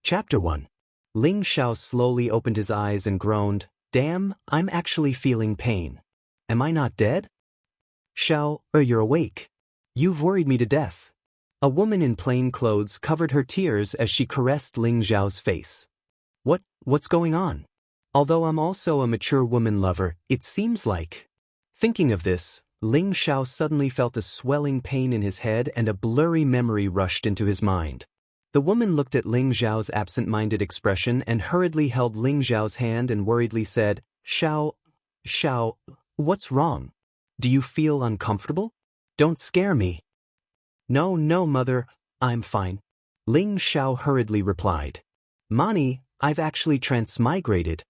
Chapter 1. Ling Xiao slowly opened his eyes and groaned, "Damn, I'm actually feeling pain. Am I not dead?" "Xiao, you're awake. You've worried me to death." A woman in plain clothes covered her tears as she caressed Ling Xiao's face. What's going on? Although I'm also a mature woman lover, it seems like. Thinking of this, Ling Xiao suddenly felt a swelling pain in his head and a blurry memory rushed into his mind. The woman looked at Ling Xiao's absent-minded expression and hurriedly held Ling Xiao's hand and worriedly said, Xiao, what's wrong? Do you feel uncomfortable? Don't scare me." No, mother, I'm fine," Ling Xiao hurriedly replied. "Mani, I've actually transmigrated."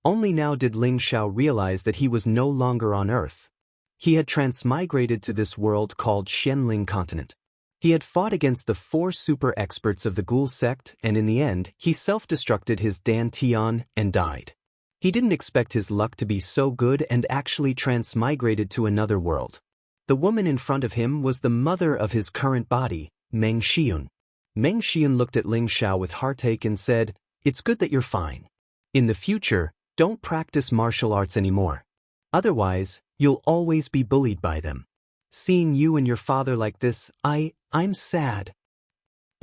Only now did Ling Xiao realize that he was no longer on Earth. He had transmigrated to this world called Xianling Continent. He had fought against the 4 super experts of the Ghoul sect, and in the end, he self-destructed his Dan Tian and died. He didn't expect his luck to be so good and actually transmigrated to another world. The woman in front of him was the mother of his current body, Meng Xiun. Meng Xiun looked at Ling Xiao with heartache and said, "It's good that you're fine. In the future, don't practice martial arts anymore. Otherwise, you'll always be bullied by them. Seeing you and your father like this, I'm sad."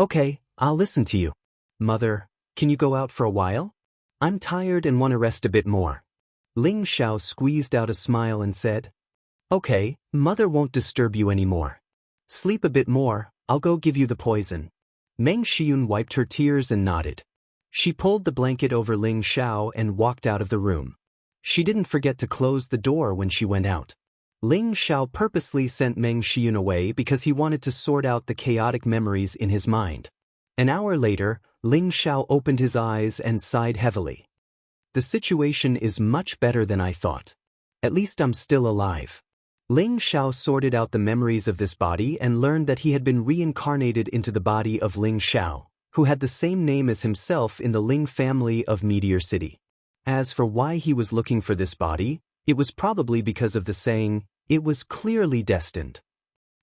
"Okay, I'll listen to you. Mother, can you go out for a while? I'm tired and want to rest a bit more." Ling Xiao squeezed out a smile and said, "Okay, mother won't disturb you anymore. Sleep a bit more, I'll go give you the poison." Meng Xiun wiped her tears and nodded. She pulled the blanket over Ling Xiao and walked out of the room. She didn't forget to close the door when she went out. Ling Xiao purposely sent Meng Xiun away because he wanted to sort out the chaotic memories in his mind. An hour later, Ling Xiao opened his eyes and sighed heavily. "The situation is much better than I thought. At least I'm still alive." Ling Xiao sorted out the memories of this body and learned that he had been reincarnated into the body of Ling Xiao, who had the same name as himself in the Ling family of Meteor City. As for why he was looking for this body, it was probably because of the saying, "It was clearly destined."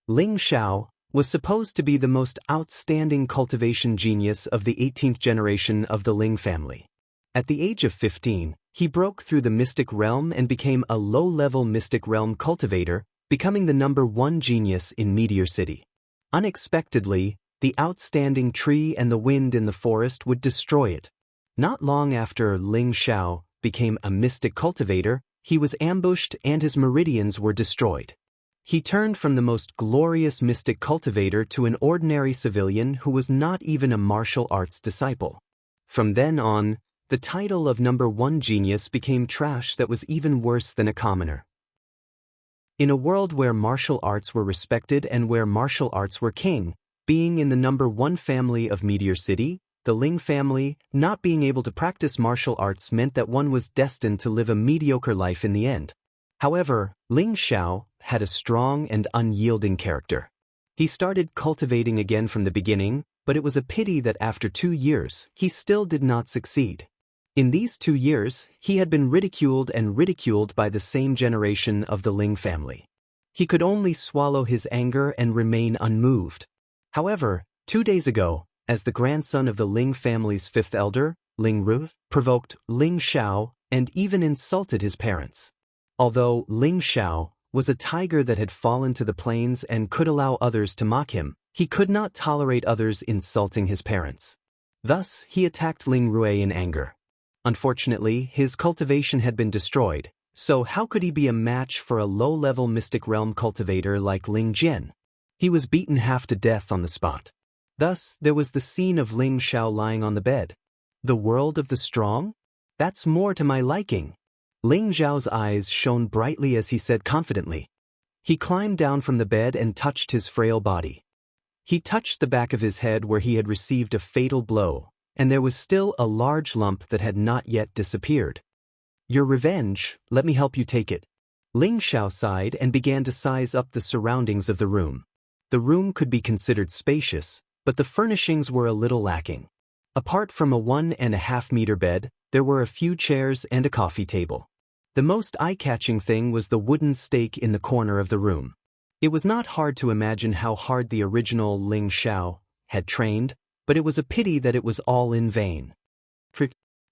Ling Xiao was supposed to be the most outstanding cultivation genius of the 18th generation of the Ling family. At the age of 15, he broke through the mystic realm and became a low-level mystic realm cultivator, becoming the #1 genius in Meteor City. Unexpectedly, the outstanding tree and the wind in the forest would destroy it. Not long after Ling Xiao became a mystic cultivator, he was ambushed and his meridians were destroyed. He turned from the most glorious mystic cultivator to an ordinary civilian who was not even a martial arts disciple. From then on, the title of #1 genius became trash that was even worse than a commoner. In a world where martial arts were respected and where martial arts were king, being in the #1 family of Meteor City, the Ling family, not being able to practice martial arts meant that one was destined to live a mediocre life in the end. However, Ling Xiao had a strong and unyielding character. He started cultivating again from the beginning, but it was a pity that after 2 years, he still did not succeed. In these 2 years, he had been ridiculed by the same generation of the Ling family. He could only swallow his anger and remain unmoved. However, 2 days ago, as the grandson of the Ling family's 5th elder, Ling Ru, provoked Ling Xiao and even insulted his parents. Although Ling Xiao was a tiger that had fallen to the plains and could allow others to mock him, he could not tolerate others insulting his parents. Thus, he attacked Ling Rue in anger. Unfortunately, his cultivation had been destroyed, so how could he be a match for a low-level mystic realm cultivator like Ling Jian? He was beaten half to death on the spot. Thus, there was the scene of Ling Xiao lying on the bed. The world of the strong? That's more to my liking. Ling Xiao's eyes shone brightly as he said confidently. He climbed down from the bed and touched his frail body. He touched the back of his head where he had received a fatal blow, and there was still a large lump that had not yet disappeared. "Your revenge, let me help you take it." Ling Xiao sighed and began to size up the surroundings of the room. The room could be considered spacious, but the furnishings were a little lacking. Apart from a 1.5-meter bed, there were a few chairs and a coffee table. The most eye-catching thing was the wooden stake in the corner of the room. It was not hard to imagine how hard the original Ling Xiao had trained. but it was a pity that it was all in vain.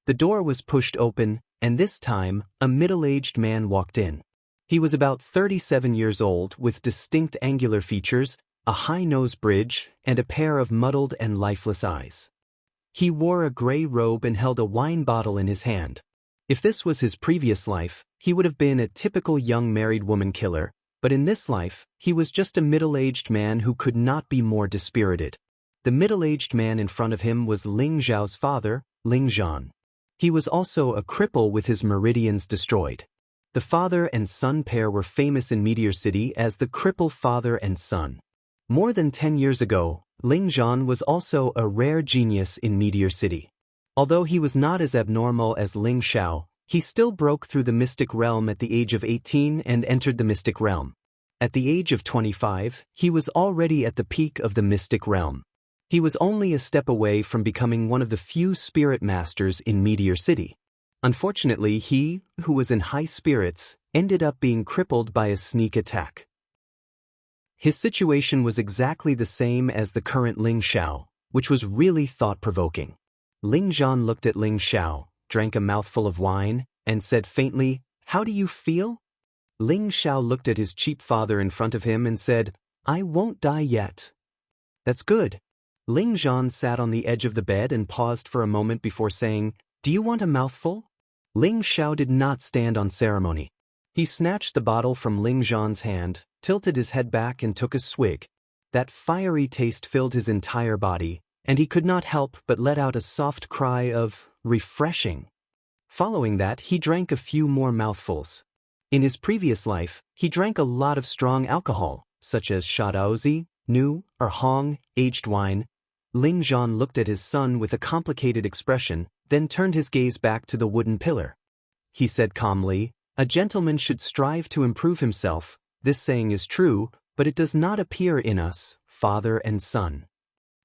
The door was pushed open, and this time, a middle-aged man walked in. He was about 37 years old with distinct angular features, a high nose bridge, and a pair of muddled and lifeless eyes. He wore a gray robe and held a wine bottle in his hand. If this was his previous life, he would have been a typical young married woman killer, but in this life, he was just a middle-aged man who could not be more dispirited. The middle-aged man in front of him was Ling Zhao's father, Ling Zhan. He was also a cripple with his meridians destroyed. The father and son pair were famous in Meteor City as the cripple father and son. More than 10 years ago, Ling Zhan was also a rare genius in Meteor City. Although he was not as abnormal as Ling Xiao, he still broke through the mystic realm at the age of 18 and entered the mystic realm. At the age of 25, he was already at the peak of the mystic realm. He was only a step away from becoming one of the few spirit masters in Meteor City. Unfortunately, he, who was in high spirits, ended up being crippled by a sneak attack. His situation was exactly the same as the current Ling Xiao, which was really thought-provoking. Ling Zhan looked at Ling Xiao, drank a mouthful of wine, and said faintly, "How do you feel?" Ling Xiao looked at his cheap father in front of him and said, "I won't die yet." "That's good." Ling Zhan sat on the edge of the bed and paused for a moment before saying, "Do you want a mouthful?" Ling Xiao did not stand on ceremony. He snatched the bottle from Ling Zhan's hand, tilted his head back and took a swig. That fiery taste filled his entire body, and he could not help but let out a soft cry of refreshing. Following that, he drank a few more mouthfuls. In his previous life, he drank a lot of strong alcohol, such as Shaozi, Nu, or Hong, aged wine. Ling Zhan looked at his son with a complicated expression, then turned his gaze back to the wooden pillar. He said calmly, "A gentleman should strive to improve himself. This saying is true, but it does not appear in us, father and son."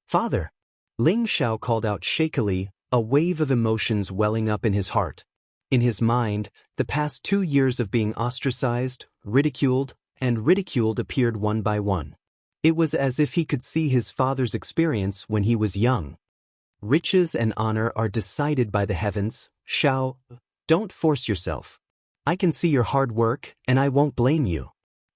"Father!" Ling Xiao called out shakily, a wave of emotions welling up in his heart. In his mind, the past 2 years of being ostracized, ridiculed appeared one by one. It was as if he could see his father's experience when he was young. "Riches and honor are decided by the heavens, Xiao. Don't force yourself. I can see your hard work, and I won't blame you,"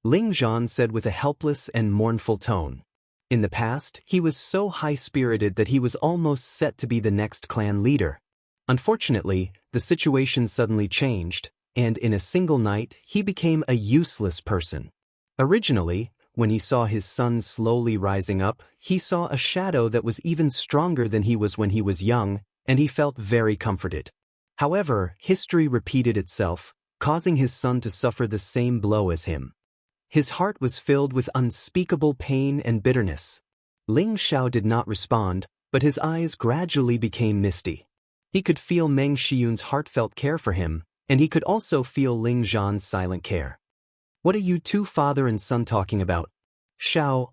Ling Zhan said with a helpless and mournful tone. In the past, he was so high-spirited that he was almost set to be the next clan leader. Unfortunately, the situation suddenly changed, and in a single night, he became a useless person. Originally, when he saw his son slowly rising up, he saw a shadow that was even stronger than he was when he was young, and he felt very comforted. However, history repeated itself, causing his son to suffer the same blow as him. His heart was filled with unspeakable pain and bitterness. Ling Xiao did not respond, but his eyes gradually became misty. He could feel Meng Xiyun's heartfelt care for him, and he could also feel Ling Zhan's silent care. "What are you two father and son talking about?" "Xiao,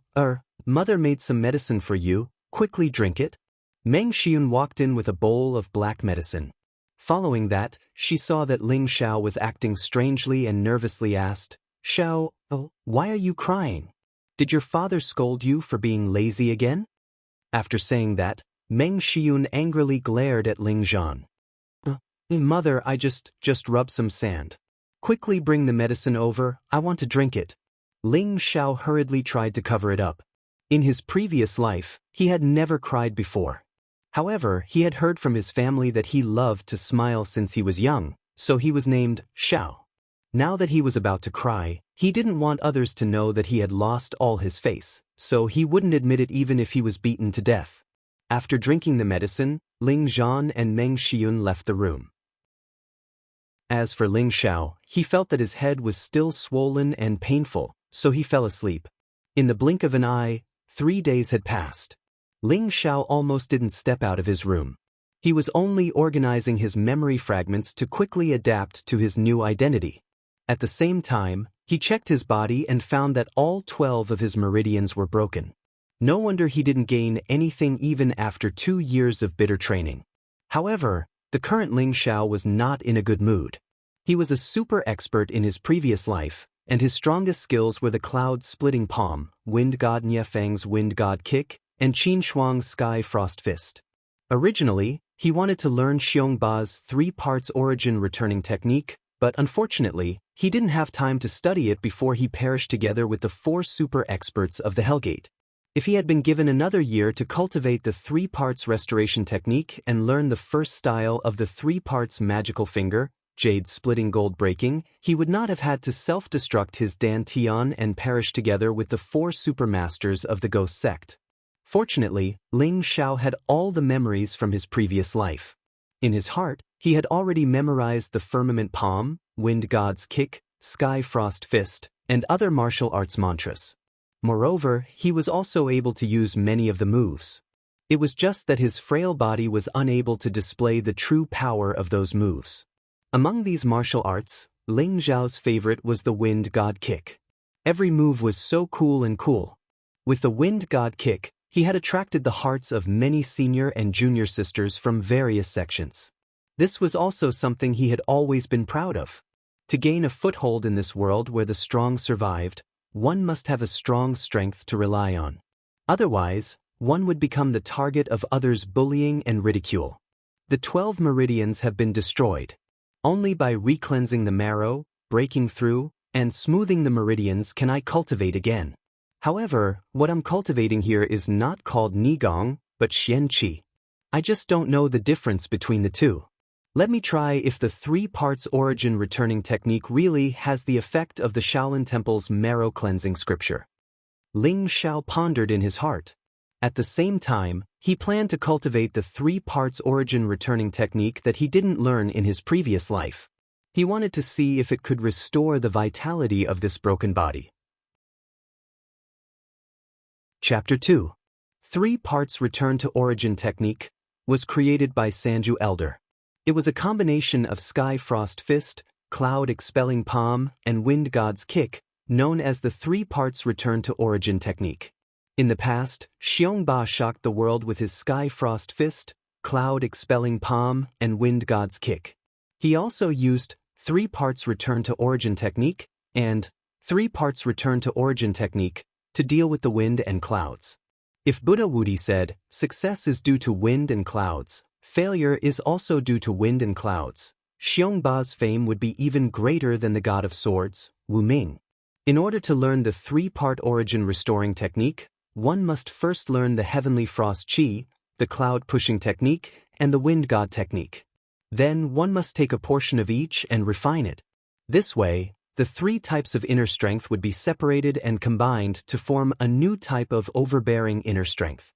mother made some medicine for you, quickly drink it." Meng Xiyun walked in with a bowl of black medicine. Following that, she saw that Ling Xiao was acting strangely and nervously asked, "Xiao, why are you crying? Did your father scold you for being lazy again?" After saying that, Meng Xiyun angrily glared at Ling Zhan. "Mother, I just rubbed some sand. Quickly bring the medicine over, I want to drink it." Ling Xiao hurriedly tried to cover it up. In his previous life, he had never cried before. However, he had heard from his family that he loved to smile since he was young, so he was named Xiao. Now that he was about to cry, he didn't want others to know that he had lost all his face, so he wouldn't admit it even if he was beaten to death. After drinking the medicine, Ling Zhan and Meng Xiyun left the room. As for Ling Xiao, he felt that his head was still swollen and painful, so he fell asleep. In the blink of an eye, 3 days had passed. Ling Xiao almost didn't step out of his room. He was only organizing his memory fragments to quickly adapt to his new identity. At the same time, he checked his body and found that all 12 of his meridians were broken. No wonder he didn't gain anything even after 2 years of bitter training. However, the current Ling Xiao was not in a good mood. He was a super expert in his previous life, and his strongest skills were the cloud-splitting palm, wind god Niefeng's wind god kick, and Qin Shuang's Sky Frost Fist. Originally, he wanted to learn Xiongba's 3 parts origin returning technique, but unfortunately, he didn't have time to study it before he perished together with the 4 super experts of the Hellgate. If he had been given another year to cultivate the 3 parts restoration technique and learn the first style of the 3 parts magical finger, jade splitting gold breaking, he would not have had to self-destruct his dantian and perish together with the 4 supermasters of the ghost sect. Fortunately, Ling Xiao had all the memories from his previous life. In his heart, he had already memorized the Firmament Palm, Wind God's Kick, Sky Frost Fist, and other martial arts mantras. Moreover, he was also able to use many of the moves. It was just that his frail body was unable to display the true power of those moves. Among these martial arts, Ling Xiao's favorite was the Wind God Kick. Every move was so cool and cool. With the Wind God Kick, he had attracted the hearts of many senior and junior sisters from various sections. This was also something he had always been proud of. To gain a foothold in this world where the strong survived, one must have a strong strength to rely on. Otherwise, one would become the target of others' bullying and ridicule. The 12 meridians have been destroyed. Only by recleansing the marrow, breaking through, and smoothing the meridians can I cultivate again. However, what I'm cultivating here is not called Nigong, but Xianqi. I just don't know the difference between the two. Let me try if the 3 parts origin returning technique really has the effect of the Shaolin Temple's marrow cleansing scripture. Ling Xiao pondered in his heart. At the same time, he planned to cultivate the 3 parts origin returning technique that he didn't learn in his previous life. He wanted to see if it could restore the vitality of this broken body. Chapter 2. 3 parts return to origin technique was created by Sanju Elder. It was a combination of Sky Frost Fist, Cloud Expelling Palm, and Wind God's Kick, known as the 3 parts return to origin technique. In the past, Xiongba shocked the world with his Sky Frost Fist, Cloud Expelling Palm, and Wind God's Kick. He also used 3 parts return to origin technique and 3 parts return to origin technique to deal with the wind and clouds. If Buddha Wudi said, success is due to wind and clouds, failure is also due to wind and clouds, Xiongba's fame would be even greater than the god of swords, Wu Ming. In order to learn the 3-part origin restoring technique, one must first learn the heavenly frost chi, the cloud pushing technique, and the wind god technique. Then one must take a portion of each and refine it. This way, the 3 types of inner strength would be separated and combined to form a new type of overbearing inner strength.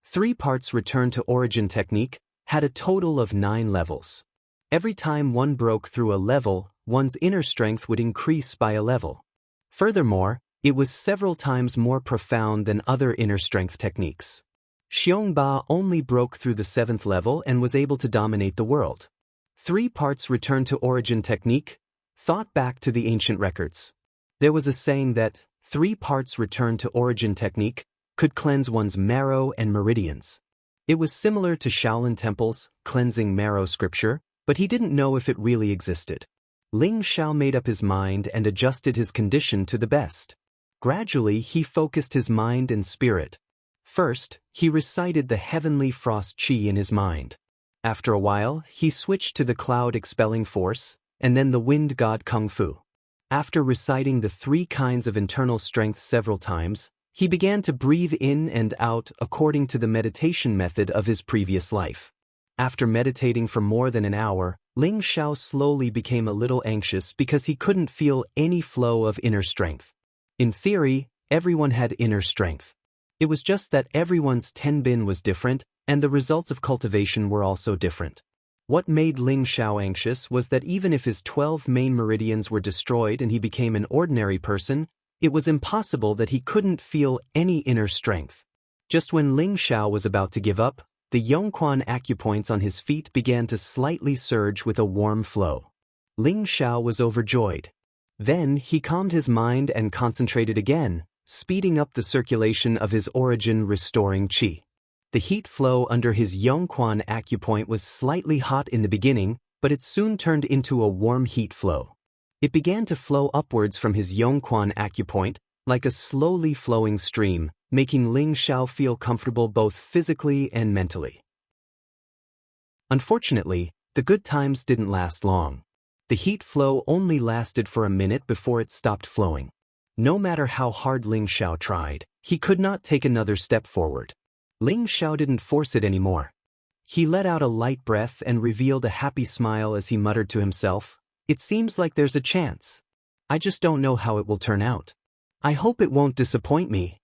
3 parts return to origin technique had a total of 9 levels. Every time one broke through a level, one's inner strength would increase by a level. Furthermore, it was several times more profound than other inner strength techniques. Xiongba only broke through the 7th level and was able to dominate the world. 3 parts return to origin technique thought back to the ancient records. There was a saying that 3 parts return to origin technique could cleanse one's marrow and meridians. It was similar to Shaolin Temple's cleansing marrow scripture, but he didn't know if it really existed. Ling Xiao made up his mind and adjusted his condition to the best. Gradually, he focused his mind and spirit. First, he recited the heavenly frost chi in his mind. After a while, he switched to the cloud expelling force, and then the wind god kung fu. After reciting the 3 kinds of internal strength several times, he began to breathe in and out according to the meditation method of his previous life. After meditating for more than an hour, Ling Xiao slowly became a little anxious because he couldn't feel any flow of inner strength. In theory, everyone had inner strength. It was just that everyone's tenbin was different, and the results of cultivation were also different. What made Ling Xiao anxious was that even if his 12 main meridians were destroyed and he became an ordinary person, it was impossible that he couldn't feel any inner strength. Just when Ling Xiao was about to give up, the Yongquan acupoints on his feet began to slightly surge with a warm flow. Ling Xiao was overjoyed. Then he calmed his mind and concentrated again, speeding up the circulation of his origin-restoring qi. The heat flow under his Yongquan acupoint was slightly hot in the beginning, but it soon turned into a warm heat flow. It began to flow upwards from his Yongquan acupoint, like a slowly flowing stream, making Ling Xiao feel comfortable both physically and mentally. Unfortunately, the good times didn't last long. The heat flow only lasted for a minute before it stopped flowing. No matter how hard Ling Xiao tried, he could not take another step forward. Ling Xiao didn't force it anymore. He let out a light breath and revealed a happy smile as he muttered to himself, "It seems like there's a chance. I just don't know how it will turn out. I hope it won't disappoint me."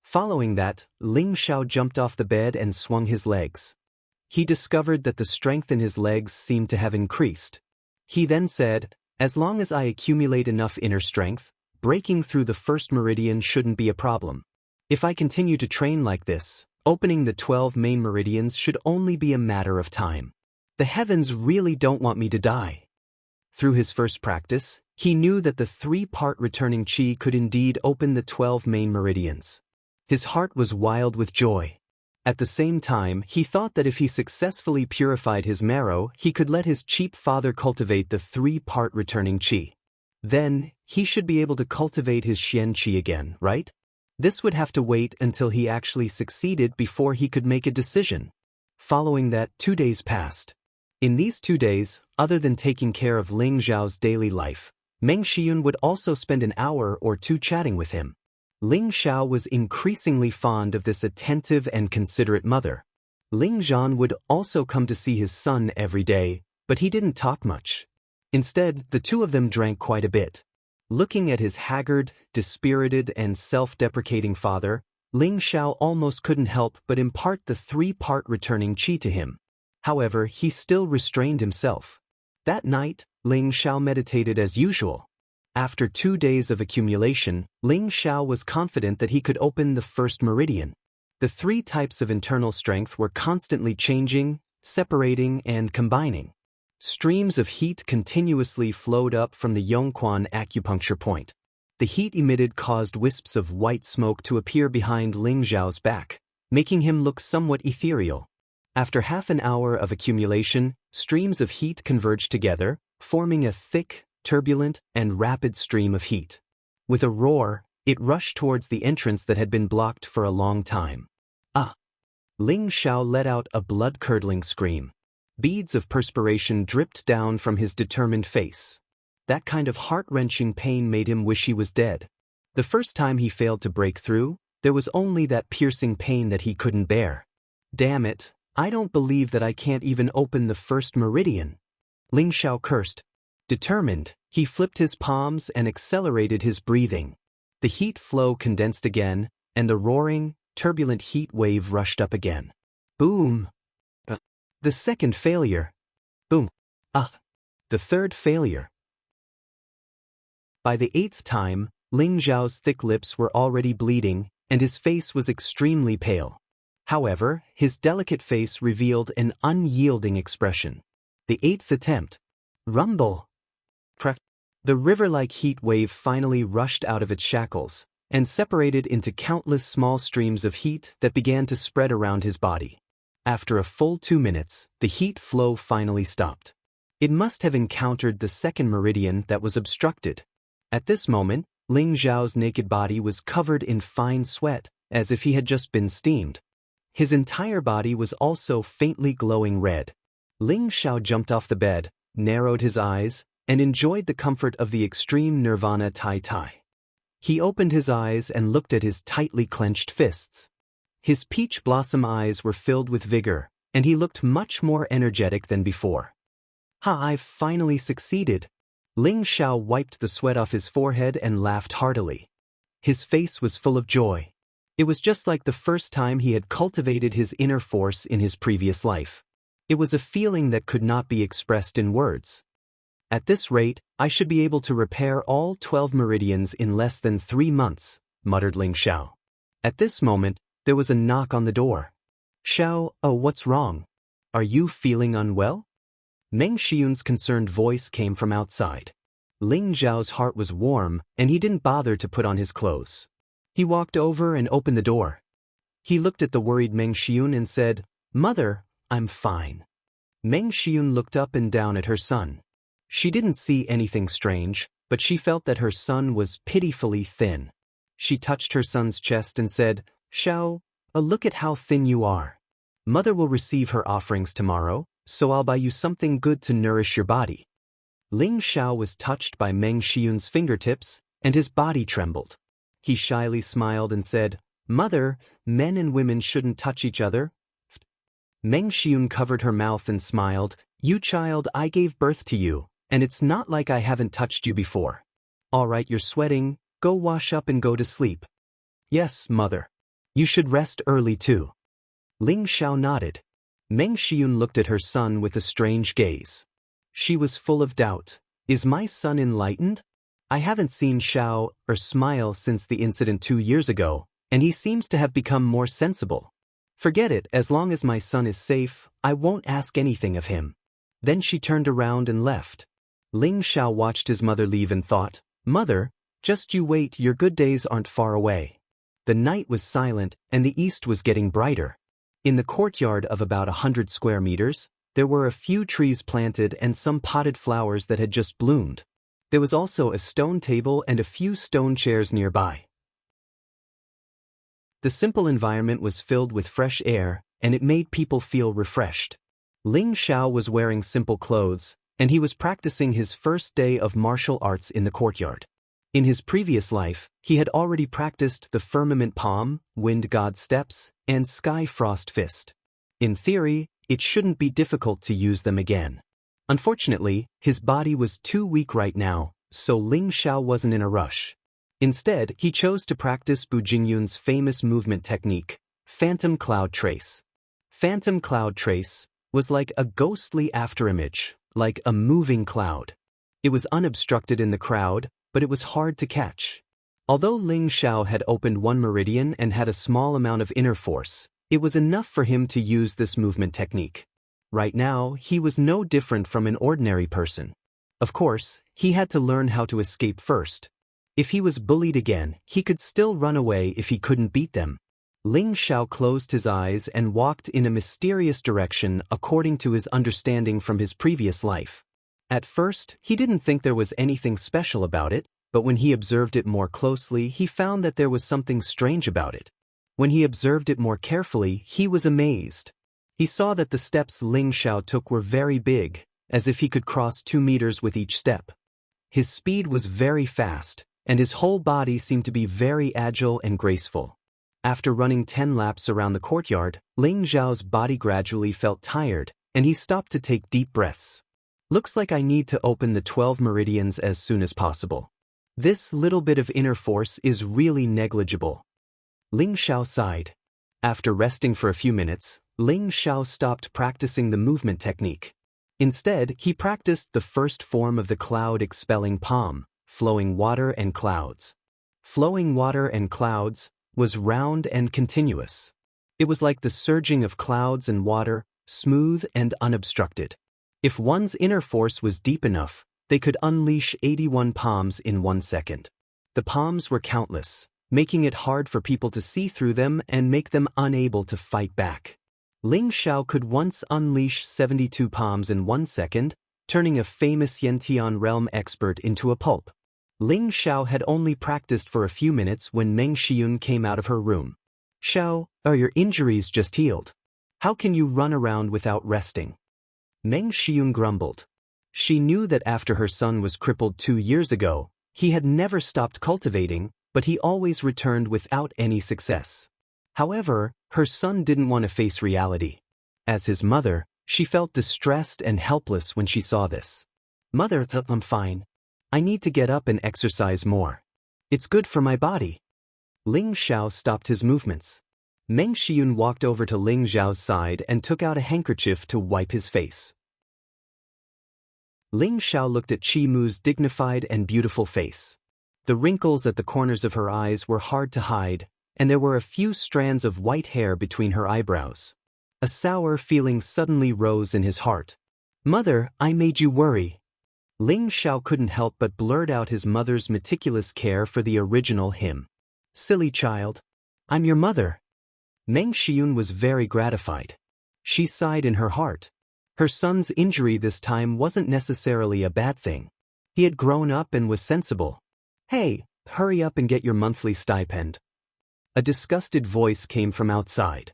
Following that, Ling Xiao jumped off the bed and swung his legs. He discovered that the strength in his legs seemed to have increased. He then said, "As long as I accumulate enough inner strength, breaking through the first meridian shouldn't be a problem. If I continue to train like this, opening the 12 main meridians should only be a matter of time. The heavens really don't want me to die." Through his first practice, he knew that the 3-part returning qi could indeed open the 12 main meridians. His heart was wild with joy. At the same time, he thought that if he successfully purified his marrow, he could let his cheap father cultivate the 3-part returning qi. Then, he should be able to cultivate his xian qi again, right? This would have to wait until he actually succeeded before he could make a decision. Following that, 2 days passed. In these 2 days, other than taking care of Ling Xiao's daily life, Meng Xiyun would also spend an hour or two chatting with him. Ling Xiao was increasingly fond of this attentive and considerate mother. Ling Zhan would also come to see his son every day, but he didn't talk much. Instead, the two of them drank quite a bit. Looking at his haggard, dispirited, and self-deprecating father, Ling Xiao almost couldn't help but impart the 3-part returning qi to him. However, he still restrained himself. That night, Ling Xiao meditated as usual. After 2 days of accumulation, Ling Xiao was confident that he could open the first meridian. The 3 types of internal strength were constantly changing, separating, and combining. Streams of heat continuously flowed up from the Yongquan acupuncture point. The heat emitted caused wisps of white smoke to appear behind Ling Xiao's back, making him look somewhat ethereal. After half an hour of accumulation, streams of heat converged together, forming a thick, turbulent, and rapid stream of heat. With a roar, it rushed towards the entrance that had been blocked for a long time. "Ah!" Ling Xiao let out a blood-curdling scream. Beads of perspiration dripped down from his determined face. That kind of heart-wrenching pain made him wish he was dead. The first time he failed to break through, there was only that piercing pain that he couldn't bear. "Damn it, I don't believe that I can't even open the first meridian." Ling Xiao cursed. Determined, he flipped his palms and accelerated his breathing. The heat flow condensed again, and the roaring, turbulent heat wave rushed up again. Boom! The second failure. Boom! Ah! The third failure. By the 8th time, Ling Zhao's thick lips were already bleeding, and his face was extremely pale. However, his delicate face revealed an unyielding expression. The 8th attempt. Rumble! The river-like heat wave finally rushed out of its shackles, and separated into countless small streams of heat that began to spread around his body. After a full 2 minutes, the heat flow finally stopped. It must have encountered the second meridian that was obstructed. At this moment, Ling Zhao's naked body was covered in fine sweat, as if he had just been steamed. His entire body was also faintly glowing red. Ling Xiao jumped off the bed, narrowed his eyes, and enjoyed the comfort of the extreme nirvana tai. He opened his eyes and looked at his tightly clenched fists. His peach blossom eyes were filled with vigor, and he looked much more energetic than before. I've finally succeeded." Ling Xiao wiped the sweat off his forehead and laughed heartily. His face was full of joy. It was just like the first time he had cultivated his inner force in his previous life. It was a feeling that could not be expressed in words. "At this rate, I should be able to repair all 12 meridians in less than 3 months, muttered Ling Xiao. At this moment, there was a knock on the door. "Xiao, oh, what's wrong? Are you feeling unwell?" Meng Xiyun's concerned voice came from outside. Ling Zhao's heart was warm, and he didn't bother to put on his clothes. He walked over and opened the door. He looked at the worried Meng Xiyun and said, "Mother, I'm fine." Meng Xiyun looked up and down at her son. She didn't see anything strange, but she felt that her son was pitifully thin. She touched her son's chest and said, Xiao, look at how thin you are. Mother will receive her offerings tomorrow, so I'll buy you something good to nourish your body. Ling Xiao was touched by Meng Xiyun's fingertips, and his body trembled. He shyly smiled and said, "Mother, men and women shouldn't touch each other." Meng Xiyun covered her mouth and smiled, "You child, I gave birth to you, and it's not like I haven't touched you before. All right, you're sweating, go wash up and go to sleep." "Yes, mother. You should rest early too." Ling Xiao nodded. Meng Xiyun looked at her son with a strange gaze. She was full of doubt. Is my son enlightened? I haven't seen Xiao smile since the incident 2 years ago, and he seems to have become more sensible. Forget it, as long as my son is safe, I won't ask anything of him. Then she turned around and left. Ling Xiao watched his mother leave and thought, "Mother, just you wait, your good days aren't far away." The night was silent, and the east was getting brighter. In the courtyard of about 100 square meters, there were a few trees planted and some potted flowers that had just bloomed. There was also a stone table and a few stone chairs nearby. The simple environment was filled with fresh air, and it made people feel refreshed. Ling Xiao was wearing simple clothes, and he was practicing his first day of martial arts in the courtyard. In his previous life, he had already practiced the firmament palm, wind god steps, and sky frost fist. In theory, it shouldn't be difficult to use them again. Unfortunately, his body was too weak right now, so Ling Xiao wasn't in a rush. Instead, he chose to practice Bu Jingyun's famous movement technique, Phantom Cloud Trace. Phantom Cloud Trace was like a ghostly afterimage, like a moving cloud. It was unobstructed in the crowd, but it was hard to catch. Although Ling Xiao had opened one meridian and had a small amount of inner force, it was enough for him to use this movement technique. Right now, he was no different from an ordinary person. Of course, he had to learn how to escape first. If he was bullied again, he could still run away if he couldn't beat them. Ling Xiao closed his eyes and walked in a mysterious direction according to his understanding from his previous life. At first, he didn't think there was anything special about it, but when he observed it more closely, he found that there was something strange about it. When he observed it more carefully, he was amazed. He saw that the steps Ling Xiao took were very big, as if he could cross 2 meters with each step. His speed was very fast, and his whole body seemed to be very agile and graceful. After running 10 laps around the courtyard, Ling Xiao's body gradually felt tired, and he stopped to take deep breaths. Looks like I need to open the 12 meridians as soon as possible. This little bit of inner force is really negligible. Ling Xiao sighed. After resting for a few minutes, Ling Xiao stopped practicing the movement technique. Instead, he practiced the first form of the cloud-expelling palm, flowing water and clouds. Flowing water and clouds was round and continuous. It was like the surging of clouds and water, smooth and unobstructed. If one's inner force was deep enough, they could unleash 81 palms in 1 second. The palms were countless, making it hard for people to see through them and make them unable to fight back. Ling Xiao could once unleash 72 palms in 1 second, turning a famous Yantian realm expert into a pulp. Ling Xiao had only practiced for a few minutes when Meng Xiyun came out of her room. "Xiao, are your injuries just healed? How can you run around without resting?" Meng Xiyun grumbled. She knew that after her son was crippled 2 years ago, he had never stopped cultivating, but he always returned without any success. However, her son didn't want to face reality. As his mother, she felt distressed and helpless when she saw this. "Mother, I'm fine. I need to get up and exercise more. It's good for my body." Ling Xiao stopped his movements. Meng Xiyun walked over to Ling Xiao's side and took out a handkerchief to wipe his face. Ling Xiao looked at Qi Mu's dignified and beautiful face. The wrinkles at the corners of her eyes were hard to hide, and there were a few strands of white hair between her eyebrows. A sour feeling suddenly rose in his heart. "Mother, I made you worry." Ling Xiao couldn't help but blurt out his mother's meticulous care for the original him. "Silly child. I'm your mother." Meng Xiyun was very gratified. She sighed in her heart. Her son's injury this time wasn't necessarily a bad thing. He had grown up and was sensible. "Hey, hurry up and get your monthly stipend." A disgusted voice came from outside.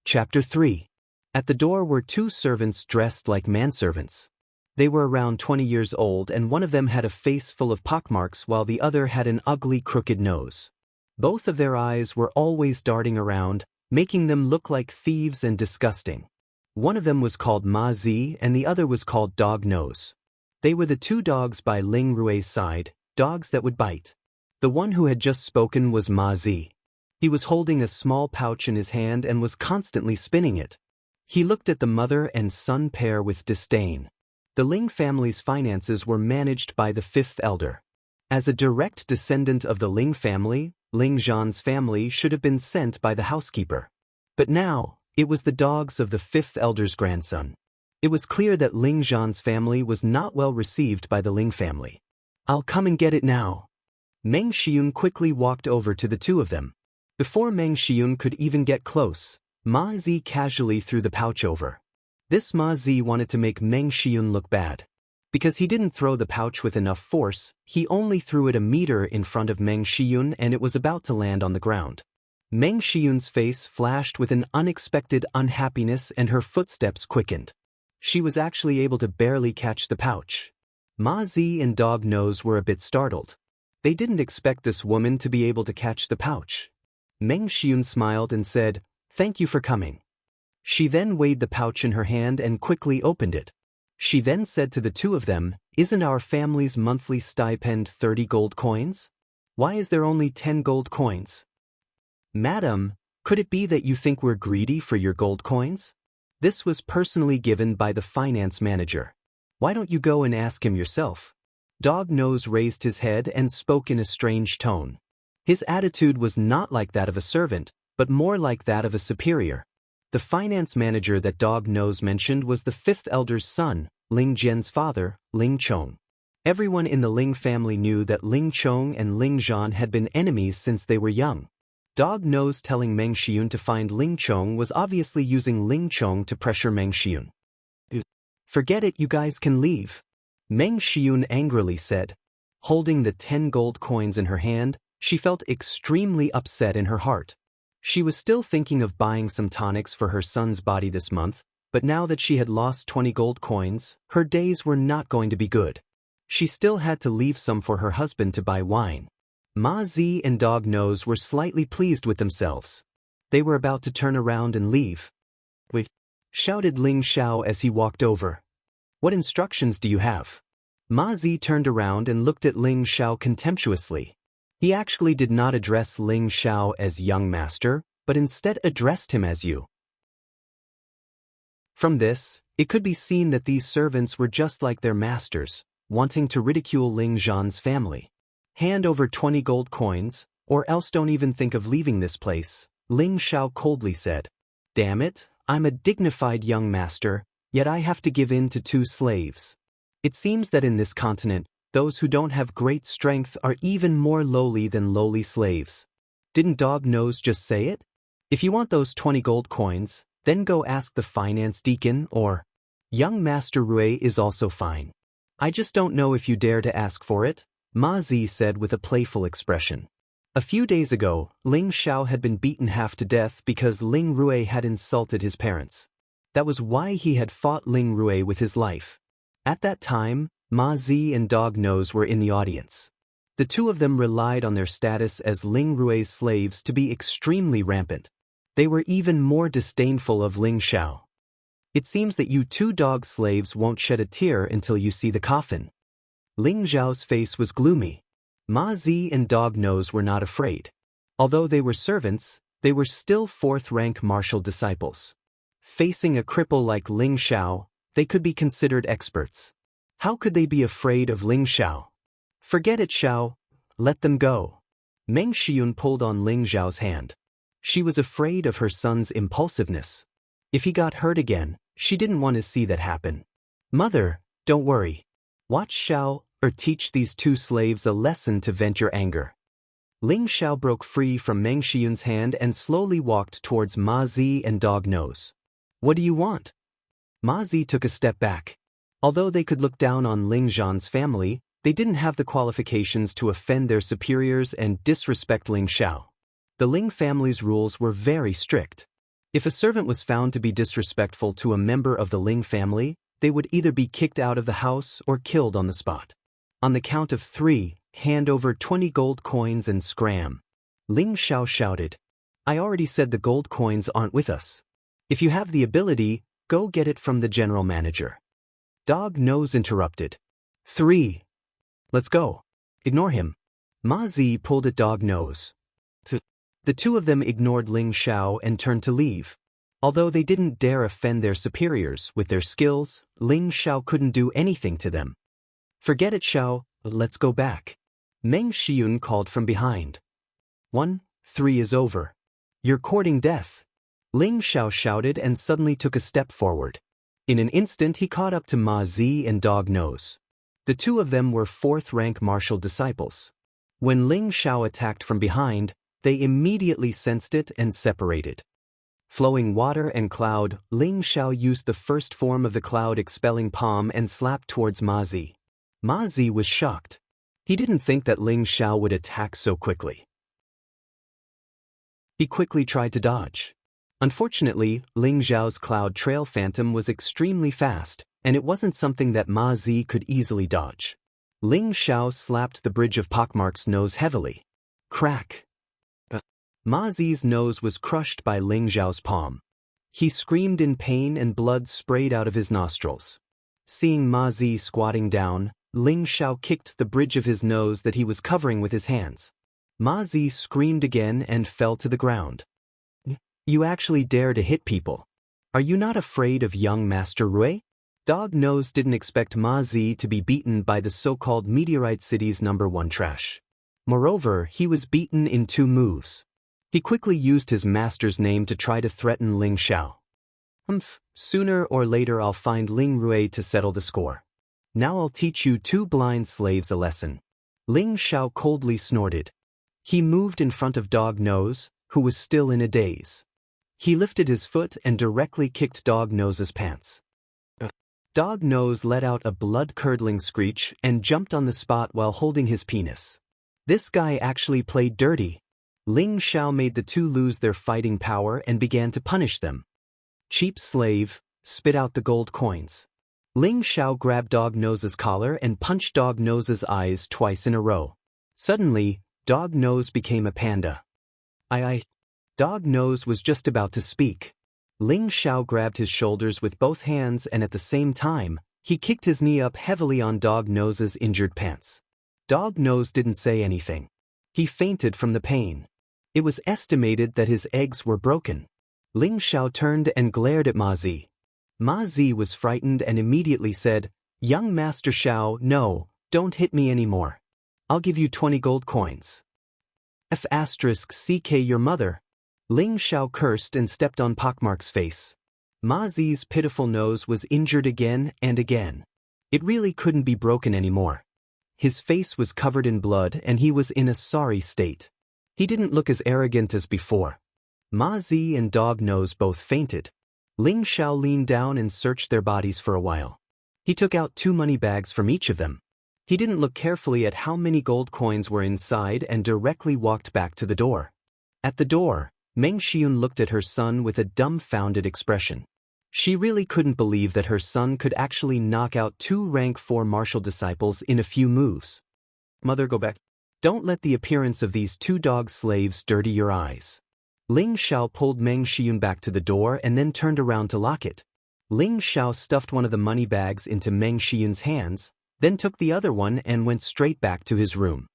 Chapter 3. At the door were two servants dressed like manservants. They were around 20 years old, and one of them had a face full of pockmarks while the other had an ugly crooked nose. Both of their eyes were always darting around, making them look like thieves and disgusting. One of them was called Ma Zi and the other was called Dog Nose. They were the two dogs by Ling Rui's side, dogs that would bite. The one who had just spoken was Ma Zi. He was holding a small pouch in his hand and was constantly spinning it. He looked at the mother and son pair with disdain. The Ling family's finances were managed by the fifth elder. As a direct descendant of the Ling family, Ling Zhan's family should have been sent by the housekeeper. But now, it was the dogs of the fifth elder's grandson. It was clear that Ling Zhan's family was not well received by the Ling family. "I'll come and get it now." Meng Xiun quickly walked over to the two of them. Before Meng Xiun could even get close, Ma Zi casually threw the pouch over. This Ma Zi wanted to make Meng Xiun look bad. Because he didn't throw the pouch with enough force, he only threw it a meter in front of Meng Xiun and it was about to land on the ground. Meng Xiun's face flashed with an unexpected unhappiness and her footsteps quickened. She was actually able to barely catch the pouch. Ma Zi and Dog Nose were a bit startled. They didn't expect this woman to be able to catch the pouch. Meng Xiun smiled and said, "Thank you for coming." She then weighed the pouch in her hand and quickly opened it. She then said to the two of them, "Isn't our family's monthly stipend 30 gold coins? Why is there only 10 gold coins?" "Madam, could it be that you think we're greedy for your gold coins? This was personally given by the finance manager. Why don't you go and ask him yourself?" Dog Nose raised his head and spoke in a strange tone. His attitude was not like that of a servant, but more like that of a superior. The finance manager that Dog Nose mentioned was the fifth elder's son, Ling Jian's father, Ling Chong. Everyone in the Ling family knew that Ling Chong and Ling Zhan had been enemies since they were young. Dog Nose telling Meng Xiun to find Ling Chong was obviously using Ling Chong to pressure Meng Xiun. "Forget it, you guys can leave," Meng Xiun angrily said. Holding the 10 gold coins in her hand, she felt extremely upset in her heart. She was still thinking of buying some tonics for her son's body this month, but now that she had lost 20 gold coins, her days were not going to be good. She still had to leave some for her husband to buy wine. Ma Zi and Dog Nose were slightly pleased with themselves. They were about to turn around and leave. "Wait!" shouted Ling Xiao as he walked over. "What instructions do you have?" Ma Zi turned around and looked at Ling Xiao contemptuously. He actually did not address Ling Xiao as young master, but instead addressed him as you. From this, it could be seen that these servants were just like their masters, wanting to ridicule Ling Zhan's family. "Hand over 20 gold coins, or else don't even think of leaving this place," Ling Xiao coldly said. "Damn it, I'm a dignified young master, yet I have to give in to two slaves. It seems that in this continent, those who don't have great strength are even more lowly than lowly slaves. Didn't Dog Nose just say it? If you want those 20 gold coins, then go ask the finance deacon or young Master Rui is also fine. I just don't know if you dare to ask for it," Ma Zi said with a playful expression. A few days ago, Ling Xiao had been beaten half to death because Ling Rui had insulted his parents. That was why he had fought Ling Rui with his life. At that time, Ma Zi and Dog Nose were in the audience. The two of them relied on their status as Ling Rui's slaves to be extremely rampant. They were even more disdainful of Ling Xiao. "It seems that you two dog slaves won't shed a tear until you see the coffin." Ling Xiao's face was gloomy. Ma Zi and Dog Nose were not afraid. Although they were servants, they were still fourth-rank martial disciples. Facing a cripple like Ling Xiao, they could be considered experts. How could they be afraid of Ling Xiao? "Forget it, Xiao. Let them go." Meng Xiun pulled on Ling Xiao's hand. She was afraid of her son's impulsiveness. If he got hurt again, she didn't want to see that happen. "Mother, don't worry. Watch Xiao, or teach these two slaves a lesson to vent your anger." Ling Xiao broke free from Meng Xiun's hand and slowly walked towards Ma Zi and Dog Nose. "What do you want?" Ma Zi took a step back. Although they could look down on Ling Zhan's family, They didn't have the qualifications to offend their superiors and disrespect Ling Xiao. The Ling family's rules were very strict. If a servant was found to be disrespectful to a member of the Ling family, they would either be kicked out of the house or killed on the spot. On the count of 3, hand over 20 gold coins and scram. Ling Xiao shouted. I already said the gold coins aren't with us. If you have the ability, go get it from the general manager. Dog Nose interrupted. 3. Let's go. Ignore him. Ma Zi pulled at Dog Nose. The two of them ignored Ling Xiao and turned to leave. Although they didn't dare offend their superiors with their skills, Ling Xiao couldn't do anything to them. Forget it, Xiao, let's go back. Meng Xiyun called from behind. 1-3 is over. You're courting death. Ling Xiao shouted and suddenly took a step forward. In an instant he caught up to Ma Zi and Dog Nose. The two of them were 4th-rank martial disciples. When Ling Xiao attacked from behind, they immediately sensed it and separated. Flowing water and cloud, Ling Xiao used the first form of the cloud-expelling palm and slapped towards Ma Zi. Ma Zi was shocked. He didn't think that Ling Xiao would attack so quickly. He quickly tried to dodge. Unfortunately, Ling Xiao's cloud trail phantom was extremely fast, and it wasn't something that Ma Zi could easily dodge. Ling Xiao slapped the bridge of Pockmark's nose heavily. Crack! Ma Zi's nose was crushed by Ling Xiao's palm. He screamed in pain and blood sprayed out of his nostrils. Seeing Ma Zi squatting down, Ling Xiao kicked the bridge of his nose that he was covering with his hands. Ma Zi screamed again and fell to the ground. You actually dare to hit people. Are you not afraid of young Master Rui? Dog Nose didn't expect Ma Zi to be beaten by the so-called Meteorite City's #1 trash. Moreover, he was beaten in 2 moves. He quickly used his master's name to try to threaten Ling Xiao. Sooner or later I'll find Ling Rui to settle the score. Now I'll teach you 2 blind slaves a lesson. Ling Xiao coldly snorted. He moved in front of Dog Nose, who was still in a daze. He lifted his foot and directly kicked Dog Nose's pants. Dog Nose let out a blood-curdling screech and jumped on the spot while holding his penis. This guy actually played dirty. Ling Xiao made the two lose their fighting power and began to punish them. Cheap slave, spit out the gold coins. Ling Xiao grabbed Dog Nose's collar and punched Dog Nose's eyes twice in a row. Suddenly, Dog Nose became a panda. Dog Nose was just about to speak. Ling Xiao grabbed his shoulders with both hands and at the same time, he kicked his knee up heavily on Dog Nose's injured pants. Dog Nose didn't say anything. He fainted from the pain. It was estimated that his eggs were broken. Ling Xiao turned and glared at Ma Zi. Ma Zi was frightened and immediately said, Young Master Xiao, no, don't hit me anymore. I'll give you 20 gold coins. *CK your mother. Ling Xiao cursed and stepped on Pockmark's face. Ma Zi's pitiful nose was injured again and again. It really couldn't be broken anymore. His face was covered in blood and he was in a sorry state. He didn't look as arrogant as before. Ma Zi and Dog Nose both fainted. Ling Xiao leaned down and searched their bodies for a while. He took out 2 money bags from each of them. He didn't look carefully at how many gold coins were inside and directly walked back to the door. At the door, Meng Xiyun looked at her son with a dumbfounded expression. She really couldn't believe that her son could actually knock out 2 rank 4 martial disciples in a few moves. Mother, go back. Don't let the appearance of these 2 dog slaves dirty your eyes. Ling Xiao pulled Meng Xiyun back to the door and then turned around to lock it. Ling Xiao stuffed one of the money bags into Meng Xiyun's hands, then took the other one and went straight back to his room.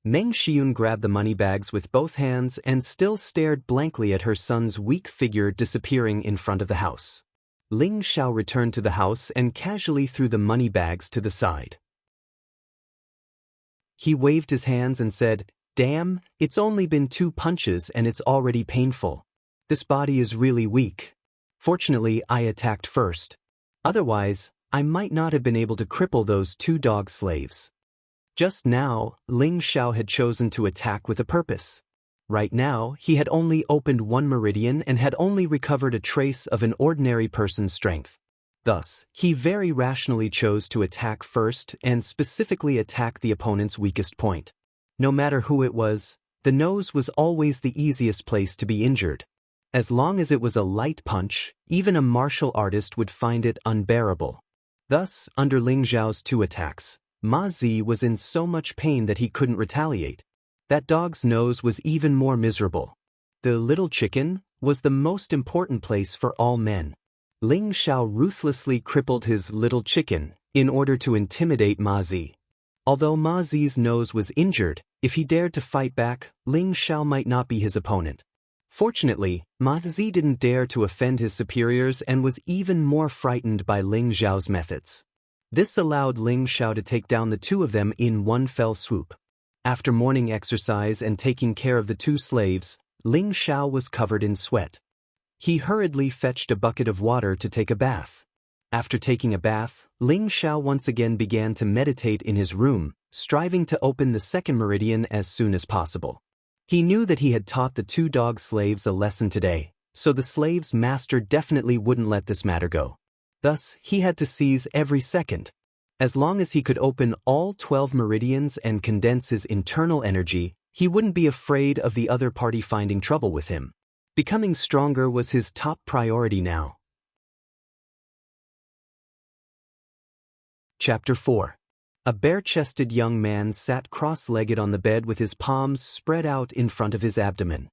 Meng Xiyun grabbed the money bags with both hands and still stared blankly at her son's weak figure disappearing in front of the house. Ling Xiao returned to the house and casually threw the money bags to the side. He waved his hands and said, Damn, it's only been 2 punches and it's already painful. This body is really weak. Fortunately, I attacked first. Otherwise, I might not have been able to cripple those 2 dog slaves. Just now, Ling Xiao had chosen to attack with a purpose. Right now, he had only opened 1 meridian and had only recovered a trace of an ordinary person's strength. Thus, he very rationally chose to attack first and specifically attack the opponent's weakest point. No matter who it was, the nose was always the easiest place to be injured. As long as it was a light punch, even a martial artist would find it unbearable. Thus, under Ling Zhao's 2 attacks, Ma Zi was in so much pain that he couldn't retaliate. That dog's nose was even more miserable. The little chicken was the most important place for all men. Ling Zhao ruthlessly crippled his little chicken in order to intimidate Ma Zi. Although Ma Zi's nose was injured, if he dared to fight back, Ling Zhao might not be his opponent. Fortunately, Ma Zi didn't dare to offend his superiors and was even more frightened by Ling Zhao's methods. This allowed Ling Zhao to take down the 2 of them in one fell swoop. After morning exercise and taking care of the 2 slaves, Ling Zhao was covered in sweat. He hurriedly fetched a bucket of water to take a bath. After taking a bath, Ling Zhao once again began to meditate in his room, striving to open the 2nd meridian as soon as possible. He knew that he had taught the 2 dog slaves a lesson today, so the slave's master definitely wouldn't let this matter go. Thus, he had to seize every second. As long as he could open all 12 meridians and condense his internal energy, he wouldn't be afraid of the other party finding trouble with him. Becoming stronger was his top priority now. Chapter 4. A bare-chested young man sat cross-legged on the bed with his palms spread out in front of his abdomen.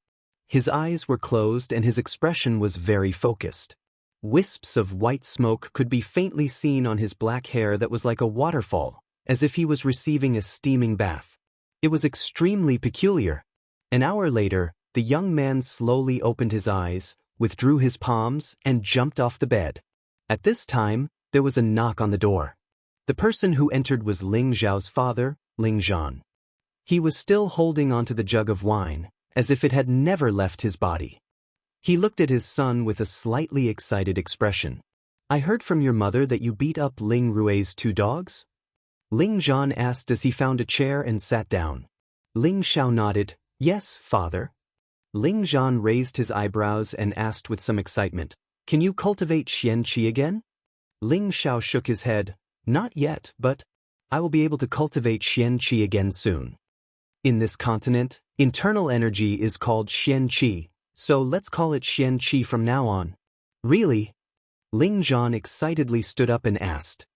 His eyes were closed and his expression was very focused. Wisps of white smoke could be faintly seen on his black hair that was like a waterfall, as if he was receiving a steaming bath. It was extremely peculiar. An hour later, the young man slowly opened his eyes, withdrew his palms, and jumped off the bed. At this time, there was a knock on the door. The person who entered was Ling Zhao's father, Ling Zhan. He was still holding onto the jug of wine, as if it had never left his body. He looked at his son with a slightly excited expression. "I heard from your mother that you beat up Ling Rui's 2 dogs?" Ling Zhan asked as he found a chair and sat down. Ling Zhao nodded, "Yes, father." Ling Zhan raised his eyebrows and asked with some excitement, "Can you cultivate Xian Qi again?" Ling Zhao shook his head, "Not yet, but I will be able to cultivate Xian Qi again soon. In this continent, internal energy is called Xian Qi, so let's call it Xian Qi from now on." "Really?" Ling Zhan excitedly stood up and asked.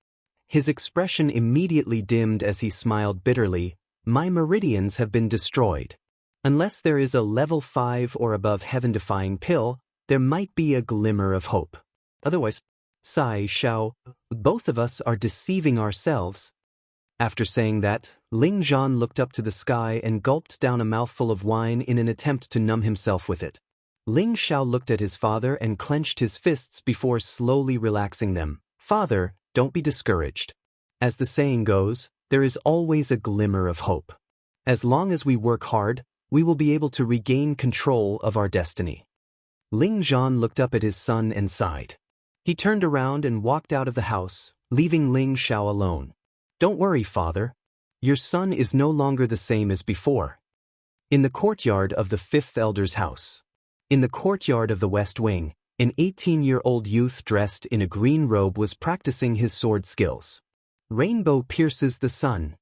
His expression immediately dimmed as he smiled bitterly. "My meridians have been destroyed. Unless there is a level 5 or above heaven-defying pill, there might be a glimmer of hope. Otherwise, Sai Xiao, both of us are deceiving ourselves." After saying that, Ling Zhan looked up to the sky and gulped down a mouthful of wine in an attempt to numb himself with it. Ling Zhao looked at his father and clenched his fists before slowly relaxing them. "Father, don't be discouraged. As the saying goes, there is always a glimmer of hope. As long as we work hard, we will be able to regain control of our destiny." Ling Zhan looked up at his son and sighed. He turned around and walked out of the house, leaving Ling Zhao alone. "Don't worry, father. Your son is no longer the same as before." In the courtyard of the 5th elder's house. In the courtyard of the West Wing, an 18-year-old youth dressed in a green robe was practicing his sword skills. "Rainbow pierces the sun."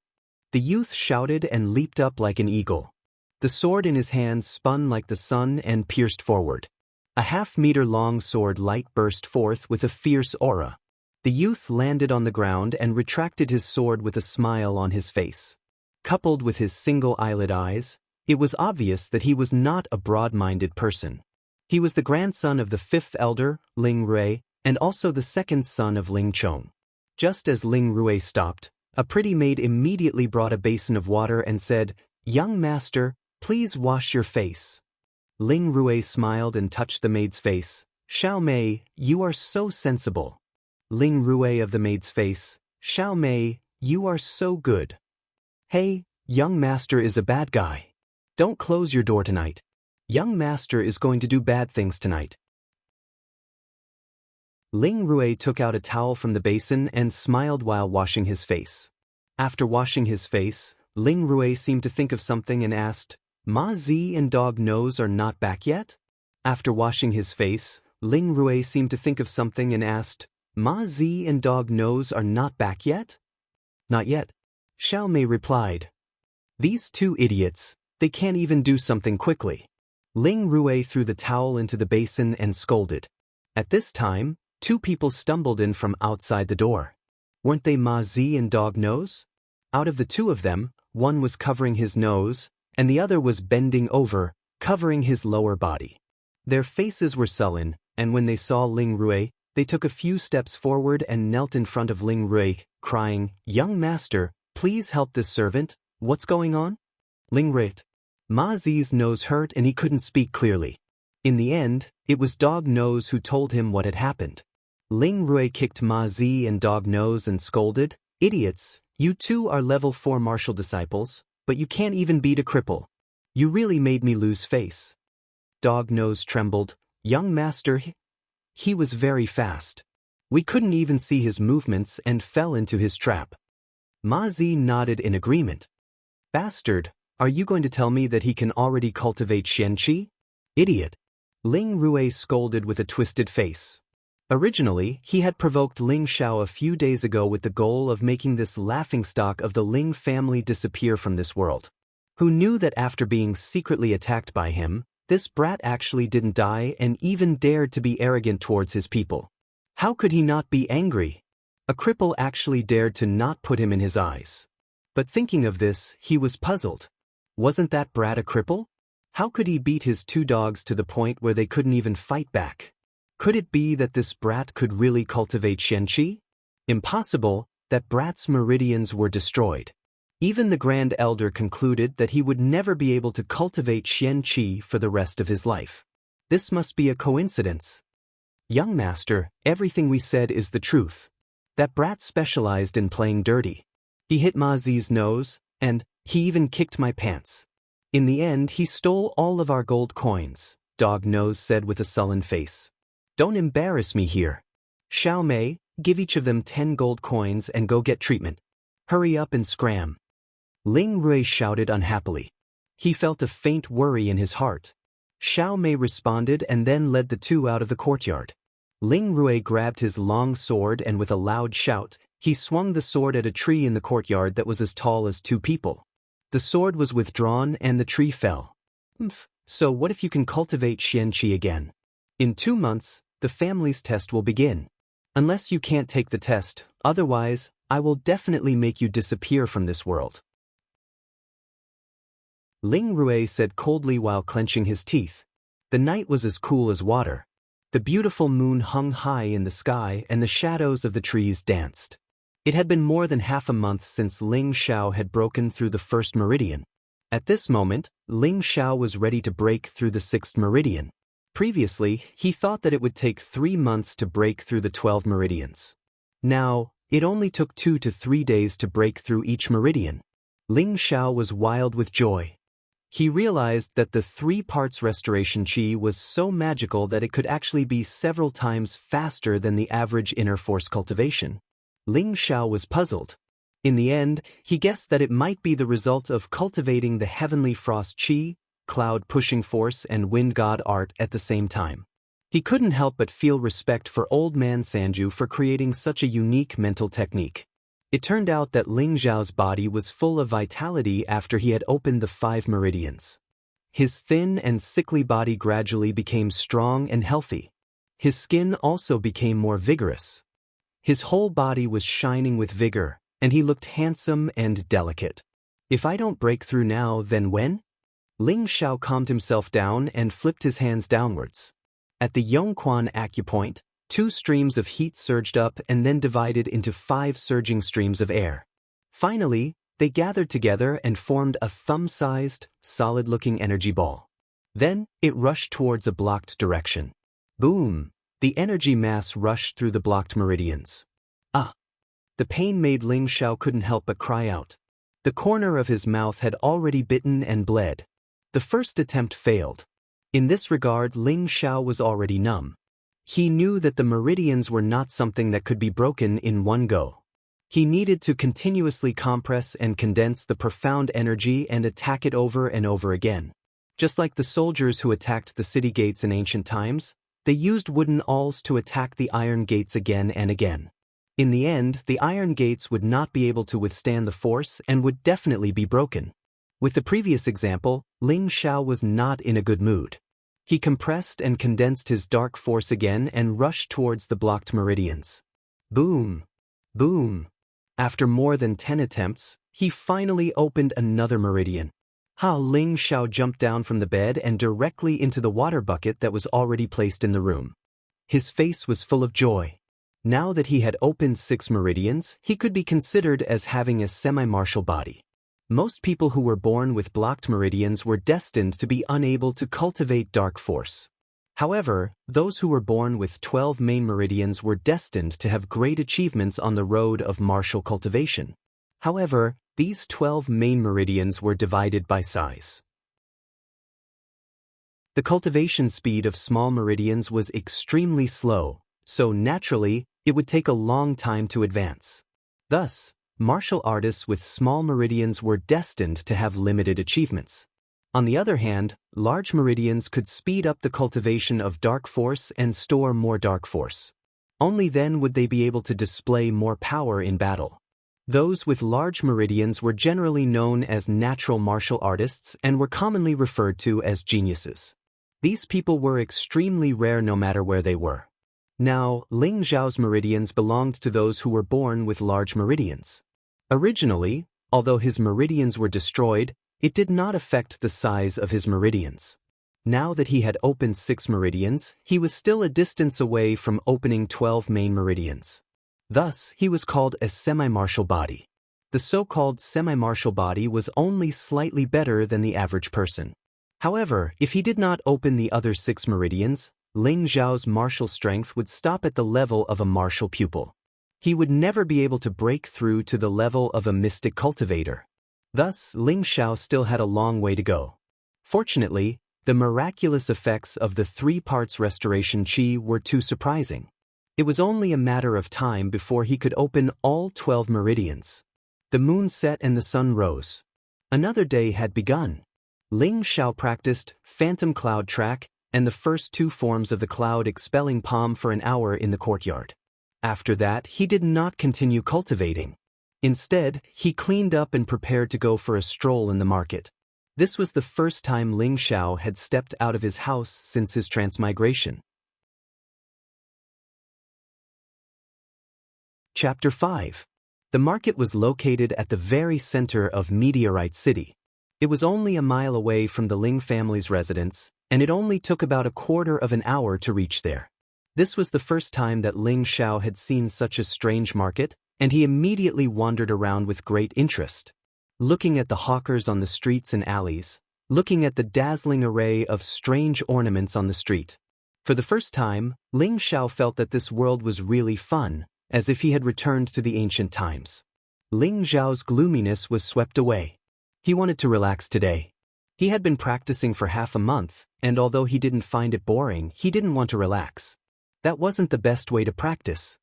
The youth shouted and leaped up like an eagle. The sword in his hand spun like the sun and pierced forward. A half-meter-long sword light burst forth with a fierce aura. The youth landed on the ground and retracted his sword with a smile on his face. Coupled with his single eyelid eyes, it was obvious that he was not a broad-minded person. He was the grandson of the 5th elder, Ling Rui, and also the 2nd son of Ling Chong. Just as Ling Rui stopped, a pretty maid immediately brought a basin of water and said, "Young master, please wash your face." Ling Rui smiled and touched the maid's face. "Xiao Mei, you are so sensible." Ling Rui of the maid's face, "Xiao Mei, you are so good." "Hey, young master is a bad guy. Don't close your door tonight. Young master is going to do bad things tonight." Ling Rui took out a towel from the basin and smiled while washing his face. After washing his face, Ling Rui seemed to think of something and asked, "Ma Zi and Dog Nose are not back yet?" After washing his face, Ling Rui seemed to think of something and asked, Ma Zi and Dog Nose are not back yet? Not yet, Xiao Mei replied. These two idiots, they can't even do something quickly. Ling Rui threw the towel into the basin and scolded. At this time, two people stumbled in from outside the door. Weren't they Ma Zi and Dog Nose? Out of the two of them, one was covering his nose, and the other was bending over, covering his lower body. Their faces were sullen, and when they saw Ling Rui, they took a few steps forward and knelt in front of Ling Rui, crying, "Young master, please help this servant, what's going on?" Ling Rui. Ma Zi's nose hurt and he couldn't speak clearly. In the end, it was Dog Nose who told him what had happened. Ling Rui kicked Ma Zi and Dog Nose and scolded, "Idiots, you two are level 4 martial disciples, but you can't even beat a cripple. You really made me lose face." Dog Nose trembled. "Young master, he was very fast. We couldn't even see his movements and fell into his trap." Ma Zi nodded in agreement. "Bastard, are you going to tell me that he can already cultivate Xianqi? Idiot." Ling Rui scolded with a twisted face. Originally, he had provoked Ling Xiao a few days ago with the goal of making this laughingstock of the Ling family disappear from this world. Who knew that after being secretly attacked by him, this brat actually didn't die and even dared to be arrogant towards his people? How could he not be angry? A cripple actually dared to not put him in his eyes. But thinking of this, he was puzzled. Wasn't that brat a cripple? How could he beat his two dogs to the point where they couldn't even fight back? Could it be that this brat could really cultivate Xianqi? Impossible, that brat's meridians were destroyed. Even the Grand Elder concluded that he would never be able to cultivate Xianqi for the rest of his life. This must be a coincidence. "Young master, everything we said is the truth. That brat specialized in playing dirty. He hit Ma Zi's nose, and he even kicked my pants. In the end, he stole all of our gold coins," Dog Nose said with a sullen face. "Don't embarrass me here. Xiao Mei, give each of them 10 gold coins and go get treatment. Hurry up and scram." Ling Rui shouted unhappily. He felt a faint worry in his heart. Xiao Mei responded and then led the two out of the courtyard. Ling Rui grabbed his long sword and with a loud shout, he swung the sword at a tree in the courtyard that was as tall as two people. The sword was withdrawn and the tree fell. So what if you can cultivate Xianqi again? In 2 months, the family's test will begin. Unless you can't take the test, otherwise, I will definitely make you disappear from this world. Ling Rui said coldly while clenching his teeth. The night was as cool as water. The beautiful moon hung high in the sky and the shadows of the trees danced. It had been more than half a month since Ling Xiao had broken through the first meridian. At this moment, Ling Xiao was ready to break through the 6th meridian. Previously, he thought that it would take 3 months to break through the 12 meridians. Now, it only took 2 to 3 days to break through each meridian. Ling Xiao was wild with joy. He realized that the 3 parts restoration chi was so magical that it could actually be several times faster than the average inner force cultivation. Ling Xiao was puzzled. In the end, he guessed that it might be the result of cultivating the heavenly frost chi, cloud pushing force and wind god art at the same time. He couldn't help but feel respect for old man Sanju for creating such a unique mental technique. It turned out that Ling Xiao's body was full of vitality after he had opened the 5 meridians. His thin and sickly body gradually became strong and healthy. His skin also became more vigorous. His whole body was shining with vigor, and he looked handsome and delicate. "If I don't break through now, then when?" Ling Xiao calmed himself down and flipped his hands downwards. At the Yongquan acupoint, 2 streams of heat surged up and then divided into 5 surging streams of air. Finally, they gathered together and formed a thumb-sized, solid-looking energy ball. Then, it rushed towards a blocked direction. Boom! The energy mass rushed through the blocked meridians. Ah! The pain made Ling Xiao couldn't help but cry out. The corner of his mouth had already bitten and bled. The first attempt failed. In this regard, Ling Xiao was already numb. He knew that the meridians were not something that could be broken in one go. He needed to continuously compress and condense the profound energy and attack it over and over again. Just like the soldiers who attacked the city gates in ancient times, They used wooden awls to attack the iron gates again and again. In the end, the iron gates would not be able to withstand the force and would definitely be broken. With the previous example, Ling Xiao was not in a good mood. He compressed and condensed his dark force again and rushed towards the blocked meridians. Boom! Boom! After more than 10 attempts, he finally opened another meridian. Ling Xiao jumped down from the bed and directly into the water bucket that was already placed in the room. His face was full of joy. Now that he had opened 6 meridians, he could be considered as having a semi-martial body. Most people who were born with blocked meridians were destined to be unable to cultivate dark force. However, those who were born with 12 main meridians were destined to have great achievements on the road of martial cultivation. However, these 12 main meridians were divided by size. The cultivation speed of small meridians was extremely slow, so naturally, it would take a long time to advance. Thus, martial artists with small meridians were destined to have limited achievements. On the other hand, large meridians could speed up the cultivation of dark force and store more dark force. Only then would they be able to display more power in battle. Those with large meridians were generally known as natural martial artists and were commonly referred to as geniuses. These people were extremely rare no matter where they were. Now, Ling Xiao's meridians belonged to those who were born with large meridians. Originally, although his meridians were destroyed, it did not affect the size of his meridians. Now that he had opened 6 meridians, he was still a distance away from opening 12 main meridians. Thus, he was called a semi-martial body. The so-called semi-martial body was only slightly better than the average person. However, if he did not open the other 6 meridians, Ling Xiao's martial strength would stop at the level of a martial pupil. He would never be able to break through to the level of a mystic cultivator. Thus, Ling Xiao still had a long way to go. Fortunately, the miraculous effects of the 3 parts restoration qi were too surprising. It was only a matter of time before he could open all 12 meridians. The moon set and the sun rose. Another day had begun. Ling Xiao practiced phantom cloud track and the first 2 forms of the cloud expelling palm for an hour in the courtyard. After that, he did not continue cultivating. Instead, he cleaned up and prepared to go for a stroll in the market. This was the first time Ling Xiao had stepped out of his house since his transmigration. Chapter 5. The market was located at the very center of Meteorite City. It was only a mile away from the Ling family's residence, and it only took about a quarter of an hour to reach there. This was the first time that Ling Xiao had seen such a strange market, and he immediately wandered around with great interest. Looking at the hawkers on the streets and alleys, looking at the dazzling array of strange ornaments on the street. For the first time, Ling Xiao felt that this world was really fun, as if he had returned to the ancient times. Ling Xiao's gloominess was swept away. He wanted to relax today. He had been practicing for half a month, and although he didn't find it boring, he didn't want to relax. That wasn't the best way to practice.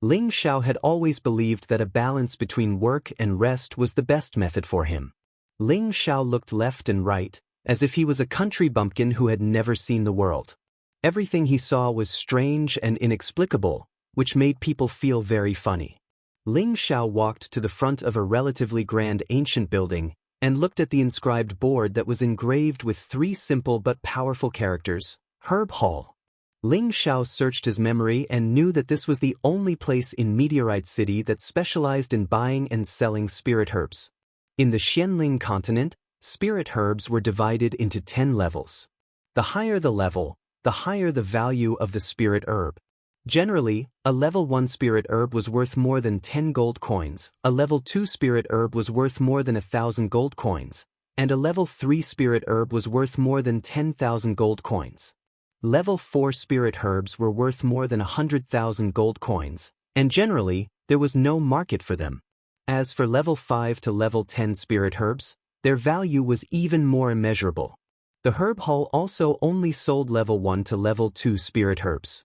Ling Xiao had always believed that a balance between work and rest was the best method for him. Ling Xiao looked left and right, as if he was a country bumpkin who had never seen the world. Everything he saw was strange and inexplicable, which made people feel very funny. Ling Xiao walked to the front of a relatively grand ancient building and looked at the inscribed board that was engraved with 3 simple but powerful characters, Herb Hall. Ling Xiao searched his memory and knew that this was the only place in Meteorite City that specialized in buying and selling spirit herbs. In the Xianling continent, spirit herbs were divided into 10 levels. The higher the level, the higher the value of the spirit herb. Generally, a level 1 spirit herb was worth more than 10 gold coins, a level 2 spirit herb was worth more than 1,000 gold coins, and a level 3 spirit herb was worth more than 10,000 gold coins. Level 4 spirit herbs were worth more than 100,000 gold coins, and generally, there was no market for them. As for level 5 to level 10 spirit herbs, their value was even more immeasurable. The herb hall also only sold level 1 to level 2 spirit herbs.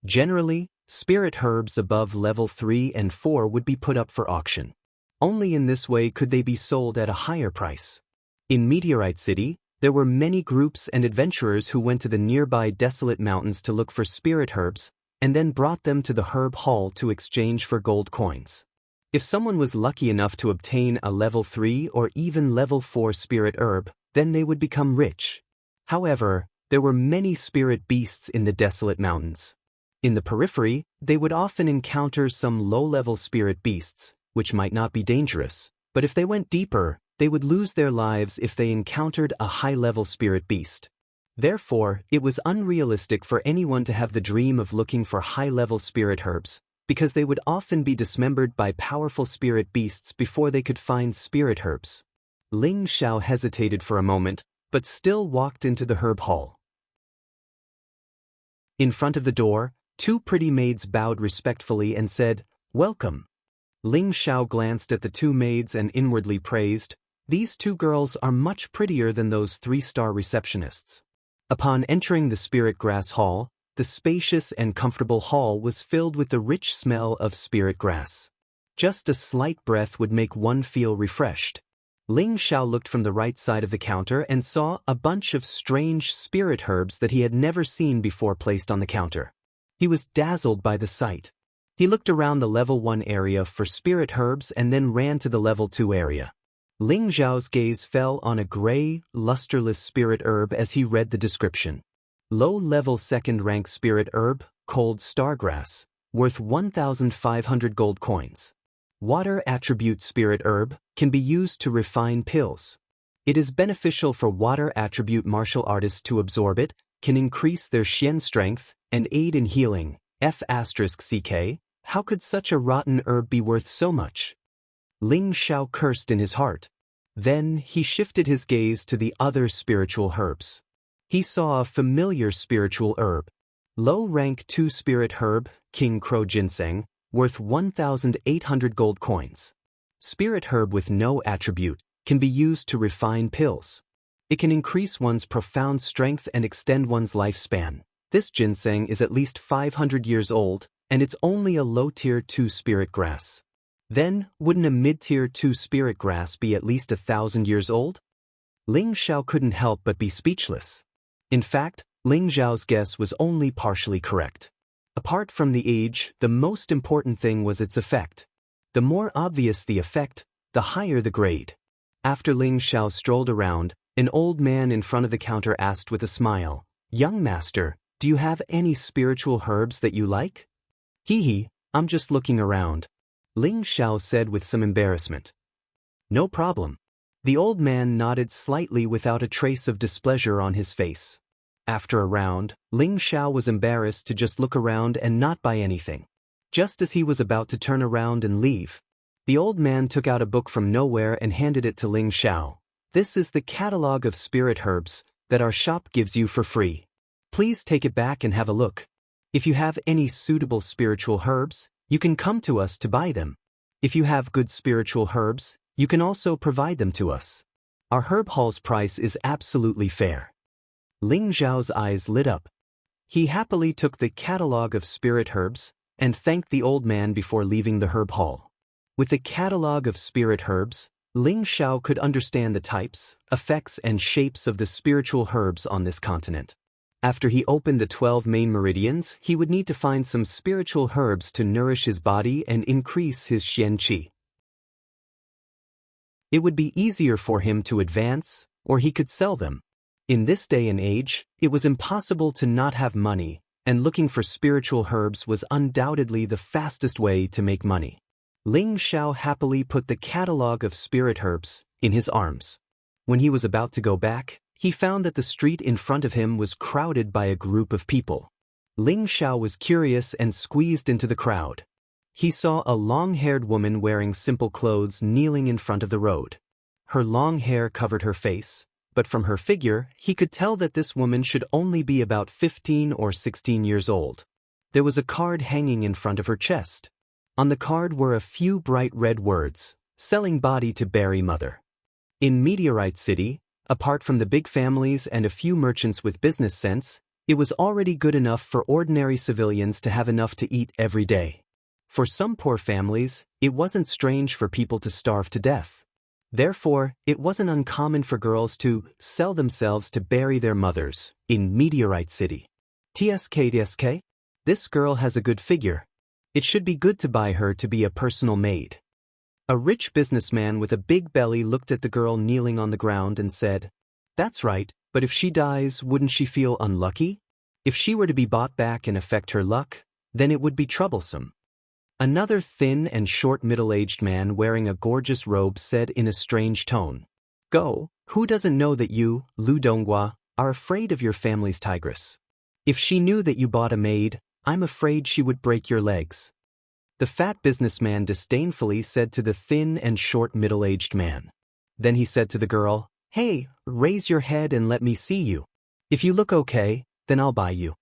Generally, spirit herbs above level 3 and 4 would be put up for auction. Only in this way could they be sold at a higher price. In Meteorite City, There were many groups and adventurers who went to the nearby desolate mountains to look for spirit herbs, and then brought them to the herb hall to exchange for gold coins. If someone was lucky enough to obtain a level 3 or even level 4 spirit herb, then they would become rich. However, there were many spirit beasts in the desolate mountains. In the periphery, they would often encounter some low-level spirit beasts, which might not be dangerous, but if they went deeper, they would lose their lives if they encountered a high-level spirit beast. Therefore, it was unrealistic for anyone to have the dream of looking for high-level spirit herbs, because they would often be dismembered by powerful spirit beasts before they could find spirit herbs. Ling Xiao hesitated for a moment, but still walked into the herb hall. In front of the door, 2 pretty maids bowed respectfully and said, "Welcome." Ling Xiao glanced at the 2 maids and inwardly praised, "These 2 girls are much prettier than those 3-star receptionists." Upon entering the spirit grass hall, the spacious and comfortable hall was filled with the rich smell of spirit grass. Just a slight breath would make one feel refreshed. Ling Xiao looked from the right side of the counter and saw a bunch of strange spirit herbs that he had never seen before placed on the counter. He was dazzled by the sight. He looked around the level 1 area for spirit herbs and then ran to the level 2 area. Ling Xiao's gaze fell on a gray, lusterless spirit herb as he read the description. Low-level 2nd-rank spirit herb, cold stargrass, worth 1,500 gold coins. Water attribute spirit herb, can be used to refine pills. It is beneficial for water attribute martial artists to absorb it, can increase their Xian strength, and aid in healing. F***CK, how could such a rotten herb be worth so much? Ling Xiao cursed in his heart. Then he shifted his gaze to the other spiritual herbs. He saw a familiar spiritual herb. Low-rank 2 spirit herb, King Crow Ginseng, worth 1,800 gold coins. Spirit herb with no attribute, can be used to refine pills. It can increase one's profound strength and extend one's lifespan. This ginseng is at least 500 years old, and it's only a low-tier 2 spirit grass. Then, wouldn't a mid-tier 2 spirit grass be at least 1,000 years old? Ling Xiao couldn't help but be speechless. In fact, Ling Xiao's guess was only partially correct. Apart from the age, the most important thing was its effect. The more obvious the effect, the higher the grade. After Ling Xiao strolled around, an old man in front of the counter asked with a smile, "Young master, do you have any spiritual herbs that you like?" "Hee, I'm just looking around," Ling Xiao said with some embarrassment. "No problem." The old man nodded slightly without a trace of displeasure on his face. After a round, Ling Xiao was embarrassed to just look around and not buy anything. Just as he was about to turn around and leave, the old man took out a book from nowhere and handed it to Ling Xiao. "This is the catalog of spirit herbs that our shop gives you for free. Please take it back and have a look. If you have any suitable spiritual herbs, you can come to us to buy them. If you have good spiritual herbs, you can also provide them to us. Our herb hall's price is absolutely fair." Ling Xiao's eyes lit up. He happily took the catalog of spirit herbs and thanked the old man before leaving the herb hall. With the catalog of spirit herbs, Ling Xiao could understand the types, effects, and shapes of the spiritual herbs on this continent. After he opened the 12 main meridians, he would need to find some spiritual herbs to nourish his body and increase his Xian Qi. It would be easier for him to advance, or he could sell them. In this day and age, it was impossible to not have money, and looking for spiritual herbs was undoubtedly the fastest way to make money. Ling Xiao happily put the catalog of spirit herbs in his arms. When he was about to go back, he found that the street in front of him was crowded by a group of people. Ling Xiao was curious and squeezed into the crowd. He saw a long-haired woman wearing simple clothes kneeling in front of the road. Her long hair covered her face, but from her figure, he could tell that this woman should only be about 15 or 16 years old. There was a card hanging in front of her chest. On the card were a few bright red words, "Selling body to Berry Mother." In Meteorite City, apart from the big families and a few merchants with business sense, it was already good enough for ordinary civilians to have enough to eat every day. For some poor families, it wasn't strange for people to starve to death. Therefore, it wasn't uncommon for girls to sell themselves to bury their mothers in Meteorite City. TSK. This girl has a good figure. It should be good to buy her to be a personal maid. A rich businessman with a big belly looked at the girl kneeling on the ground and said, "That's right, but if she dies, wouldn't she feel unlucky? If she were to be bought back and affect her luck, then it would be troublesome." Another thin and short middle-aged man wearing a gorgeous robe said in a strange tone, "Go, who doesn't know that you, Lu Donghua, are afraid of your family's tigress? If she knew that you bought a maid, I'm afraid she would break your legs." The fat businessman disdainfully said to the thin and short middle-aged man. Then he said to the girl, "Hey, raise your head and let me see you. If you look okay, then I'll buy you."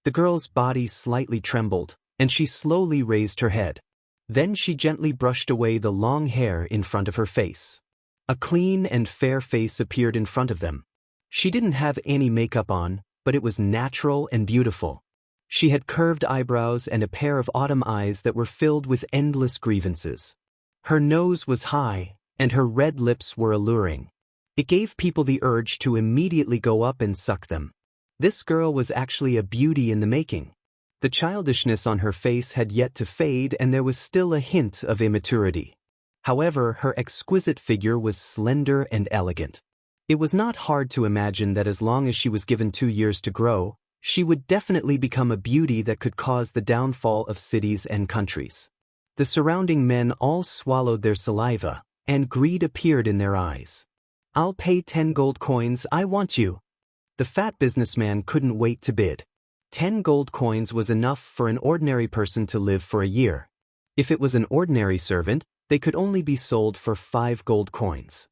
The girl's body slightly trembled, and she slowly raised her head. Then she gently brushed away the long hair in front of her face. A clean and fair face appeared in front of them. She didn't have any makeup on, but it was natural and beautiful. She had curved eyebrows and a pair of autumn eyes that were filled with endless grievances. Her nose was high, and her red lips were alluring. It gave people the urge to immediately go up and suck them. This girl was actually a beauty in the making. The childishness on her face had yet to fade, and there was still a hint of immaturity. However, her exquisite figure was slender and elegant. It was not hard to imagine that as long as she was given 2 years to grow, she would definitely become a beauty that could cause the downfall of cities and countries. The surrounding men all swallowed their saliva, and greed appeared in their eyes. "I'll pay 10 gold coins, I want you." The fat businessman couldn't wait to bid. 10 gold coins was enough for an ordinary person to live for a year. If it was an ordinary servant, they could only be sold for 5 gold coins.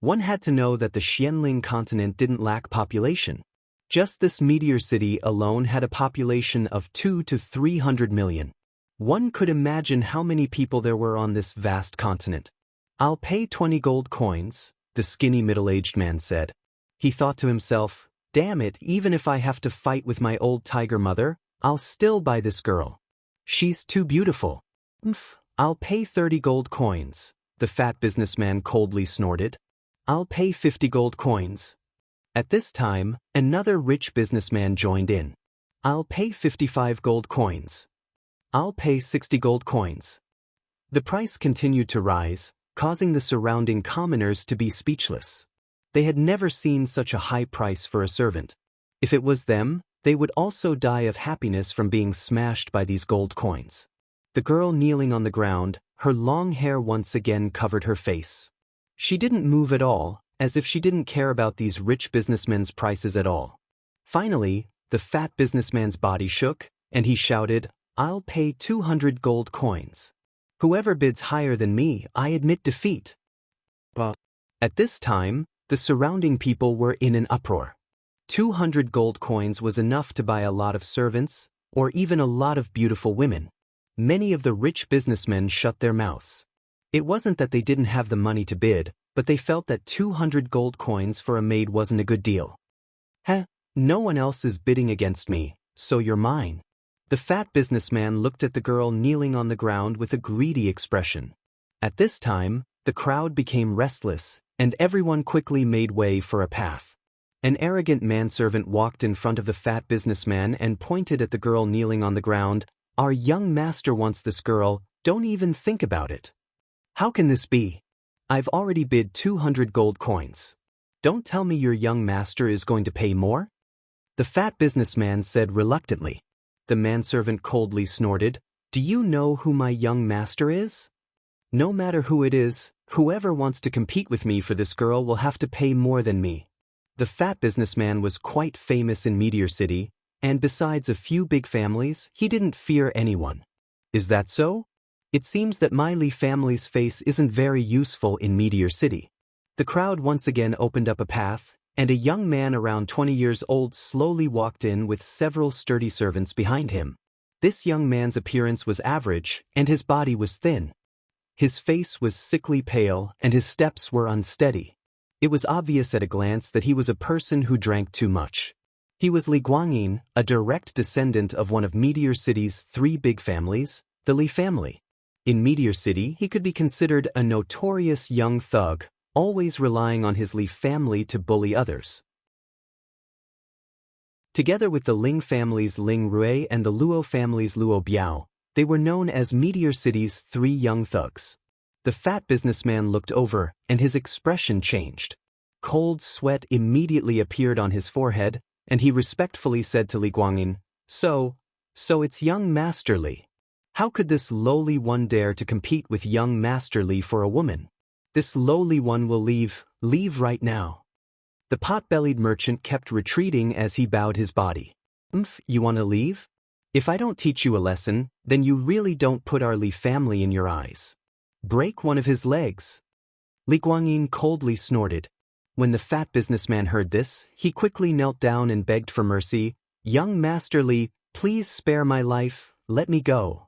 One had to know that the Xianling continent didn't lack population. Just this meteor city alone had a population of 200 to 300 million. One could imagine how many people there were on this vast continent. "I'll pay 20 gold coins," the skinny middle-aged man said. He thought to himself, "Damn it, even if I have to fight with my old tiger mother, I'll still buy this girl. She's too beautiful." "I'll pay 30 gold coins," the fat businessman coldly snorted. "I'll pay 50 gold coins." At this time, another rich businessman joined in. "I'll pay 55 gold coins." "I'll pay 60 gold coins." The price continued to rise, causing the surrounding commoners to be speechless. They had never seen such a high price for a servant. If it was them, they would also die of happiness from being smashed by these gold coins. The girl kneeling on the ground, her long hair once again covered her face. She didn't move at all, as if she didn't care about these rich businessmen's prices at all. Finally, the fat businessman's body shook, and he shouted, "I'll pay 200 gold coins. Whoever bids higher than me, I admit defeat." But at this time, the surrounding people were in an uproar. 200 gold coins was enough to buy a lot of servants, or even a lot of beautiful women. Many of the rich businessmen shut their mouths. It wasn't that they didn't have the money to bid, but they felt that 200 gold coins for a maid wasn't a good deal. No one else is bidding against me, so you're mine." The fat businessman looked at the girl kneeling on the ground with a greedy expression. At this time, the crowd became restless, and everyone quickly made way for a path. An arrogant manservant walked in front of the fat businessman and pointed at the girl kneeling on the ground. "Our young master wants this girl, don't even think about it." "How can this be? I've already bid 200 gold coins. Don't tell me your young master is going to pay more?" The fat businessman said reluctantly. The manservant coldly snorted, "Do you know who my young master is? No matter who it is, whoever wants to compete with me for this girl will have to pay more than me." The fat businessman was quite famous in Meteor City, and besides a few big families, he didn't fear anyone. "Is that so? It seems that my Li family's face isn't very useful in Meteor City." The crowd once again opened up a path, and a young man around 20 years old slowly walked in with several sturdy servants behind him. This young man's appearance was average, and his body was thin. His face was sickly pale, and his steps were unsteady. It was obvious at a glance that he was a person who drank too much. He was Li Guangyin, a direct descendant of one of Meteor City's 3 big families, the Li family. In Meteor City, he could be considered a notorious young thug, always relying on his Li family to bully others. Together with the Ling family's Ling Rui and the Luo family's Luo Biao, they were known as Meteor City's three young thugs. The fat businessman looked over, and his expression changed. Cold sweat immediately appeared on his forehead, and he respectfully said to Li Guangyin, So it's young Master Li. How could this lowly one dare to compete with young Master Li for a woman? This lowly one will leave right now. The pot-bellied merchant kept retreating as he bowed his body. You want to leave? If I don't teach you a lesson, then you really don't put our Li family in your eyes. Break one of his legs. Li Guangyin coldly snorted. When the fat businessman heard this, he quickly knelt down and begged for mercy. Young Master Li, please spare my life, let me go.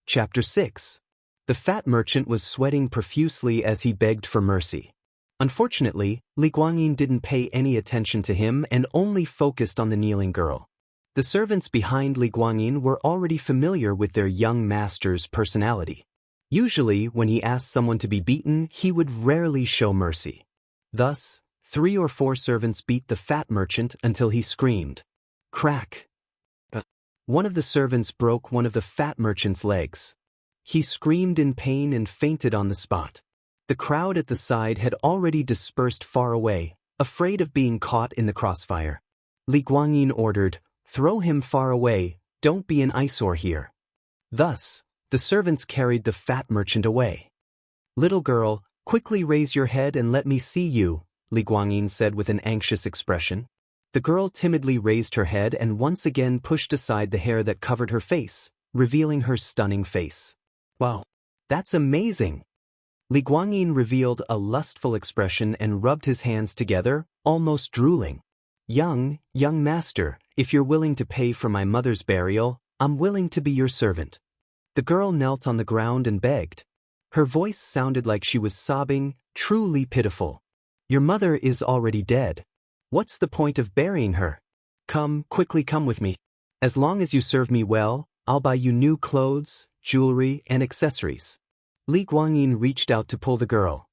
Chapter 6. The fat merchant was sweating profusely as he begged for mercy. Unfortunately, Li Guangyin didn't pay any attention to him and only focused on the kneeling girl. The servants behind Li Guangyin were already familiar with their young master's personality. Usually, when he asked someone to be beaten, he would rarely show mercy. Thus, 3 or 4 servants beat the fat merchant until he screamed. Crack! One of the servants broke one of the fat merchant's legs. He screamed in pain and fainted on the spot. The crowd at the side had already dispersed far away, afraid of being caught in the crossfire. Li Guangyin ordered, Throw him far away, don't be an eyesore here. Thus, the servants carried the fat merchant away. Little girl, quickly raise your head and let me see you, Li Guangyin said with an anxious expression. The girl timidly raised her head and once again pushed aside the hair that covered her face, revealing her stunning face. Wow, that's amazing! Li Guangyin revealed a lustful expression and rubbed his hands together, almost drooling. Young master, if you're willing to pay for my mother's burial, I'm willing to be your servant. The girl knelt on the ground and begged. Her voice sounded like she was sobbing, truly pitiful. Your mother is already dead. What's the point of burying her? Quickly come with me. As long as you serve me well, I'll buy you new clothes, jewelry, and accessories. Li Guangyin reached out to pull the girl.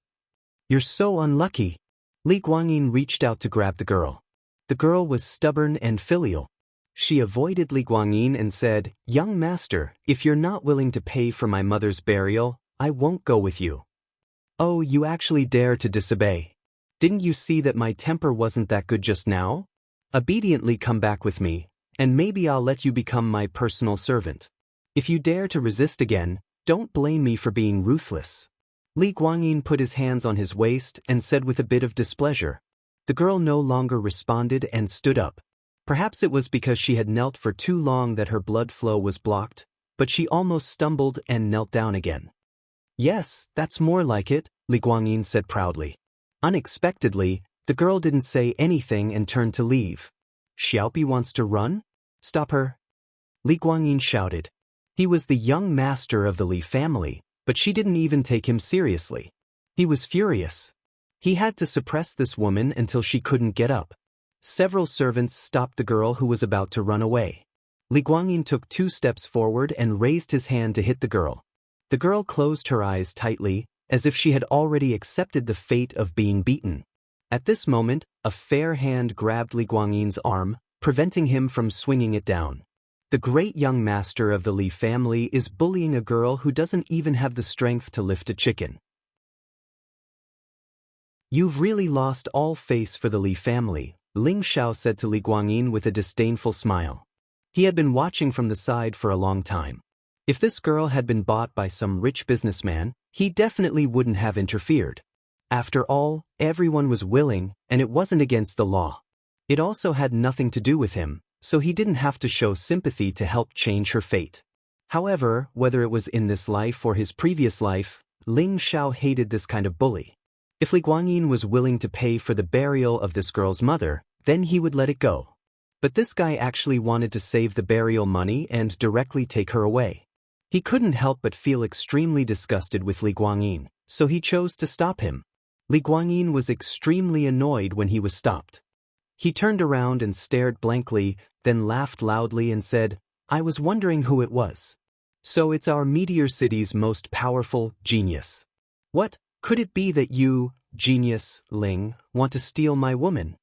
You're so unlucky. Li Guangyin reached out to grab the girl. The girl was stubborn and filial. She avoided Li Guangyin and said, Young master, if you're not willing to pay for my mother's burial, I won't go with you. Oh, you actually dare to disobey. Didn't you see that my temper wasn't that good just now? Obediently come back with me, and maybe I'll let you become my personal servant. If you dare to resist again, don't blame me for being ruthless. Li Guangyin put his hands on his waist and said with a bit of displeasure. The girl no longer responded and stood up. Perhaps it was because she had knelt for too long that her blood flow was blocked, but she almost stumbled and knelt down again. Yes, that's more like it, Li Guangyin said proudly. Unexpectedly, the girl didn't say anything and turned to leave. Xiaopi wants to run? Stop her! Li Guangyin shouted. He was the young master of the Li family, but she didn't even take him seriously. He was furious. He had to suppress this woman until she couldn't get up. Several servants stopped the girl who was about to run away. Li Guangyin took 2 steps forward and raised his hand to hit the girl. The girl closed her eyes tightly, as if she had already accepted the fate of being beaten. At this moment, a fair hand grabbed Li Guangyin's arm, preventing him from swinging it down. The great young master of the Li family is bullying a girl who doesn't even have the strength to lift a chicken. You've really lost all face for the Li family, Ling Xiao said to Li Guangyin with a disdainful smile. He had been watching from the side for a long time. If this girl had been bought by some rich businessman, he definitely wouldn't have interfered. After all, everyone was willing, and it wasn't against the law. It also had nothing to do with him, so he didn't have to show sympathy to help change her fate. However, whether it was in this life or his previous life, Ling Xiao hated this kind of bully. If Li Guangyin was willing to pay for the burial of this girl's mother, then he would let it go. But this guy actually wanted to save the burial money and directly take her away. He couldn't help but feel extremely disgusted with Li Guangyin, so he chose to stop him. Li Guangyin was extremely annoyed when he was stopped. He turned around and stared blankly, then laughed loudly and said, I was wondering who it was. So it's our Meteor City's most powerful genius. What, could it be that you, genius, Ling, want to steal my woman?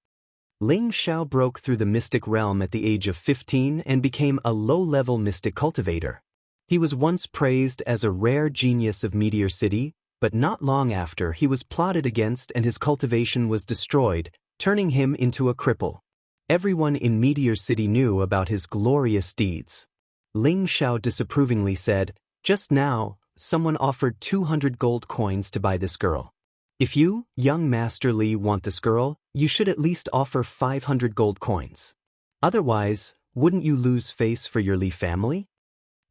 Ling Xiao broke through the mystic realm at the age of 15 and became a low-level mystic cultivator. He was once praised as a rare genius of Meteor City, but not long after he was plotted against and his cultivation was destroyed, turning him into a cripple. Everyone in Meteor City knew about his glorious deeds. Ling Xiao disapprovingly said, "Just now, someone offered 200 gold coins to buy this girl. If you, young Master Li, want this girl, you should at least offer 500 gold coins. Otherwise, wouldn't you lose face for your Li family?"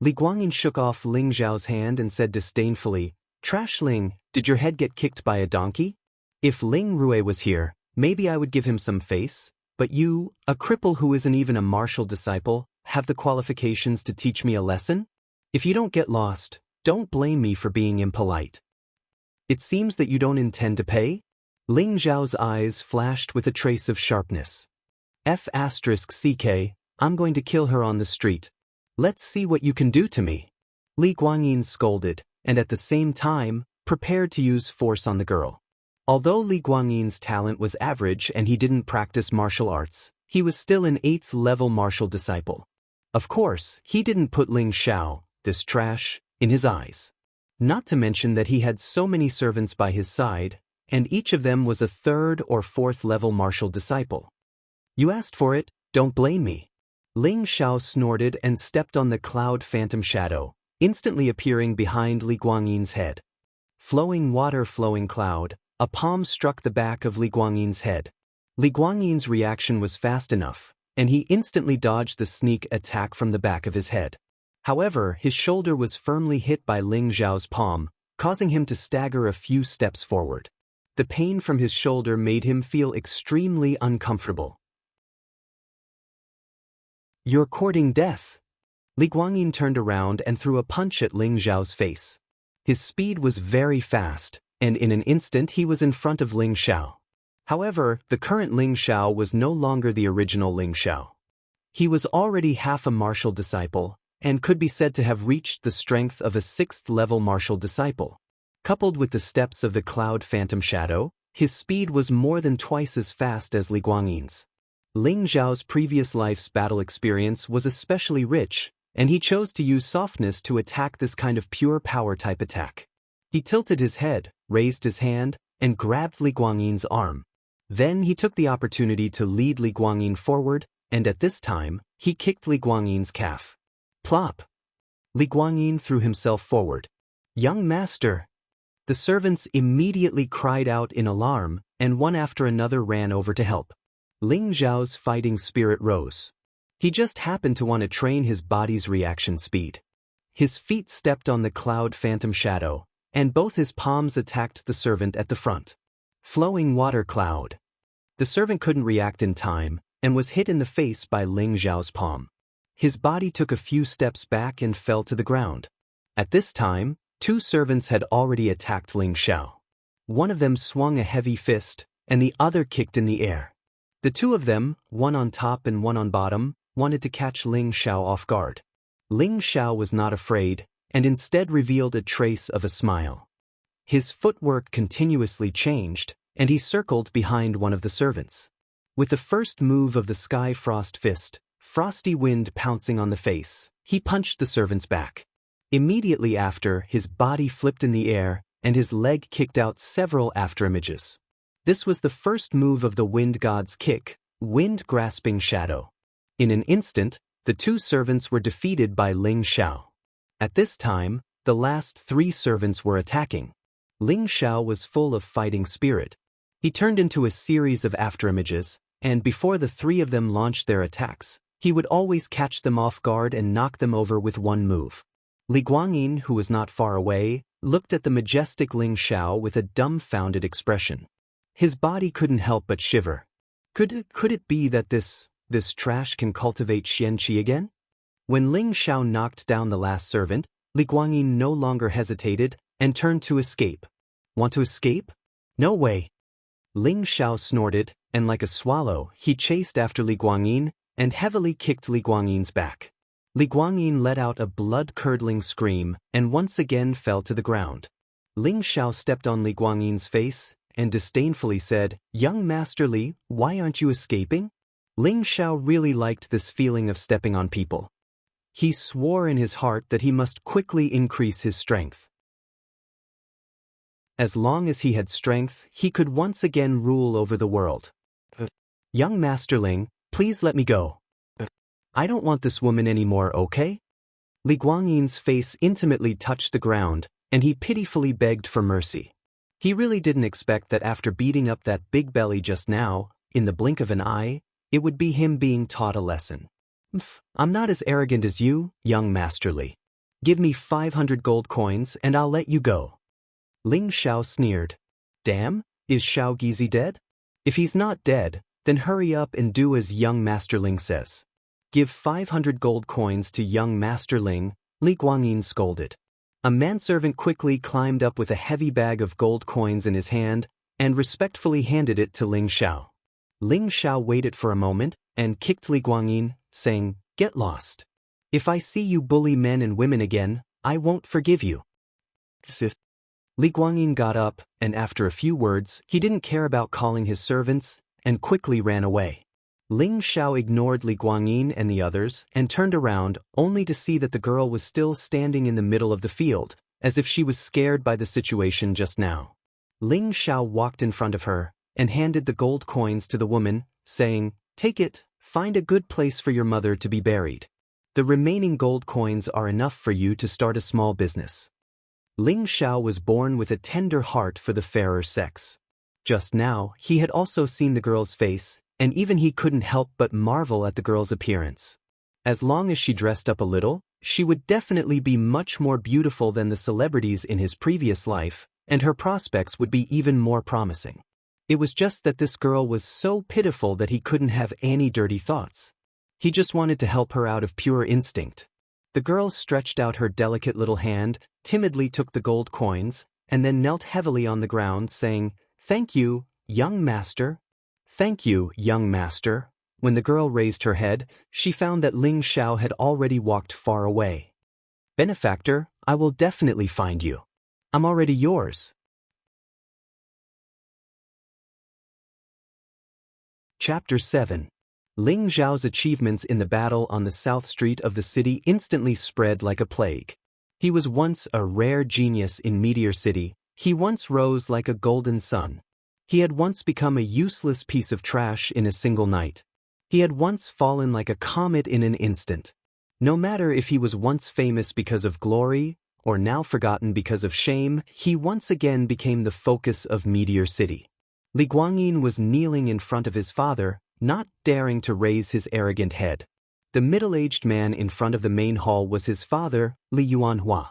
Li Guangyin shook off Ling Xiao's hand and said disdainfully, "Trash Ling, did your head get kicked by a donkey? If Ling Rue was here, maybe I would give him some face, but you, a cripple who isn't even a martial disciple, have the qualifications to teach me a lesson? If you don't get lost, don't blame me for being impolite. It seems that you don't intend to pay?" Ling Xiao's eyes flashed with a trace of sharpness. "F***CK, I'm going to kill her on the street. Let's see what you can do to me." Li Guangyin scolded, and at the same time, prepared to use force on the girl. Although Li Guangyin's talent was average and he didn't practice martial arts, he was still an 8th-level martial disciple. Of course, he didn't put Ling Xiao, this trash, in his eyes. Not to mention that he had so many servants by his side, and each of them was a 3rd or 4th-level martial disciple. "You asked for it, don't blame me." Ling Xiao snorted and stepped on the cloud phantom shadow, instantly appearing behind Li Guangyin's head. Flowing water, flowing cloud, a palm struck the back of Li Guangyin's head. Li Guangyin's reaction was fast enough, and he instantly dodged the sneak attack from the back of his head. However, his shoulder was firmly hit by Ling Xiao's palm, causing him to stagger a few steps forward. The pain from his shoulder made him feel extremely uncomfortable. "You're courting death." Li Guangyin turned around and threw a punch at Ling Xiao's face. His speed was very fast, and in an instant he was in front of Ling Xiao. However, the current Ling Xiao was no longer the original Ling Xiao. He was already half a martial disciple, and could be said to have reached the strength of a 6th-level martial disciple. Coupled with the steps of the cloud phantom shadow, his speed was more than twice as fast as Li Guangyin's. Ling Xiao's previous life's battle experience was especially rich, and he chose to use softness to attack this kind of pure power-type attack. He tilted his head, raised his hand, and grabbed Li Guangyin's arm. Then he took the opportunity to lead Li Guangyin forward, and at this time, he kicked Li Guangyin's calf. Plop! Li Guangyin threw himself forward. "Young master!" The servants immediately cried out in alarm, and one after another ran over to help. Ling Xiao's fighting spirit rose. He just happened to want to train his body's reaction speed. His feet stepped on the cloud phantom shadow, and both his palms attacked the servant at the front. Flowing water cloud. The servant couldn't react in time, and was hit in the face by Ling Xiao's palm. His body took a few steps back and fell to the ground. At this time, 2 servants had already attacked Ling Xiao. One of them swung a heavy fist, and the other kicked in the air. The 2 of them, one on top and one on bottom, wanted to catch Ling Xiao off guard. Ling Xiao was not afraid, and instead revealed a trace of a smile. His footwork continuously changed, and he circled behind one of the servants. With the first move of the Sky Frost Fist, frosty wind pouncing on the face, he punched the servant's back. Immediately after, his body flipped in the air, and his leg kicked out several afterimages. This was the first move of the Wind God's kick, Wind Grasping Shadow. In an instant, the 2 servants were defeated by Ling Xiao. At this time, the last 3 servants were attacking. Ling Xiao was full of fighting spirit. He turned into a series of afterimages, and before the 3 of them launched their attacks, he would always catch them off guard and knock them over with one move. Li Guangyin, who was not far away, looked at the majestic Ling Xiao with a dumbfounded expression. His body couldn't help but shiver. Could it be that this trash can cultivate Xianqi again? When Ling Xiao knocked down the last servant, Li Guangyin no longer hesitated and turned to escape. Want to escape? No way. Ling Xiao snorted, and like a swallow, he chased after Li Guangyin and heavily kicked Li Guangyin's back. Li Guangyin let out a blood-curdling scream and once again fell to the ground. Ling Xiao stepped on Li Guangyin's face and disdainfully said, "Young Master Li, why aren't you escaping?" Ling Xiao really liked this feeling of stepping on people. He swore in his heart that he must quickly increase his strength. As long as he had strength, he could once again rule over the world. "Young Master Ling, please let me go. I don't want this woman anymore, okay?" Li Guangyin's face intimately touched the ground, and he pitifully begged for mercy. He really didn't expect that after beating up that big belly just now, in the blink of an eye, it would be him being taught a lesson. "I'm not as arrogant as you, young Master Li. Give me 500 gold coins and I'll let you go." Ling Xiao sneered. "Damn, is Xiao Gizi dead? If he's not dead, then hurry up and do as young Master Ling says." "Give 500 gold coins to young Master Ling," Li Guangyin scolded. A manservant quickly climbed up with a heavy bag of gold coins in his hand and respectfully handed it to Ling Xiao. Ling Xiao waited for a moment and kicked Li Guangyin, saying, "Get lost. If I see you bully men and women again, I won't forgive you." Li Guangyin got up, and after a few words, he didn't care about calling his servants, and quickly ran away. Ling Xiao ignored Li Guangyin and the others and turned around only to see that the girl was still standing in the middle of the field, as if she was scared by the situation just now. Ling Xiao walked in front of her and handed the gold coins to the woman, saying, "Take it, find a good place for your mother to be buried. The remaining gold coins are enough for you to start a small business." Ling Xiao was born with a tender heart for the fairer sex. Just now, he had also seen the girl's face, and even he couldn't help but marvel at the girl's appearance. As long as she dressed up a little, she would definitely be much more beautiful than the celebrities in his previous life, and her prospects would be even more promising. It was just that this girl was so pitiful that he couldn't have any dirty thoughts. He just wanted to help her out of pure instinct. The girl stretched out her delicate little hand, timidly took the gold coins, and then knelt heavily on the ground, saying, "Thank you, young master. Thank you, young master." When the girl raised her head, she found that Ling Xiao had already walked far away. "Benefactor, I will definitely find you. I'm already yours." Chapter 7. Ling Xiao's achievements in the battle on the south street of the city instantly spread like a plague. He was once a rare genius in Meteor City. He once rose like a golden sun. He had once become a useless piece of trash in a single night. He had once fallen like a comet in an instant. No matter if he was once famous because of glory, or now forgotten because of shame, he once again became the focus of Meteor City. Li Guangyin was kneeling in front of his father, not daring to raise his arrogant head. The middle-aged man in front of the main hall was his father, Li Yuanhua.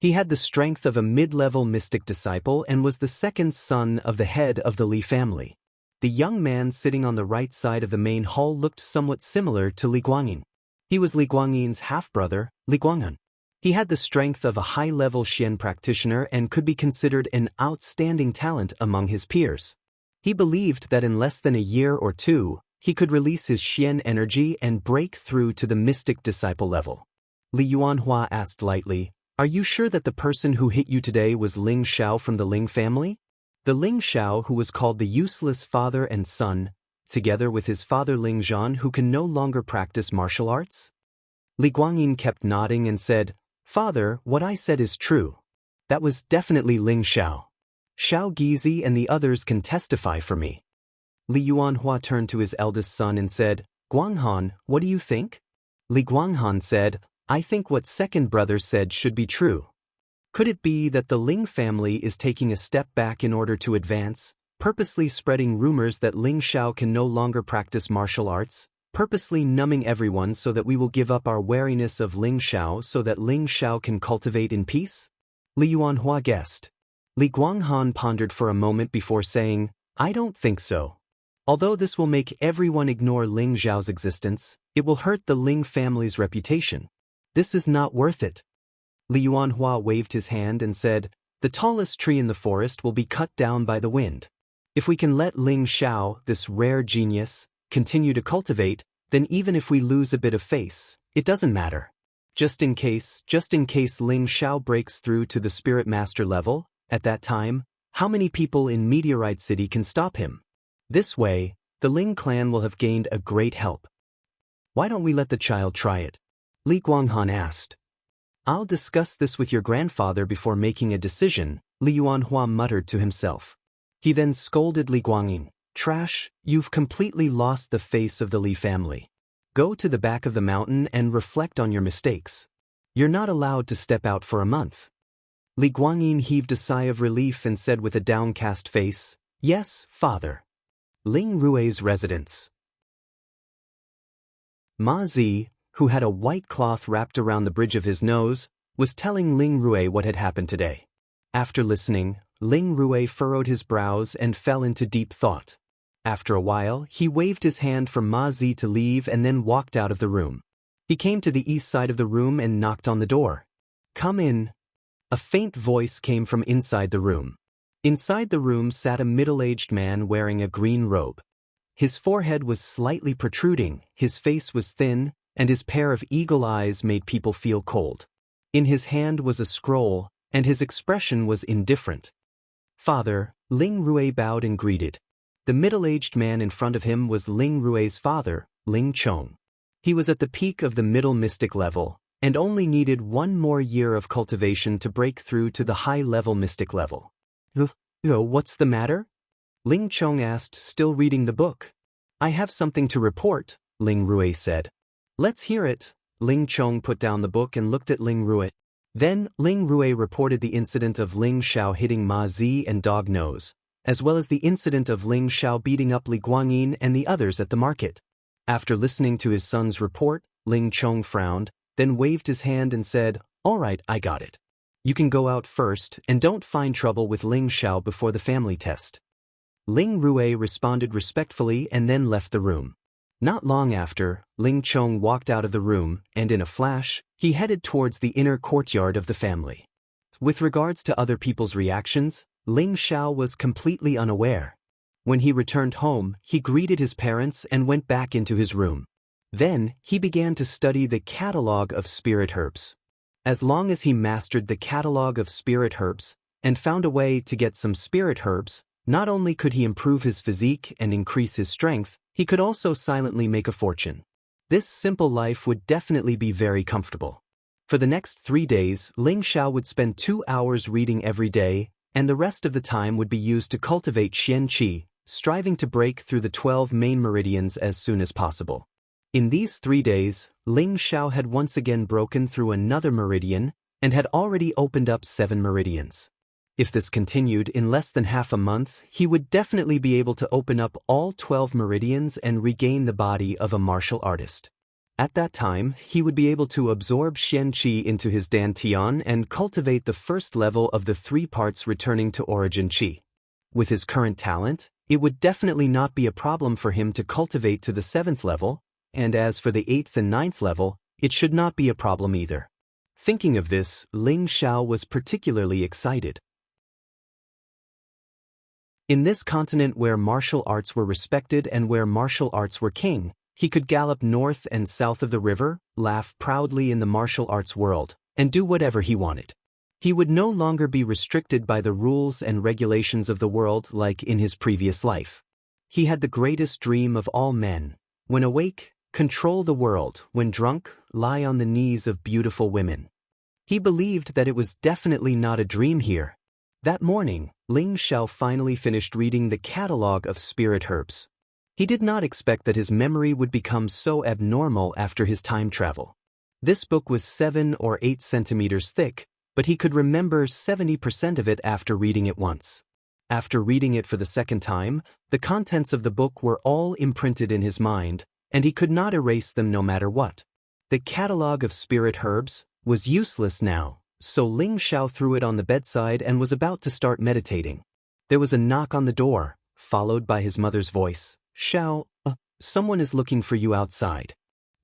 He had the strength of a mid-level mystic disciple and was the second son of the head of the Li family. The young man sitting on the right side of the main hall looked somewhat similar to Li Guangyin. He was Li Guangyin's half-brother, Li Guanghan. He had the strength of a high-level Xian practitioner and could be considered an outstanding talent among his peers. He believed that in less than a year or two, he could release his Xian energy and break through to the mystic disciple level. Li Yuanhua asked lightly, "Are you sure that the person who hit you today was Ling Xiao from the Ling family? The Ling Xiao who was called the useless father and son, together with his father Ling Zhan who can no longer practice martial arts?" Li Guangyin kept nodding and said, "Father, what I said is true. That was definitely Ling Xiao. Xiao Gizi and the others can testify for me." Li Yuanhua turned to his eldest son and said, "Guanghan, what do you think?" Li Guanghan said, "I think what second brother said should be true. Could it be that the Ling family is taking a step back in order to advance, purposely spreading rumors that Ling Xiao can no longer practice martial arts, purposely numbing everyone so that we will give up our wariness of Ling Xiao so that Ling Xiao can cultivate in peace?" Li Yuanhua guessed. Li Guanghan pondered for a moment before saying, "I don't think so. Although this will make everyone ignore Ling Xiao's existence, it will hurt the Ling family's reputation. This is not worth it." Li Yuanhua waved his hand and said, "The tallest tree in the forest will be cut down by the wind. If we can let Ling Xiao, this rare genius, continue to cultivate, then even if we lose a bit of face, it doesn't matter. Just in case Ling Xiao breaks through to the Spirit Master level, at that time, how many people in Meteorite City can stop him? This way, the Ling clan will have gained a great help. Why don't we let the child try it? Li Guanghan asked. I'll discuss this with your grandfather before making a decision, Li Yuanhua muttered to himself. He then scolded Li Guangyin. Trash, you've completely lost the face of the Li family. Go to the back of the mountain and reflect on your mistakes. You're not allowed to step out for a month. Li Guangyin heaved a sigh of relief and said with a downcast face, Yes, father. Ling Rui's residence. Ma Zi, who had a white cloth wrapped around the bridge of his nose, was telling Ling Rui what had happened today. After listening, Ling Rui furrowed his brows and fell into deep thought. After a while, he waved his hand for Ma Zi to leave and then walked out of the room. He came to the east side of the room and knocked on the door. Come in. A faint voice came from inside the room. Inside the room sat a middle-aged man wearing a green robe. His forehead was slightly protruding, his face was thin, and his pair of eagle eyes made people feel cold. In his hand was a scroll, and his expression was indifferent. Father, Ling Rui bowed and greeted. The middle-aged man in front of him was Ling Rui's father, Ling Chong. He was at the peak of the middle mystic level, and only needed one more year of cultivation to break through to the high-level mystic level. What's the matter? Ling Chong asked, still reading the book. I have something to report, Ling Rui said. Let's hear it. Ling Chong put down the book and looked at Ling Rui. Then, Ling Rui reported the incident of Ling Xiao hitting Ma Zi and Dog Nose, as well as the incident of Ling Xiao beating up Li Guangyin and the others at the market. After listening to his son's report, Ling Chong frowned, then waved his hand and said, All right, I got it. You can go out first and don't find trouble with Ling Xiao before the family test. Ling Rui responded respectfully and then left the room. Not long after, Ling Chong walked out of the room, and in a flash, he headed towards the inner courtyard of the family. With regards to other people's reactions, Ling Xiao was completely unaware. When he returned home, he greeted his parents and went back into his room. Then, he began to study the catalog of spirit herbs. As long as he mastered the catalog of spirit herbs, and found a way to get some spirit herbs, not only could he improve his physique and increase his strength, he could also silently make a fortune. This simple life would definitely be very comfortable. For the next 3 days, Ling Xiao would spend 2 hours reading every day, and the rest of the time would be used to cultivate Xian Qi, striving to break through the 12 main meridians as soon as possible. In these 3 days, Ling Xiao had once again broken through another meridian, and had already opened up 7 meridians. If this continued in less than half a month, he would definitely be able to open up all 12 meridians and regain the body of a martial artist. At that time, he would be able to absorb Xian Qi into his Dantian and cultivate the first level of the 3 parts returning to origin Qi. With his current talent, it would definitely not be a problem for him to cultivate to the 7th level, and as for the 8th and 9th level, it should not be a problem either. Thinking of this, Ling Xiao was particularly excited. In this continent where martial arts were respected and where martial arts were king, he could gallop north and south of the river, laugh proudly in the martial arts world, and do whatever he wanted. He would no longer be restricted by the rules and regulations of the world like in his previous life. He had the greatest dream of all men. When awake, control the world. When drunk, lie on the knees of beautiful women. He believed that it was definitely not a dream here. That morning, Ling Xiao finally finished reading the catalog of spirit herbs. He did not expect that his memory would become so abnormal after his time travel. This book was 7 or 8 centimeters thick, but he could remember 70% of it after reading it once. After reading it for the second time, the contents of the book were all imprinted in his mind, and he could not erase them no matter what. The catalog of spirit herbs was useless now, so Ling Xiao threw it on the bedside and was about to start meditating. There was a knock on the door, followed by his mother's voice. Xiao, someone is looking for you outside.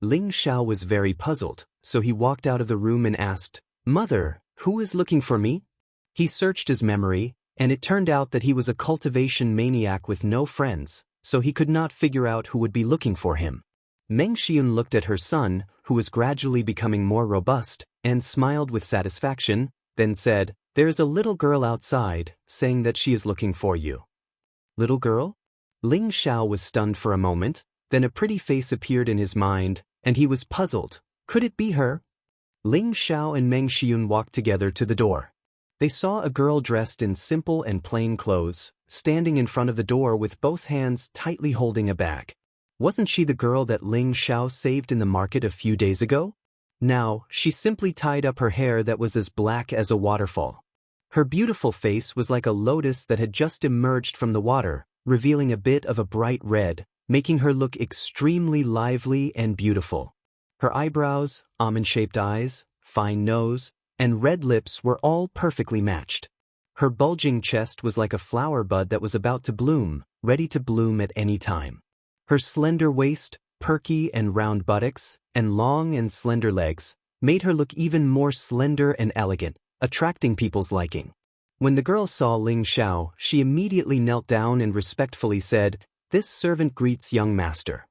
Ling Xiao was very puzzled, so he walked out of the room and asked, Mother, who is looking for me? He searched his memory, and it turned out that he was a cultivation maniac with no friends, so he could not figure out who would be looking for him. Meng Xiun looked at her son, who was gradually becoming more robust, and smiled with satisfaction, then said, "There's a little girl outside, saying that she is looking for you." Little girl? Ling Xiao was stunned for a moment, then a pretty face appeared in his mind, and he was puzzled. Could it be her? Ling Xiao and Meng Xiun walked together to the door. They saw a girl dressed in simple and plain clothes, standing in front of the door with both hands tightly holding a bag. Wasn't she the girl that Ling Xiao saved in the market a few days ago? Now, she simply tied up her hair that was as black as a waterfall. Her beautiful face was like a lotus that had just emerged from the water, revealing a bit of a bright red, making her look extremely lively and beautiful. Her eyebrows, almond-shaped eyes, fine nose, and red lips were all perfectly matched. Her bulging chest was like a flower bud that was about to bloom, ready to bloom at any time. Her slender waist, perky and round buttocks, and long and slender legs made her look even more slender and elegant, attracting people's liking. When the girl saw Ling Xiao, she immediately knelt down and respectfully said, "This servant greets young master."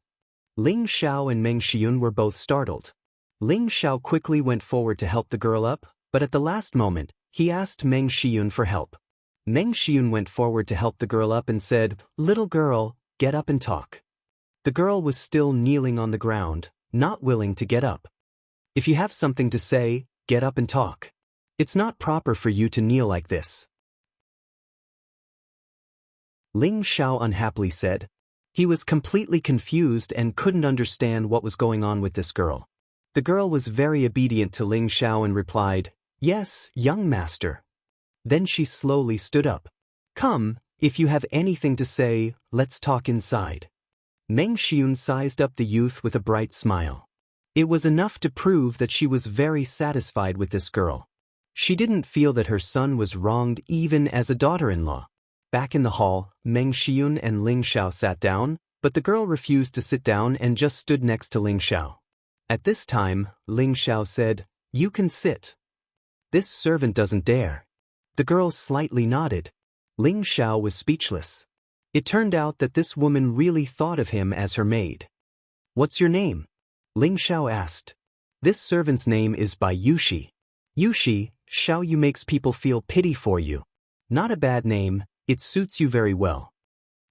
Ling Xiao and Meng Xiun were both startled. Ling Xiao quickly went forward to help the girl up, but at the last moment, he asked Meng Xiun for help. Meng Xiun went forward to help the girl up and said, "Little girl, get up and talk." The girl was still kneeling on the ground, not willing to get up. "If you have something to say, get up and talk. It's not proper for you to kneel like this." Ling Xiao unhappily said. He was completely confused and couldn't understand what was going on with this girl. The girl was very obedient to Ling Xiao and replied, "Yes, young master." Then she slowly stood up. "Come, if you have anything to say, let's talk inside." Meng Xiun sized up the youth with a bright smile. It was enough to prove that she was very satisfied with this girl. She didn't feel that her son was wronged even as a daughter-in-law. Back in the hall, Meng Xiun and Ling Xiao sat down, but the girl refused to sit down and just stood next to Ling Xiao. At this time, Ling Xiao said, "You can sit." "This servant doesn't dare." The girl slightly nodded. Ling Xiao was speechless. It turned out that this woman really thought of him as her maid. "What's your name?" Ling Xiao asked. "This servant's name is Bai Yushi." "Yushi, Xiao Yu makes people feel pity for you. Not a bad name, it suits you very well."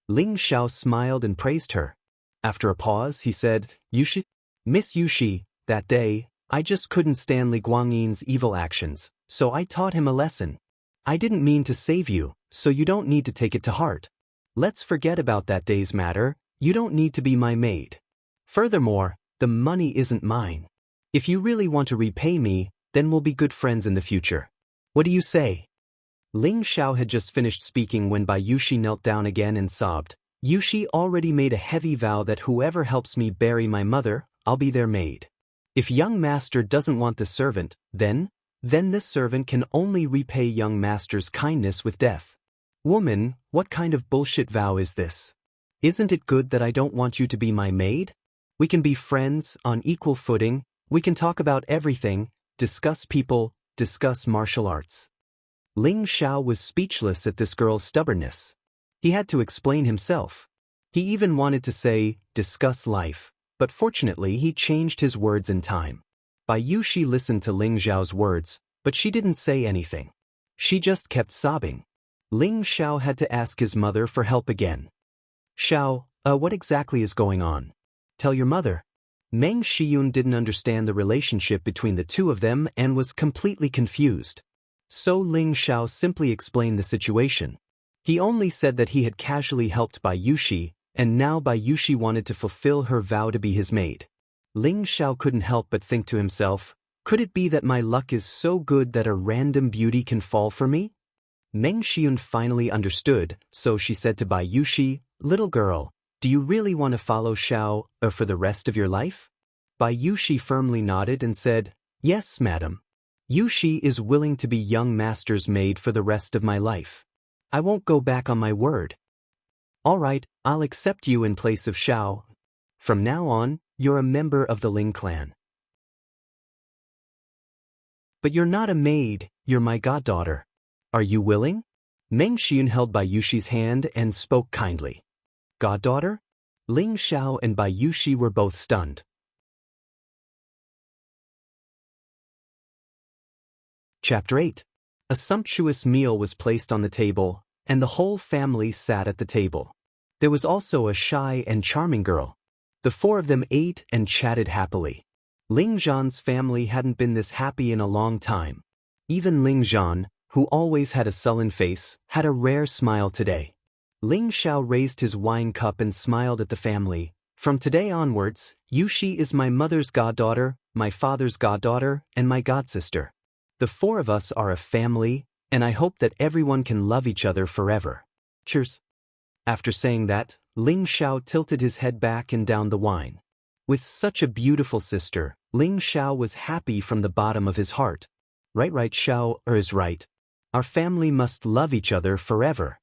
Ling Xiao smiled and praised her. After a pause, he said, "Yushi, Miss Yushi, that day, I just couldn't stand Li Guangyin's evil actions, so I taught him a lesson. I didn't mean to save you, so you don't need to take it to heart. Let's forget about that day's matter, you don't need to be my maid. Furthermore, the money isn't mine. If you really want to repay me, then we'll be good friends in the future. What do you say?" Ling Xiao had just finished speaking when Bai Yushi knelt down again and sobbed. "Yushi already made a heavy vow that whoever helps me bury my mother, I'll be their maid. If young master doesn't want the servant, then this servant can only repay young master's kindness with death. Woman, what kind of bullshit vow is this? Isn't it good that I don't want you to be my maid? We can be friends, on equal footing, we can talk about everything, discuss people, discuss martial arts." Ling Xiao was speechless at this girl's stubbornness. He had to explain himself. He even wanted to say, discuss life, but fortunately he changed his words in time. Bai Yushi listened to Ling Xiao's words, but she didn't say anything. She just kept sobbing. Ling Xiao had to ask his mother for help again. "Xiao, what exactly is going on? Tell your mother." Meng Xiun didn't understand the relationship between the two of them and was completely confused. So Ling Xiao simply explained the situation. He only said that he had casually helped Bai Yushi, and now Bai Yushi wanted to fulfill her vow to be his maid. Ling Xiao couldn't help but think to himself, could it be that my luck is so good that a random beauty can fall for me? Meng Xiun finally understood, so she said to Bai Yushi, "Little girl, do you really want to follow Xiao for the rest of your life?" Bai Yushi firmly nodded and said, "Yes, madam. Yushi is willing to be young master's maid for the rest of my life. I won't go back on my word. All right, I'll accept you in place of Xiao. From now on, you're a member of the Ling clan." "But you're not a maid, you're my goddaughter. Are you willing?" Meng Xiun held Bai Yushi's hand and spoke kindly. "Goddaughter? Ling Xiao and Bai Yushi were both stunned. Chapter 8. A sumptuous meal was placed on the table, and the whole family sat at the table. There was also a shy and charming girl. The four of them ate and chatted happily. Ling Zhan's family hadn't been this happy in a long time. Even Ling Zhan, who always had a sullen face, had a rare smile today. Ling Xiao raised his wine cup and smiled at the family. From today onwards, Yushi is my mother's goddaughter, my father's goddaughter, and my godsister. The four of us are a family, and I hope that everyone can love each other forever. Cheers. After saying that, Ling Xiao tilted his head back and downed the wine. With such a beautiful sister, Ling Xiao was happy from the bottom of his heart. Right, Xiao is right. Our family must love each other forever.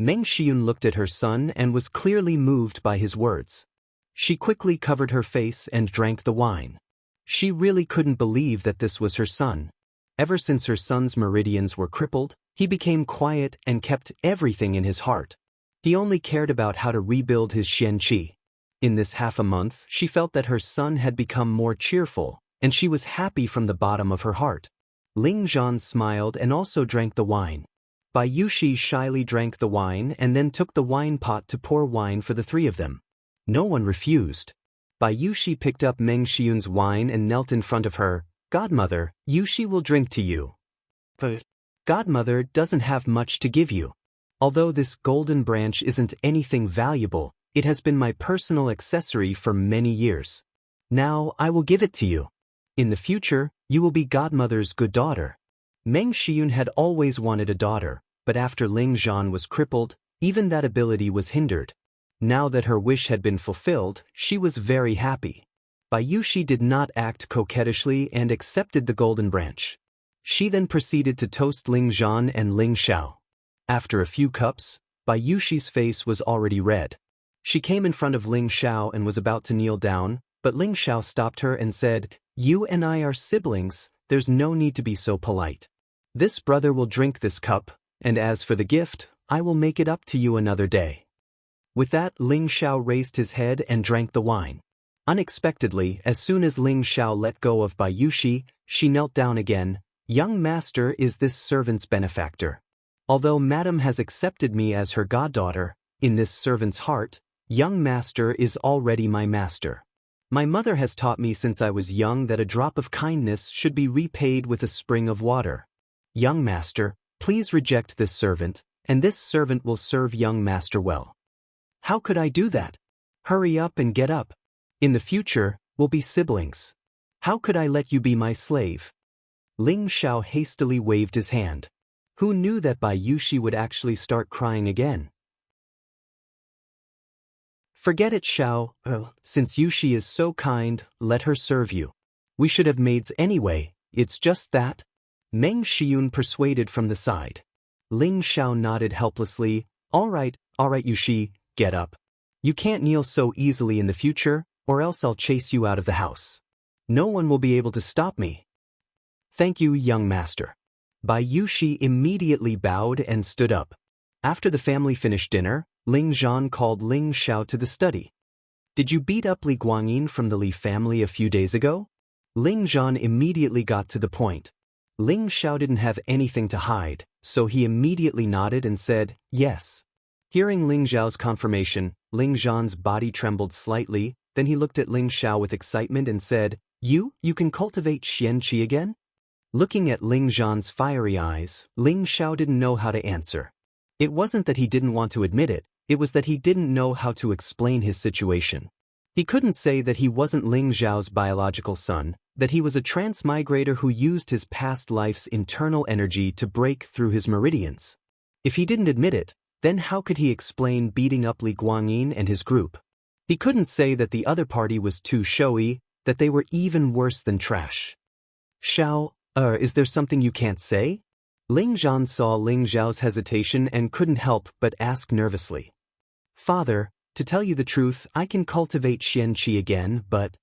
Meng Xiyun looked at her son and was clearly moved by his words. She quickly covered her face and drank the wine. She really couldn't believe that this was her son. Ever since her son's meridians were crippled, he became quiet and kept everything in his heart. He only cared about how to rebuild his Xian Qi. In this half a month, she felt that her son had become more cheerful, and she was happy from the bottom of her heart. Ling Zhan smiled and also drank the wine. Bai Yushi shyly drank the wine and then took the wine pot to pour wine for the three of them. No one refused. Bai Yushi picked up Meng Xiyun's wine and knelt in front of her. Godmother, Yushi will drink to you. But Godmother doesn't have much to give you. Although this golden branch isn't anything valuable, it has been my personal accessory for many years. Now I will give it to you. In the future, you will be Godmother's good daughter. Meng Xiyun had always wanted a daughter, but after Ling Zhan was crippled, even that ability was hindered. Now that her wish had been fulfilled, she was very happy. Bai Yushi did not act coquettishly and accepted the golden branch. She then proceeded to toast Ling Zhan and Ling Xiao. After a few cups, Bai Yushi's face was already red. She came in front of Ling Xiao and was about to kneel down, but Ling Xiao stopped her and said, "You and I are siblings, there's no need to be so polite. This brother will drink this cup, and as for the gift, I will make it up to you another day." With that, Ling Xiao raised his head and drank the wine. Unexpectedly, as soon as Ling Xiao let go of Bai Yushi, she knelt down again. "Young master is this servant's benefactor. Although madam has accepted me as her goddaughter, in this servant's heart, young master is already my master. My mother has taught me since I was young that a drop of kindness should be repaid with a spring of water. Young master, please reject this servant, and this servant will serve young master well." "How could I do that? Hurry up and get up. In the future, we'll be siblings. How could I let you be my slave?" Ling Xiao hastily waved his hand. Who knew that Bai Yushi would actually start crying again? "Forget it, Xiao. Since Yushi is so kind, let her serve you. We should have maids anyway, it's just that." Meng Xiyun persuaded from the side. Ling Xiao nodded helplessly. All right, Yushi, get up. You can't kneel so easily in the future, or else I'll chase you out of the house. No one will be able to stop me." "Thank you, young master." Bai Yushi immediately bowed and stood up. After the family finished dinner, Ling Zhan called Ling Xiao to the study. "Did you beat up Li Guangyin from the Li family a few days ago?" Ling Zhan immediately got to the point. Ling Xiao didn't have anything to hide, so he immediately nodded and said, "Yes." Hearing Ling Xiao's confirmation, Ling Zhan's body trembled slightly, then he looked at Ling Xiao with excitement and said, You can cultivate Xian Qi again?" Looking at Ling Zhan's fiery eyes, Ling Xiao didn't know how to answer. It wasn't that he didn't want to admit it, it was that he didn't know how to explain his situation. He couldn't say that he wasn't Ling Xiao's biological son, that he was a transmigrator who used his past life's internal energy to break through his meridians. If he didn't admit it, then how could he explain beating up Li Guangyin and his group? He couldn't say that the other party was too showy, that they were even worse than trash. "Xiao, is there something you can't say?" Ling Zhan saw Ling Xiao's hesitation and couldn't help but ask nervously. "Father, to tell you the truth, I can cultivate Xian Qi again, but..."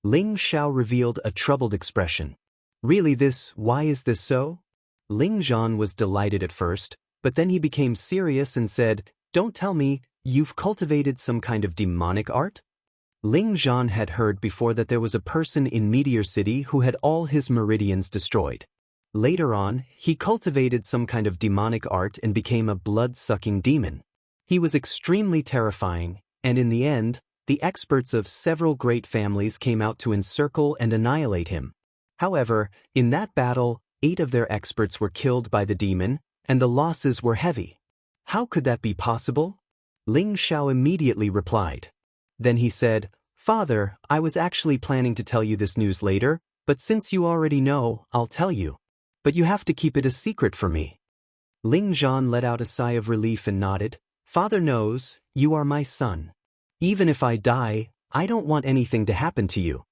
Ling Xiao revealed a troubled expression. "Really why is this so?" Ling Zhan was delighted at first, but then he became serious and said, "Don't tell me, you've cultivated some kind of demonic art? Ling Zhan had heard before that there was a person in Meteor City who had all his meridians destroyed. Later on, he cultivated some kind of demonic art and became a blood-sucking demon. He was extremely terrifying, and in the end, the experts of several great families came out to encircle and annihilate him. However, in that battle, 8 of their experts were killed by the demon, and the losses were heavy. How could that be possible? Ling Xiao immediately replied. Then he said, "Father, I was actually planning to tell you this news later, but since you already know, I'll tell you. But you have to keep it a secret from me." Ling Zhan let out a sigh of relief and nodded. "Father knows, you are my son. Even if I die, I don't want anything to happen to you."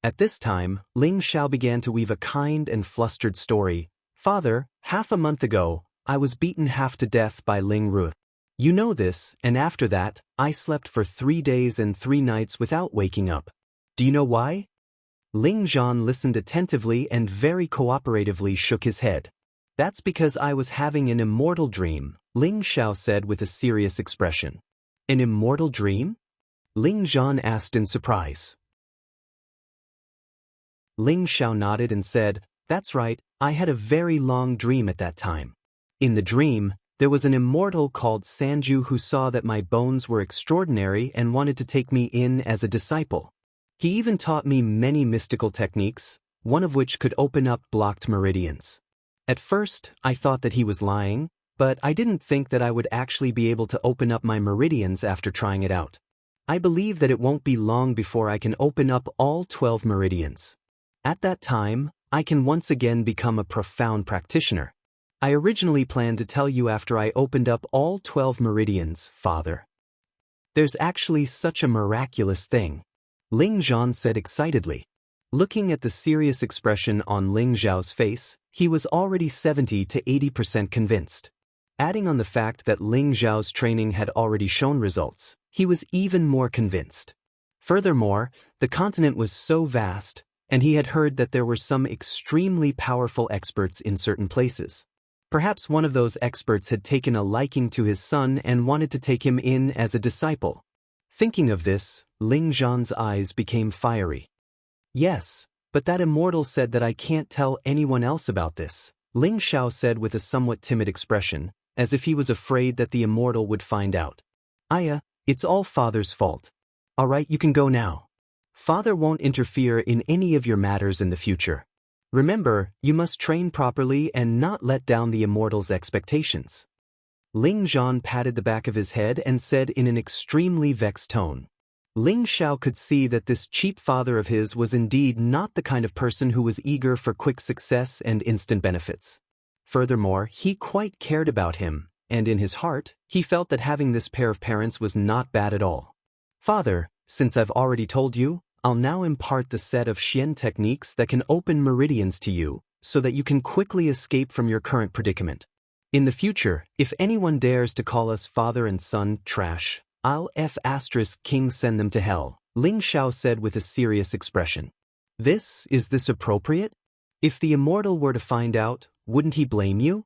At this time, Ling Xiao began to weave a kind and flustered story. "Father, half a month ago, I was beaten half to death by Ling Ru. You know this, and after that, I slept for 3 days and 3 nights without waking up. Do you know why?" Ling Zhan listened attentively and very cooperatively shook his head. "That's because I was having an immortal dream," Ling Xiao said with a serious expression. "An immortal dream?" Ling Zhan asked in surprise. Ling Xiao nodded and said, "That's right, I had a very long dream at that time. In the dream, there was an immortal called Sanju who saw that my bones were extraordinary and wanted to take me in as a disciple. He even taught me many mystical techniques, one of which could open up blocked meridians. At first, I thought that he was lying, but I didn't think that I would actually be able to open up my meridians after trying it out. I believe that it won't be long before I can open up all 12 meridians. At that time, I can once again become a profound practitioner. I originally planned to tell you after I opened up all 12 meridians, Father. There's actually such a miraculous thing," Ling Zhan said excitedly. Looking at the serious expression on Ling Zhao's face, he was already 70 to 80% convinced. Adding on the fact that Ling Zhao's training had already shown results, he was even more convinced. Furthermore, the continent was so vast, and he had heard that there were some extremely powerful experts in certain places. Perhaps one of those experts had taken a liking to his son and wanted to take him in as a disciple. Thinking of this, Ling Zhan's eyes became fiery. "Yes, but that immortal said that I can't tell anyone else about this," Ling Xiao said with a somewhat timid expression, as if he was afraid that the immortal would find out. "Aya, it's all Father's fault. All right, you can go now. Father won't interfere in any of your matters in the future. Remember, you must train properly and not let down the immortal's expectations." Ling Zhan patted the back of his head and said in an extremely vexed tone. Ling Xiao could see that this cheap father of his was indeed not the kind of person who was eager for quick success and instant benefits. Furthermore, he quite cared about him, and in his heart, he felt that having this pair of parents was not bad at all. "Father, since I've already told you, I'll now impart the set of Xian techniques that can open meridians to you, so that you can quickly escape from your current predicament. In the future, if anyone dares to call us father and son trash, I'll King send them to hell," Ling Xiao said with a serious expression. Is this appropriate? If the immortal were to find out, wouldn't he blame you?"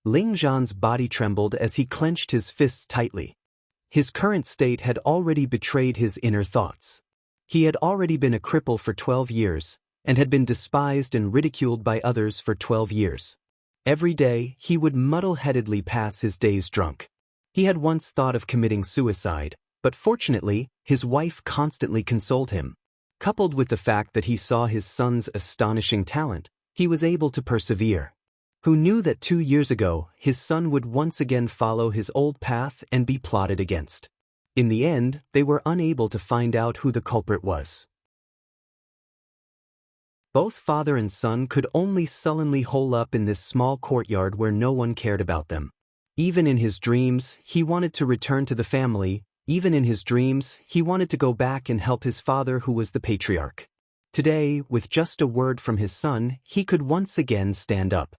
Ling Zhan's body trembled as he clenched his fists tightly. His current state had already betrayed his inner thoughts. He had already been a cripple for 12 years, and had been despised and ridiculed by others for 12 years. Every day, he would muddle-headedly pass his days drunk. He had once thought of committing suicide, but fortunately, his wife constantly consoled him. Coupled with the fact that he saw his son's astonishing talent, he was able to persevere. Who knew that 2 years ago, his son would once again follow his old path and be plotted against? In the end, they were unable to find out who the culprit was. Both father and son could only sullenly hole up in this small courtyard where no one cared about them. Even in his dreams, he wanted to return to the family. Even in his dreams, he wanted to go back and help his father who was the patriarch. Today, with just a word from his son, he could once again stand up.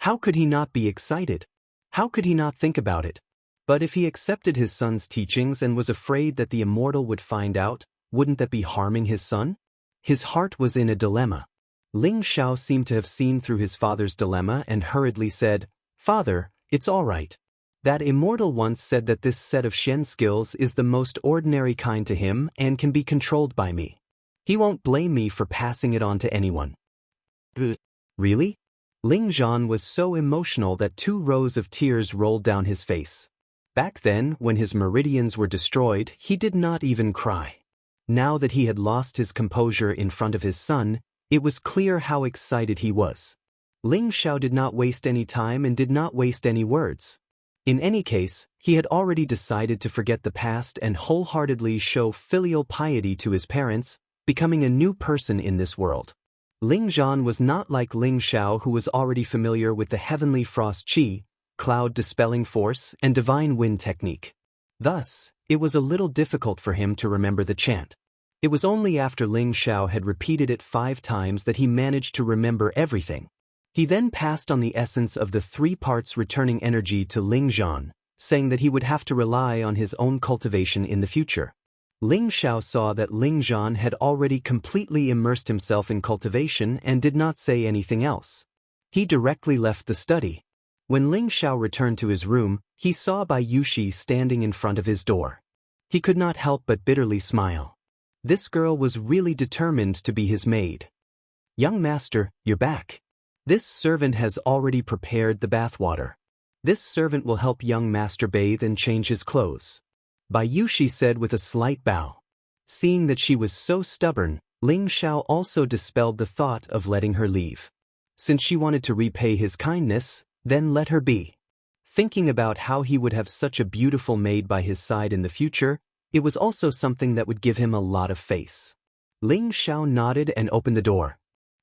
How could he not be excited? How could he not think about it? But if he accepted his son's teachings and was afraid that the immortal would find out, wouldn't that be harming his son? His heart was in a dilemma. Ling Xiao seemed to have seen through his father's dilemma and hurriedly said, "Father, it's all right. That immortal once said that this set of Shen skills is the most ordinary kind to him and can be controlled by me. He won't blame me for passing it on to anyone. Really? Ling Zhan was so emotional that 2 rows of tears rolled down his face. Back then, when his meridians were destroyed, he did not even cry. Now that he had lost his composure in front of his son, it was clear how excited he was. Ling Xiao did not waste any time and did not waste any words. In any case, he had already decided to forget the past and wholeheartedly show filial piety to his parents, becoming a new person in this world. Ling Zhan was not like Ling Xiao, who was already familiar with the heavenly frost qi, cloud dispelling force, and divine wind technique. Thus, it was a little difficult for him to remember the chant. It was only after Ling Xiao had repeated it 5 times that he managed to remember everything. He then passed on the essence of the 3 parts returning energy to Ling Zhan, saying that he would have to rely on his own cultivation in the future. Ling Xiao saw that Ling Zhan had already completely immersed himself in cultivation and did not say anything else. He directly left the study. When Ling Xiao returned to his room, he saw Bai Yushi standing in front of his door. He could not help but bitterly smile. This girl was really determined to be his maid. "Young master, you're back. This servant has already prepared the bathwater. This servant will help young master bathe and change his clothes," Bai Yushi said with a slight bow. Seeing that she was so stubborn, Ling Xiao also dispelled the thought of letting her leave. Since she wanted to repay his kindness, then let her be. Thinking about how he would have such a beautiful maid by his side in the future, it was also something that would give him a lot of face. Ling Xiao nodded and opened the door.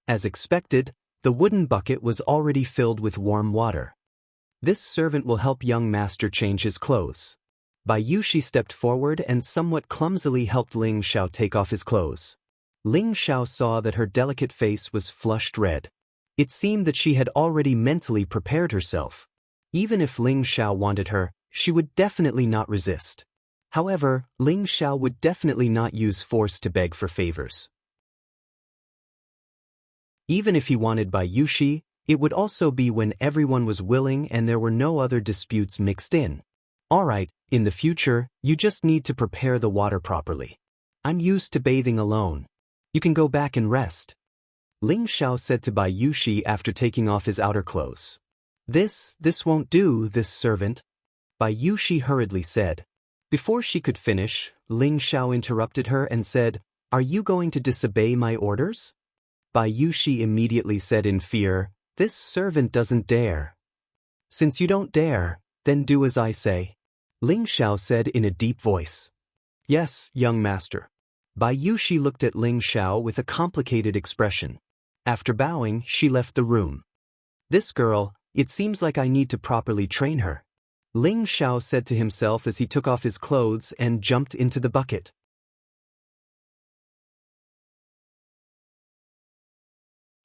As expected, the wooden bucket was already filled with warm water. "This servant will help young master change his clothes." Bai Yushi stepped forward and somewhat clumsily helped Ling Xiao take off his clothes. Ling Xiao saw that her delicate face was flushed red. It seemed that she had already mentally prepared herself. Even if Ling Xiao wanted her, she would definitely not resist. However, Ling Xiao would definitely not use force to beg for favors. Even if he wanted Bai Yushi, it would also be when everyone was willing and there were no other disputes mixed in. "Alright, in the future, you just need to prepare the water properly. I'm used to bathing alone. You can go back and rest," Ling Xiao said to Bai Yushi after taking off his outer clothes. This won't do, this servant," Bai Yushi hurriedly said. Before she could finish, Ling Xiao interrupted her and said, "Are you going to disobey my orders?" Bai Yushi immediately said in fear, "This servant doesn't dare." "Since you don't dare, then do as I say," Ling Xiao said in a deep voice. "Yes, young master." Bai Yushi looked at Ling Xiao with a complicated expression. After bowing, she left the room. "This girl, it seems like I need to properly train her," Ling Xiao said to himself as he took off his clothes and jumped into the bucket.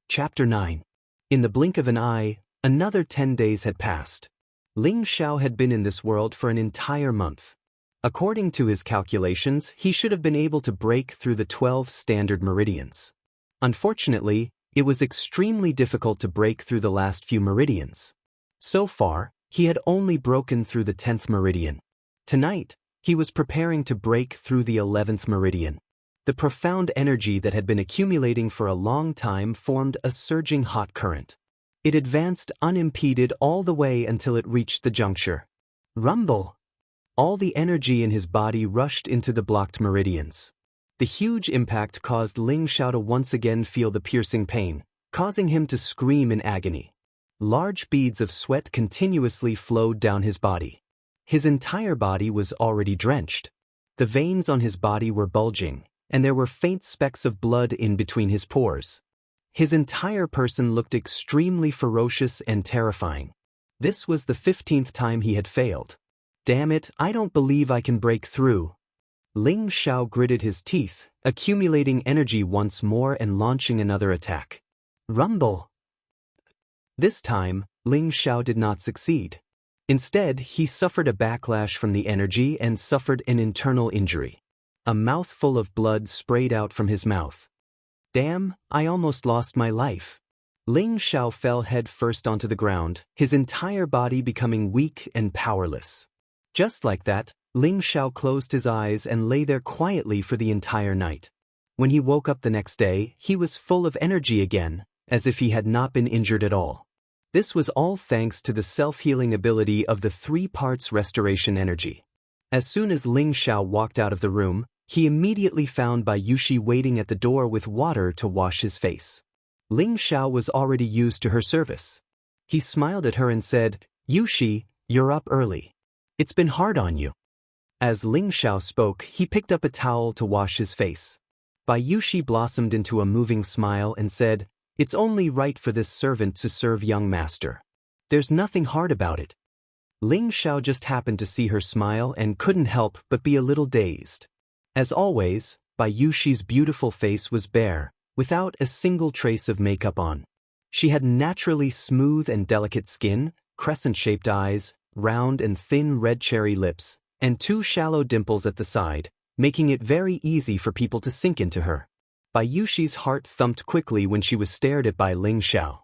Chapter 9. In the blink of an eye, another 10 days had passed. Ling Xiao had been in this world for an entire month. According to his calculations, he should have been able to break through the 12 standard meridians. Unfortunately, it was extremely difficult to break through the last few meridians. So far, he had only broken through the 10th meridian. Tonight, he was preparing to break through the 11th meridian. The profound energy that had been accumulating for a long time formed a surging hot current. It advanced unimpeded all the way until it reached the juncture. Rumble! All the energy in his body rushed into the blocked meridians. The huge impact caused Ling Xiao to once again feel the piercing pain, causing him to scream in agony. Large beads of sweat continuously flowed down his body. His entire body was already drenched. The veins on his body were bulging, and there were faint specks of blood in between his pores. His entire person looked extremely ferocious and terrifying. This was the 15th time he had failed. "Damn it, I don't believe I can break through." Ling Xiao gritted his teeth, accumulating energy once more and launching another attack. Rumble! This time, Ling Xiao did not succeed. Instead, he suffered a backlash from the energy and suffered an internal injury. A mouthful of blood sprayed out from his mouth. "Damn, I almost lost my life." Ling Xiao fell head first onto the ground, his entire body becoming weak and powerless. Just like that, Ling Xiao closed his eyes and lay there quietly for the entire night. When he woke up the next day, he was full of energy again, as if he had not been injured at all. This was all thanks to the self-healing ability of the 3 parts restoration energy. As soon as Ling Xiao walked out of the room, he immediately found Bai Yushi waiting at the door with water to wash his face. Ling Xiao was already used to her service. He smiled at her and said, "Yushi, you're up early. It's been hard on you." As Ling Xiao spoke, he picked up a towel to wash his face. Bai Yushi blossomed into a moving smile and said, "It's only right for this servant to serve young master. There's nothing hard about it." Ling Xiao just happened to see her smile and couldn't help but be a little dazed. As always, Bai Yushi's beautiful face was bare, without a single trace of makeup on. She had naturally smooth and delicate skin, crescent-shaped eyes, round and thin red cherry lips, and 2 shallow dimples at the side, making it very easy for people to sink into her. Bai Yushi's heart thumped quickly when she was stared at by Ling Xiao.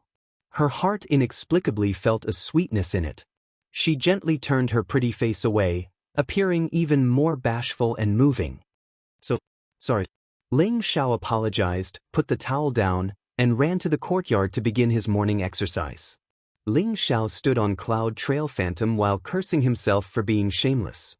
Her heart inexplicably felt a sweetness in it. She gently turned her pretty face away, appearing even more bashful and moving. Sorry. Ling Xiao apologized, put the towel down, and ran to the courtyard to begin his morning exercise. Ling Xiao stood on Cloud Trail Phantom while cursing himself for being shameless.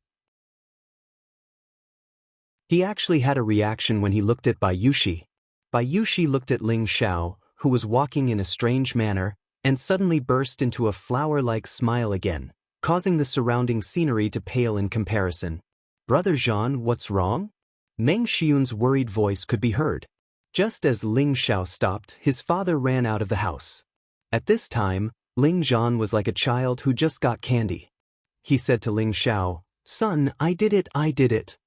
He actually had a reaction when he looked at Bai Yushi. Bai Yushi looked at Ling Xiao, who was walking in a strange manner, and suddenly burst into a flower-like smile again, causing the surrounding scenery to pale in comparison. "Brother Zhan, what's wrong?" Meng Xiun's worried voice could be heard. Just as Ling Xiao stopped, his father ran out of the house. At this time, Ling Zhan was like a child who just got candy. He said to Ling Xiao, "Son, I did it, I did it."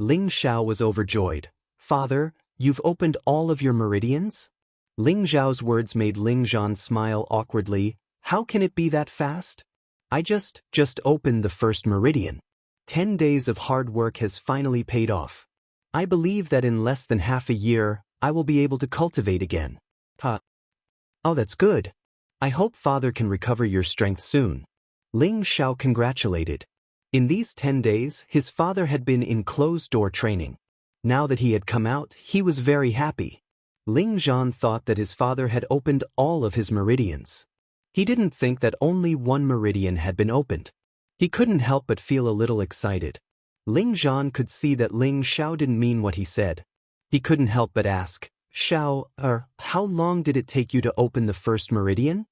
Ling Xiao was overjoyed. "Father, you've opened all of your meridians?" Ling Xiao's words made Ling Zhan smile awkwardly. "How can it be that fast? I just opened the first meridian. 10 days of hard work has finally paid off. I believe that in less than half a year, I will be able to cultivate again." "Huh. Oh, that's good. I hope father can recover your strength soon." Ling Xiao congratulated. In these 10 days, his father had been in closed-door training. Now that he had come out, he was very happy. Ling Zhan thought that his father had opened all of his meridians. He didn't think that only 1 meridian had been opened. He couldn't help but feel a little excited. Ling Zhan could see that Ling Xiao didn't mean what he said. He couldn't help but ask, "Xiao, how long did it take you to open the first meridian?"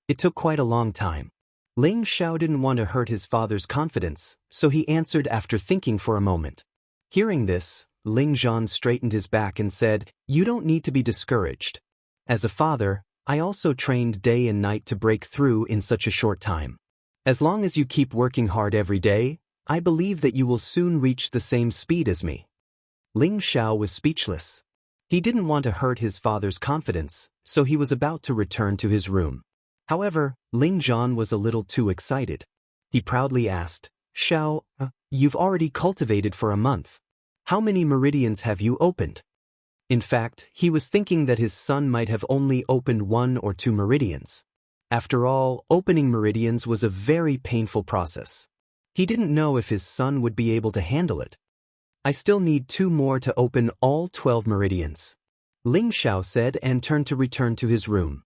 "It took quite a long time." Ling Xiao didn't want to hurt his father's confidence, so he answered after thinking for a moment. Hearing this, Ling Zhan straightened his back and said, "You don't need to be discouraged. As a father, I also trained day and night to break through in such a short time. As long as you keep working hard every day, I believe that you will soon reach the same speed as me." Ling Xiao was speechless. He didn't want to hurt his father's confidence, so he was about to return to his room. However, Ling Zhan was a little too excited. He proudly asked, "Xiao, you've already cultivated for a month. How many meridians have you opened?" In fact, he was thinking that his son might have only opened 1 or 2 meridians. After all, opening meridians was a very painful process. He didn't know if his son would be able to handle it. "I still need 2 more to open all 12 meridians," Ling Xiao said and turned to return to his room.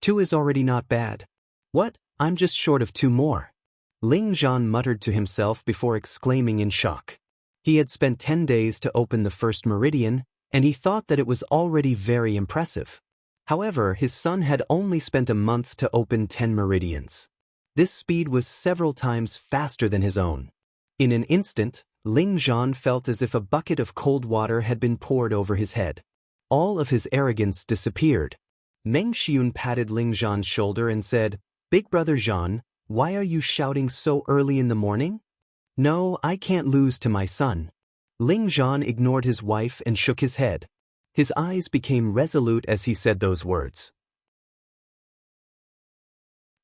2 is already not bad. "What? I'm just short of 2 more." Ling Zhan muttered to himself before exclaiming in shock. He had spent 10 days to open the first meridian, and he thought that it was already very impressive. However, his son had only spent a month to open 10 meridians. This speed was several times faster than his own. In an instant, Ling Zhan felt as if a bucket of cold water had been poured over his head. All of his arrogance disappeared. Meng Xiun patted Ling Zhan's shoulder and said, "Big brother Zhan, why are you shouting so early in the morning?" "No, I can't lose to my son." Ling Zhan ignored his wife and shook his head. His eyes became resolute as he said those words.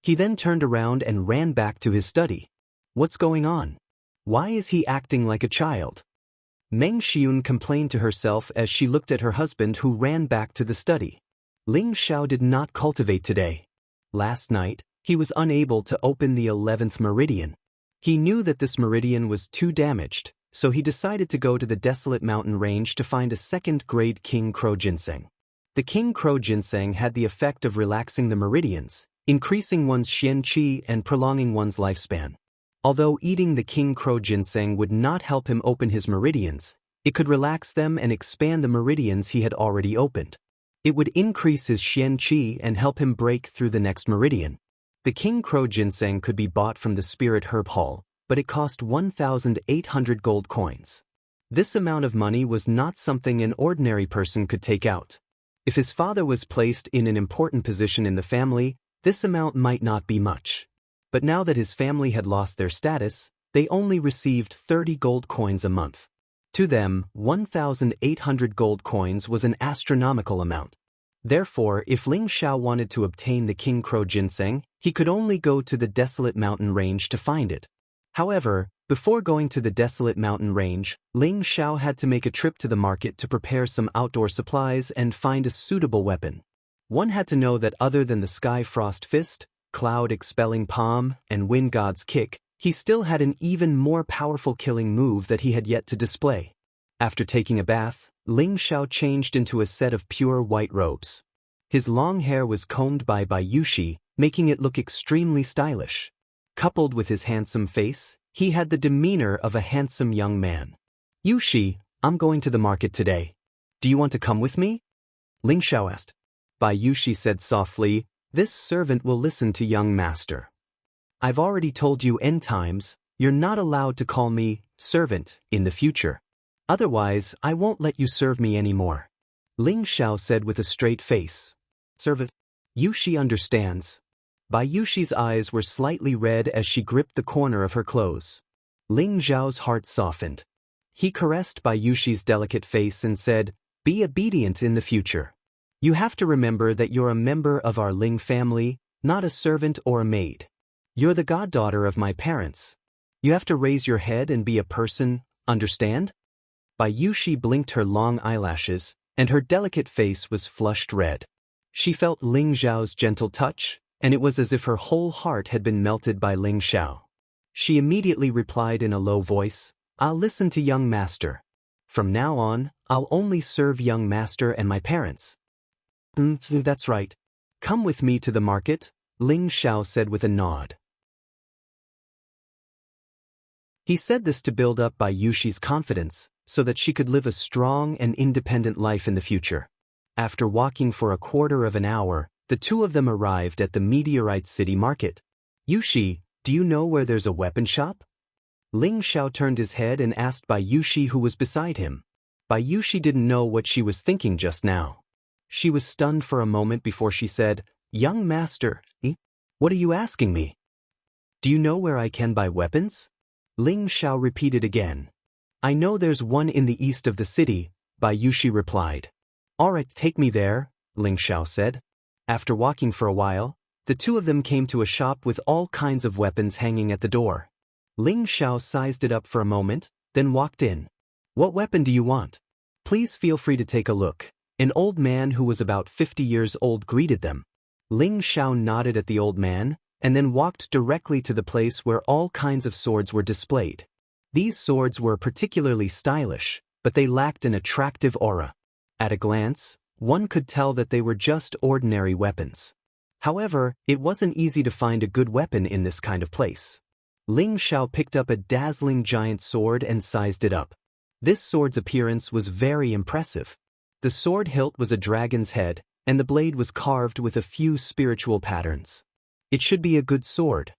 He then turned around and ran back to his study. What's going on? Why is he acting like a child? Meng Xiun complained to herself as she looked at her husband who ran back to the study. Ling Xiao did not cultivate today. Last night, he was unable to open the 11th meridian. He knew that this meridian was too damaged, so he decided to go to the desolate mountain range to find a second-grade king crow ginseng. The king crow ginseng had the effect of relaxing the meridians, increasing one's xian qi and prolonging one's lifespan. Although eating the king crow ginseng would not help him open his meridians, it could relax them and expand the meridians he had already opened. It would increase his xian qi and help him break through the next meridian. The king crow ginseng could be bought from the spirit herb hall, but it cost 1,800 gold coins. This amount of money was not something an ordinary person could take out. If his father was placed in an important position in the family, this amount might not be much. But now that his family had lost their status, they only received 30 gold coins a month. To them, 1,800 gold coins was an astronomical amount. Therefore, if Ling Xiao wanted to obtain the king crow ginseng, he could only go to the desolate mountain range to find it. However, before going to the desolate mountain range, Ling Xiao had to make a trip to the market to prepare some outdoor supplies and find a suitable weapon. One had to know that other than the Sky Frost Fist, Cloud Expelling Palm, and Wind God's Kick, he still had an even more powerful killing move that he had yet to display. After taking a bath, Ling Xiao changed into a set of pure white robes. His long hair was combed by Yushi, making it look extremely stylish. Coupled with his handsome face, he had the demeanor of a handsome young man. Yushi, I'm going to the market today. Do you want to come with me? Ling Xiao asked. Yushi said softly, this servant will listen to young master. I've already told you N times, you're not allowed to call me servant in the future. Otherwise, I won't let you serve me anymore. Ling Xiao said with a straight face. Servant. Yushi understands. Yushi's eyes were slightly red as she gripped the corner of her clothes. Ling Xiao's heart softened. He caressed Yushi's delicate face and said, be obedient in the future. You have to remember that you're a member of our Ling family, not a servant or a maid. You're the goddaughter of my parents. You have to raise your head and be a person, understand? Yushi blinked her long eyelashes, and her delicate face was flushed red. She felt Ling Xiao's gentle touch, and it was as if her whole heart had been melted by Ling Xiao. She immediately replied in a low voice, I'll listen to young master. From now on, I'll only serve young master and my parents. That's right. Come with me to the market, Ling Xiao said with a nod. He said this to build up Yushi's confidence, so that she could live a strong and independent life in the future. After walking for a quarter of an hour, the two of them arrived at the Meteorite City Market. Yushi, do you know where there's a weapon shop? Ling Xiao turned his head and asked Yushi who was beside him. Yushi didn't know what she was thinking just now. She was stunned for a moment before she said, Young master, what are you asking me? Do you know where I can buy weapons? Ling Xiao repeated again. I know there's one in the east of the city, Yushi replied. Alright, take me there, Ling Xiao said. After walking for a while, the two of them came to a shop with all kinds of weapons hanging at the door. Ling Xiao sized it up for a moment, then walked in. What weapon do you want? Please feel free to take a look. An old man who was about 50 years old greeted them. Ling Xiao nodded at the old man, and then walked directly to the place where all kinds of swords were displayed. These swords were particularly stylish, but they lacked an attractive aura. At a glance, one could tell that they were just ordinary weapons. However, it wasn't easy to find a good weapon in this kind of place. Ling Xiao picked up a dazzling giant sword and sized it up. This sword's appearance was very impressive. The sword hilt was a dragon's head, and the blade was carved with a few spiritual patterns. It should be a good sword.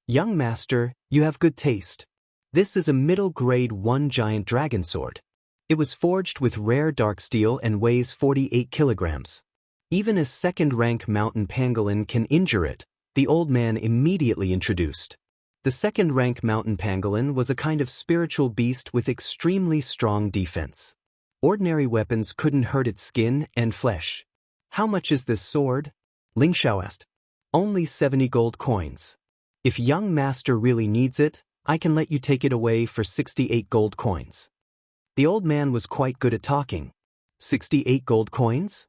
Young master, you have good taste. This is a middle grade 1 giant dragon sword. It was forged with rare dark steel and weighs 48 kilograms. Even a second-rank mountain pangolin can injure it, the old man immediately introduced. The second-rank mountain pangolin was a kind of spiritual beast with extremely strong defense. Ordinary weapons couldn't hurt its skin and flesh. How much is this sword? Ling Xiao asked. Only 70 gold coins. If young master really needs it, I can let you take it away for 68 gold coins. The old man was quite good at talking. 68 gold coins?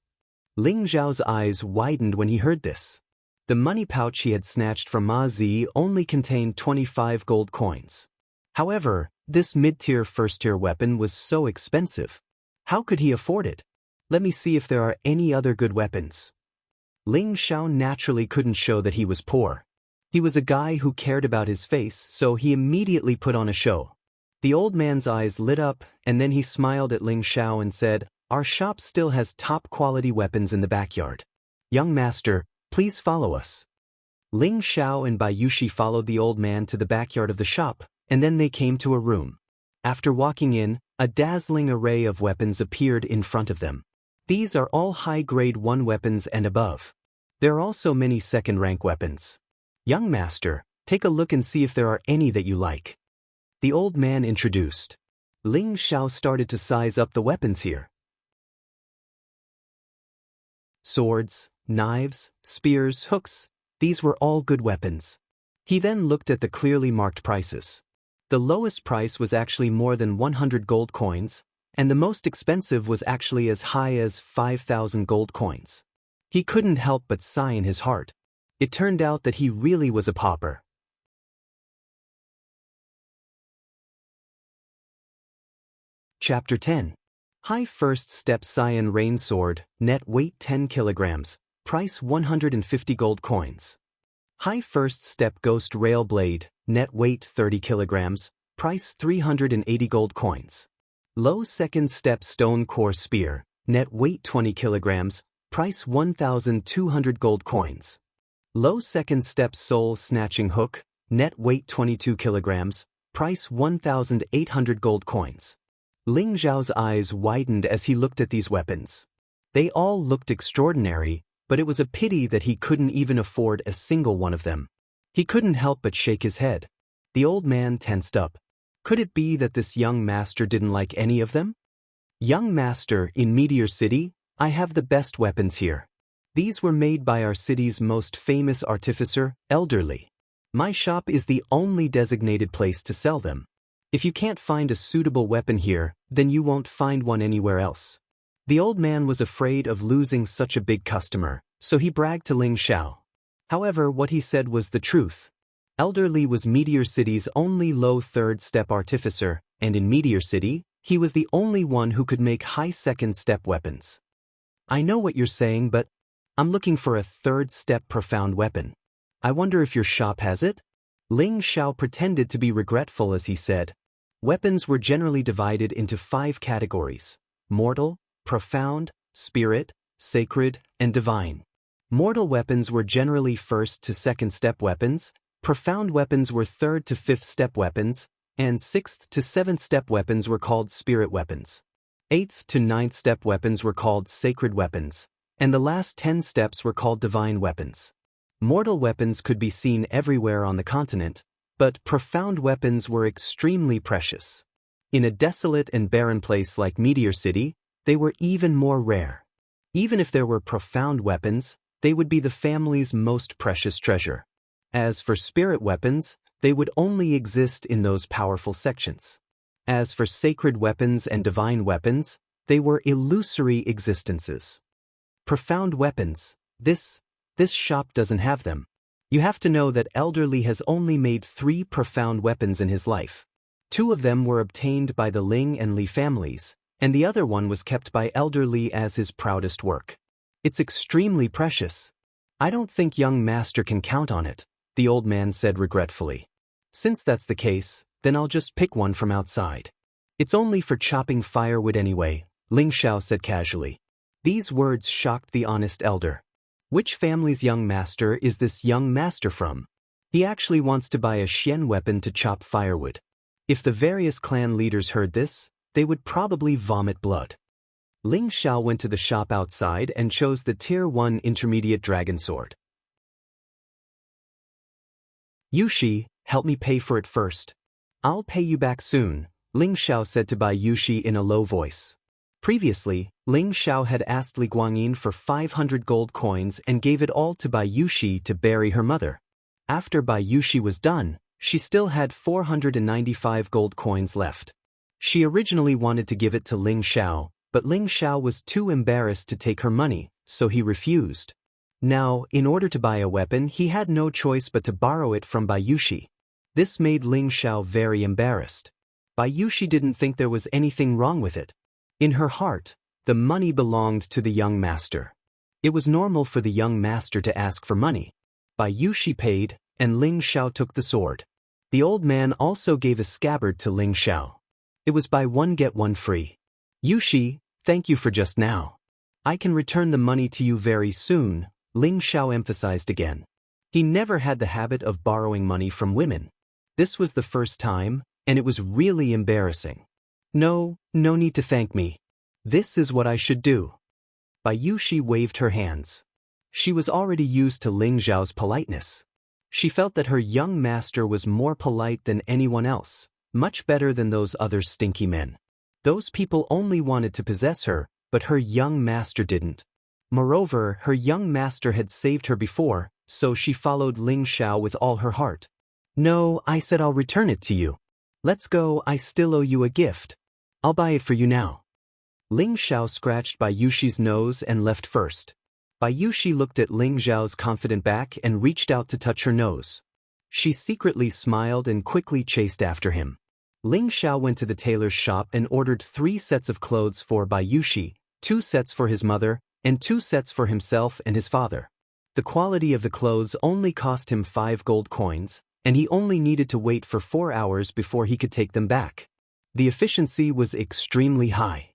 Ling Xiao's eyes widened when he heard this. The money pouch he had snatched from Ma Zi only contained 25 gold coins. However, this mid-tier first-tier weapon was so expensive. How could he afford it? Let me see if there are any other good weapons. Ling Xiao naturally couldn't show that he was poor. He was a guy who cared about his face, so he immediately put on a show. The old man's eyes lit up, and then he smiled at Ling Xiao and said, "Our shop still has top-quality weapons in the backyard. Young master, please follow us." Ling Xiao and Bai Yushi followed the old man to the backyard of the shop, and then they came to a room. After walking in, a dazzling array of weapons appeared in front of them. These are all high-grade 1 weapons and above. There are also many second-rank weapons. Young master, take a look and see if there are any that you like. The old man introduced. Ling Xiao started to size up the weapons here. Swords, knives, spears, hooks, these were all good weapons. He then looked at the clearly marked prices. The lowest price was actually more than 100 gold coins, and the most expensive was actually as high as 5,000 gold coins. He couldn't help but sigh in his heart. It turned out that he really was a pauper. Chapter 10. High First Step Cyan Rain Sword, net weight 10 kilograms, price 150 gold coins. High First Step Ghost Rail Blade, net weight 30 kilograms, price 380 gold coins. Low Second Step Stone Core Spear, net weight 20 kilograms, price 1,200 gold coins. Low Second Step Soul Snatching Hook, net weight 22 kilograms, price 1,800 gold coins. Ling Xiao's eyes widened as he looked at these weapons. They all looked extraordinary, but it was a pity that he couldn't even afford a single one of them. He couldn't help but shake his head. The old man tensed up. Could it be that this young master didn't like any of them? Young master, in Meteor City, I have the best weapons here. These were made by our city's most famous artificer, Elderly. My shop is the only designated place to sell them. If you can't find a suitable weapon here, then you won't find one anywhere else. The old man was afraid of losing such a big customer, so he bragged to Ling Xiao. However, what he said was the truth. Elderly was Meteor City's only low third-step artificer, and in Meteor City, he was the only one who could make high second-step weapons. I know what you're saying, but I'm looking for a third-step profound weapon. I wonder if your shop has it? Ling Xiao pretended to be regretful as he said. Weapons were generally divided into 5 categories: mortal, profound, spirit, sacred, and divine. Mortal weapons were generally first to second step weapons, profound weapons were third to fifth step weapons, and sixth to seventh step weapons were called spirit weapons. Eighth to ninth step weapons were called sacred weapons, and the last 10 steps were called divine weapons. Mortal weapons could be seen everywhere on the continent, but profound weapons were extremely precious. In a desolate and barren place like Meteor City, they were even more rare. Even if there were profound weapons, they would be the family's most precious treasure. As for spirit weapons, they would only exist in those powerful sections. As for sacred weapons and divine weapons, they were illusory existences. Profound weapons, this shop doesn't have them. You have to know that Elderly has only made 3 profound weapons in his life. 2 of them were obtained by the Ling and Li families, and the other one was kept by Elderly as his proudest work. It's extremely precious. I don't think young master can count on it, the old man said regretfully. Since that's the case, then I'll just pick one from outside. It's only for chopping firewood anyway, Ling Xiao said casually. These words shocked the honest elder. Which family's young master is this young master from? He actually wants to buy a Xian weapon to chop firewood. If the various clan leaders heard this, they would probably vomit blood. Ling Xiao went to the shop outside and chose the Tier 1 Intermediate Dragon Sword. Yushi, help me pay for it first. I'll pay you back soon, Ling Xiao said to Bai Yushi in a low voice. Previously, Ling Xiao had asked Li Guangyin for 500 gold coins and gave it all to Bai Yushi to bury her mother. After Bai Yushi was done, she still had 495 gold coins left. She originally wanted to give it to Ling Xiao, But Ling Xiao was too embarrassed to take her money, so he refused. Now, in order to buy a weapon, he had no choice but to borrow it from Bayushi. This made Ling Xiao very embarrassed. Bayushi didn't think there was anything wrong with it. In her heart, the money belonged to the young master. It was normal for the young master to ask for money. Bayushi paid, and Ling Xiao took the sword. The old man also gave a scabbard to Ling Xiao. It was buy one get one free. Yushi, thank you for just now. I can return the money to you very soon, Ling Xiao emphasized again. He never had the habit of borrowing money from women. This was the first time, and it was really embarrassing. No need to thank me. This is what I should do. Bayushi waved her hands. She was already used to Ling Xiao's politeness. She felt that her young master was more polite than anyone else, much better than those other stinky men. Those people only wanted to possess her, but her young master didn't. Moreover, her young master had saved her before, so she followed Ling Xiao with all her heart. No, I said I'll return it to you. Let's go, I still owe you a gift. I'll buy it for you now. Ling Xiao scratched Bayushi's nose and left first. Bayushi looked at Ling Xiao's confident back and reached out to touch her nose. She secretly smiled and quickly chased after him. Ling Xiao went to the tailor's shop and ordered 3 sets of clothes for Bayushi, 2 sets for his mother, and 2 sets for himself and his father. The quality of the clothes only cost him 5 gold coins, and he only needed to wait for 4 hours before he could take them back. The efficiency was extremely high.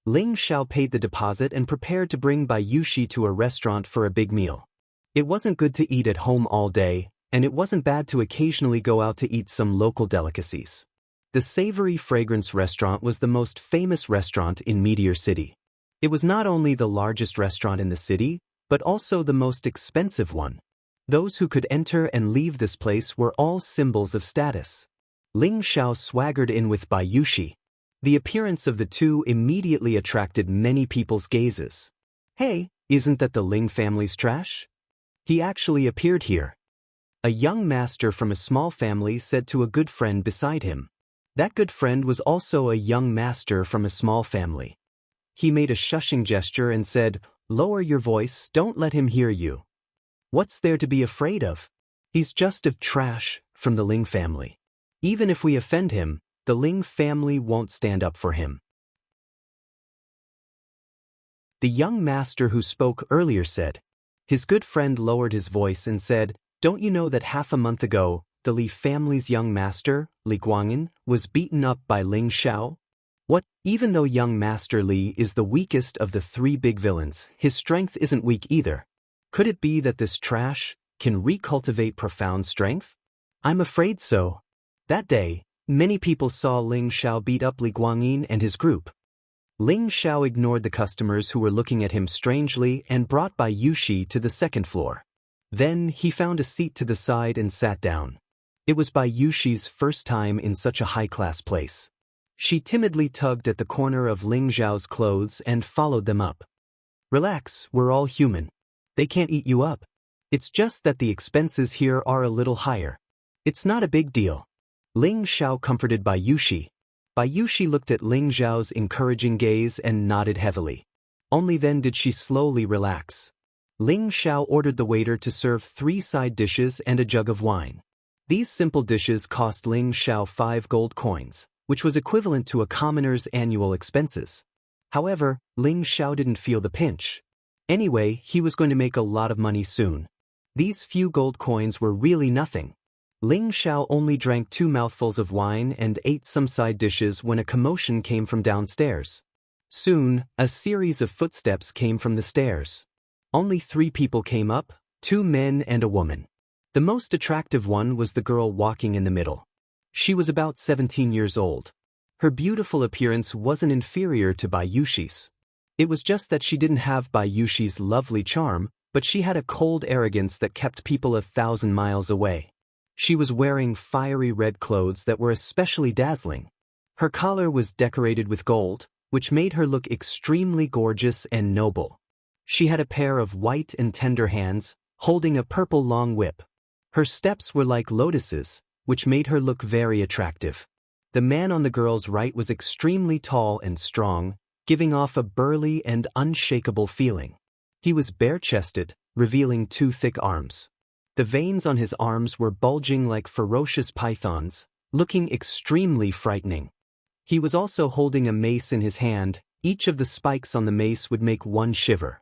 Ling Xiao paid the deposit and prepared to bring Bayushi to a restaurant for a big meal. It wasn't good to eat at home all day, and it wasn't bad to occasionally go out to eat some local delicacies. The Savory Fragrance restaurant was the most famous restaurant in Meteor City. It was not only the largest restaurant in the city, but also the most expensive one. Those who could enter and leave this place were all symbols of status. Ling Xiao swaggered in with Bayushi. The appearance of the two immediately attracted many people's gazes. Hey, isn't that the Ling family's trash? He actually appeared here. A young master from a small family said to a good friend beside him. That good friend was also a young master from a small family. He made a shushing gesture and said, "Lower your voice, don't let him hear you. What's there to be afraid of? He's just a trash from the Ling family. Even if we offend him, the Ling family won't stand up for him." The young master who spoke earlier said. His good friend lowered his voice and said, "Don't you know that half a month ago, the Li family's young master, Li Guangyin, was beaten up by Ling Xiao? What? Even though young master Li is the weakest of the 3 big villains, his strength isn't weak either. Could it be that this trash can recultivate profound strength? I'm afraid so." That day, many people saw Ling Xiao beat up Li Guangyin and his group. Ling Xiao ignored the customers who were looking at him strangely and brought Bayushi to the 2nd floor. Then he found a seat to the side and sat down. It was Bayushi's first time in such a high-class place. She timidly tugged at the corner of Ling Xiao's clothes and followed them up. "Relax, we're all human. They can't eat you up. It's just that the expenses here are a little higher. It's not a big deal." Ling Xiao comforted Bayushi. Bayushi looked at Ling Xiao's encouraging gaze and nodded heavily. Only then did she slowly relax. Ling Xiao ordered the waiter to serve 3 side dishes and a jug of wine. These simple dishes cost Ling Xiao 5 gold coins, which was equivalent to a commoner's annual expenses. However, Ling Xiao didn't feel the pinch. Anyway, he was going to make a lot of money soon. These few gold coins were really nothing. Ling Xiao only drank 2 mouthfuls of wine and ate some side dishes when a commotion came from downstairs. Soon, a series of footsteps came from the stairs. Only 3 people came up, 2 men and a woman. The most attractive one was the girl walking in the middle. She was about 17 years old. Her beautiful appearance wasn't inferior to Bayushi's. It was just that she didn't have Bayushi's lovely charm, but she had a cold arrogance that kept people 1,000 miles away. She was wearing fiery red clothes that were especially dazzling. Her collar was decorated with gold, which made her look extremely gorgeous and noble. She had a pair of white and tender hands, holding a purple long whip. Her steps were like lotuses, which made her look very attractive. The man on the girl's right was extremely tall and strong, giving off a burly and unshakable feeling. He was bare-chested, revealing 2 thick arms. The veins on his arms were bulging like ferocious pythons, looking extremely frightening. He was also holding a mace in his hand. Each of the spikes on the mace would make one shiver.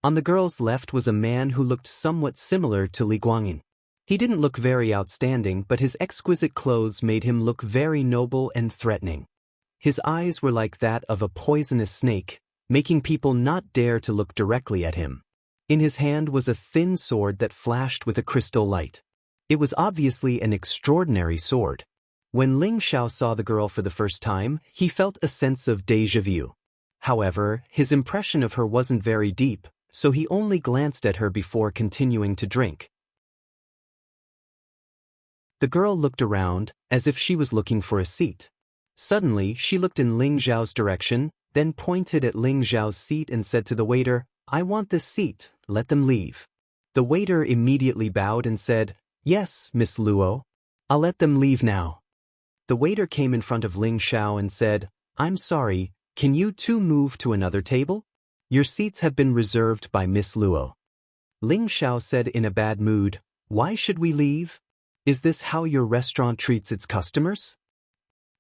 On the girl's left was a man who looked somewhat similar to Li Guangyin. He didn't look very outstanding, but his exquisite clothes made him look very noble and threatening. His eyes were like that of a poisonous snake, making people not dare to look directly at him. In his hand was a thin sword that flashed with a crystal light. It was obviously an extraordinary sword. When Ling Xiao saw the girl for the first time, he felt a sense of déjà vu. However, his impression of her wasn't very deep, so he only glanced at her before continuing to drink. The girl looked around, as if she was looking for a seat. Suddenly, she looked in Ling Xiao's direction, then pointed at Ling Xiao's seat and said to the waiter, "I want this seat, let them leave." The waiter immediately bowed and said, "Yes, Miss Luo. I'll let them leave now." The waiter came in front of Ling Xiao and said, "I'm sorry, can you two move to another table? Your seats have been reserved by Miss Luo." Ling Xiao said in a bad mood, "Why should we leave? Is this how your restaurant treats its customers?"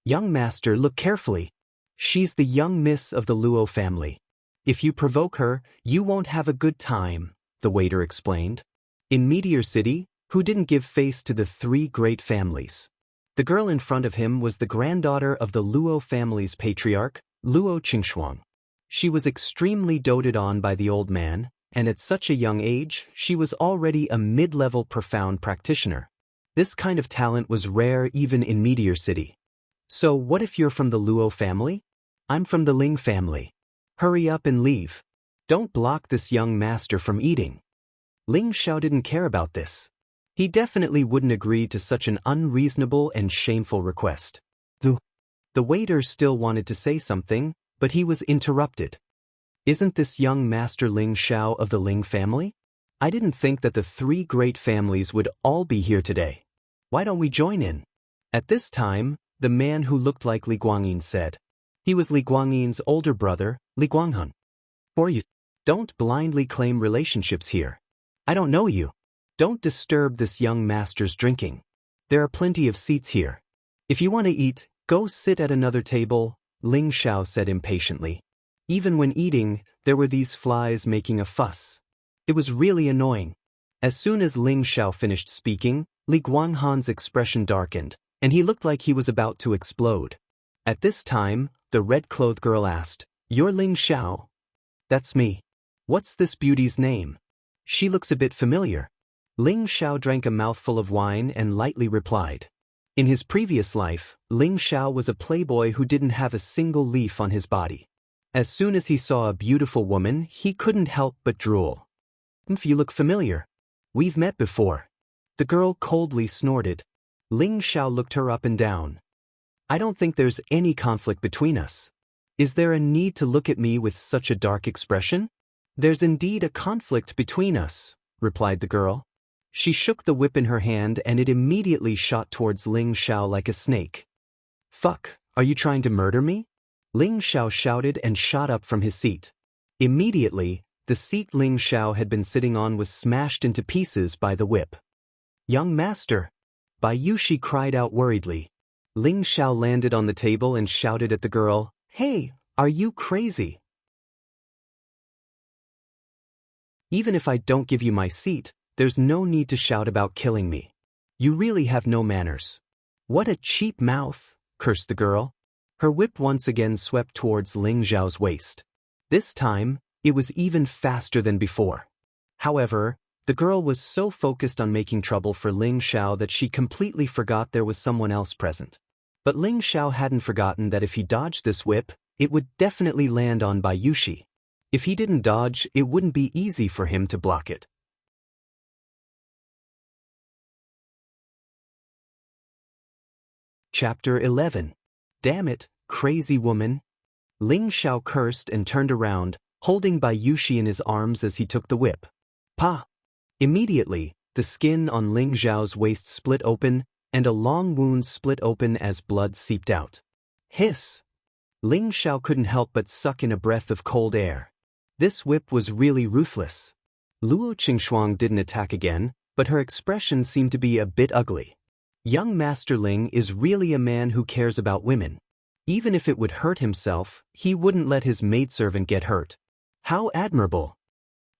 "Young master, look carefully. She's the young miss of the Luo family. If you provoke her, you won't have a good time," the waiter explained. In Meteor City, who didn't give face to the 3 great families? The girl in front of him was the granddaughter of the Luo family's patriarch, Luo Qingshuang. She was extremely doted on by the old man, and at such a young age, she was already a mid-level profound practitioner. This kind of talent was rare even in Meteor City. "So what if you're from the Luo family? I'm from the Ling family. Hurry up and leave. Don't block this young master from eating." Ling Xiao didn't care about this. He definitely wouldn't agree to such an unreasonable and shameful request. The waiter still wanted to say something, but he was interrupted. "Isn't this young master Ling Xiao of the Ling family? I didn't think that the 3 great families would all be here today. Why don't we join in?" At this time, the man who looked like Li Guangyin said. He was Li Guangyin's older brother, Li Guanghun. "Or you don't blindly claim relationships here. I don't know you. Don't disturb this young master's drinking. There are plenty of seats here. If you want to eat, go sit at another table," Ling Xiao said impatiently. Even when eating, there were these flies making a fuss. It was really annoying. As soon as Ling Xiao finished speaking, Li Guanghan's expression darkened, and he looked like he was about to explode. At this time, the red-clothed girl asked, "You're Ling Xiao?" "That's me. What's this beauty's name? She looks a bit familiar." Ling Xiao drank a mouthful of wine and lightly replied. In his previous life, Ling Xiao was a playboy who didn't have a single leaf on his body. As soon as he saw a beautiful woman, he couldn't help but drool. "You look familiar. We've met before." The girl coldly snorted. Ling Xiao looked her up and down. "I don't think there's any conflict between us. Is there a need to look at me with such a dark expression?" "There's indeed a conflict between us," replied the girl. She shook the whip in her hand and it immediately shot towards Ling Xiao like a snake. "Fuck, are you trying to murder me?" Ling Xiao shouted and shot up from his seat. Immediately, the seat Ling Xiao had been sitting on was smashed into pieces by the whip. "Young master!" Bai Yushi cried out worriedly. Ling Xiao landed on the table and shouted at the girl, "Hey, are you crazy? Even if I don't give you my seat, there's no need to shout about killing me. You really have no manners." "What a cheap mouth," cursed the girl. Her whip once again swept towards Ling Xiao's waist. This time, it was even faster than before. However, the girl was so focused on making trouble for Ling Xiao that she completely forgot there was someone else present. But Ling Xiao hadn't forgotten that if he dodged this whip, it would definitely land on Bai Yushi. If he didn't dodge, it wouldn't be easy for him to block it. Chapter 11. "Damn it, crazy woman." Ling Xiao cursed and turned around, holding Bai Yushi in his arms as he took the whip. Pa! Immediately, the skin on Ling Xiao's waist split open, and a long wound split open as blood seeped out. Hiss! Ling Xiao couldn't help but suck in a breath of cold air. This whip was really ruthless. Luo Qingxuang didn't attack again, but her expression seemed to be a bit ugly. Young Master Ling is really a man who cares about women. Even if it would hurt himself, he wouldn't let his maidservant get hurt. How admirable!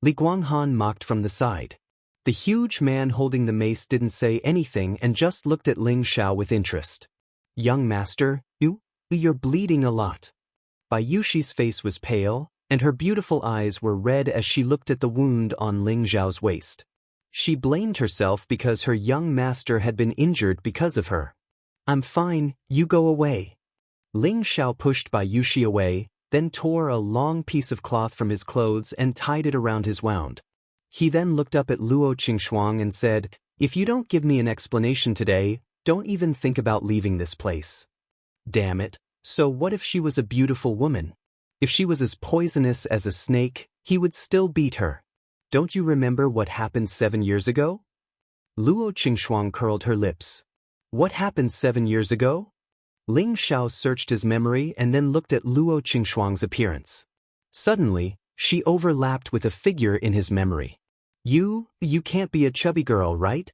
Li Guanghan mocked from the side. The huge man holding the mace didn't say anything and just looked at Ling Xiao with interest. Young master, you're bleeding a lot. Bai Yuxi's face was pale, and her beautiful eyes were red as she looked at the wound on Ling Xiao's waist. She blamed herself because her young master had been injured because of her. I'm fine, you go away. Ling Xiao pushed Bai Yuxi away, then tore a long piece of cloth from his clothes and tied it around his wound. He then looked up at Luo Qingxuang and said, if you don't give me an explanation today, don't even think about leaving this place. Damn it, so what if she was a beautiful woman? If she was as poisonous as a snake, he would still beat her. Don't you remember what happened 7 years ago? Luo Qingxuang curled her lips. What happened 7 years ago? Ling Xiao searched his memory and then looked at Luo Qingxuang's appearance. Suddenly, she overlapped with a figure in his memory. You can't be a chubby girl, right?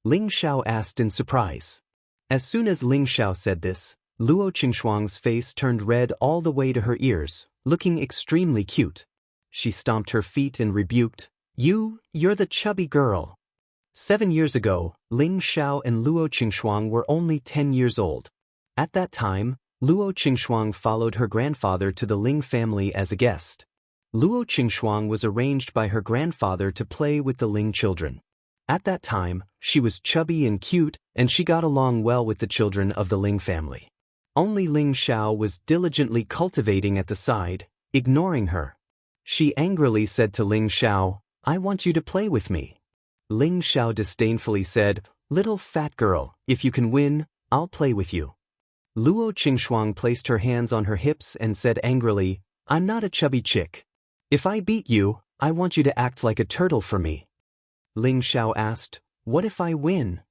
Ling Xiao asked in surprise. As soon as Ling Xiao said this, Luo Qingxuang's face turned red all the way to her ears, looking extremely cute. She stomped her feet and rebuked, You're the chubby girl. 7 years ago, Ling Xiao and Luo Qingxuang were only 10 years old. At that time, Luo Qingxuang followed her grandfather to the Ling family as a guest. Luo Qingxuang was arranged by her grandfather to play with the Ling children. At that time, she was chubby and cute, and she got along well with the children of the Ling family. Only Ling Xiao was diligently cultivating at the side, ignoring her. She angrily said to Ling Xiao, I want you to play with me. Ling Xiao disdainfully said, Little fat girl, if you can win, I'll play with you. Luo Qingxuang placed her hands on her hips and said angrily, I'm not a chubby chick. If I beat you, I want you to act like a turtle for me. Ling Xiao asked, What if I win?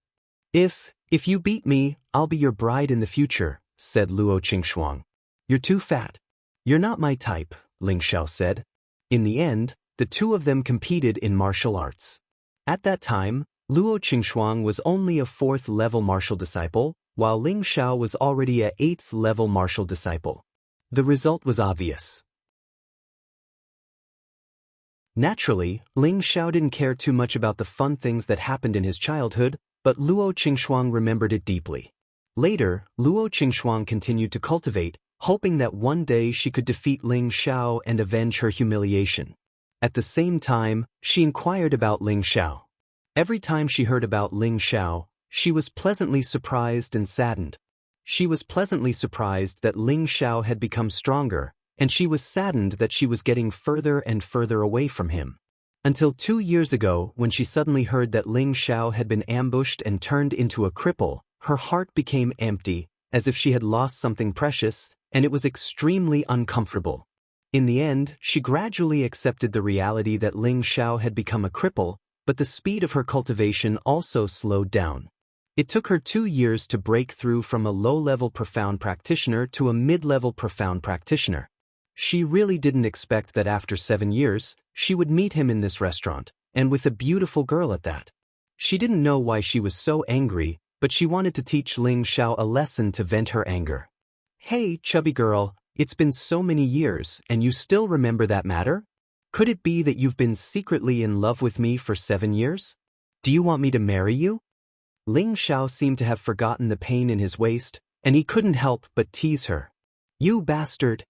If you beat me, I'll be your bride in the future, said Luo Qingxuang. You're too fat. You're not my type, Ling Xiao said. In the end, the two of them competed in martial arts. At that time, Luo Qingxuang was only a 4th-level martial disciple, while Ling Xiao was already a 8th-level martial disciple. The result was obvious. Naturally, Ling Xiao didn't care too much about the fun things that happened in his childhood, but Luo Qingxuang remembered it deeply. Later, Luo Qingxuang continued to cultivate, hoping that one day she could defeat Ling Xiao and avenge her humiliation. At the same time, she inquired about Ling Xiao. Every time she heard about Ling Xiao, she was pleasantly surprised and saddened. She was pleasantly surprised that Ling Xiao had become stronger, and she was saddened that she was getting further and further away from him. Until 2 years ago, when she suddenly heard that Ling Xiao had been ambushed and turned into a cripple, her heart became empty, as if she had lost something precious, and it was extremely uncomfortable. In the end, she gradually accepted the reality that Ling Xiao had become a cripple, but the speed of her cultivation also slowed down. It took her 2 years to break through from a low-level profound practitioner to a mid-level profound practitioner. She really didn't expect that after 7 years, she would meet him in this restaurant, and with a beautiful girl at that. She didn't know why she was so angry, but she wanted to teach Ling Xiao a lesson to vent her anger. Hey, chubby girl, it's been so many years, and you still remember that matter? Could it be that you've been secretly in love with me for 7 years? Do you want me to marry you? Ling Xiao seemed to have forgotten the pain in his waist, and he couldn't help but tease her. You bastard!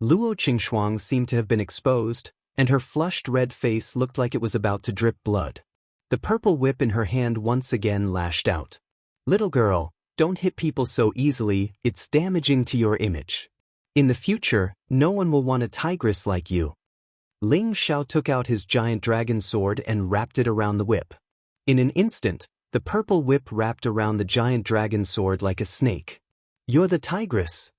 Luo Qingxuang seemed to have been exposed, and her flushed red face looked like it was about to drip blood. The purple whip in her hand once again lashed out. Little girl, don't hit people so easily, it's damaging to your image. In the future, no one will want a tigress like you. Ling Xiao took out his giant dragon sword and wrapped it around the whip. In an instant, the purple whip wrapped around the giant dragon sword like a snake. You're the tigress!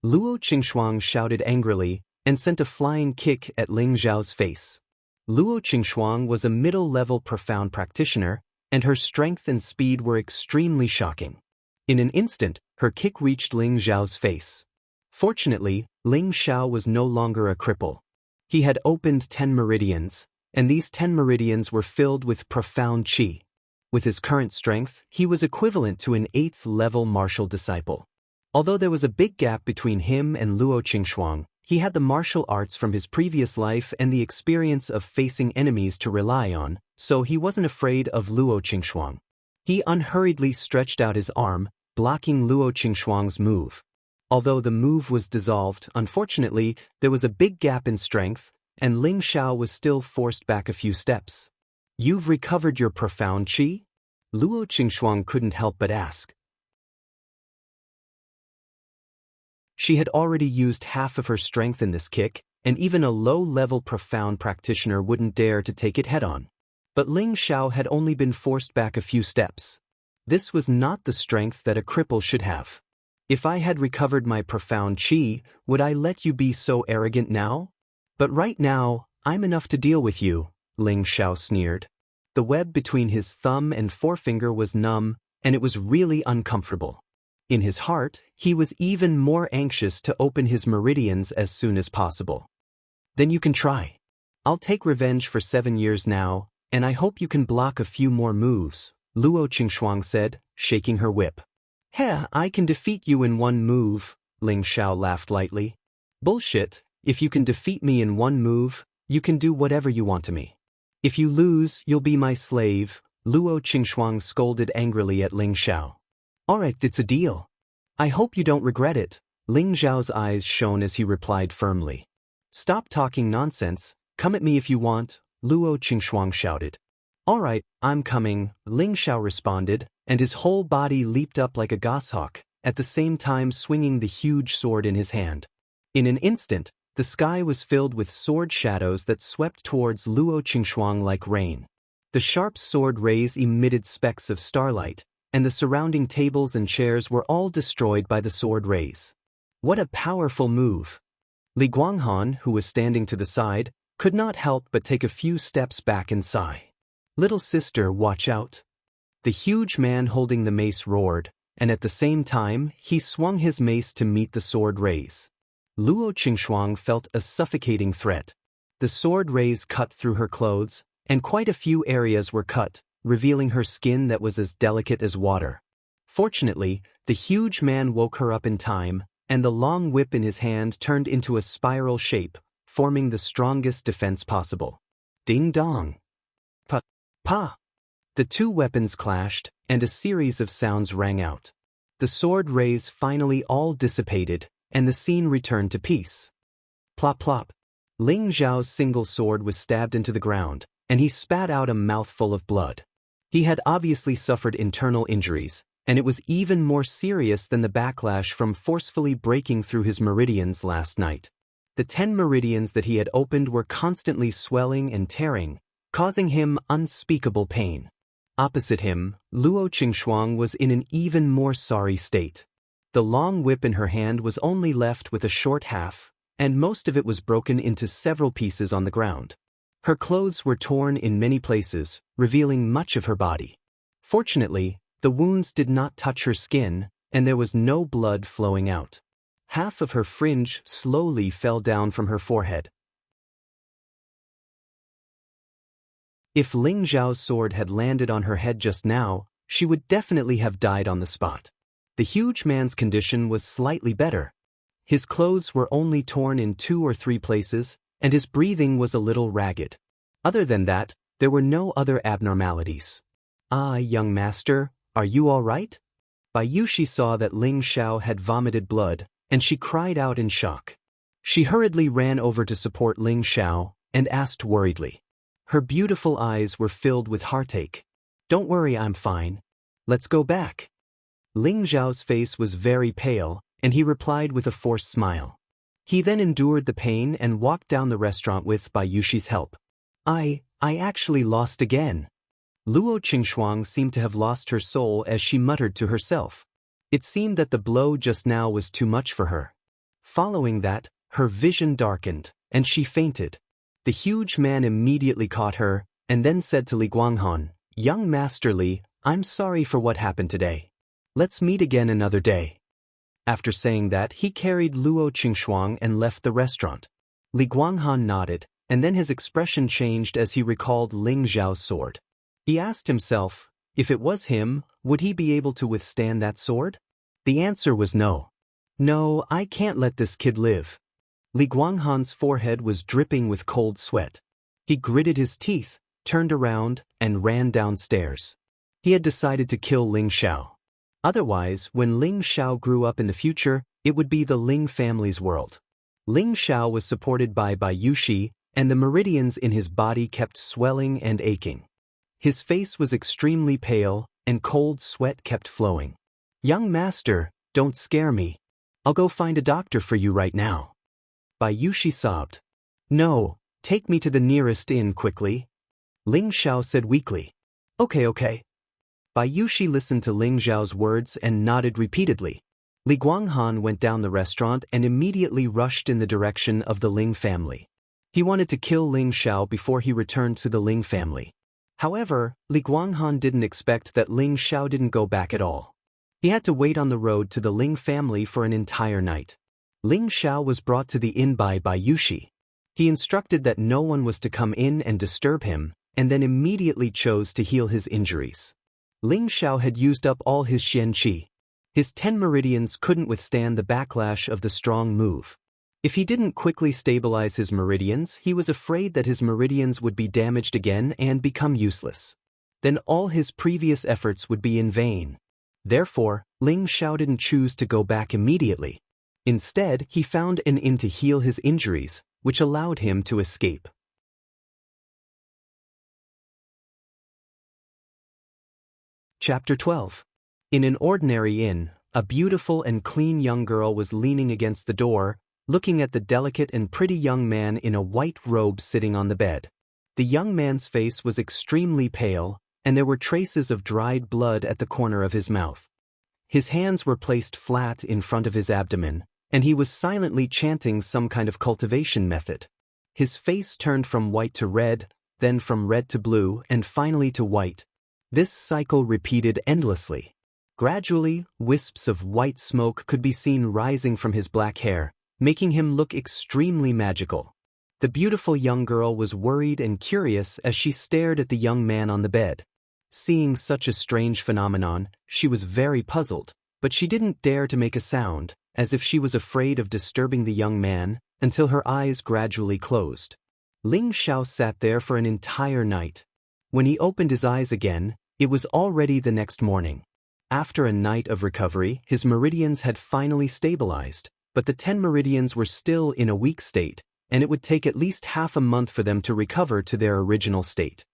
Luo Qingxuang shouted angrily and sent a flying kick at Ling Xiao's face. Luo Qingxuang was a middle-level profound practitioner, and her strength and speed were extremely shocking. In an instant, her kick reached Ling Xiao's face. Fortunately, Ling Xiao was no longer a cripple. He had opened 10 meridians, and these 10 meridians were filled with profound qi. With his current strength, he was equivalent to an 8th-level martial disciple. Although there was a big gap between him and Luo Qingxuang, he had the martial arts from his previous life and the experience of facing enemies to rely on, so he wasn't afraid of Luo Qingxuang. He unhurriedly stretched out his arm, blocking Luo Qingxuang's move. Although the move was dissolved, unfortunately, there was a big gap in strength, and Ling Xiao was still forced back a few steps. "You've recovered your profound qi?" Luo Qingxuang couldn't help but ask. She had already used half of her strength in this kick, and even a low-level profound practitioner wouldn't dare to take it head-on. But Ling Xiao had only been forced back a few steps. This was not the strength that a cripple should have. "If I had recovered my profound qi, would I let you be so arrogant now? But right now, I'm enough to deal with you," Ling Xiao sneered. The web between his thumb and forefinger was numb, and it was really uncomfortable. In his heart, he was even more anxious to open his meridians as soon as possible. "Then you can try. I'll take revenge for 7 years now, and I hope you can block a few more moves," Luo Qingxuang said, shaking her whip. "Heh, I can defeat you in one move," Ling Xiao laughed lightly. "Bullshit, if you can defeat me in one move, you can do whatever you want to me. If you lose, you'll be my slave," Luo Qingxuang scolded angrily at Ling Xiao. "Alright, it's a deal. I hope you don't regret it," Ling Xiao's eyes shone as he replied firmly. "Stop talking nonsense, come at me if you want," Luo Qingxuang shouted. "Alright, I'm coming," Ling Xiao responded, and his whole body leaped up like a goshawk, at the same time swinging the huge sword in his hand. In an instant, the sky was filled with sword shadows that swept towards Luo Qingxuang like rain. The sharp sword rays emitted specks of starlight, and the surrounding tables and chairs were all destroyed by the sword rays. What a powerful move! Li Guanghan, who was standing to the side, could not help but take a few steps back and sigh. "Little sister, watch out!" The huge man holding the mace roared, and at the same time, he swung his mace to meet the sword rays. Luo Qingxuang felt a suffocating threat. The sword rays cut through her clothes, and quite a few areas were cut, revealing her skin that was as delicate as water. Fortunately, the huge man woke her up in time, and the long whip in his hand turned into a spiral shape, forming the strongest defense possible. Ding dong! Pa! The two weapons clashed, and a series of sounds rang out. The sword rays finally all dissipated, and the scene returned to peace. Plop plop. Ling Xiao's single sword was stabbed into the ground, and he spat out a mouthful of blood. He had obviously suffered internal injuries, and it was even more serious than the backlash from forcefully breaking through his meridians last night. The 10 meridians that he had opened were constantly swelling and tearing, causing him unspeakable pain. Opposite him, Luo Qingxuang was in an even more sorry state. The long whip in her hand was only left with a short half, and most of it was broken into several pieces on the ground. Her clothes were torn in many places, revealing much of her body. Fortunately, the wounds did not touch her skin, and there was no blood flowing out. Half of her fringe slowly fell down from her forehead. If Ling Zhao's sword had landed on her head just now, she would definitely have died on the spot. The huge man's condition was slightly better. His clothes were only torn in 2 or 3 places, and his breathing was a little ragged. Other than that, there were no other abnormalities. "Ah, young master, are you all right?" Bai Yushi saw that Ling Xiao had vomited blood, and she cried out in shock. She hurriedly ran over to support Ling Xiao, and asked worriedly. Her beautiful eyes were filled with heartache. "Don't worry, I'm fine. Let's go back." Ling Zhao's face was very pale, and he replied with a forced smile. He then endured the pain and walked down the restaurant with Bai Yushi's help. I actually lost again." Luo Qingxuang seemed to have lost her soul as she muttered to herself. It seemed that the blow just now was too much for her. Following that, her vision darkened, and she fainted. The huge man immediately caught her, and then said to Li Guanghan, "Young Master Li, I'm sorry for what happened today. Let's meet again another day." After saying that, he carried Luo Qingxuang and left the restaurant. Li Guanghan nodded, and then his expression changed as he recalled Ling Zhao's sword. He asked himself, if it was him, would he be able to withstand that sword? The answer was no. No, I can't let this kid live. Li Guanghan's forehead was dripping with cold sweat. He gritted his teeth, turned around, and ran downstairs. He had decided to kill Ling Xiao. Otherwise, when Ling Xiao grew up in the future, it would be the Ling family's world. Ling Xiao was supported by Yushi, and the meridians in his body kept swelling and aching. His face was extremely pale, and cold sweat kept flowing. "Young master, don't scare me. I'll go find a doctor for you right now." Yushi sobbed. "No, take me to the nearest inn quickly." Ling Xiao said weakly. Okay. Yushi listened to Ling Zhao's words and nodded repeatedly. Li Guanghan went down the restaurant and immediately rushed in the direction of the Ling family. He wanted to kill Ling Xiao before he returned to the Ling family. However, Li Guanghan didn't expect that Ling Xiao didn't go back at all. He had to wait on the road to the Ling family for an entire night. Ling Xiao was brought to the inn by Yushi. He instructed that no one was to come in and disturb him, and then immediately chose to heal his injuries. Ling Xiao had used up all his Xian Qi. His 10 meridians couldn't withstand the backlash of the strong move. If he didn't quickly stabilize his meridians, he was afraid that his meridians would be damaged again and become useless. Then all his previous efforts would be in vain. Therefore, Ling Xiao didn't choose to go back immediately. Instead, he found an inn to heal his injuries, which allowed him to escape. Chapter 12. In an ordinary inn, a beautiful and clean young girl was leaning against the door, looking at the delicate and pretty young man in a white robe sitting on the bed. The young man's face was extremely pale, and there were traces of dried blood at the corner of his mouth. His hands were placed flat in front of his abdomen, and he was silently chanting some kind of cultivation method. His face turned from white to red, then from red to blue, and finally to white. This cycle repeated endlessly. Gradually, wisps of white smoke could be seen rising from his black hair, making him look extremely magical. The beautiful young girl was worried and curious as she stared at the young man on the bed. Seeing such a strange phenomenon, she was very puzzled, but she didn't dare to make a sound, as if she was afraid of disturbing the young man, until her eyes gradually closed. Ling Xiao sat there for an entire night. When he opened his eyes again, it was already the next morning. After a night of recovery, his meridians had finally stabilized, but the 10 meridians were still in a weak state, and it would take at least half a month for them to recover to their original state.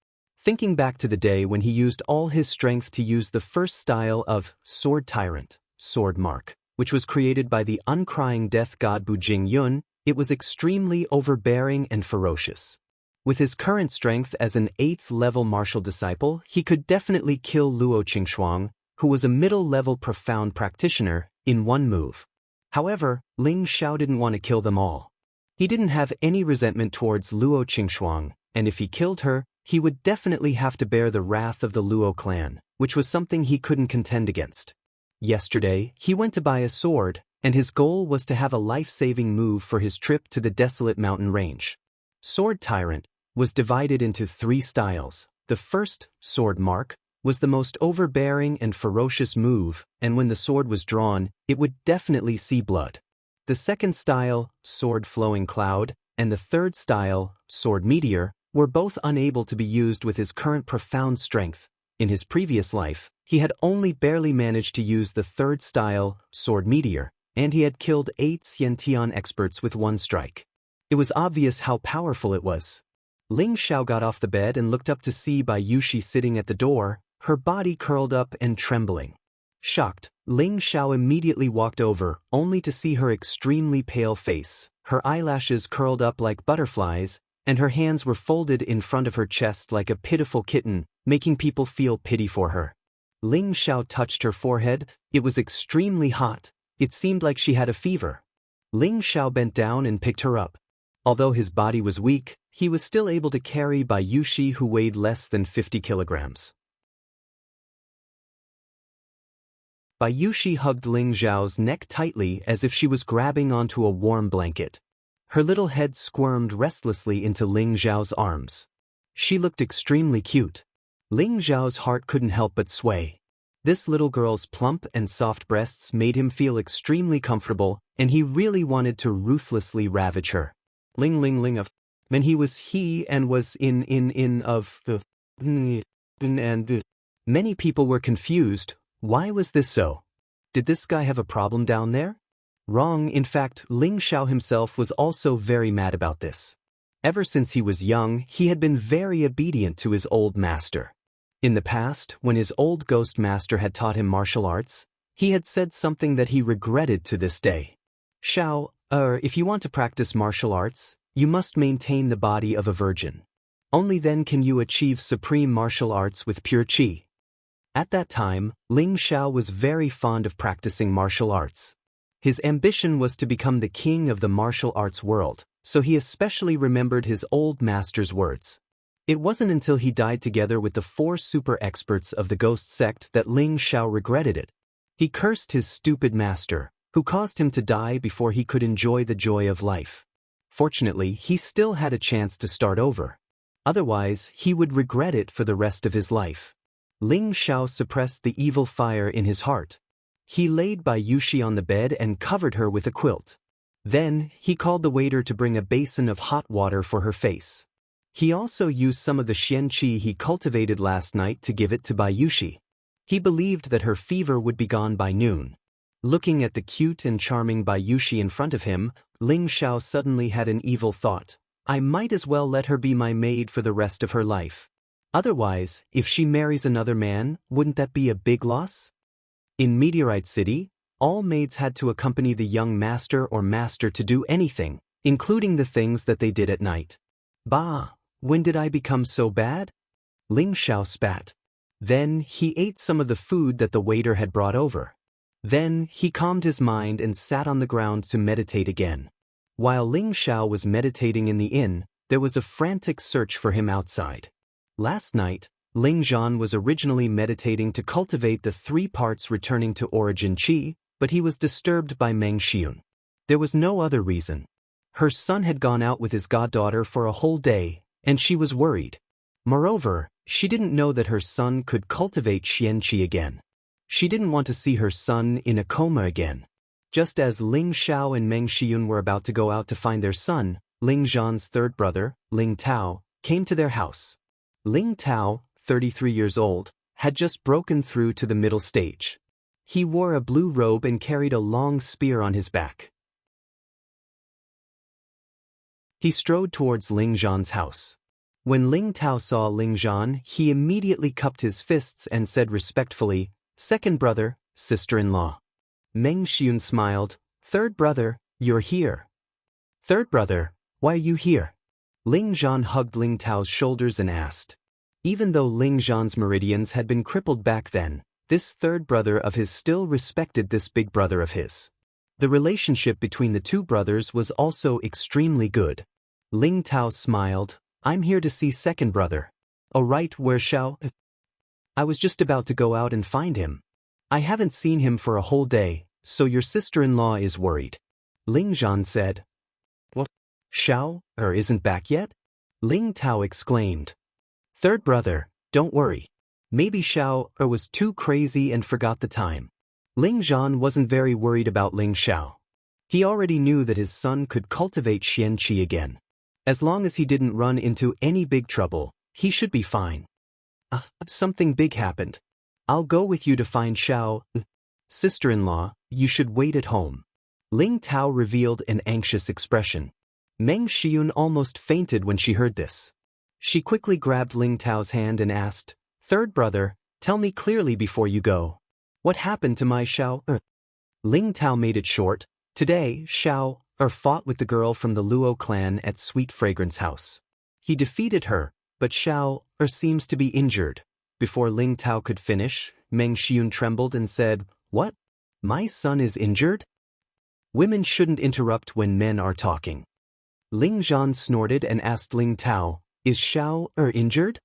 Thinking back to the day when he used all his strength to use the first style of Sword Tyrant, Sword Mark, which was created by the uncrying death god Bu Jingyun, it was extremely overbearing and ferocious. With his current strength as an 8th-level martial disciple, he could definitely kill Luo Qingxuang, who was a middle-level profound practitioner, in one move. However, Ling Xiao didn't want to kill them all. He didn't have any resentment towards Luo Qingxuang, and if he killed her, he would definitely have to bear the wrath of the Luo clan, which was something he couldn't contend against. Yesterday, he went to buy a sword, and his goal was to have a life-saving move for his trip to the desolate mountain range. Sword Tyrant was divided into 3 styles. The first, Sword Mark, was the most overbearing and ferocious move, and when the sword was drawn, it would definitely see blood. The second style, Sword Flowing Cloud, and the third style, Sword Meteor, were both unable to be used with his current profound strength. In his previous life, he had only barely managed to use the third style, Sword Meteor, and he had killed 8 Xiantian experts with 1 strike. It was obvious how powerful it was. Ling Xiao got off the bed and looked up to see Yushi sitting at the door, her body curled up and trembling. Shocked, Ling Xiao immediately walked over, only to see her extremely pale face, her eyelashes curled up like butterflies, and her hands were folded in front of her chest like a pitiful kitten, making people feel pity for her. Ling Xiao touched her forehead. It was extremely hot. It seemed like she had a fever. Ling Xiao bent down and picked her up. Although his body was weak, he was still able to carry Yushi, who weighed less than 50 kilograms. Bayushi hugged Ling Zhao's neck tightly as if she was grabbing onto a warm blanket. Her little head squirmed restlessly into Ling Zhao's arms. She looked extremely cute. Ling Zhao's heart couldn't help but sway. This little girl's plump and soft breasts made him feel extremely comfortable, and he really wanted to ruthlessly ravage her. Ling of. And he was in of and many people were confused. Why was this so? Did this guy have a problem down there? Wrong. In fact, Ling Xiao himself was also very mad about this. Ever since he was young, he had been very obedient to his old master. In the past, when his old ghost master had taught him martial arts, he had said something that he regretted to this day. Xiao, if you want to practice martial arts, you must maintain the body of a virgin. Only then can you achieve supreme martial arts with pure qi. At that time, Ling Xiao was very fond of practicing martial arts. His ambition was to become the king of the martial arts world, so he especially remembered his old master's words. It wasn't until he died together with the 4 super experts of the ghost sect that Ling Xiao regretted it. He cursed his stupid master, who caused him to die before he could enjoy the joy of life. Fortunately, he still had a chance to start over. Otherwise, he would regret it for the rest of his life. Ling Xiao suppressed the evil fire in his heart. He laid Bayushi on the bed and covered her with a quilt. Then, he called the waiter to bring a basin of hot water for her face. He also used some of the xian qi he cultivated last night to give it to Bayushi. He believed that her fever would be gone by noon. Looking at the cute and charming Bayushi in front of him, Ling Xiao suddenly had an evil thought. I might as well let her be my maid for the rest of her life. Otherwise, if she marries another man, wouldn't that be a big loss? In Meteorite City, all maids had to accompany the young master or master to do anything, including the things that they did at night. Bah, when did I become so bad? Ling Xiao spat. Then, he ate some of the food that the waiter had brought over. Then, he calmed his mind and sat on the ground to meditate again. While Ling Xiao was meditating in the inn, there was a frantic search for him outside. Last night, Ling Zhan was originally meditating to cultivate the 3 parts returning to origin qi, but he was disturbed by Meng Xiun. There was no other reason. Her son had gone out with his goddaughter for a whole day, and she was worried. Moreover, she didn't know that her son could cultivate xian qi again. She didn't want to see her son in a coma again. Just as Ling Xiao and Meng Xiun were about to go out to find their son, Ling Zhan's 3rd brother, Ling Tao, came to their house. Ling Tao, 33 years old, had just broken through to the middle stage. He wore a blue robe and carried a long spear on his back. He strode towards Ling Zhan's house. When Ling Tao saw Ling Zhan, he immediately cupped his fists and said respectfully, "Second brother, sister-in-law." Meng Xiun smiled, "Third brother, you're here." "Third brother, why are you here?" Ling Zhan hugged Ling Tao's shoulders and asked. Even though Ling Zhan's meridians had been crippled back then, this 3rd brother of his still respected this big brother of his. The relationship between the 2 brothers was also extremely good. Ling Tao smiled, "I'm here to see second brother." "Oh right, where Xiao?" "I was just about to go out and find him. I haven't seen him for a whole day, so your sister-in-law is worried." Ling Zhan said. "What? Xiao, isn't back yet?" Ling Tao exclaimed. "Third brother, don't worry. Maybe Xiao was too crazy and forgot the time." Ling Zhan wasn't very worried about Ling Xiao. He already knew that his son could cultivate xian qi again. As long as he didn't run into any big trouble, he should be fine. Something big happened. I'll go with you to find Xiao. Sister-in-law, you should wait at home." Ling Tao revealed an anxious expression. Meng Xiun almost fainted when she heard this. She quickly grabbed Ling Tao's hand and asked, "Third brother, tell me clearly before you go. What happened to my Xiao?" Ling Tao made it short. Today, Xiao fought with the girl from the Luo clan at Sweet Fragrance House. He defeated her, but Xiao seems to be injured. Before Ling Tao could finish, Meng Xiun trembled and said, "What? My son is injured?" Women shouldn't interrupt when men are talking. Ling Zhan snorted and asked Ling Tao, "Is Xiao injured?"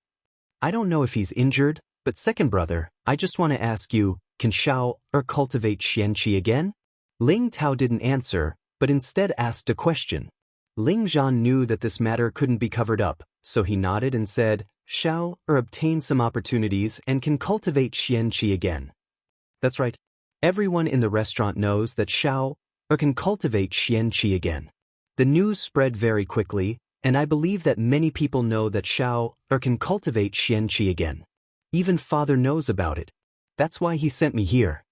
"I don't know if he's injured, but second brother, I just want to ask you, can Shao cultivate Xianqi again? Ling Tao didn't answer, but instead asked a question. Ling Zhan knew that this matter couldn't be covered up, so he nodded and said, Shao obtained some opportunities and can cultivate Xianqi again. That's right. Everyone in the restaurant knows that Shao can cultivate Xianqi again. The news spread very quickly, and I believe that many people know that Shao can cultivate Xianqi again. Even father knows about it. That's why he sent me here.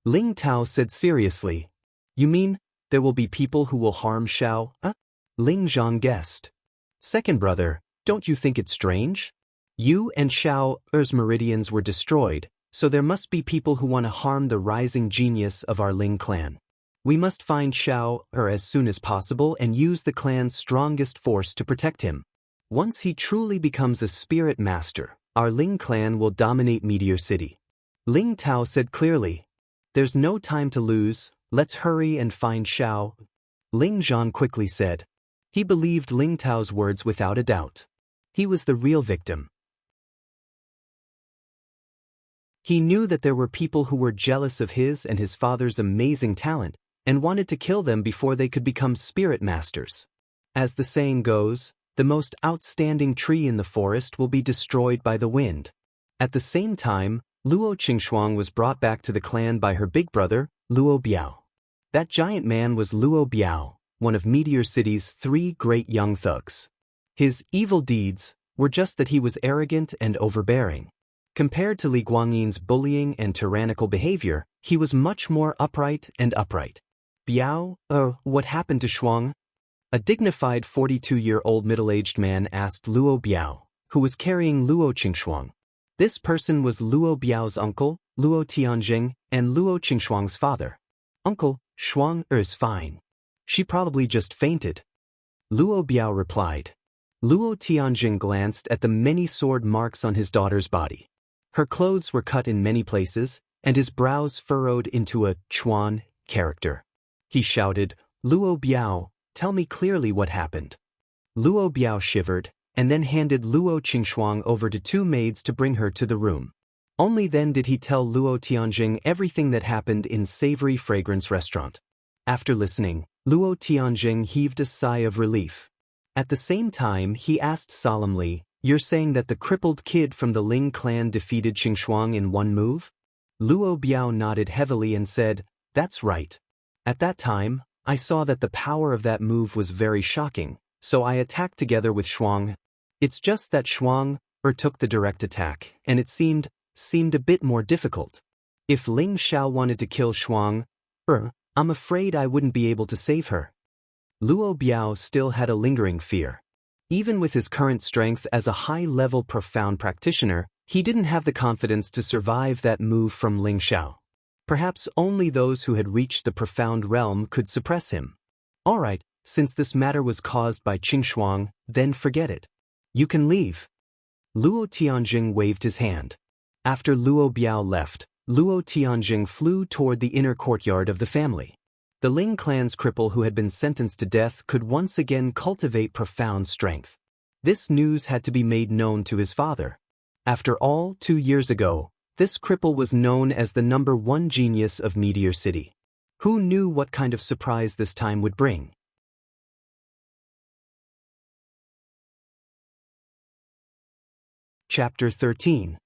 Ling Tao said seriously. You mean, there will be people who will harm Shao? Ling Zhang guessed. Second brother, don't you think it strange? You and Shao's meridians were destroyed, so there must be people who want to harm the rising genius of our Ling clan. We must find Shao as soon as possible and use the clan's strongest force to protect him. Once he truly becomes a spirit master, our Ling clan will dominate Meteor City. Ling Tao said clearly. There's no time to lose, let's hurry and find Shao. Ling Zhan quickly said. He believed Ling Tao's words without a doubt. He was the real victim. He knew that there were people who were jealous of his and his father's amazing talent, and wanted to kill them before they could become spirit masters. As the saying goes, the most outstanding tree in the forest will be destroyed by the wind. At the same time, Luo Qingxuang was brought back to the clan by her big brother, Luo Biao. That giant man was Luo Biao, one of Meteor City's 3 great young thugs. His evil deeds were just that he was arrogant and overbearing. Compared to Li Guangyin's bullying and tyrannical behavior, he was much more upright. Biao, what happened to Shuang? A dignified 42-year-old middle-aged man asked Luo Biao, who was carrying Luo Qingxuang. This person was Luo Biao's uncle, Luo Tianjing, and Luo Qingxuang's father. Uncle, Shuang is fine. She probably just fainted. Luo Biao replied. Luo Tianjing glanced at the many sword marks on his daughter's body. Her clothes were cut in many places, and his brows furrowed into a Chuan character. He shouted, Luo Biao, tell me clearly what happened. Luo Biao shivered, and then handed Luo Qingxuang over to 2 maids to bring her to the room. Only then did he tell Luo Tianjing everything that happened in Savory Fragrance Restaurant. After listening, Luo Tianjing heaved a sigh of relief. At the same time, he asked solemnly, You're saying that the crippled kid from the Ling clan defeated Qingxuang in one move? Luo Biao nodded heavily and said, That's right. At that time, I saw that the power of that move was very shocking, so I attacked together with Shuang. It's just that Shuang took the direct attack, and it seemed a bit more difficult. If Ling Xiao wanted to kill Shuang, I'm afraid I wouldn't be able to save her. Luo Biao still had a lingering fear. Even with his current strength as a high-level profound practitioner, he didn't have the confidence to survive that move from Ling Xiao. Perhaps only those who had reached the profound realm could suppress him. All right, since this matter was caused by Qingxuang, then forget it. You can leave. Luo Tianjing waved his hand. After Luo Biao left, Luo Tianjing flew toward the inner courtyard of the family. The Ling clan's cripple who had been sentenced to death could once again cultivate profound strength. This news had to be made known to his father. After all, 2 years ago, this cripple was known as the #1 genius of Meteor City. Who knew what kind of surprise this time would bring? Chapter 13.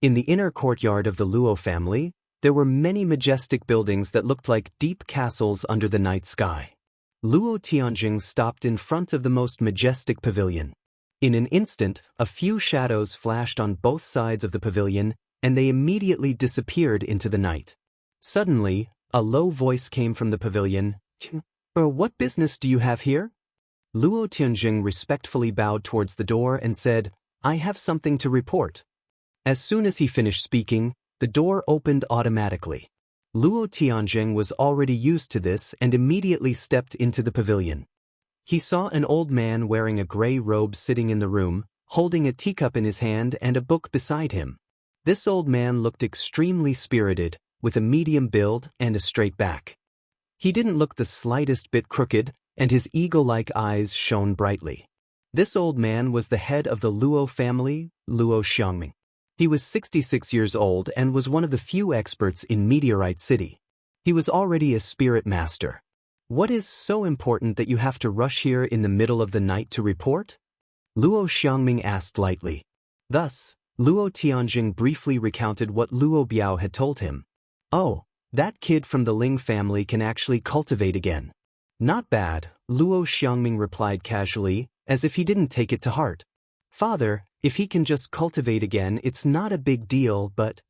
In the inner courtyard of the Luo family, there were many majestic buildings that looked like deep castles under the night sky. Luo Tianjing stopped in front of the most majestic pavilion. In an instant, a few shadows flashed on both sides of the pavilion, and they immediately disappeared into the night. Suddenly, a low voice came from the pavilion. What business do you have here? Luo Tianjing respectfully bowed towards the door and said, I have something to report. As soon as he finished speaking, the door opened automatically. Luo Tianjing was already used to this and immediately stepped into the pavilion. He saw an old man wearing a gray robe sitting in the room, holding a teacup in his hand and a book beside him. This old man looked extremely spirited, with a medium build and a straight back. He didn't look the slightest bit crooked, and his eagle-like eyes shone brightly. This old man was the head of the Luo family, Luo Xiangming. He was 66 years old and was one of the few experts in Meteorite City. He was already a spirit master. What is so important that you have to rush here in the middle of the night to report? Luo Xiangming asked lightly. Thus, Luo Tianjing briefly recounted what Luo Biao had told him. Oh, that kid from the Ling family can actually cultivate again. Not bad, Luo Xiangming replied casually, as if he didn't take it to heart. Father, if he can just cultivate again, it's not a big deal, but…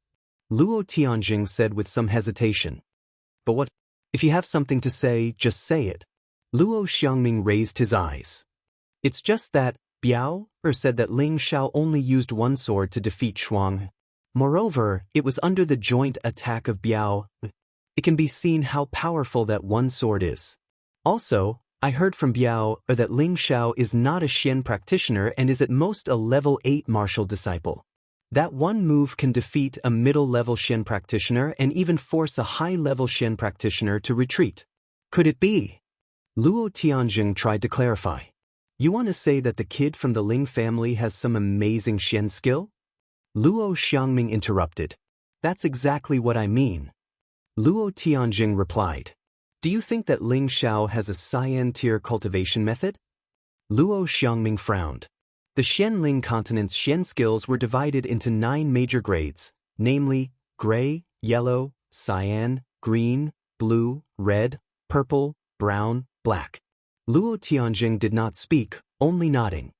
Luo Tianjing said with some hesitation. But what? If you have something to say, just say it. Luo Xiangming raised his eyes. It's just that, Biao said that Ling Xiao only used one sword to defeat Shuang. Moreover, it was under the joint attack of Biao. It can be seen how powerful that one sword is. Also, I heard from Biao that Ling Xiao is not a Xian practitioner and is at most a level 8 martial disciple. That one move can defeat a middle-level Xian practitioner and even force a high-level Xian practitioner to retreat. Could it be? Luo Tianjing tried to clarify. You want to say that the kid from the Ling family has some amazing Xian skill? Luo Xiangming interrupted. That's exactly what I mean. Luo Tianjing replied. Do you think that Ling Xiao has a Cyan tier cultivation method? Luo Xiangming frowned. The Xianling continent's Xian skills were divided into 9 major grades, namely, gray, yellow, cyan, green, blue, red, purple, brown, black. Luo Tianjing did not speak, only nodding.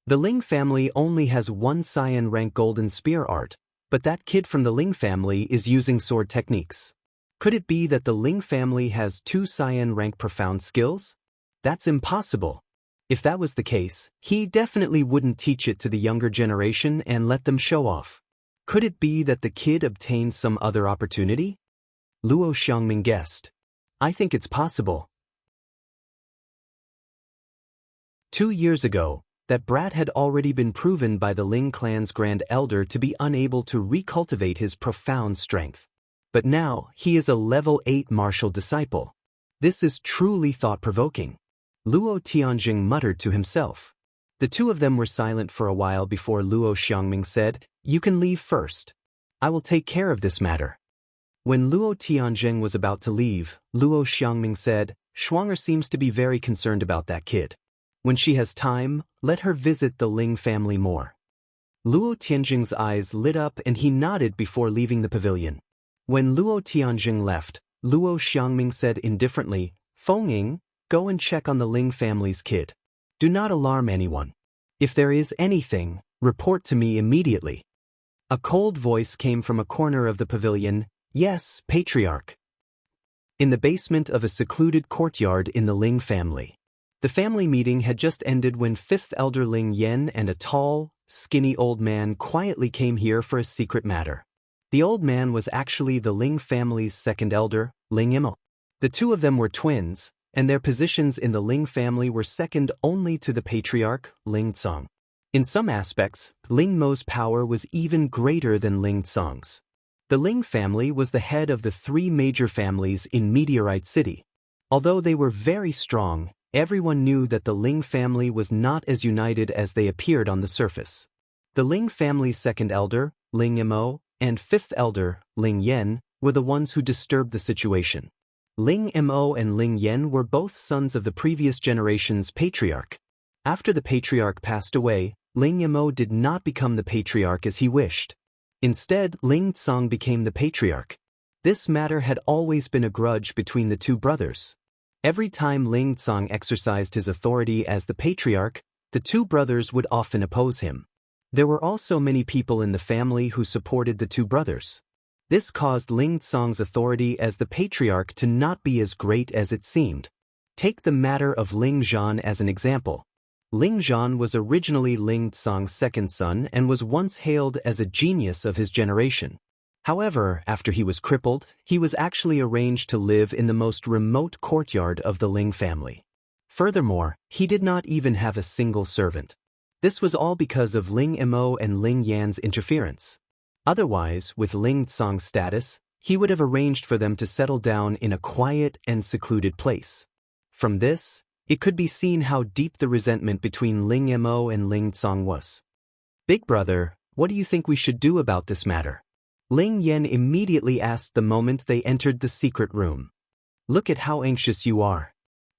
The Ling family only has one cyan rank golden spear art, but that kid from the Ling family is using sword techniques. Could it be that the Ling family has 2 cyan rank profound skills? That's impossible. If that was the case, he definitely wouldn't teach it to the younger generation and let them show off. Could it be that the kid obtained some other opportunity? Luo Xiangming guessed. I think it's possible. 2 years ago, that brat had already been proven by the Ling clan's grand elder to be unable to recultivate his profound strength. But now, he is a level 8 martial disciple. This is truly thought-provoking. Luo Tianjing muttered to himself. The two of them were silent for a while before Luo Xiangming said, You can leave first. I will take care of this matter. When Luo Tianjing was about to leave, Luo Xiangming said, Shuanger seems to be very concerned about that kid. When she has time, let her visit the Ling family more. Luo Tianjing's eyes lit up and he nodded before leaving the pavilion. When Luo Tianjing left, Luo Xiangming said indifferently, Fengying, go and check on the Ling family's kid. Do not alarm anyone. If there is anything, report to me immediately. A cold voice came from a corner of the pavilion, Yes, Patriarch. In the basement of a secluded courtyard in the Ling family. The family meeting had just ended when 5th Elder Ling Yan and a tall, skinny old man quietly came here for a secret matter. The old man was actually the Ling family's 2nd elder, Ling Imo. The two of them were twins, and their positions in the Ling family were second only to the patriarch, Ling Tsang. In some aspects, Ling Mo's power was even greater than Ling Tsang's. The Ling family was the head of the 3 major families in Meteorite City. Although they were very strong, everyone knew that the Ling family was not as united as they appeared on the surface. The Ling family's 2nd elder, Ling Imo, and 5th elder, Ling Yan, were the ones who disturbed the situation. Ling Mo and Ling Yan were both sons of the previous generation's patriarch. After the patriarch passed away, Ling Mo did not become the patriarch as he wished. Instead, Ling Tsang became the patriarch. This matter had always been a grudge between the two brothers. Every time Ling Tsang exercised his authority as the patriarch, the two brothers would often oppose him. There were also many people in the family who supported the two brothers. This caused Ling Tsang's authority as the patriarch to not be as great as it seemed. Take the matter of Ling Zhan as an example. Ling Zhan was originally Ling Tsang's 2nd son and was once hailed as a genius of his generation. However, after he was crippled, he was actually arranged to live in the most remote courtyard of the Ling family. Furthermore, he did not even have a single servant. This was all because of Ling Mo and Ling Yan's interference. Otherwise, with Ling Tsang's status, he would have arranged for them to settle down in a quiet and secluded place. From this, it could be seen how deep the resentment between Ling Mo and Ling Tsang was. Big brother, What do you think we should do about this matter? Ling Yan immediately asked the moment they entered the secret room. Look at how anxious you are.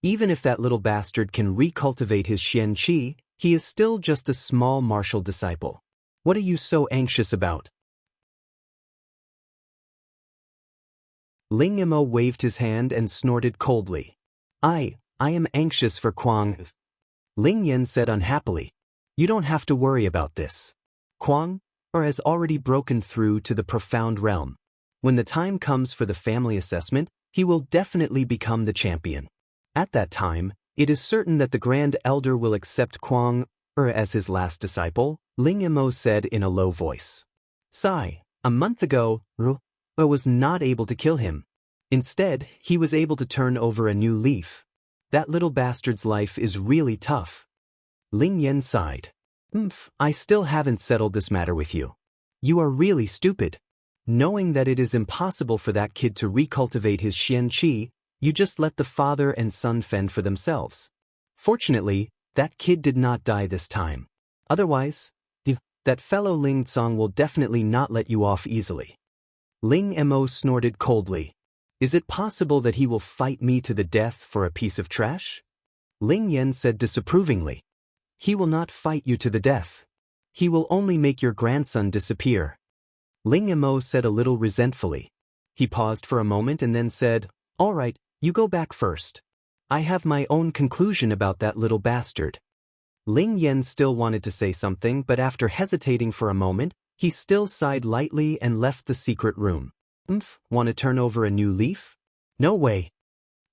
Even if that little bastard can recultivate his Xian Qi, he is still just a small martial disciple. What are you so anxious about? Ling Mo waved his hand and snorted coldly. I am anxious for Kuang. Ling Yan said unhappily. You don't have to worry about this. Kuang has already broken through to the profound realm. When the time comes for the family assessment, he will definitely become the champion. At that time, it is certain that the Grand Elder will accept Kuang as his last disciple, Ling Mo said in a low voice. Sigh, a month ago, was not able to kill him. Instead, he was able to turn over a new leaf. That little bastard's life is really tough. Ling Yan sighed. I still haven't settled this matter with you. You are really stupid. Knowing that it is impossible for that kid to recultivate his Xian Qi, you just let the father and son fend for themselves. Fortunately, that kid did not die this time. Otherwise, that fellow Ling Tsang will definitely not let you off easily. Ling Mo snorted coldly. Is it possible that he will fight me to the death for a piece of trash? Ling Yan said disapprovingly. He will not fight you to the death. He will only make your grandson disappear. Ling Mo said a little resentfully. He paused for a moment and then said, All right, you go back first. I have my own conclusion about that little bastard. Ling Yan still wanted to say something, but after hesitating for a moment, he still sighed lightly and left the secret room. Want to turn over a new leaf? No way.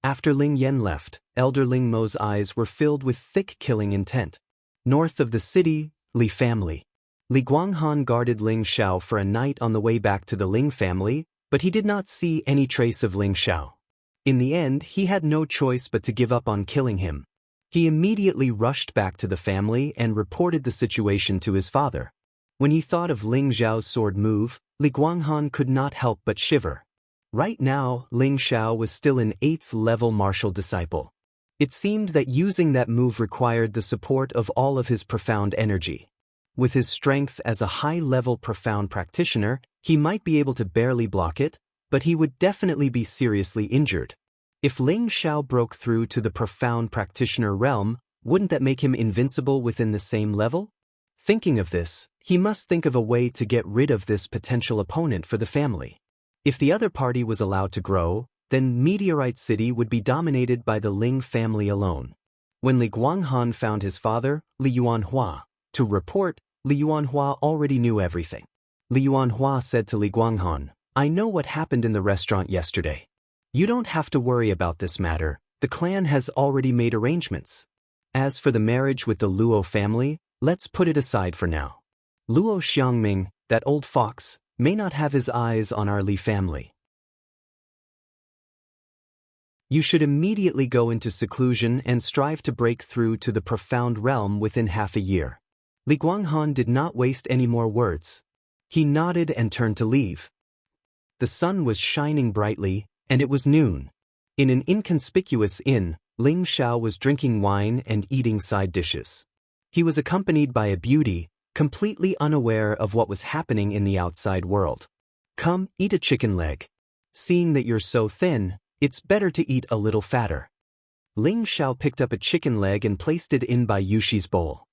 After Ling Yan left, Elder Ling Mo's eyes were filled with thick killing intent. North of the city, Li family. Li Guanghan guarded Ling Xiao for a night on the way back to the Ling family, but he did not see any trace of Ling Xiao. In the end, he had no choice but to give up on killing him. He immediately rushed back to the family and reported the situation to his father. When he thought of Ling Xiao's sword move, Li Guanghan could not help but shiver. Right now, Ling Xiao was still an 8th-level martial disciple. It seemed that using that move required the support of all of his profound energy. With his strength as a high-level profound practitioner, he might be able to barely block it, but he would definitely be seriously injured. If Ling Xiao broke through to the profound practitioner realm, wouldn't that make him invincible within the same level? Thinking of this, he must think of a way to get rid of this potential opponent for the family. If the other party was allowed to grow, then Meteorite City would be dominated by the Ling family alone. When Li Guanghan found his father, Li Yuanhua, to report, Li Yuanhua already knew everything. Li Yuanhua said to Li Guanghan, I know what happened in the restaurant yesterday. You don't have to worry about this matter, the clan has already made arrangements. As for the marriage with the Luo family, let's put it aside for now. Luo Xiangming, that old fox, may not have his eyes on our Li family. You should immediately go into seclusion and strive to break through to the profound realm within half a year. Li Guanghan did not waste any more words. He nodded and turned to leave. The sun was shining brightly, and it was noon. In an inconspicuous inn, Ling Xiao was drinking wine and eating side dishes. He was accompanied by a beauty, completely unaware of what was happening in the outside world. Come, eat a chicken leg. Seeing that you're so thin, it's better to eat a little fatter. Ling Xiao picked up a chicken leg and placed it in Bai Yushi's bowl.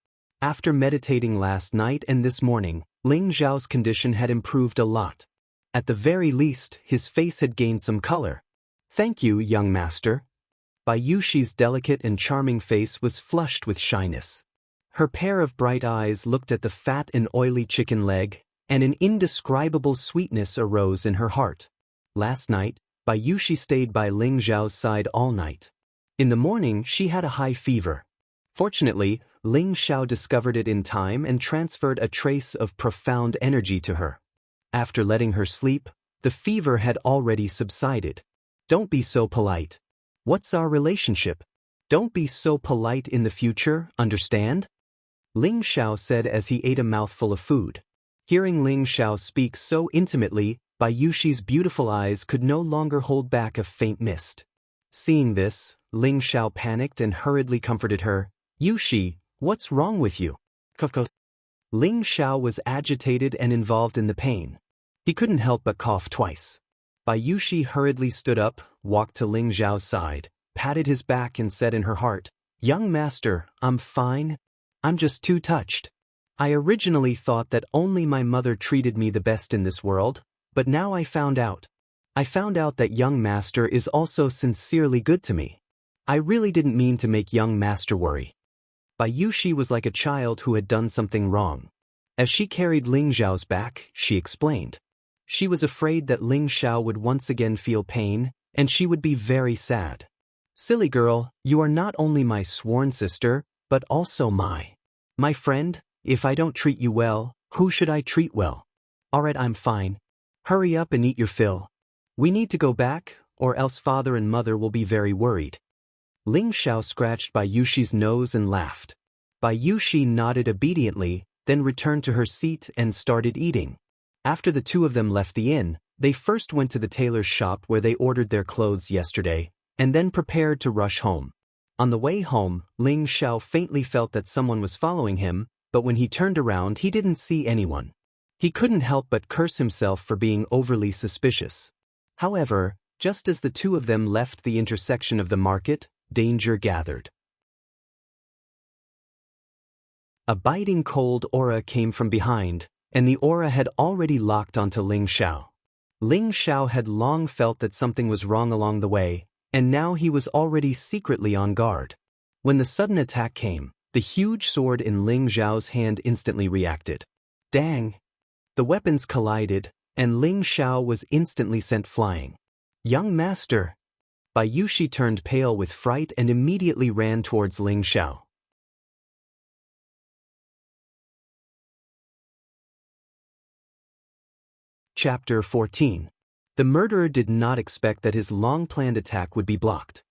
After meditating last night and this morning, Ling Xiao's condition had improved a lot. At the very least, his face had gained some color. Thank you, young master. Bai Yushi's delicate and charming face was flushed with shyness. Her pair of bright eyes looked at the fat and oily chicken leg, and an indescribable sweetness arose in her heart. Last night, Bai Yushi stayed by Ling Xiao's side all night. In the morning, she had a high fever. Fortunately, Ling Xiao discovered it in time and transferred a trace of profound energy to her. After letting her sleep, the fever had already subsided. Don't be so polite. What's our relationship? Don't be so polite in the future, understand? Ling Xiao said as he ate a mouthful of food. Hearing Ling Xiao speak so intimately, Bai Yushi's beautiful eyes could no longer hold back a faint mist. Seeing this, Ling Xiao panicked and hurriedly comforted her. Yushi, what's wrong with you? Ling Xiao was agitated and involved in the pain. He couldn't help but cough twice. Bai Yushi hurriedly stood up, walked to Ling Xiao's side, patted his back and said in her heart, "Young master, I'm fine. I'm just too touched. I originally thought that only my mother treated me the best in this world, but now I found out. That young master is also sincerely good to me. I really didn't mean to make young master worry." Bai Yushi was like a child who had done something wrong. As she carried Ling Xiao's back, she explained. She was afraid that Ling Xiao would once again feel pain, and she would be very sad. "Silly girl, you are not only my sworn sister, but also my friend. If I don't treat you well, who should I treat well? Alright, I'm fine. Hurry up and eat your fill. We need to go back, or else father and mother will be very worried." Ling Xiao scratched Bai Yushi's nose and laughed. Bai Yushi nodded obediently, then returned to her seat and started eating. After the two of them left the inn, they first went to the tailor's shop where they ordered their clothes yesterday, and then prepared to rush home. On the way home, Ling Xiao faintly felt that someone was following him, but when he turned around he didn't see anyone. He couldn't help but curse himself for being overly suspicious. However, just as the two of them left the intersection of the market, danger gathered. A biting cold aura came from behind, and the aura had already locked onto Ling Xiao. Ling Xiao had long felt that something was wrong along the way, and now he was already secretly on guard. When the sudden attack came, the huge sword in Ling Xiao's hand instantly reacted. Dang! The weapons collided, and Ling Xiao was instantly sent flying. "Young master!" Bai Yushi turned pale with fright and immediately ran towards Ling Xiao. Chapter 14. The murderer did not expect that his long-planned attack would be blocked.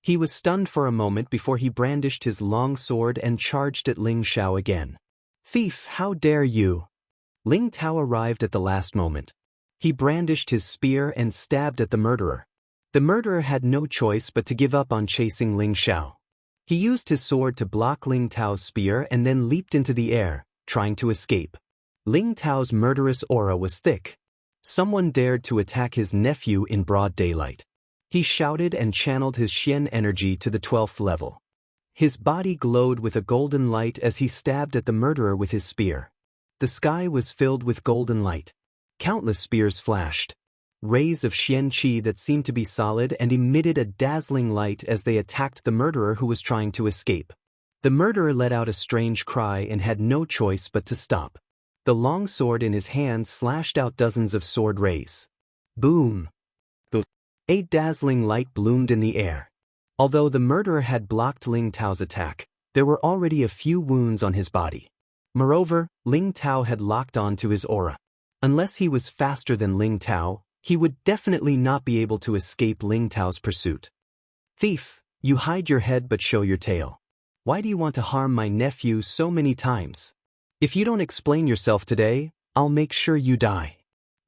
He was stunned for a moment before he brandished his long sword and charged at Ling Xiao again. "Thief, how dare you!" Ling Tao arrived at the last moment. He brandished his spear and stabbed at the murderer. The murderer had no choice but to give up on chasing Ling Xiao. He used his sword to block Ling Tao's spear and then leaped into the air, trying to escape. Ling Tao's murderous aura was thick. Someone dared to attack his nephew in broad daylight. He shouted and channeled his Xian energy to the 12th level. His body glowed with a golden light as he stabbed at the murderer with his spear. The sky was filled with golden light. Countless spears flashed. Rays of Xian Qi that seemed to be solid and emitted a dazzling light as they attacked the murderer who was trying to escape. The murderer let out a strange cry and had no choice but to stop. The long sword in his hand slashed out dozens of sword rays. Boom! A dazzling light bloomed in the air. Although the murderer had blocked Ling Tao's attack, there were already a few wounds on his body. Moreover, Ling Tao had locked on to his aura. Unless he was faster than Ling Tao, he would definitely not be able to escape Ling Tao's pursuit. "Thief, you hide your head but show your tail. Why do you want to harm my nephew so many times? If you don't explain yourself today, I'll make sure you die."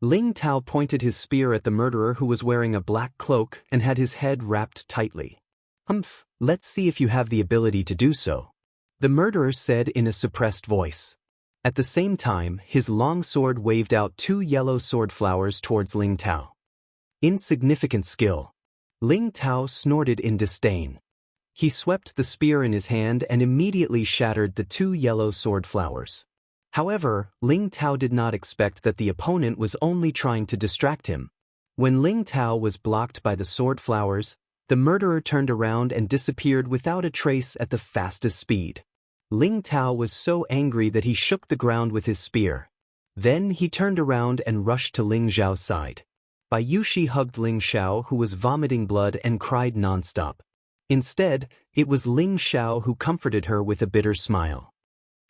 Ling Tao pointed his spear at the murderer who was wearing a black cloak and had his head wrapped tightly. "Humph, let's see if you have the ability to do so," the murderer said in a suppressed voice. At the same time, his long sword waved out 2 yellow sword flowers towards Ling Tao. Insignificant skill. Ling Tao snorted in disdain. He swept the spear in his hand and immediately shattered the 2 yellow sword flowers. However, Ling Tao did not expect that the opponent was only trying to distract him. When Ling Tao was blocked by the sword flowers, the murderer turned around and disappeared without a trace at the fastest speed. Ling Tao was so angry that he shook the ground with his spear. Then he turned around and rushed to Ling Xiao's side. Bai Yushi hugged Ling Xiao, who was vomiting blood and cried nonstop. Instead, it was Ling Xiao who comforted her with a bitter smile.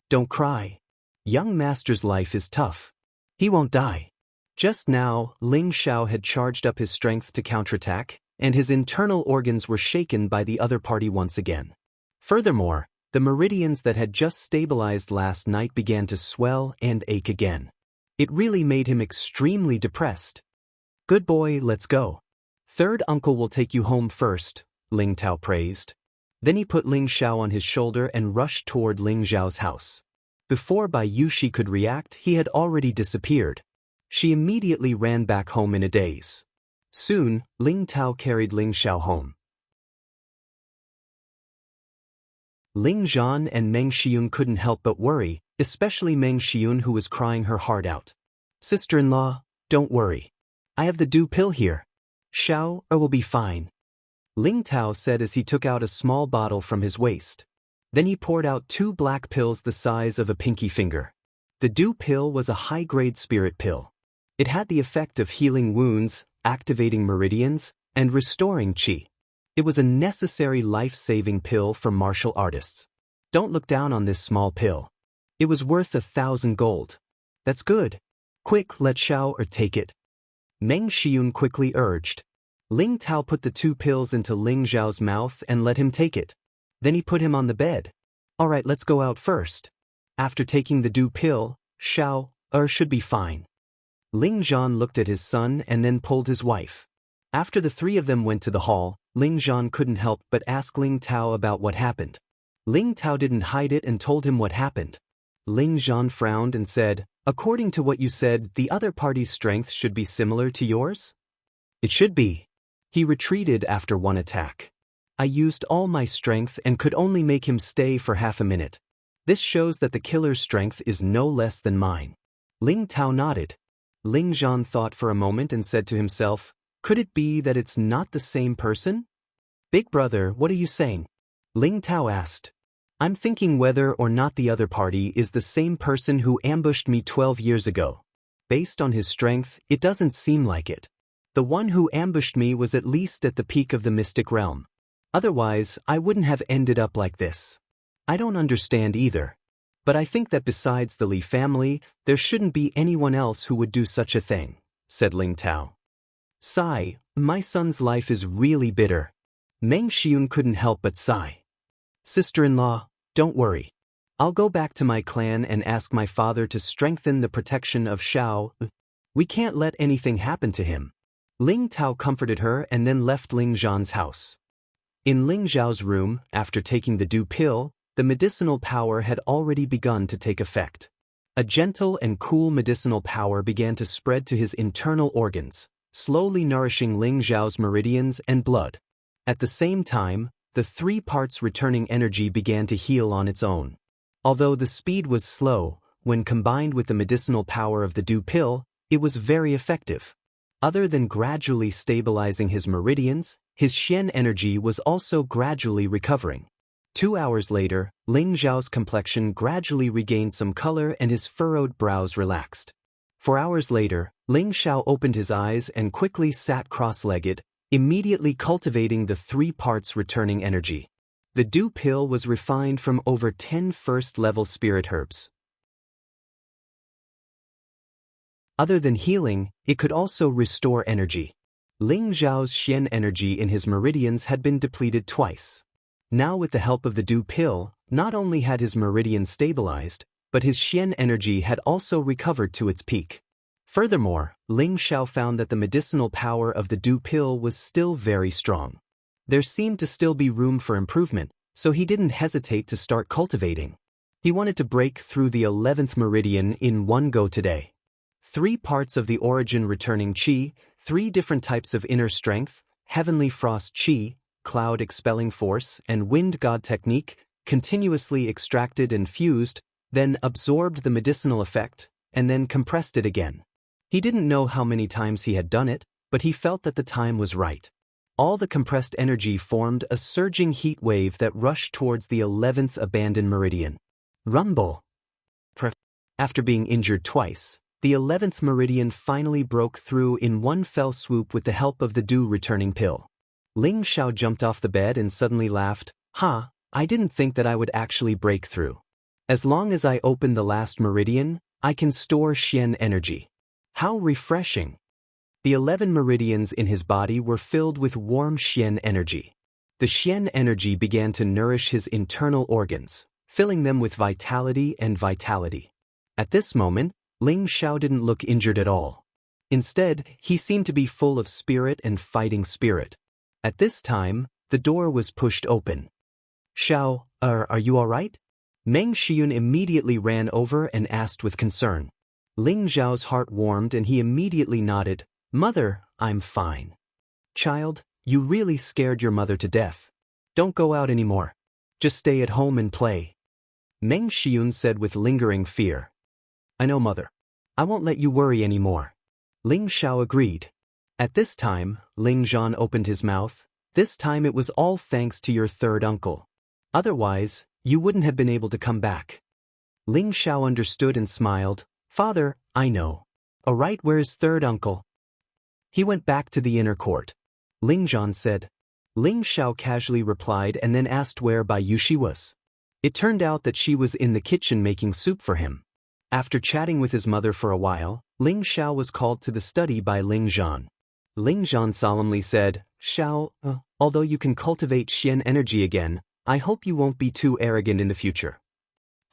"Don't cry. Young master's life is tough. He won't die." Just now, Ling Xiao had charged up his strength to counterattack, and his internal organs were shaken by the other party once again. Furthermore, the meridians that had just stabilized last night began to swell and ache again. It really made him extremely depressed. "Good boy, let's go. Third uncle will take you home first," Ling Tao praised. Then he put Ling Xiao on his shoulder and rushed toward Ling Xiao's house. Before Bai Yushi could react, he had already disappeared. She immediately ran back home in a daze. Soon, Ling Tao carried Ling Xiao home. Ling Zhan and Meng Xiun couldn't help but worry, especially Meng Xiun, who was crying her heart out. "Sister-in-law, don't worry. I have the dew pill here. Xiao will be fine," Ling Tao said as he took out a small bottle from his waist. Then he poured out 2 black pills the size of a pinky finger. The dew pill was a high-grade spirit pill. It had the effect of healing wounds, activating meridians, and restoring qi. It was a necessary life-saving pill for martial artists. Don't look down on this small pill. It was worth 1,000 gold. That's good. Quick, let Xiao take it, Meng Xiun quickly urged. Ling Tao put the 2 pills into Ling Zhao's mouth and let him take it. Then he put him on the bed. "All right, let's go out first. After taking the dew pill, Xiao should be fine." Ling Zhan looked at his son and then pulled his wife. After the 3 of them went to the hall, Ling Zhan couldn't help but ask Ling Tao about what happened. Ling Tao didn't hide it and told him what happened. Ling Zhan frowned and said, "According to what you said, the other party's strength should be similar to yours?" "It should be. He retreated after 1 attack. I used all my strength and could only make him stay for half a minute. This shows that the killer's strength is no less than mine." Ling Tao nodded. Ling Zhan thought for a moment and said to himself, "Could it be that it's not the same person?" "Big brother, what are you saying?" Ling Tao asked. "I'm thinking whether or not the other party is the same person who ambushed me 12 years ago. Based on his strength, it doesn't seem like it. The one who ambushed me was at least at the peak of the mystic realm. Otherwise, I wouldn't have ended up like this. I don't understand either. But I think that besides the Li family, there shouldn't be anyone else who would do such a thing," said Ling Tao. "Sigh, my son's life is really bitter." Meng Xiun couldn't help but sigh. "Sister-in-law, don't worry. I'll go back to my clan and ask my father to strengthen the protection of Xiao. We can't let anything happen to him." Ling Tao comforted her and then left Ling Zhan's house. In Ling Zhao's room, after taking the dew pill, the medicinal power had already begun to take effect. A gentle and cool medicinal power began to spread to his internal organs, slowly nourishing Ling Zhao's meridians and blood. At the same time, the 3 parts returning energy began to heal on its own. Although the speed was slow, when combined with the medicinal power of the dew pill, it was very effective. Other than gradually stabilizing his meridians, his Xian energy was also gradually recovering. 2 hours later, Ling Zhao's complexion gradually regained some color and his furrowed brows relaxed. 4 hours later, Ling Xiao opened his eyes and quickly sat cross-legged, immediately cultivating the 3 parts returning energy. The dew pill was refined from over 10 first-level spirit herbs. Other than healing, it could also restore energy. Ling Zhao's Xian energy in his meridians had been depleted twice. Now with the help of the dew pill, not only had his meridian stabilized, but his Xian energy had also recovered to its peak. Furthermore, Ling Xiao found that the medicinal power of the dew pill was still very strong. There seemed to still be room for improvement, so he didn't hesitate to start cultivating. He wanted to break through the 11th meridian in one go today. 3 parts of the origin returning qi, 3 different types of inner strength, heavenly frost qi, cloud expelling force, and wind god technique, continuously extracted and fused, then absorbed the medicinal effect, and then compressed it again. He didn't know how many times he had done it, but he felt that the time was right. All the compressed energy formed a surging heat wave that rushed towards the 11th abandoned meridian. Rumble! After being injured twice, the 11th meridian finally broke through in one fell swoop with the help of the dew returning pill. Ling Xiao jumped off the bed and suddenly laughed. I didn't think that I would actually break through. As long as I open the last meridian, I can store Xian energy. How refreshing! The 11 meridians in his body were filled with warm Xian energy. The Xian energy began to nourish his internal organs, filling them with vitality and vitality. At this moment, Ling Xiao didn't look injured at all. Instead, he seemed to be full of spirit and fighting spirit. At this time, the door was pushed open. "Xiao, are you all right?" Meng Xiun immediately ran over and asked with concern. Ling Zhao's heart warmed and he immediately nodded. Mother, I'm fine. Child, you really scared your mother to death. Don't go out anymore. Just stay at home and play. Meng Xiun said with lingering fear. I know, mother. I won't let you worry anymore. Ling Xiao agreed. At this time, Ling Zhan opened his mouth. This time it was all thanks to your third uncle. Otherwise, you wouldn't have been able to come back. Ling Xiao understood and smiled. Father, I know. Alright, where's third uncle? He went back to the inner court. Ling Zhan said. Ling Xiao casually replied and then asked where Bai Yushi was. It turned out that she was in the kitchen making soup for him. After chatting with his mother for a while, Ling Xiao was called to the study by Ling Zhan. Ling Zhan solemnly said, Xiao, although you can cultivate Xian energy again, I hope you won't be too arrogant in the future.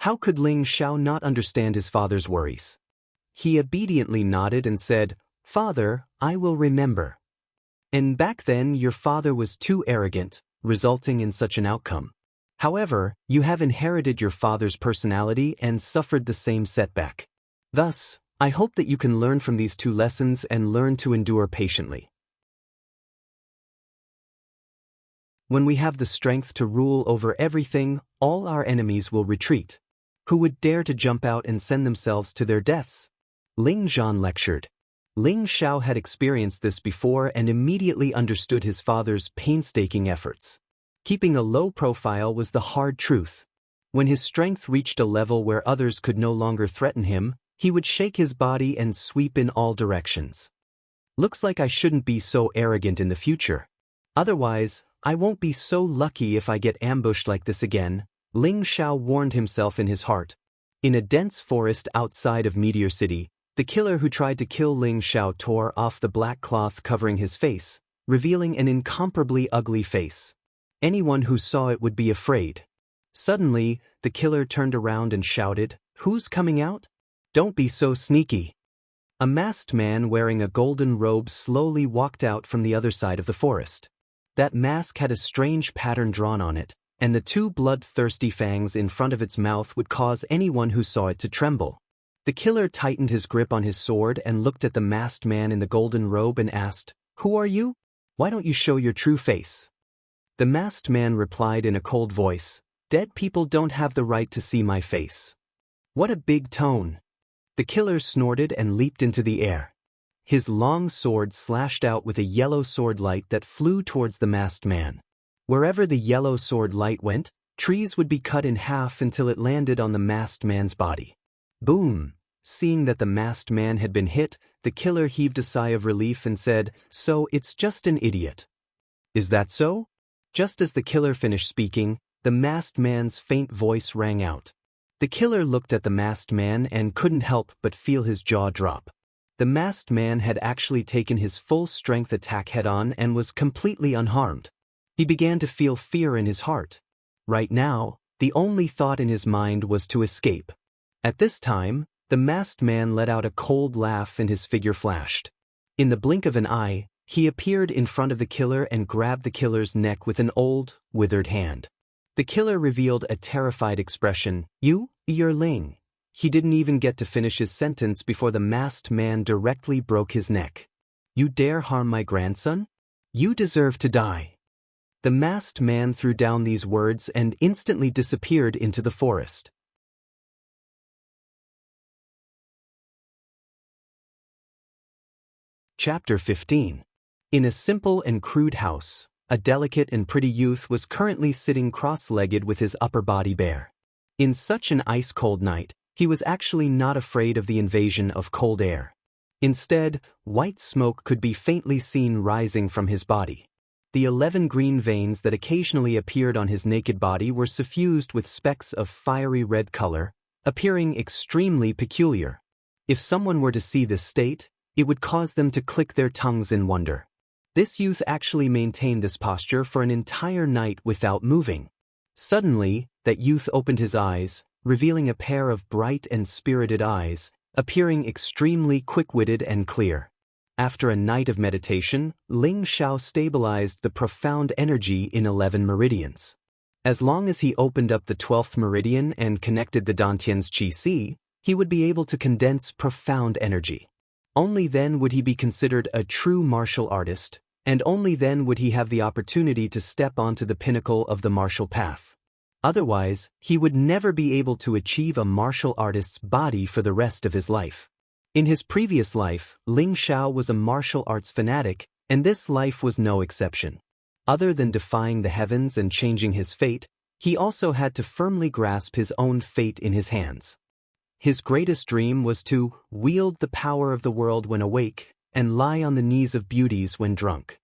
How could Ling Xiao not understand his father's worries? He obediently nodded and said, Father, I will remember. And back then your father was too arrogant, resulting in such an outcome. However, you have inherited your father's personality and suffered the same setback. Thus, I hope that you can learn from these two lessons and learn to endure patiently. When we have the strength to rule over everything, all our enemies will retreat. Who would dare to jump out and send themselves to their deaths? Ling Zhan lectured. Ling Xiao had experienced this before and immediately understood his father's painstaking efforts. Keeping a low profile was the hard truth. When his strength reached a level where others could no longer threaten him, he would shake his body and sweep in all directions. Looks like I shouldn't be so arrogant in the future. Otherwise, I won't be so lucky if I get ambushed like this again, Ling Xiao warned himself in his heart. In a dense forest outside of Meteor City, the killer who tried to kill Ling Xiao tore off the black cloth covering his face, revealing an incomparably ugly face. Anyone who saw it would be afraid. Suddenly, the killer turned around and shouted, Who's coming out? Don't be so sneaky. A masked man wearing a golden robe slowly walked out from the other side of the forest. That mask had a strange pattern drawn on it, and the two bloodthirsty fangs in front of its mouth would cause anyone who saw it to tremble. The killer tightened his grip on his sword and looked at the masked man in the golden robe and asked, Who are you? Why don't you show your true face? The masked man replied in a cold voice, Dead people don't have the right to see my face. What a big tone. The killer snorted and leaped into the air. His long sword slashed out with a yellow sword light that flew towards the masked man. Wherever the yellow sword light went, trees would be cut in half until it landed on the masked man's body. Boom! Seeing that the masked man had been hit, the killer heaved a sigh of relief and said, So it's just an idiot. Is that so? Just as the killer finished speaking, the masked man's faint voice rang out. The killer looked at the masked man and couldn't help but feel his jaw drop. The masked man had actually taken his full-strength attack head-on and was completely unharmed. He began to feel fear in his heart. Right now, the only thought in his mind was to escape. At this time, the masked man let out a cold laugh and his figure flashed. In the blink of an eye, he appeared in front of the killer and grabbed the killer's neck with an old, withered hand. The killer revealed a terrified expression. You're Ling. He didn't even get to finish his sentence before the masked man directly broke his neck. You dare harm my grandson? You deserve to die. The masked man threw down these words and instantly disappeared into the forest. Chapter 15. In a simple and crude house, a delicate and pretty youth was currently sitting cross-legged with his upper body bare. In such an ice-cold night, he was actually not afraid of the invasion of cold air. Instead, white smoke could be faintly seen rising from his body. The 11 green veins that occasionally appeared on his naked body were suffused with specks of fiery red color, appearing extremely peculiar. If someone were to see this state, it would cause them to click their tongues in wonder. This youth actually maintained this posture for an entire night without moving. Suddenly, that youth opened his eyes, revealing a pair of bright and spirited eyes, appearing extremely quick-witted and clear. After a night of meditation, Ling Xiao stabilized the profound energy in 11 meridians. As long as he opened up the 12th meridian and connected the Dantian's Qi Si, he would be able to condense profound energy. Only then would he be considered a true martial artist, and only then would he have the opportunity to step onto the pinnacle of the martial path. Otherwise, he would never be able to achieve a martial artist's body for the rest of his life. In his previous life, Ling Xiao was a martial arts fanatic, and this life was no exception. Other than defying the heavens and changing his fate, he also had to firmly grasp his own fate in his hands. His greatest dream was to wield the power of the world when awake and lie on the knees of beauties when drunk.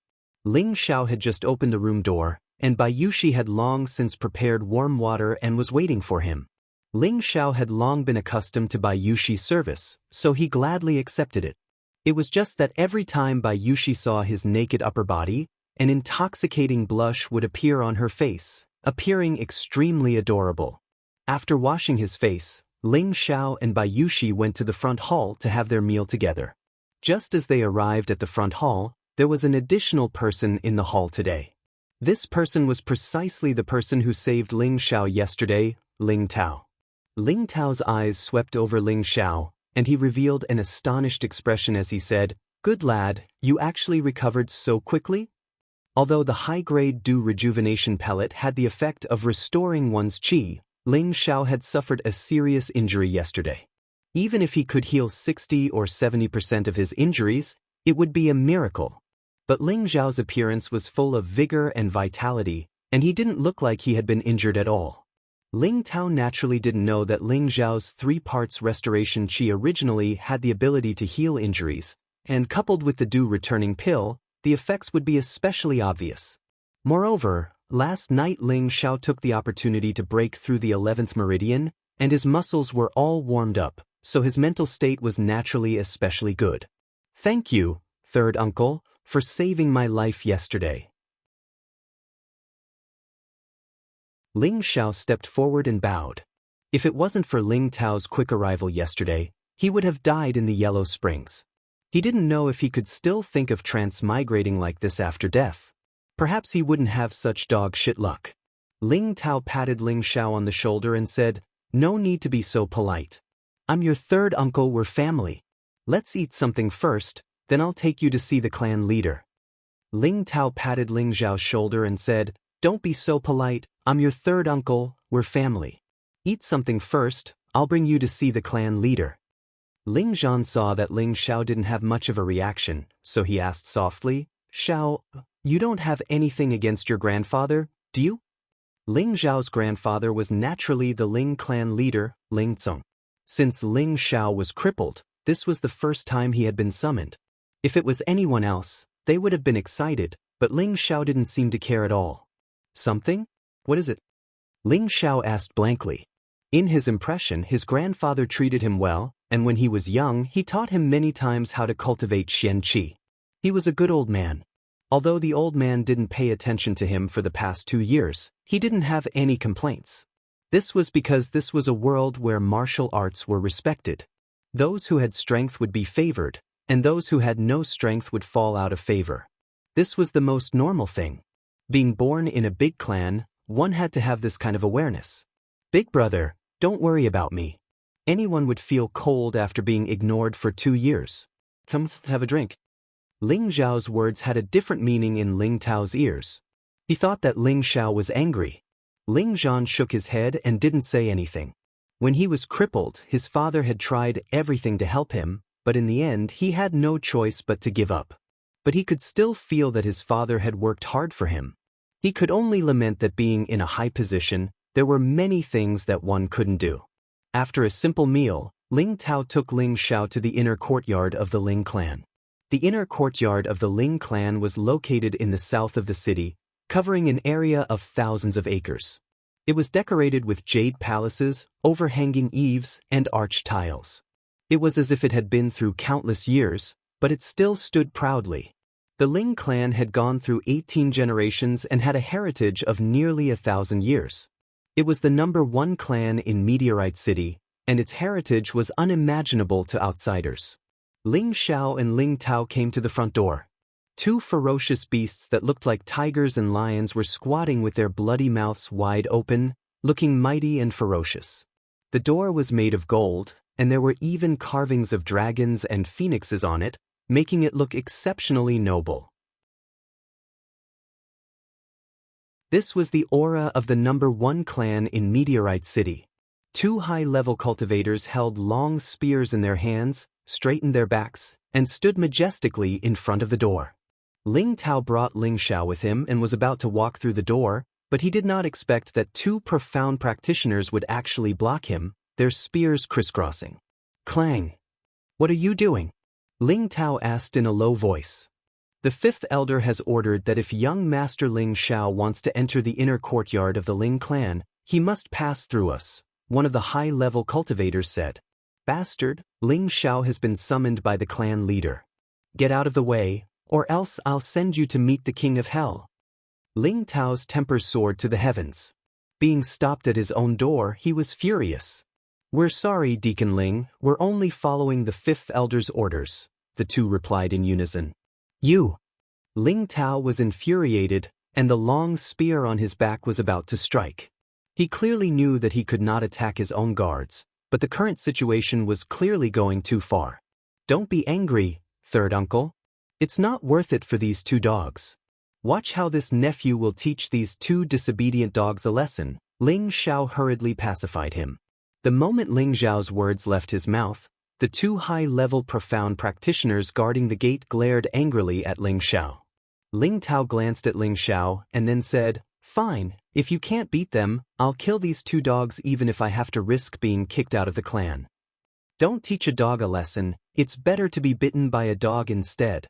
Ling Xiao had just opened the room door, and Bayushi had long since prepared warm water and was waiting for him. Ling Xiao had long been accustomed to Bayushi's service, so he gladly accepted it. It was just that every time Bayushi saw his naked upper body, an intoxicating blush would appear on her face, appearing extremely adorable. After washing his face, Ling Xiao and Bayushi went to the front hall to have their meal together. Just as they arrived at the front hall, there was an additional person in the hall today. This person was precisely the person who saved Ling Xiao yesterday, Ling Tao. Ling Tao's eyes swept over Ling Xiao, and he revealed an astonished expression as he said, "Good lad, you actually recovered so quickly?" Although the high-grade dew rejuvenation pellet had the effect of restoring one's qi, Ling Xiao had suffered a serious injury yesterday. Even if he could heal 60 or 70% of his injuries, it would be a miracle. But Ling Xiao's appearance was full of vigor and vitality, and he didn't look like he had been injured at all. Ling Tao naturally didn't know that Ling Xiao's 3 parts restoration qi originally had the ability to heal injuries, and coupled with the dew returning pill, the effects would be especially obvious. Moreover, last night Ling Xiao took the opportunity to break through the 11th meridian, and his muscles were all warmed up, so his mental state was naturally especially good. "Thank you, third uncle, for saving my life yesterday." Ling Xiao stepped forward and bowed. If it wasn't for Ling Tao's quick arrival yesterday, he would have died in the Yellow Springs. He didn't know if he could still think of transmigrating like this after death. Perhaps he wouldn't have such dog shit luck. Ling Tao patted Ling Xiao on the shoulder and said, "No need to be so polite. I'm your third uncle, we're family. Let's eat something first, then I'll take you to see the clan leader." Ling Tao patted Ling Xiao's shoulder and said, "Don't be so polite, I'm your third uncle, we're family. Eat something first, I'll bring you to see the clan leader." Ling Zhan saw that Ling Xiao didn't have much of a reaction, so he asked softly, "Xiao, you don't have anything against your grandfather, do you?" Ling Xiao's grandfather was naturally the Ling clan leader, Ling Tsung. Since Ling Xiao was crippled, this was the first time he had been summoned. If it was anyone else, they would have been excited, but Ling Xiao didn't seem to care at all. "Something? What is it?" Ling Xiao asked blankly. In his impression, his grandfather treated him well, and when he was young, he taught him many times how to cultivate Xian Qi. He was a good old man. Although the old man didn't pay attention to him for the past 2 years, he didn't have any complaints. This was because this was a world where martial arts were respected. Those who had strength would be favored, and those who had no strength would fall out of favor. This was the most normal thing. Being born in a big clan, one had to have this kind of awareness. "Big brother, don't worry about me. Anyone would feel cold after being ignored for 2 years. Come, have a drink." Ling Zhao's words had a different meaning in Ling Tao's ears. He thought that Ling Xiao was angry. Ling Zhan shook his head and didn't say anything. When he was crippled, his father had tried everything to help him, but in the end he had no choice but to give up. But he could still feel that his father had worked hard for him. He could only lament that being in a high position, there were many things that one couldn't do. After a simple meal, Ling Tao took Ling Xiao to the inner courtyard of the Ling clan. The inner courtyard of the Ling clan was located in the south of the city, covering an area of thousands of acres. It was decorated with jade palaces, overhanging eaves, and arched tiles. It was as if it had been through countless years, but it still stood proudly. The Ling clan had gone through 18 generations and had a heritage of nearly 1,000 years. It was the #1 clan in Meteorite City, and its heritage was unimaginable to outsiders. Ling Xiao and Ling Tao came to the front door. Two ferocious beasts that looked like tigers and lions were squatting with their bloody mouths wide open, looking mighty and ferocious. The door was made of gold, and there were even carvings of dragons and phoenixes on it, making it look exceptionally noble. This was the aura of the #1 clan in Meteorite City. Two high-level cultivators held long spears in their hands, straightened their backs, and stood majestically in front of the door. Ling Tao brought Ling Xiao with him and was about to walk through the door, but he did not expect that two profound practitioners would actually block him, their spears crisscrossing. Clang! What are you doing? Ling Tao asked in a low voice. The fifth elder has ordered that if young Master Ling Xiao wants to enter the inner courtyard of the Ling clan, he must pass through us, one of the high-level cultivators said. Bastard, Ling Xiao has been summoned by the clan leader. Get out of the way, or else I'll send you to meet the king of hell. Ling Tao's temper soared to the heavens. Being stopped at his own door, he was furious. We're sorry, Deacon Ling, we're only following the fifth elder's orders, the two replied in unison. You! Ling Tao was infuriated, and the long spear on his back was about to strike. He clearly knew that he could not attack his own guards, but the current situation was clearly going too far. Don't be angry, third uncle. It's not worth it for these two dogs. Watch how this nephew will teach these two disobedient dogs a lesson. Ling Xiao hurriedly pacified him. The moment Ling Xiao's words left his mouth, the two high-level profound practitioners guarding the gate glared angrily at Ling Xiao. Ling Tao glanced at Ling Xiao and then said, Fine, if you can't beat them, I'll kill these two dogs even if I have to risk being kicked out of the clan. Don't teach a dog a lesson, it's better to be bitten by a dog instead.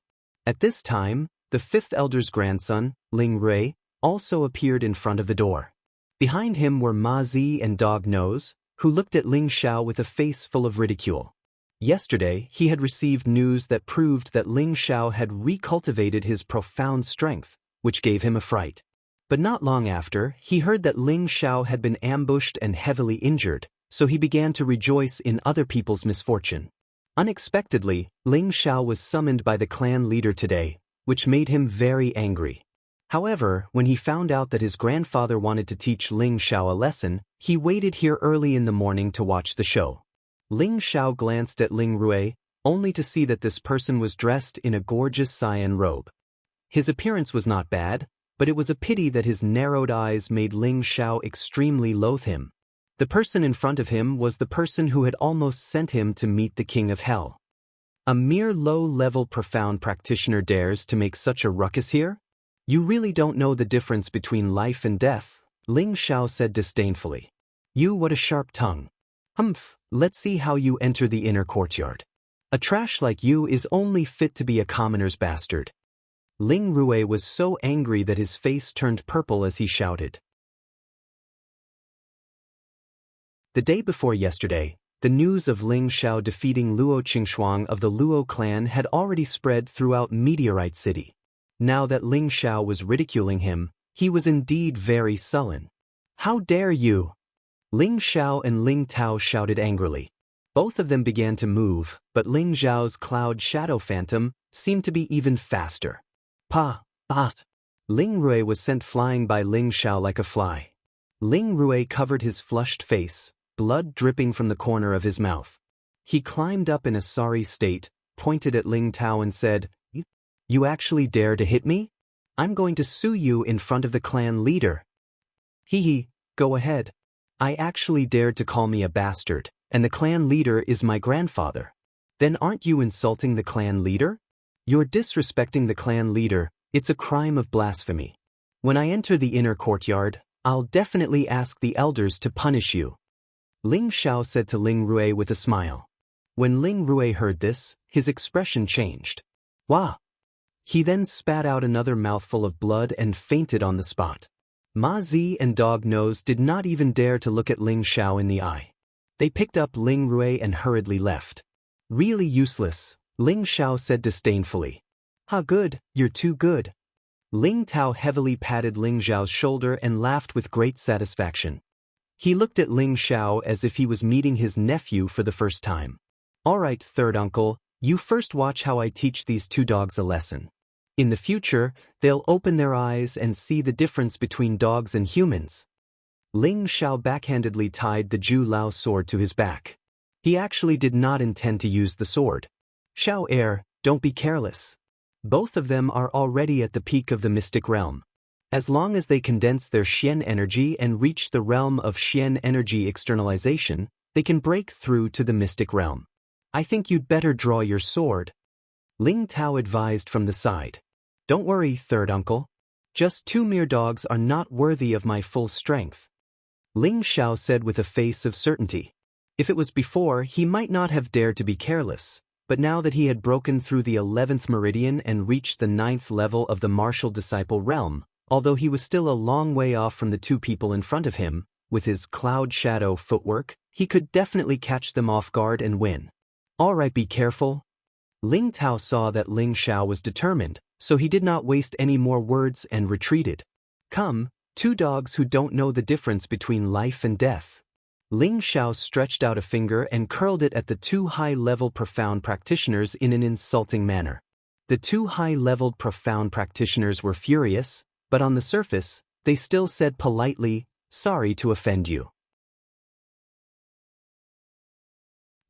At this time, the fifth elder's grandson, Ling Rui, also appeared in front of the door. Behind him were Ma Zi and Dog Nose, who looked at Ling Xiao with a face full of ridicule. Yesterday, he had received news that proved that Ling Xiao had recultivated his profound strength, which gave him a fright. But not long after, he heard that Ling Xiao had been ambushed and heavily injured, so he began to rejoice in other people's misfortune. Unexpectedly, Ling Xiao was summoned by the clan leader today, which made him very angry. However, when he found out that his grandfather wanted to teach Ling Xiao a lesson, he waited here early in the morning to watch the show. Ling Xiao glanced at Ling Rui, only to see that this person was dressed in a gorgeous cyan robe. His appearance was not bad, but it was a pity that his narrowed eyes made Ling Xiao extremely loathe him. The person in front of him was the person who had almost sent him to meet the king of hell. A mere low-level profound practitioner dares to make such a ruckus here? You really don't know the difference between life and death, Ling Xiao said disdainfully. You, what a sharp tongue. Humph, let's see how you enter the inner courtyard. A trash like you is only fit to be a commoner's bastard. Ling Rui was so angry that his face turned purple as he shouted. The day before yesterday, the news of Ling Xiao defeating Luo Qingxuang of the Luo clan had already spread throughout Meteorite City. Now that Ling Xiao was ridiculing him, he was indeed very sullen. How dare you! Ling Xiao and Ling Tao shouted angrily. Both of them began to move, but Ling Xiao's cloud shadow phantom seemed to be even faster. Pa! Ling Rui was sent flying by Ling Xiao like a fly. Ling Rui covered his flushed face, blood dripping from the corner of his mouth. He climbed up in a sorry state, pointed at Ling Tao and said, You actually dare to hit me? I'm going to sue you in front of the clan leader. Hee, go ahead. I actually dared to call me a bastard, and the clan leader is my grandfather. Then aren't you insulting the clan leader? You're disrespecting the clan leader, it's a crime of blasphemy. When I enter the inner courtyard, I'll definitely ask the elders to punish you. Ling Xiao said to Ling Rui with a smile. When Ling Rui heard this, his expression changed. Wah! He then spat out another mouthful of blood and fainted on the spot. Ma Zi and Dog Nose did not even dare to look at Ling Xiao in the eye. They picked up Ling Rui and hurriedly left. Really useless, Ling Xiao said disdainfully. Ha good, you're too good. Ling Tao heavily patted Ling Xiao's shoulder and laughed with great satisfaction. He looked at Ling Xiao as if he was meeting his nephew for the first time. All right, third uncle, you first watch how I teach these two dogs a lesson. In the future, they'll open their eyes and see the difference between dogs and humans. Ling Xiao backhandedly tied the Zhu Lao sword to his back. He actually did not intend to use the sword. Xiao Heir, don't be careless. Both of them are already at the peak of the mystic realm. As long as they condense their Xian energy and reach the realm of Xian energy externalization, they can break through to the mystic realm. I think you'd better draw your sword. Ling Tao advised from the side. Don't worry, third uncle. Just 2 mere dogs are not worthy of my full strength. Ling Xiao said with a face of certainty. If it was before, he might not have dared to be careless, but now that he had broken through the 11th meridian and reached the 9th level of the martial disciple realm, although he was still a long way off from the 2 people in front of him, with his cloud shadow footwork, he could definitely catch them off guard and win. All right, be careful. Ling Tao saw that Ling Xiao was determined, so he did not waste any more words and retreated. Come, 2 dogs who don't know the difference between life and death. Ling Xiao stretched out a finger and curled it at the 2 high-level profound practitioners in an insulting manner. The 2 high-leveled profound practitioners were furious, but on the surface, they still said politely, "Sorry to offend you."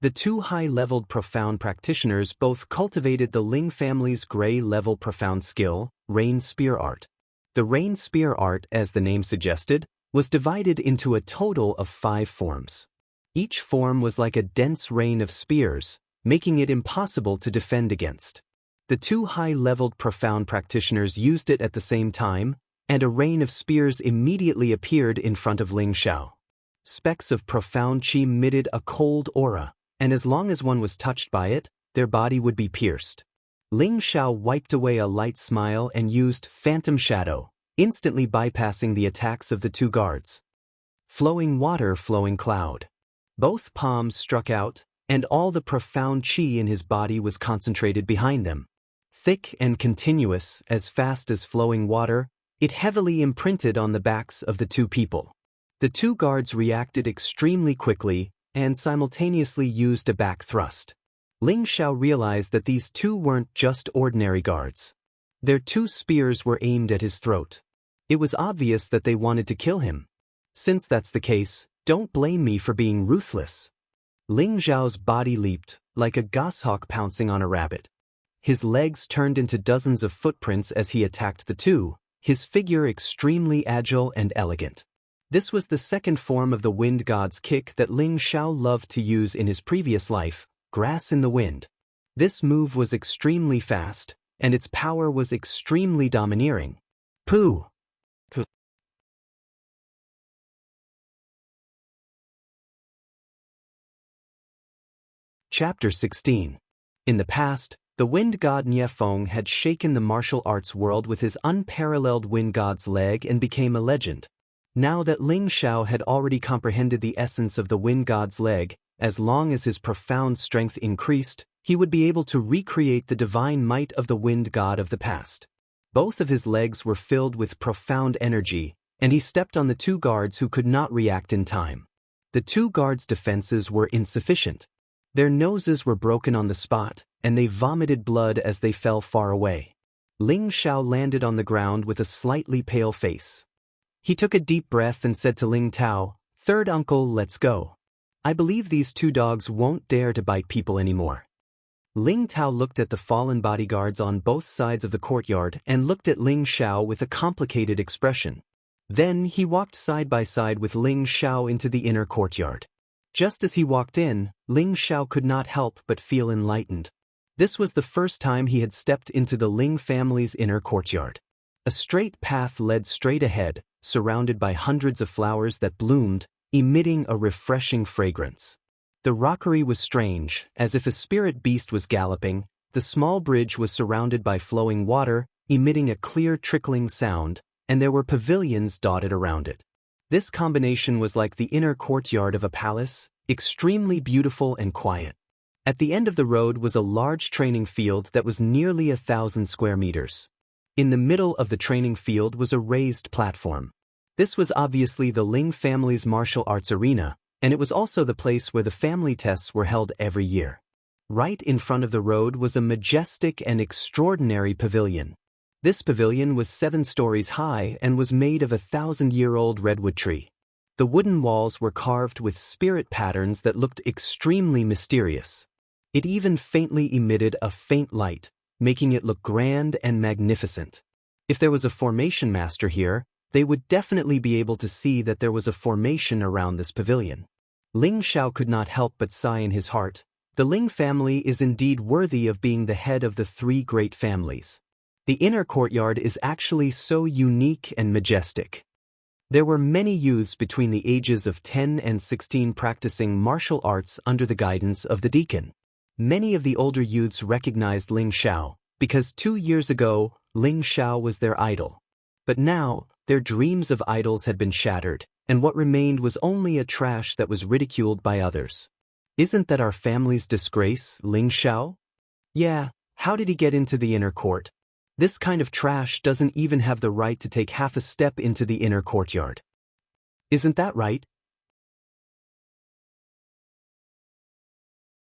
The 2 high-leveled profound practitioners both cultivated the Ling family's gray-level profound skill, Rain Spear Art. The Rain Spear Art, as the name suggested, was divided into a total of 5 forms. Each form was like a dense rain of spears, making it impossible to defend against. The 2 high-leveled profound practitioners used it at the same time, and a rain of spears immediately appeared in front of Ling Xiao. Specks of profound qi emitted a cold aura, and as long as one was touched by it, their body would be pierced. Ling Xiao wiped away a light smile and used Phantom Shadow, instantly bypassing the attacks of the 2 guards. Flowing water, flowing cloud. Both palms struck out, and all the profound qi in his body was concentrated behind them. Thick and continuous, as fast as flowing water, it heavily imprinted on the backs of the 2 people. The 2 guards reacted extremely quickly and simultaneously used a back thrust. Ling Xiao realized that these 2 weren't just ordinary guards. Their 2 spears were aimed at his throat. It was obvious that they wanted to kill him. Since that's the case, don't blame me for being ruthless. Ling Xiao's body leaped, like a goshawk pouncing on a rabbit. His legs turned into dozens of footprints as he attacked the 2, his figure extremely agile and elegant. This was the second form of the wind god's kick that Ling Xiao loved to use in his previous life, grass in the wind. This move was extremely fast, and its power was extremely domineering. Pooh! Chapter 16. In the past, the wind god Niefeng had shaken the martial arts world with his unparalleled wind god's leg and became a legend. Now that Ling Xiao had already comprehended the essence of the wind god's leg, as long as his profound strength increased, he would be able to recreate the divine might of the wind god of the past. Both of his legs were filled with profound energy, and he stepped on the 2 guards who could not react in time. The 2 guards' defenses were insufficient. Their noses were broken on the spot, and they vomited blood as they fell far away. Ling Xiao landed on the ground with a slightly pale face. He took a deep breath and said to Ling Tao, "Third uncle, let's go. I believe these 2 dogs won't dare to bite people anymore." Ling Tao looked at the fallen bodyguards on both sides of the courtyard and looked at Ling Xiao with a complicated expression. Then he walked side by side with Ling Xiao into the inner courtyard. Just as he walked in, Ling Xiao could not help but feel enlightened. This was the first time he had stepped into the Ling family's inner courtyard. A straight path led straight ahead, surrounded by hundreds of flowers that bloomed, emitting a refreshing fragrance. The rockery was strange, as if a spirit beast was galloping. The small bridge was surrounded by flowing water, emitting a clear trickling sound, and there were pavilions dotted around it. This combination was like the inner courtyard of a palace, extremely beautiful and quiet. At the end of the road was a large training field that was nearly 1,000 square meters. In the middle of the training field was a raised platform. This was obviously the Ling family's martial arts arena, and it was also the place where the family tests were held every year. Right in front of the road was a majestic and extraordinary pavilion. This pavilion was 7 stories high and was made of a 1,000-year-old redwood tree. The wooden walls were carved with spirit patterns that looked extremely mysterious. It even faintly emitted a faint light, making it look grand and magnificent. If there was a formation master here, they would definitely be able to see that there was a formation around this pavilion. Ling Xiao could not help but sigh in his heart. The Ling family is indeed worthy of being the head of the 3 great families. The inner courtyard is actually so unique and majestic. There were many youths between the ages of 10 and 16 practicing martial arts under the guidance of the deacon. Many of the older youths recognized Ling Xiao, because 2 years ago, Ling Xiao was their idol. But now, their dreams of idols had been shattered, and what remained was only a trash that was ridiculed by others. Isn't that our family's disgrace, Ling Xiao? Yeah, how did he get into the inner court? This kind of trash doesn't even have the right to take half a step into the inner courtyard. Isn't that right?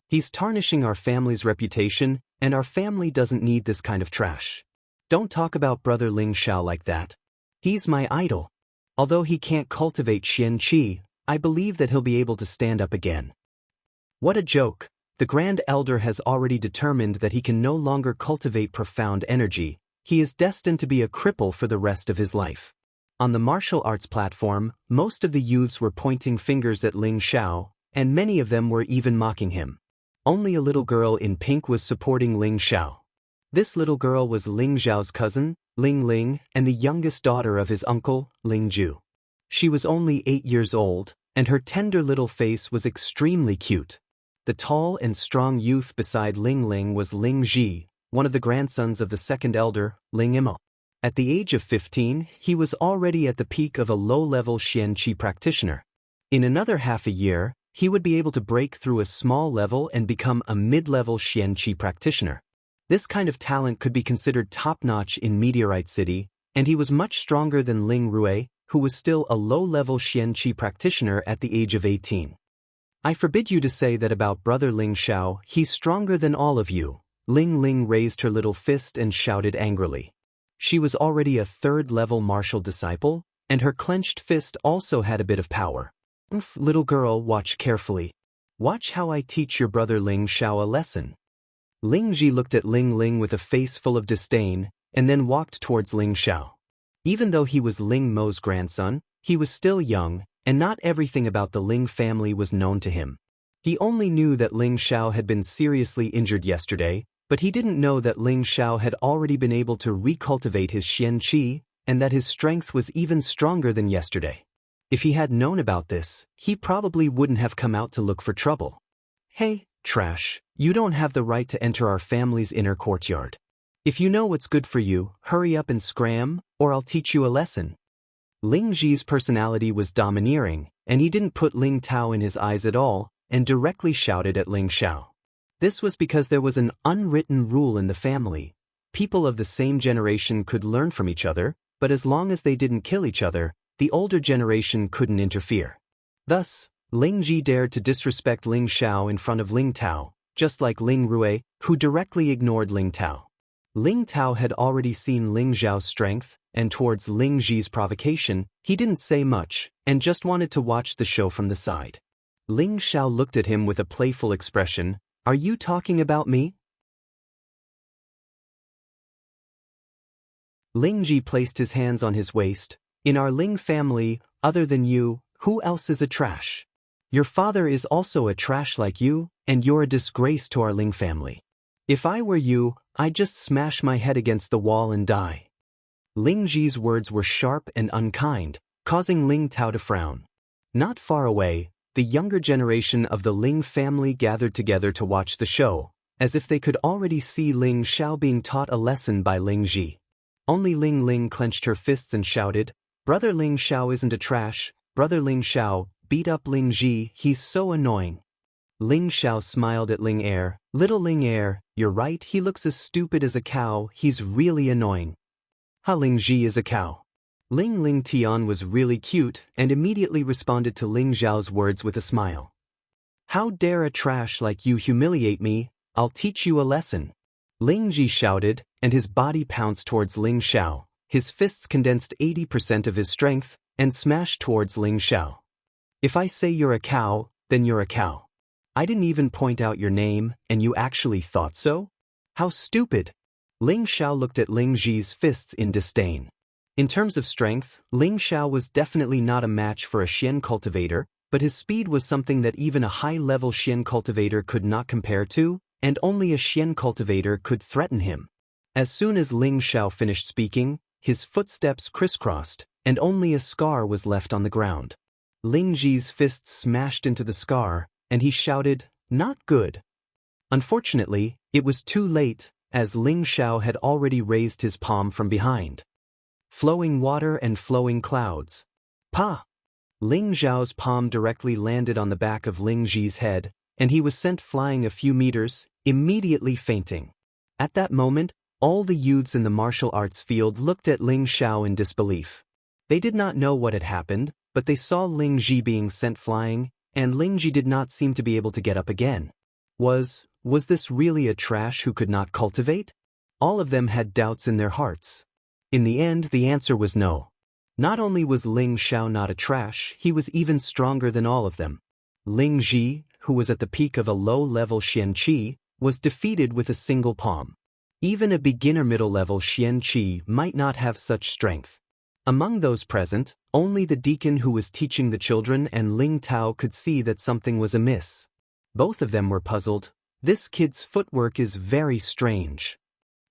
He's tarnishing our family's reputation, and our family doesn't need this kind of trash. Don't talk about brother Ling Xiao like that. He's my idol. Although he can't cultivate Xian Qi, I believe that he'll be able to stand up again. What a joke. The Grand Elder has already determined that he can no longer cultivate profound energy. He is destined to be a cripple for the rest of his life. On the martial arts platform, most of the youths were pointing fingers at Ling Xiao, and many of them were even mocking him. Only a little girl in pink was supporting Ling Xiao. This little girl was Ling Xiao's cousin, Ling Ling, and the youngest daughter of his uncle, Ling Ju. She was only 8 years old, and her tender little face was extremely cute. The tall and strong youth beside Ling Ling was Ling Ji, one of the grandsons of the second elder, Ling Imo. At the age of 15, he was already at the peak of a low-level Xian Qi practitioner. In another half a year, he would be able to break through a small level and become a mid-level Xian Qi practitioner. This kind of talent could be considered top-notch in Meteorite City, and he was much stronger than Ling Rui, who was still a low-level Xian Qi practitioner at the age of 18. I forbid you to say that about brother Ling Xiao. He's stronger than all of you. Ling Ling raised her little fist and shouted angrily. She was already a 3rd-level martial disciple, and her clenched fist also had a bit of power. Little girl, watch carefully. Watch how I teach your brother Ling Xiao a lesson. Ling Ji looked at Ling Ling with a face full of disdain, and then walked towards Ling Xiao. Even though he was Ling Mo's grandson, he was still young, and not everything about the Ling family was known to him. He only knew that Ling Xiao had been seriously injured yesterday, but he didn't know that Ling Xiao had already been able to recultivate his Xian Qi, and that his strength was even stronger than yesterday. If he had known about this, he probably wouldn't have come out to look for trouble. Hey, trash, you don't have the right to enter our family's inner courtyard. If you know what's good for you, hurry up and scram, or I'll teach you a lesson. Ling Ji's personality was domineering, and he didn't put Ling Tao in his eyes at all, and directly shouted at Ling Xiao. This was because there was an unwritten rule in the family. People of the same generation could learn from each other, but as long as they didn't kill each other, the older generation couldn't interfere. Thus, Ling Ji dared to disrespect Ling Xiao in front of Ling Tao, just like Ling Rui, who directly ignored Ling Tao. Ling Tao had already seen Ling Xiao's strength, and towards Ling Ji's provocation, he didn't say much, and just wanted to watch the show from the side. Ling Xiao looked at him with a playful expression. Are you talking about me? Ling Ji placed his hands on his waist. In our Ling family, other than you, who else is a trash? Your father is also a trash like you, and you're a disgrace to our Ling family. If I were you, I'd just smash my head against the wall and die. Ling Ji's words were sharp and unkind, causing Ling Tao to frown. Not far away, the younger generation of the Ling family gathered together to watch the show, as if they could already see Ling Xiao being taught a lesson by Ling Ji. Only Ling Ling clenched her fists and shouted, "Brother Ling Xiao isn't a trash, brother Ling Xiao, beat up Ling Ji, he's so annoying." Ling Xiao smiled at Ling Er. "Little Ling Er, you're right, he looks as stupid as a cow, he's really annoying." "Ha, Ling Ji is a cow." Ling Ling Tian was really cute and immediately responded to Ling Xiao's words with a smile. "How dare a trash like you humiliate me? I'll teach you a lesson." Ling Ji shouted, and his body pounced towards Ling Xiao. His fists condensed 80% of his strength and smashed towards Ling Xiao. If I say you're a cow, then you're a cow. I didn't even point out your name, and you actually thought so? How stupid! Ling Xiao looked at Ling Ji's fists in disdain. In terms of strength, Ling Xiao was definitely not a match for a Xian cultivator, but his speed was something that even a high-level Xian cultivator could not compare to, and only a Xian cultivator could threaten him. As soon as Ling Xiao finished speaking, his footsteps crisscrossed, and only a scar was left on the ground. Ling Ji's fists smashed into the scar, and he shouted, "Not good." Unfortunately, it was too late, as Ling Xiao had already raised his palm from behind. Flowing water and flowing clouds. Pa! Ling Xiao's palm directly landed on the back of Ling Ji's head, and he was sent flying a few meters, immediately fainting. At that moment, all the youths in the martial arts field looked at Ling Xiao in disbelief. They did not know what had happened, but they saw Ling Ji being sent flying, and Ling Ji did not seem to be able to get up again. Was this really a trash who could not cultivate? All of them had doubts in their hearts. In the end, the answer was no. Not only was Ling Xiao not a trash, he was even stronger than all of them. Ling Ji, who was at the peak of a low-level Xian Qi, was defeated with a single palm. Even a beginner middle-level Xian Qi might not have such strength. Among those present, only the deacon who was teaching the children and Ling Tao could see that something was amiss. Both of them were puzzled. This kid's footwork is very strange.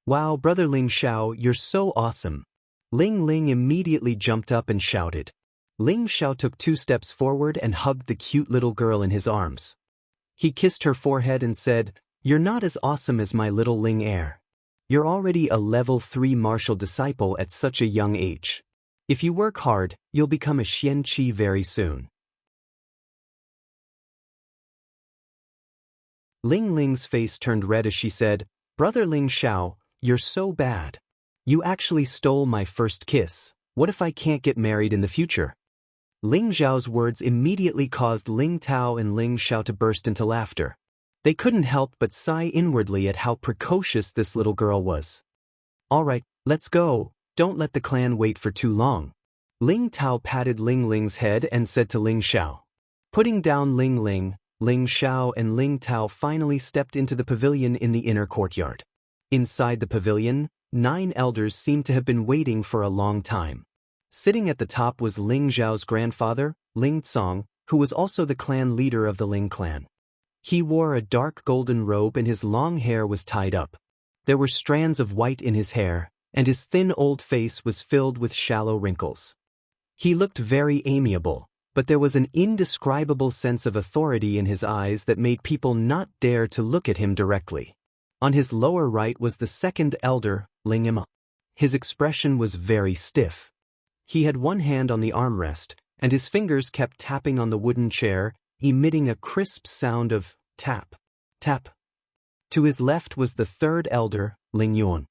Wow, brother Ling Xiao, you're so awesome. Ling Ling immediately jumped up and shouted. Ling Xiao took 2 steps forward and hugged the cute little girl in his arms. He kissed her forehead and said, "You're not as awesome as my little Ling heir. You're already a level 3 martial disciple at such a young age. If you work hard, you'll become a Xian Qi very soon." Ling Ling's face turned red as she said, "Brother Ling Xiao, you're so bad. You actually stole my first kiss. What if I can't get married in the future?" Ling Xiao's words immediately caused Ling Tao and Ling Xiao to burst into laughter. They couldn't help but sigh inwardly at how precocious this little girl was. "All right, let's go. Don't let the clan wait for too long." Ling Tao patted Ling Ling's head and said to Ling Xiao. Putting down Ling Ling, Ling Xiao and Ling Tao finally stepped into the pavilion in the inner courtyard. Inside the pavilion, 9 elders seemed to have been waiting for a long time. Sitting at the top was Ling Zhao's grandfather, Ling Tsong, who was also the clan leader of the Ling clan. He wore a dark golden robe and his long hair was tied up. There were strands of white in his hair, and his thin old face was filled with shallow wrinkles. He looked very amiable, but there was an indescribable sense of authority in his eyes that made people not dare to look at him directly. On his lower right was the second elder, Ling Ima. His expression was very stiff. He had one hand on the armrest, and his fingers kept tapping on the wooden chair, emitting a crisp sound of tap, tap. To his left was the third elder, Ling Yuan.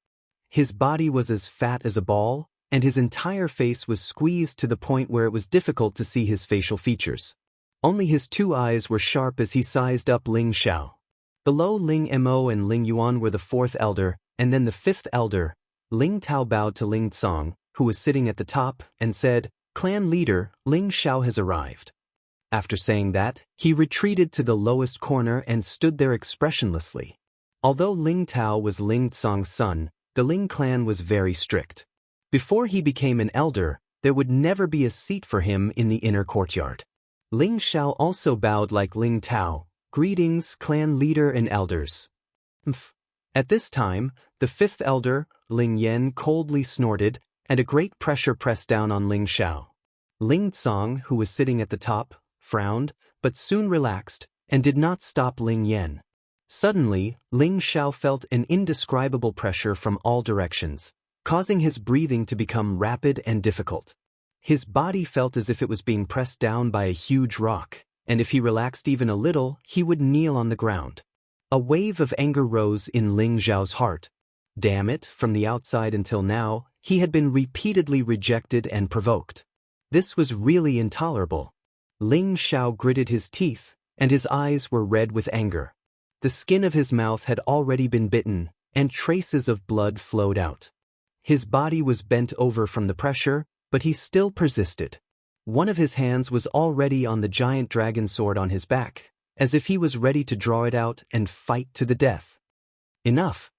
His body was as fat as a ball, and his entire face was squeezed to the point where it was difficult to see his facial features. Only his 2 eyes were sharp as he sized up Ling Xiao. Below Ling Mo and Ling Yuan were the 4th elder, and then the 5th elder. Ling Tao bowed to Ling Tsong, who was sitting at the top, and said, "Clan leader, Ling Xiao has arrived." After saying that, he retreated to the lowest corner and stood there expressionlessly. Although Ling Tao was Ling Tsong's son, the Ling clan was very strict. Before he became an elder, there would never be a seat for him in the inner courtyard. Ling Xiao also bowed like Ling Tao, "Greetings, clan leader and elders." At this time, the 5th elder, Ling Yan, coldly snorted, and a great pressure pressed down on Ling Xiao. Ling Tsong, who was sitting at the top, frowned, but soon relaxed, and did not stop Ling Yan. Suddenly, Ling Xiao felt an indescribable pressure from all directions, causing his breathing to become rapid and difficult. His body felt as if it was being pressed down by a huge rock, and if he relaxed even a little, he would kneel on the ground. A wave of anger rose in Ling Xiao's heart. Damn it, from the outside until now, he had been repeatedly rejected and provoked. This was really intolerable. Ling Xiao gritted his teeth, and his eyes were red with anger. The skin of his mouth had already been bitten, and traces of blood flowed out. His body was bent over from the pressure, but he still persisted. One of his hands was already on the giant dragon sword on his back, as if he was ready to draw it out and fight to the death. Enough.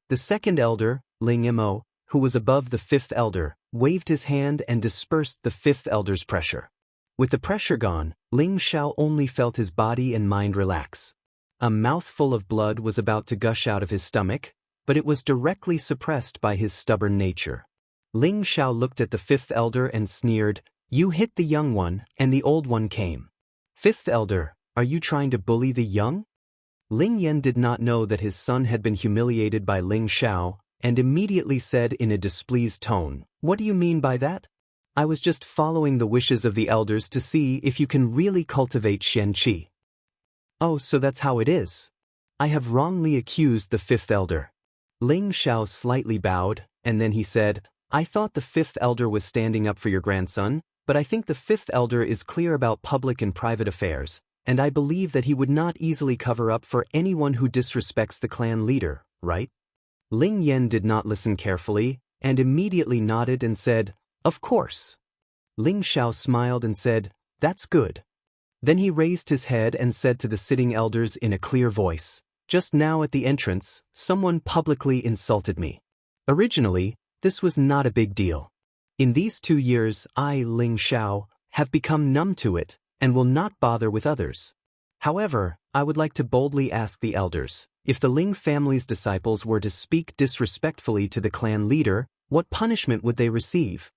The second elder, Ling Mo, who was above the fifth elder, waved his hand and dispersed the fifth elder's pressure. With the pressure gone, Ling Xiao only felt his body and mind relax. A mouthful of blood was about to gush out of his stomach, but it was directly suppressed by his stubborn nature. Ling Xiao looked at the fifth elder and sneered, "You hit the young one, and the old one came. Fifth elder, are you trying to bully the young?" Ling Yan did not know that his son had been humiliated by Ling Xiao, and immediately said in a displeased tone, "What do you mean by that? I was just following the wishes of the elders to see if you can really cultivate Xian Qi." "Oh, so that's how it is. I have wrongly accused the fifth elder." Ling Xiao slightly bowed, and then he said, "I thought the fifth elder was standing up for your grandson, but I think the fifth elder is clear about public and private affairs, and I believe that he would not easily cover up for anyone who disrespects the clan leader, right?" Ling Yan did not listen carefully, and immediately nodded and said, "Of course." Ling Xiao smiled and said, "That's good." Then he raised his head and said to the sitting elders in a clear voice, "Just now at the entrance, someone publicly insulted me. Originally, this was not a big deal. In these 2 years I, Ling Xiao, have become numb to it, and will not bother with others. However, I would like to boldly ask the elders, if the Ling family's disciples were to speak disrespectfully to the clan leader, what punishment would they receive?"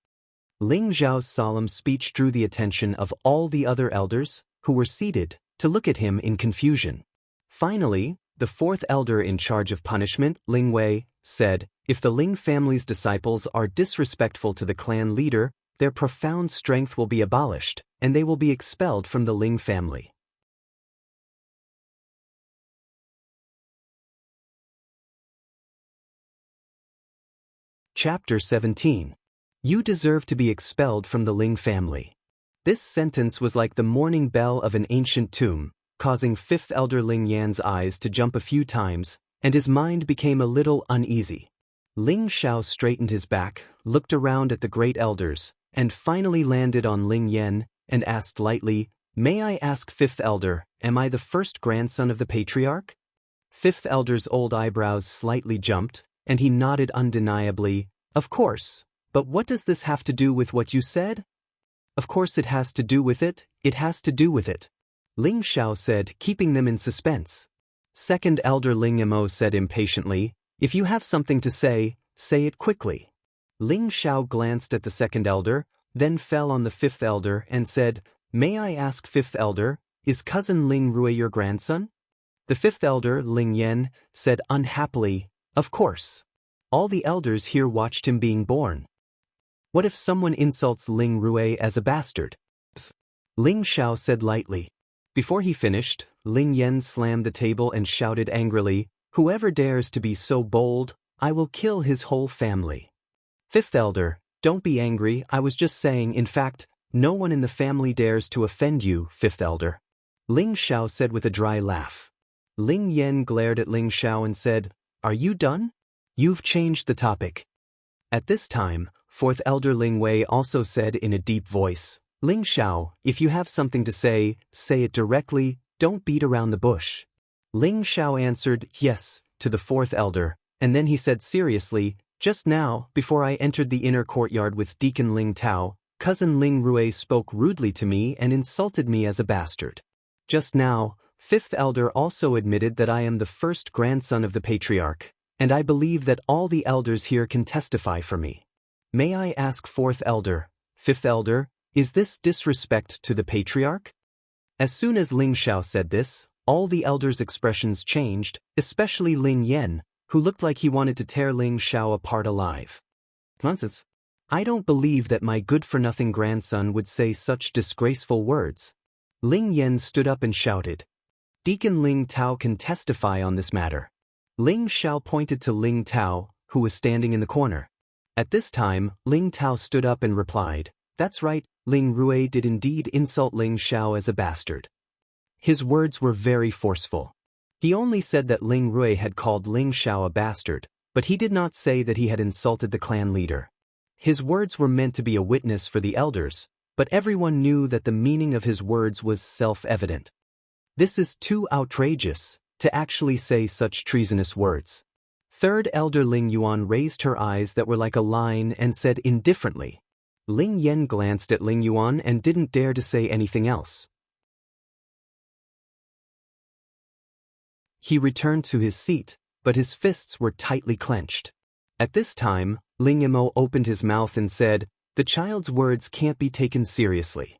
Ling Zhao's solemn speech drew the attention of all the other elders, who were seated, to look at him in confusion. Finally, the fourth elder in charge of punishment, Ling Wei, said, "If the Ling family's disciples are disrespectful to the clan leader, their profound strength will be abolished, and they will be expelled from the Ling family." Chapter 17. You deserve to be expelled from the Ling family. This sentence was like the morning bell of an ancient tomb, causing fifth elder Ling Yan's eyes to jump a few times, and his mind became a little uneasy. Ling Xiao straightened his back, looked around at the great elders, and finally landed on Ling Yan, and asked lightly, "May I ask fifth elder, am I the first grandson of the patriarch?" Fifth elder's old eyebrows slightly jumped, and he nodded undeniably, "Of course, but what does this have to do with what you said?" "Of course it has to do with it, it has to do with it," Ling Xiao said, keeping them in suspense. Second elder Ling Mo said impatiently, "If you have something to say it quickly." Ling Xiao glanced at the second elder, then fell on the fifth elder and said, "May I ask fifth elder, is cousin Ling Rui your grandson?" The fifth elder, Ling Yan, said unhappily, "Of course. All the elders here watched him being born. What if someone insults Ling Rui as a bastard?" Ling Xiao said lightly. Before he finished, Ling Yan slammed the table and shouted angrily, "Whoever dares to be so bold, I will kill his whole family." Fifth elder, don't be angry, I was just saying, in fact, no one in the family dares to offend you, fifth elder. Ling Xiao said with a dry laugh. Ling Yan glared at Ling Xiao and said, "Are you done? You've changed the topic." At this time, fourth elder Ling Wei also said in a deep voice, "Ling Xiao, if you have something to say it directly, don't beat around the bush." Ling Xiao answered, "Yes," to the fourth elder, and then he said seriously, "Just now, before I entered the inner courtyard with Deacon Ling Tao, cousin Ling Rui spoke rudely to me and insulted me as a bastard. Just now, fifth elder also admitted that I am the first grandson of the patriarch, and I believe that all the elders here can testify for me. May I ask fourth elder, fifth elder, is this disrespect to the patriarch?" As soon as Ling Xiao said this, all the elders' expressions changed, especially Ling Yan, who looked like he wanted to tear Ling Xiao apart alive. "Nonsense. I don't believe that my good-for-nothing grandson would say such disgraceful words." Ling Yan stood up and shouted, "Deacon Ling Tao can testify on this matter." Ling Xiao pointed to Ling Tao, who was standing in the corner. At this time, Ling Tao stood up and replied, "That's right, Ling Rui did indeed insult Ling Xiao as a bastard. His words were very forceful. He only said that Ling Rui had called Ling Xiao a bastard, but he did not say that he had insulted the clan leader. His words were meant to be a witness for the elders, but everyone knew that the meaning of his words was self-evident. This is too outrageous to actually say such treasonous words. Third Elder Ling Yuan raised her eyes that were like a line and said indifferently. Ling Yen glanced at Ling Yuan and didn't dare to say anything else. He returned to his seat, but his fists were tightly clenched. At this time, Ling Yimo opened his mouth and said, "The child's words can't be taken seriously."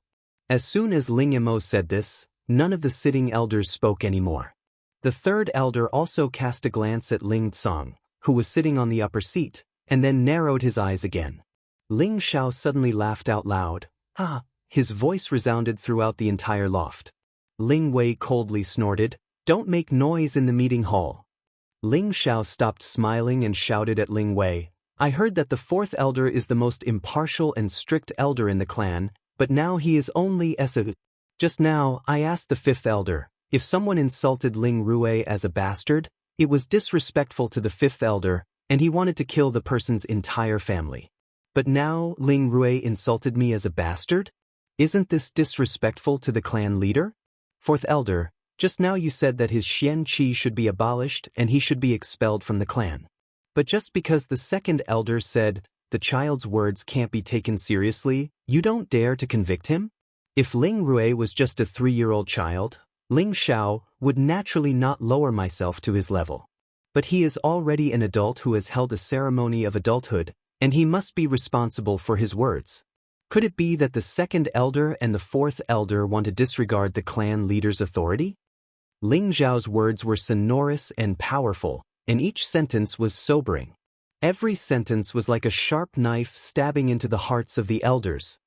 As soon as Ling Yimo said this, none of the sitting elders spoke anymore. The third elder also cast a glance at Ling Tsang, who was sitting on the upper seat, and then narrowed his eyes again. Ling Xiao suddenly laughed out loud. "Ha!" His voice resounded throughout the entire loft. Ling Wei coldly snorted, "Don't make noise in the meeting hall." Ling Xiao stopped smiling and shouted at Ling Wei, "I heard that the fourth elder is the most impartial and strict elder in the clan, but now he is only a... Just now, I asked the fifth elder, if someone insulted Ling Rui as a bastard, it was disrespectful to the fifth elder, and he wanted to kill the person's entire family. But now Ling Rui insulted me as a bastard? Isn't this disrespectful to the clan leader? Fourth elder, just now you said that his Xian Qi should be abolished and he should be expelled from the clan. But just because the second elder said, the child's words can't be taken seriously, you don't dare to convict him? If Ling Rui was just a 3-year-old child, Ling Xiao would naturally not lower myself to his level. But he is already an adult who has held a ceremony of adulthood, and he must be responsible for his words. Could it be that the second elder and the fourth elder want to disregard the clan leader's authority? Ling Zhao's words were sonorous and powerful, and each sentence was sobering. Every sentence was like a sharp knife stabbing into the hearts of the elders.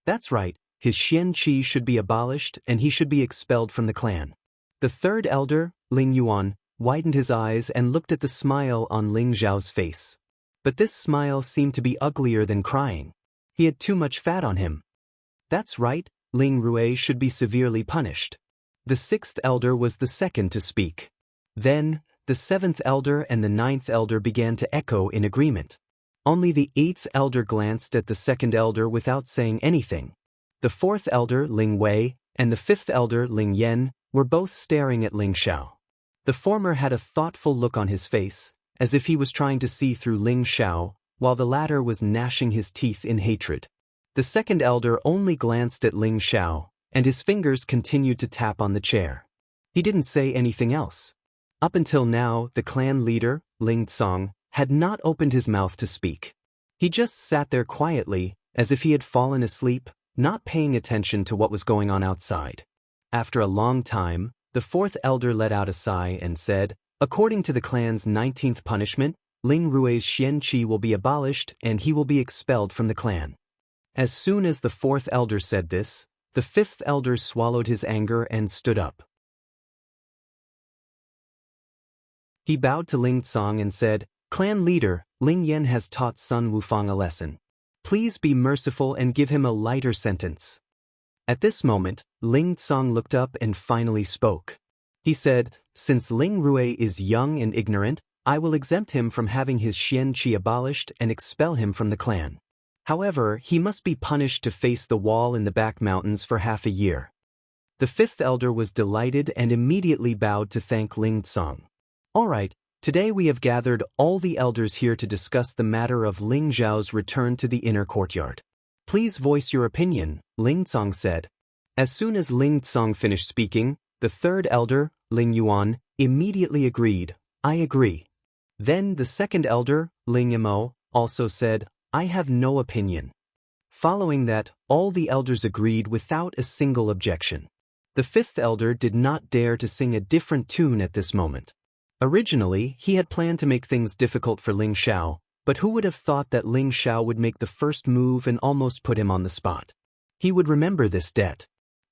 That's right, his Xian Qi should be abolished and he should be expelled from the clan. The third elder, Ling Yuan, widened his eyes and looked at the smile on Ling Zhao's face. But this smile seemed to be uglier than crying. He had too much fat on him. That's right, Ling Rui should be severely punished. The sixth elder was the second to speak. Then, the seventh elder and the ninth elder began to echo in agreement. Only the eighth elder glanced at the second elder without saying anything. The fourth elder, Ling Wei, and the fifth elder, Ling Yen, were both staring at Ling Xiao. The former had a thoughtful look on his face, as if he was trying to see through Ling Xiao, while the latter was gnashing his teeth in hatred. The second elder only glanced at Ling Xiao, and his fingers continued to tap on the chair. He didn't say anything else. Up until now, the clan leader, Ling Tsang, had not opened his mouth to speak. He just sat there quietly, as if he had fallen asleep, not paying attention to what was going on outside. After a long time, the fourth elder let out a sigh and said, "According to the clan's 19th punishment, Ling Rui's Xian Qi will be abolished and he will be expelled from the clan." As soon as the fourth elder said this, the fifth elder swallowed his anger and stood up. He bowed to Ling Tsang and said, "Clan leader, Ling Yen has taught Sun Wufang a lesson. Please be merciful and give him a lighter sentence." At this moment, Ling Tsang looked up and finally spoke. He said, "Since Ling Rui is young and ignorant, I will exempt him from having his Xian Qi abolished and expel him from the clan. However, he must be punished to face the wall in the back mountains for half a year." The fifth elder was delighted and immediately bowed to thank Ling Tsang. "All right, today we have gathered all the elders here to discuss the matter of Ling Zhao's return to the inner courtyard. Please voice your opinion," Ling Tsang said. As soon as Ling Tsang finished speaking, the third elder, Ling Yuan, immediately agreed, "I agree." Then the second elder, Ling Yimo, also said, "I have no opinion." Following that, all the elders agreed without a single objection. The fifth elder did not dare to sing a different tune at this moment. Originally, he had planned to make things difficult for Ling Xiao, but who would have thought that Ling Xiao would make the first move and almost put him on the spot? He would remember this debt.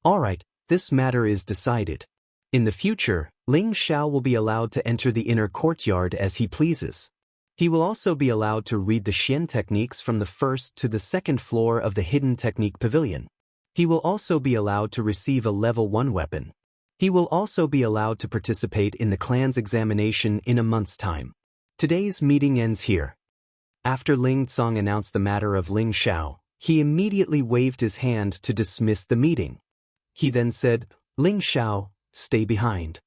All right, this matter is decided. In the future, Ling Xiao will be allowed to enter the inner courtyard as he pleases. He will also be allowed to read the Xian techniques from the first to the second floor of the Hidden Technique Pavilion. He will also be allowed to receive a level 1 weapon. He will also be allowed to participate in the clan's examination in a month's time. Today's meeting ends here. After Ling Tsong announced the matter of Ling Xiao, he immediately waved his hand to dismiss the meeting. He then said, "Ling Xiao, stay behind."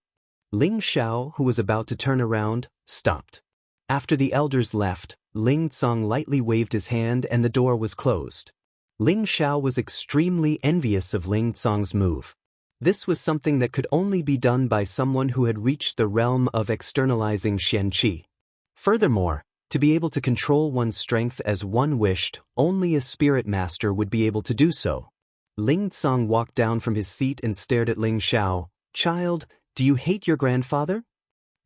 Ling Xiao, who was about to turn around, stopped. After the elders left, Ling Tsong lightly waved his hand and the door was closed. Ling Xiao was extremely envious of Ling Tsong's move. This was something that could only be done by someone who had reached the realm of externalizing Xian Qi. Furthermore, to be able to control one's strength as one wished, only a spirit master would be able to do so. Ling Tsong walked down from his seat and stared at Ling Xiao. "Child, do you hate your grandfather?"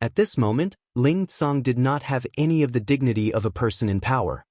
At this moment, Ling Tsong did not have any of the dignity of a person in power.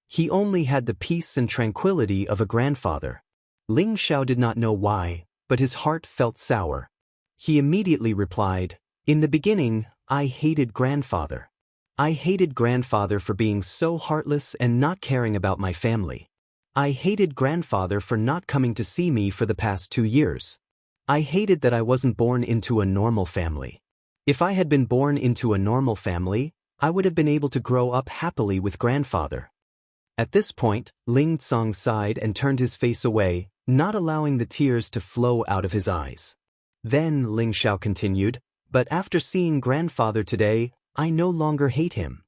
He only had the peace and tranquility of a grandfather. Ling Xiao did not know why, but his heart felt sour. He immediately replied, "In the beginning, I hated grandfather. I hated grandfather for being so heartless and not caring about my family. I hated grandfather for not coming to see me for the past 2 years. I hated that I wasn't born into a normal family. If I had been born into a normal family, I would have been able to grow up happily with grandfather." At this point, Ling Tsong sighed and turned his face away, not allowing the tears to flow out of his eyes. Then Ling Xiao continued, "But after seeing grandfather today, I no longer hate him.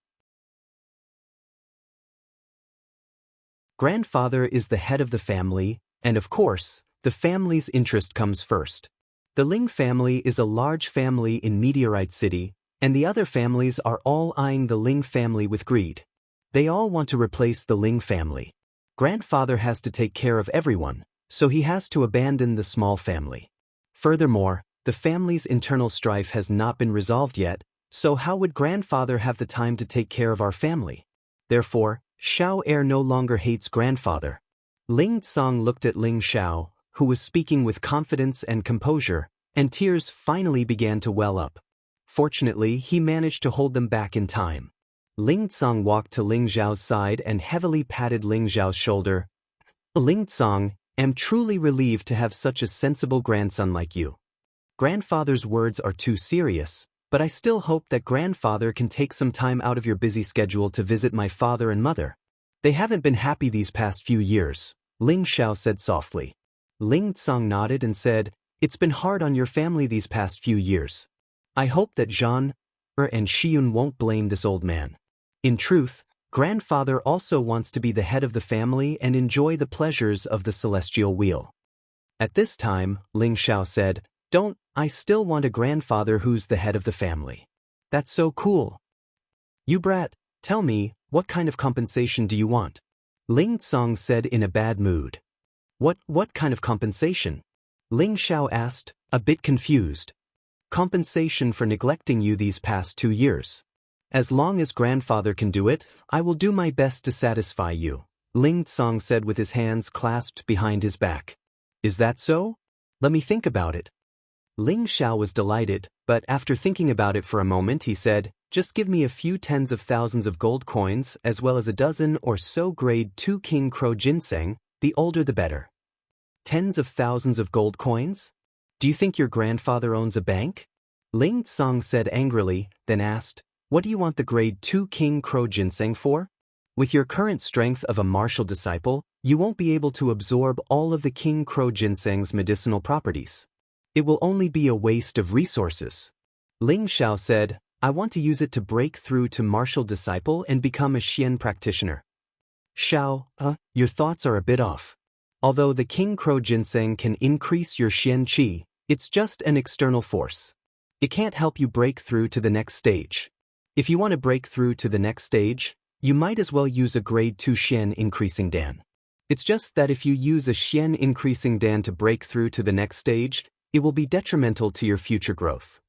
Grandfather is the head of the family, and of course, the family's interest comes first. The Ling family is a large family in Meteorite City, and the other families are all eyeing the Ling family with greed. They all want to replace the Ling family. Grandfather has to take care of everyone, so he has to abandon the small family. Furthermore, the family's internal strife has not been resolved yet, so how would grandfather have the time to take care of our family? Therefore, Xiao Er no longer hates grandfather." Ling Tsong looked at Ling Xiao, who was speaking with confidence and composure, and tears finally began to well up. Fortunately, he managed to hold them back in time. Ling Tsong walked to Ling Xiao's side and heavily patted Ling Xiao's shoulder. "Ling Tsong, am truly relieved to have such a sensible grandson like you. Grandfather's words are too serious, but I still hope that grandfather can take some time out of your busy schedule to visit my father and mother. They haven't been happy these past few years," Ling Xiao said softly. Ling Tsong nodded and said, "It's been hard on your family these past few years. I hope that Zhan and Xiyun won't blame this old man. In truth, grandfather also wants to be the head of the family and enjoy the pleasures of the celestial wheel." At this time, Ling Xiao said, "Don't, I still want a grandfather who's the head of the family. That's so cool. You brat, tell me, what kind of compensation do you want?" Ling Tsong said in a bad mood. What kind of compensation?" Ling Xiao asked, a bit confused. "Compensation for neglecting you these past 2 years. As long as grandfather can do it, I will do my best to satisfy you," Ling Tsong said with his hands clasped behind his back. "Is that so? Let me think about it." Ling Xiao was delighted, but after thinking about it for a moment he said, "Just give me a few tens of thousands of gold coins as well as a dozen or so grade 2 King Crow ginseng, the older the better." "Tens of thousands of gold coins? Do you think your grandfather owns a bank?" Ling Tsong said angrily, then asked, "What do you want the grade 2 King Crow ginseng for? With your current strength of a martial disciple, you won't be able to absorb all of the King Crow ginseng's medicinal properties. It will only be a waste of resources." Ling Xiao said, "I want to use it to break through to martial disciple and become a Xian practitioner." "Xiao, your thoughts are a bit off. Although the King Crow ginseng can increase your Xian Qi, it's just an external force. It can't help you break through to the next stage. If you want to break through to the next stage, you might as well use a grade 2 Xian increasing Dan. It's just that if you use a Xian increasing Dan to break through to the next stage, it will be detrimental to your future growth."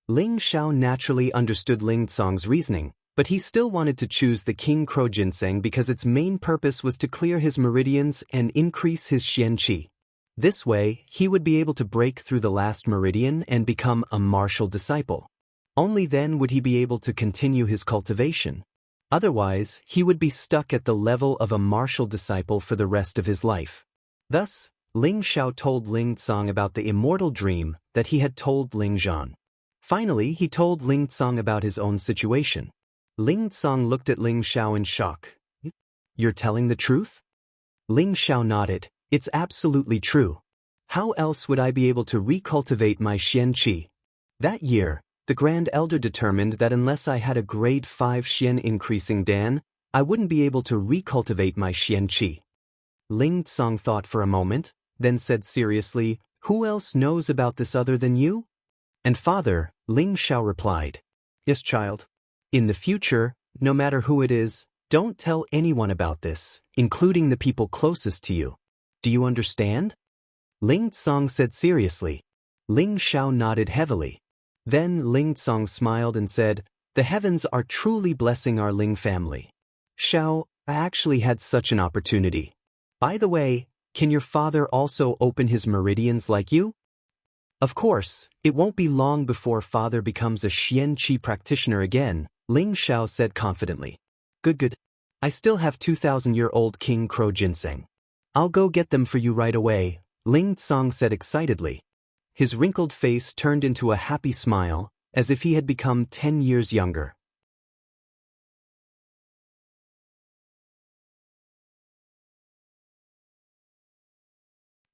Ling Xiao naturally understood Ling Tsong's reasoning, but he still wanted to choose the King Crow ginseng because its main purpose was to clear his meridians and increase his Xian Qi. This way, he would be able to break through the last meridian and become a martial disciple. Only then would he be able to continue his cultivation. Otherwise, he would be stuck at the level of a martial disciple for the rest of his life. Thus, Ling Xiao told Ling Tsang about the immortal dream that he had told Ling Zhan. Finally, he told Ling Tsang about his own situation. Ling Tsang looked at Ling Xiao in shock. "You're telling the truth?" Ling Xiao nodded. "It's absolutely true. How else would I be able to recultivate my Xian Qi?" That year, the Grand Elder determined that unless I had a grade 5 Xian increasing Dan, I wouldn't be able to recultivate my Xian Qi. Ling Tsang thought for a moment, then said seriously, "Who else knows about this other than you?" "And father," Ling Xiao replied. "Yes, child. In the future, no matter who it is, don't tell anyone about this, including the people closest to you. Do you understand?" Ling Tsang said seriously. Ling Xiao nodded heavily. Then Ling Tsang smiled and said, "The heavens are truly blessing our Ling family. Xiao, I actually had such an opportunity. By the way, can your father also open his meridians like you?" "Of course, it won't be long before father becomes a Xian Qi practitioner again," Ling Xiao said confidently. Good. I still have 2,000-year-old King Crow ginseng. I'll go get them for you right away," Ling Tsang said excitedly. His wrinkled face turned into a happy smile, as if he had become 10 years younger.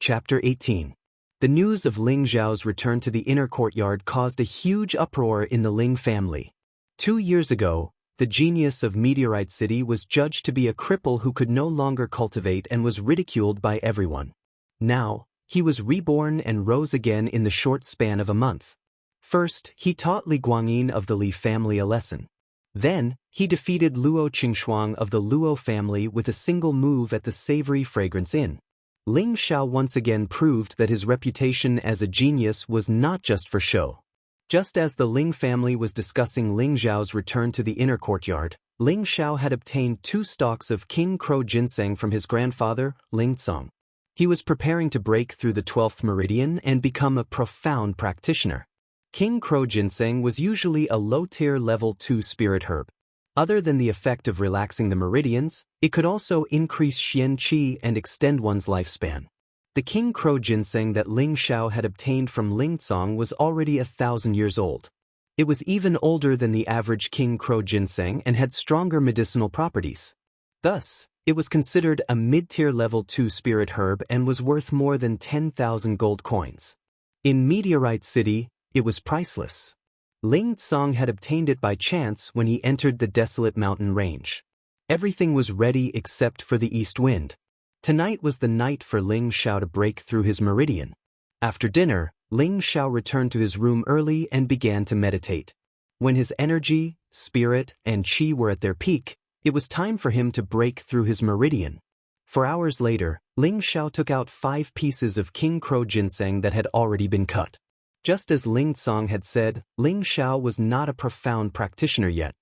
Chapter 18. The news of Ling Zhao's return to the inner courtyard caused a huge uproar in the Ling family. 2 years ago, the genius of Meteorite City was judged to be a cripple who could no longer cultivate and was ridiculed by everyone. Now, he was reborn and rose again in the short span of a month. First, he taught Li Guangyin of the Li family a lesson. Then, he defeated Luo Qingxuang of the Luo family with a single move at the Savory Fragrance Inn. Ling Xiao once again proved that his reputation as a genius was not just for show. Just as the Ling family was discussing Ling Zhao's return to the inner courtyard, Ling Xiao had obtained 2 stalks of King Crow ginseng from his grandfather, Ling Tsang. He was preparing to break through the 12th meridian and become a profound practitioner. King Crow ginseng was usually a low-tier level 2 spirit herb. Other than the effect of relaxing the meridians, it could also increase Xian Qi and extend one's lifespan. The King Crow ginseng that Ling Xiao had obtained from Ling Tsang was already 1,000 years old. It was even older than the average King Crow ginseng and had stronger medicinal properties. Thus, it was considered a mid-tier level 2 spirit herb and was worth more than 10,000 gold coins. In Meteorite City, it was priceless. Ling Tsang had obtained it by chance when he entered the desolate mountain range. Everything was ready except for the east wind. Tonight was the night for Ling Xiao to break through his meridian. After dinner, Ling Xiao returned to his room early and began to meditate. When his energy, spirit, and qi were at their peak, it was time for him to break through his meridian. 4 hours later, Ling Xiao took out 5 pieces of King Crow ginseng that had already been cut. Just as Ling Tsang had said, Ling Xiao was not a profound practitioner yet.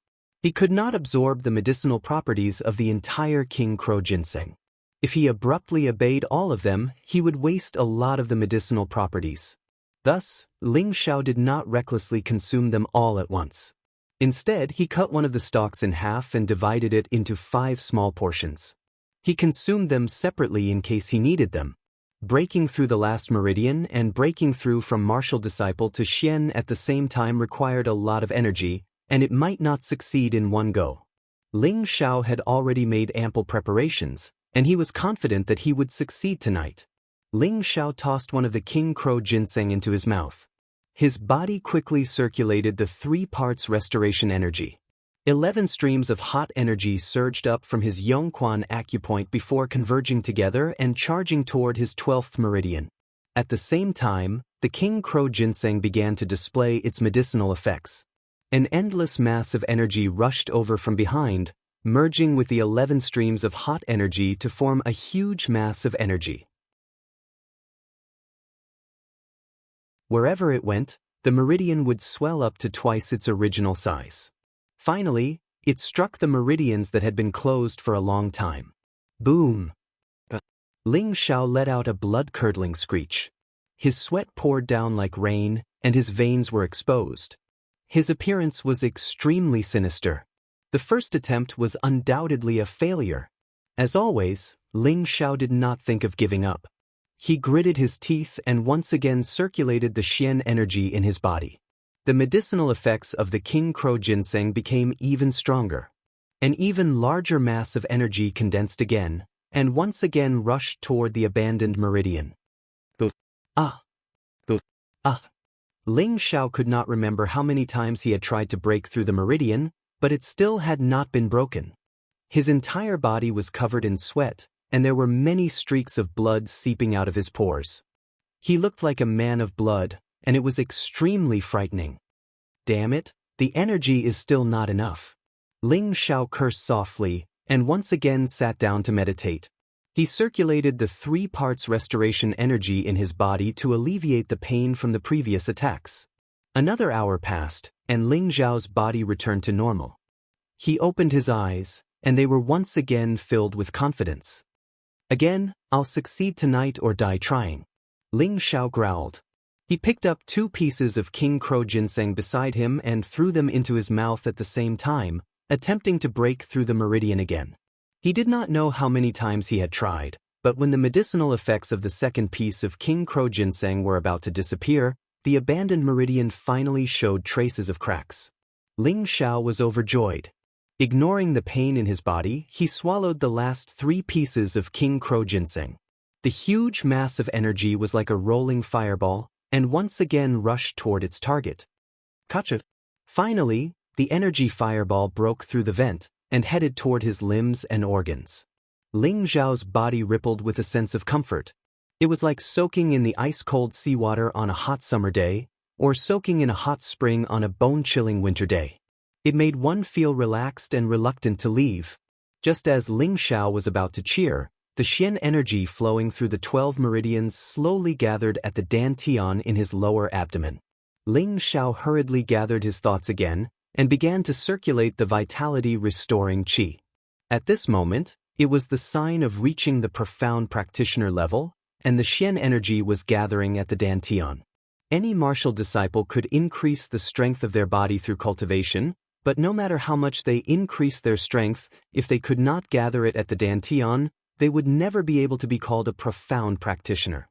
He could not absorb the medicinal properties of the entire King Crow ginseng. If he abruptly obeyed all of them, he would waste a lot of the medicinal properties. Thus, Ling Xiao did not recklessly consume them all at once. Instead, he cut one of the stalks in half and divided it into 5 small portions. He consumed them separately in case he needed them. Breaking through the last meridian and breaking through from martial disciple to Xian at the same time required a lot of energy, and it might not succeed in one go. Ling Xiao had already made ample preparations, and he was confident that he would succeed tonight. Ling Xiao tossed one of the King Crow ginseng into his mouth. His body quickly circulated the 3 parts restoration energy. 11 streams of hot energy surged up from his Yongquan acupoint before converging together and charging toward his 12th meridian. At the same time, the King Crow ginseng began to display its medicinal effects. An endless mass of energy rushed over from behind, merging with the 11 streams of hot energy to form a huge mass of energy. Wherever it went, the meridian would swell up to twice its original size. Finally, it struck the meridians that had been closed for a long time. Boom! Ling Xiao let out a blood-curdling screech. His sweat poured down like rain, and his veins were exposed. His appearance was extremely sinister. The first attempt was undoubtedly a failure. As always, Ling Xiao did not think of giving up. He gritted his teeth and once again circulated the Xian energy in his body. The medicinal effects of the King Crow ginseng became even stronger. An even larger mass of energy condensed again, and once again rushed toward the abandoned meridian. Ah! Ah! Ling Xiao could not remember how many times he had tried to break through the meridian, but it still had not been broken. His entire body was covered in sweat, and there were many streaks of blood seeping out of his pores. He looked like a man of blood, and it was extremely frightening. Damn it, the energy is still not enough. Ling Xiao cursed softly, and once again sat down to meditate. He circulated the 3 parts restoration energy in his body to alleviate the pain from the previous attacks. Another hour passed, and Ling Xiao's body returned to normal. He opened his eyes, and they were once again filled with confidence. Again, I'll succeed tonight or die trying. Ling Xiao growled. He picked up 2 pieces of King Crow ginseng beside him and threw them into his mouth at the same time, attempting to break through the meridian again. He did not know how many times he had tried, but when the medicinal effects of the second piece of King Crow ginseng were about to disappear, the abandoned meridian finally showed traces of cracks. Ling Xiao was overjoyed. Ignoring the pain in his body, he swallowed the last 3 pieces of King Crow ginseng. The huge mass of energy was like a rolling fireball, and once again rushed toward its target. Kacha! Finally, the energy fireball broke through the vent and headed toward his limbs and organs. Ling Xiao's body rippled with a sense of comfort. It was like soaking in the ice-cold seawater on a hot summer day, or soaking in a hot spring on a bone-chilling winter day. It made one feel relaxed and reluctant to leave. Just as Ling Xiao was about to cheer, the Xian energy flowing through the 12 meridians slowly gathered at the dantian in his lower abdomen. Ling Xiao hurriedly gathered his thoughts again and began to circulate the vitality-restoring qi. At this moment, it was the sign of reaching the profound practitioner level, and the Xian energy was gathering at the dantian. Any martial disciple could increase the strength of their body through cultivation, but no matter how much they increased their strength, if they could not gather it at the dantian, they would never be able to be called a profound practitioner.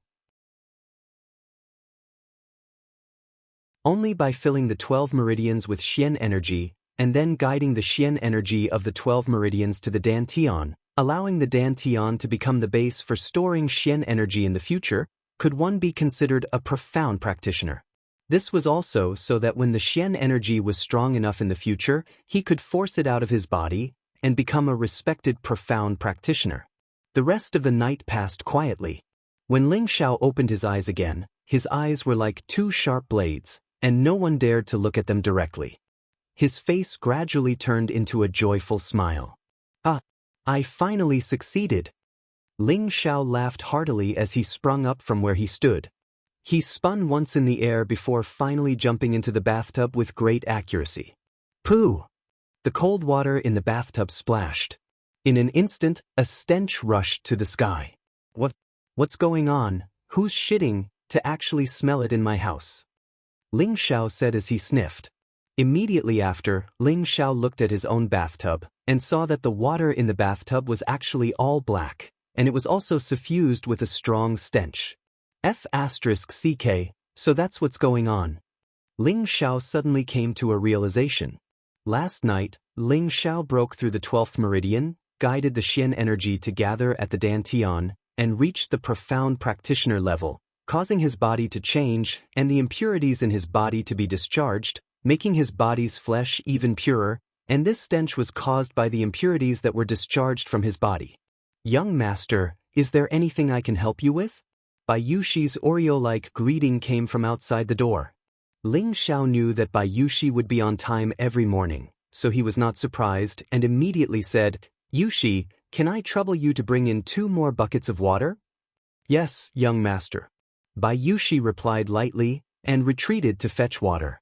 Only by filling the 12 meridians with Xian energy, and then guiding the Xian energy of the 12 meridians to the dantian, allowing the dantian to become the base for storing Xian energy in the future, could one be considered a profound practitioner. This was also so that when the Xian energy was strong enough in the future, he could force it out of his body and become a respected profound practitioner. The rest of the night passed quietly. When Ling Xiao opened his eyes again, his eyes were like 2 sharp blades, and no one dared to look at them directly. His face gradually turned into a joyful smile. Ah, I finally succeeded. Ling Xiao laughed heartily as he sprung up from where he stood. He spun once in the air before finally jumping into the bathtub with great accuracy. Pooh! The cold water in the bathtub splashed. In an instant, a stench rushed to the sky. What's going on? Who's shitting to actually smell it in my house? Ling Xiao said as he sniffed. Immediately after, Ling Xiao looked at his own bathtub and saw that the water in the bathtub was actually all black, and it was also suffused with a strong stench. F***CK, so that's what's going on. Ling Xiao suddenly came to a realization. Last night, Ling Xiao broke through the 12th meridian, guided the Xian energy to gather at the dantian, and reached the profound practitioner level, causing his body to change and the impurities in his body to be discharged, making his body's flesh even purer, and this stench was caused by the impurities that were discharged from his body. Young master, is there anything I can help you with? Bai Yushi's Oreo-like greeting came from outside the door. Ling Xiao knew that Bai Yushi would be on time every morning, so he was not surprised and immediately said, Yushi, can I trouble you to bring in 2 more buckets of water? Yes, young master. Bai Yushi replied lightly and retreated to fetch water.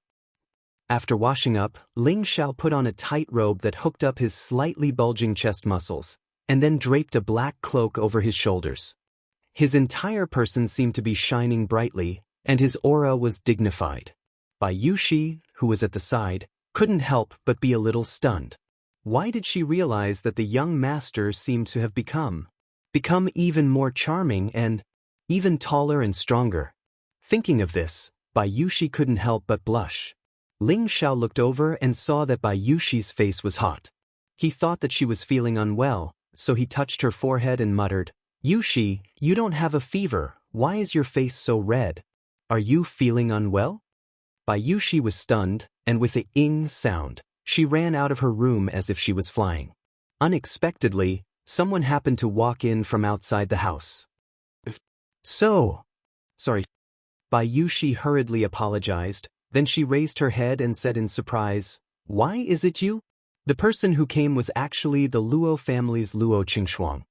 After washing up, Ling Xiao put on a tight robe that hooked up his slightly bulging chest muscles, and then draped a black cloak over his shoulders. His entire person seemed to be shining brightly, and his aura was dignified. Bai Yushi, who was at the side, couldn't help but be a little stunned. Why did she realize that the young master seemed to have become even more charming and even taller and stronger. Thinking of this, Bai Yushi couldn't help but blush. Ling Xiao looked over and saw that Bai Yushi's face was hot. He thought that she was feeling unwell, so he touched her forehead and muttered, "Yushi, you don't have a fever, why is your face so red? Are you feeling unwell?" Bai Yushi was stunned, and with a ing sound, she ran out of her room as if she was flying. Unexpectedly, someone happened to walk in from outside the house. Sorry. Bai Yushi hurriedly apologized, then she raised her head and said in surprise, "Why is it you?" The person who came was actually the Luo family's Luo Qingxuang.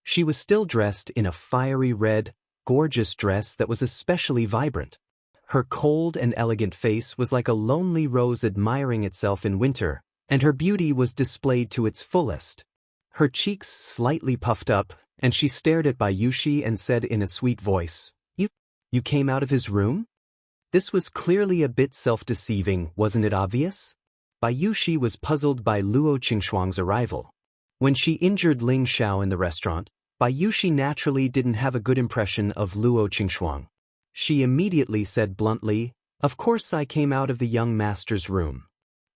She was still dressed in a fiery red, gorgeous dress that was especially vibrant. Her cold and elegant face was like a lonely rose admiring itself in winter, and her beauty was displayed to its fullest. Her cheeks slightly puffed up, and she stared at Bai Yushi and said in a sweet voice, You came out of his room?" This was clearly a bit self-deceiving, wasn't it obvious? Bai Yushi was puzzled by Luo Qingxuang's arrival. When she injured Ling Xiao in the restaurant, Bai Yushi naturally didn't have a good impression of Luo Qingxuang. She immediately said bluntly, "Of course I came out of the young master's room."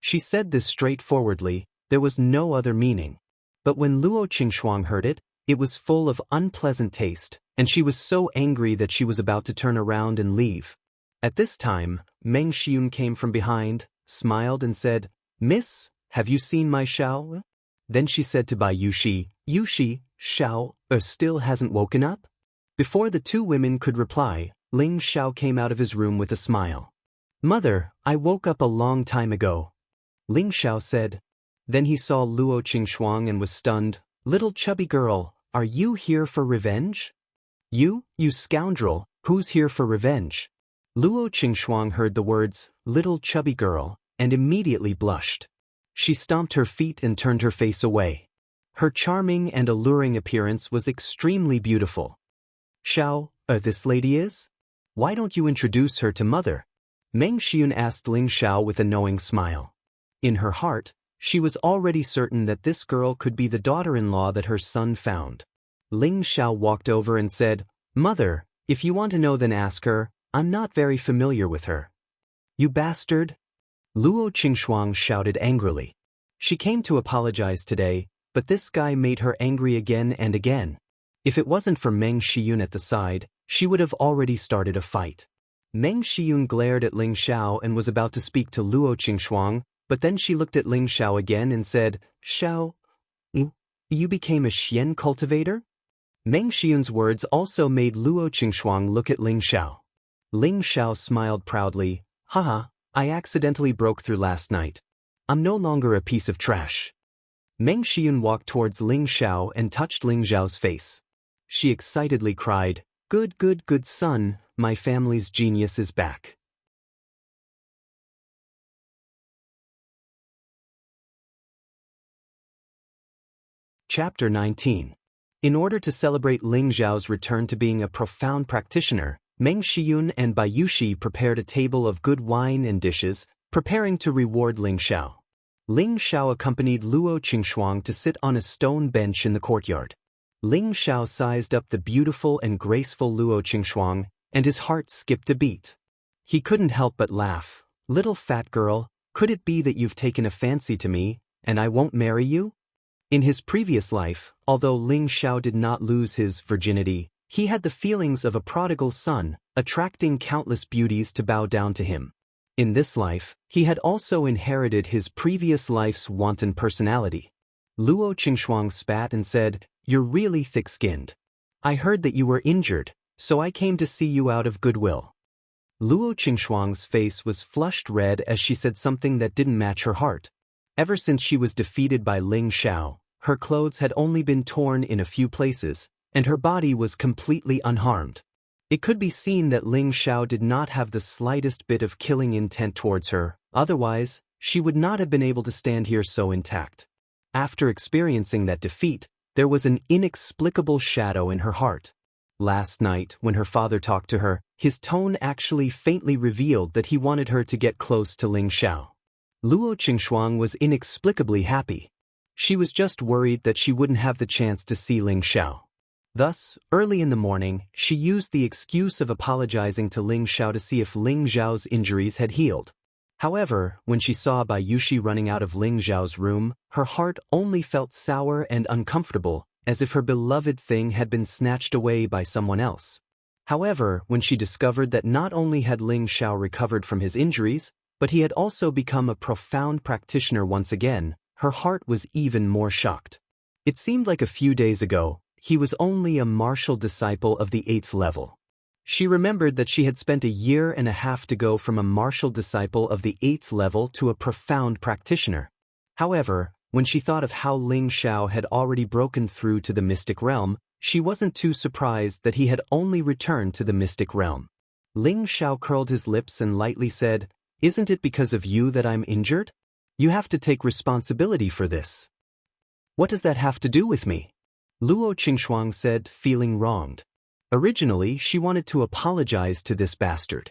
She said this straightforwardly, there was no other meaning. But when Luo Qingxuang heard it, it was full of unpleasant taste, and she was so angry that she was about to turn around and leave. At this time, Meng Xiun came from behind, smiled and said, "Miss, have you seen my Xiao?" Then she said to Bai Yushi, "Yushi, Xiao still hasn't woken up?" Before the two women could reply, Ling Xiao came out of his room with a smile. "Mother, I woke up a long time ago," Ling Xiao said. Then he saw Luo Qingxuang and was stunned. "Little chubby girl, are you here for revenge?" You scoundrel, who's here for revenge?" Luo Qingxuang heard the words, "little chubby girl," and immediately blushed. She stomped her feet and turned her face away. Her charming and alluring appearance was extremely beautiful. "Xiao, this lady is? Why don't you introduce her to mother?" Meng Xiun asked Ling Xiao with a knowing smile. In her heart, she was already certain that this girl could be the daughter-in-law that her son found. Ling Xiao walked over and said, "Mother, if you want to know then ask her, I'm not very familiar with her." "You bastard!" Luo Qingxuang shouted angrily. She came to apologize today, but this guy made her angry again and again. If it wasn't for Meng Xiun at the side, she would have already started a fight. Meng Xiun glared at Ling Xiao and was about to speak to Luo Qingxuang, but then she looked at Ling Xiao again and said, "Xiao, you became a xian cultivator?" Meng Xiun's words also made Luo Qingxuang look at Ling Xiao. Ling Xiao smiled proudly, "Haha, I accidentally broke through last night. I'm no longer a piece of trash." Meng Xiun walked towards Ling Xiao and touched Ling Xiao's face. She excitedly cried, "Good, good, good son, my family's genius is back." Chapter 19. In order to celebrate Ling Xiao's return to being a profound practitioner, Meng Xiun and Bai Yushi prepared a table of good wine and dishes, preparing to reward Ling Xiao. Ling Xiao accompanied Luo Qingxuang to sit on a stone bench in the courtyard. Ling Xiao sized up the beautiful and graceful Luo Qingxuang, and his heart skipped a beat. He couldn't help but laugh. "Little fat girl, could it be that you've taken a fancy to me, and I won't marry you?" In his previous life, although Ling Xiao did not lose his virginity, he had the feelings of a prodigal son, attracting countless beauties to bow down to him. In this life, he had also inherited his previous life's wanton personality. Luo Qingxuang spat and said, "You're really thick-skinned. I heard that you were injured, so I came to see you out of goodwill." Luo Qingxuang's face was flushed red as she said something that didn't match her heart. Ever since she was defeated by Ling Xiao, her clothes had only been torn in a few places, and her body was completely unharmed. It could be seen that Ling Xiao did not have the slightest bit of killing intent towards her, otherwise, she would not have been able to stand here so intact. After experiencing that defeat, there was an inexplicable shadow in her heart. Last night, when her father talked to her, his tone actually faintly revealed that he wanted her to get close to Ling Xiao. Luo Qingxuang was inexplicably happy. She was just worried that she wouldn't have the chance to see Ling Xiao. Thus, early in the morning, she used the excuse of apologizing to Ling Xiao to see if Ling Xiao's injuries had healed. However, when she saw Bai Yushi running out of Ling Xiao's room, her heart only felt sour and uncomfortable, as if her beloved thing had been snatched away by someone else. However, when she discovered that not only had Ling Xiao recovered from his injuries, but he had also become a profound practitioner once again, her heart was even more shocked. It seemed like a few days ago, he was only a martial disciple of the 8th level. She remembered that she had spent a year and a half to go from a martial disciple of the 8th level to a profound practitioner. However, when she thought of how Ling Xiao had already broken through to the mystic realm, she wasn't too surprised that he had only returned to the mystic realm. Ling Xiao curled his lips and lightly said, "Isn't it because of you that I'm injured? You have to take responsibility for this." "What does that have to do with me?" Luo Qingxuang said, feeling wronged. Originally, she wanted to apologize to this bastard,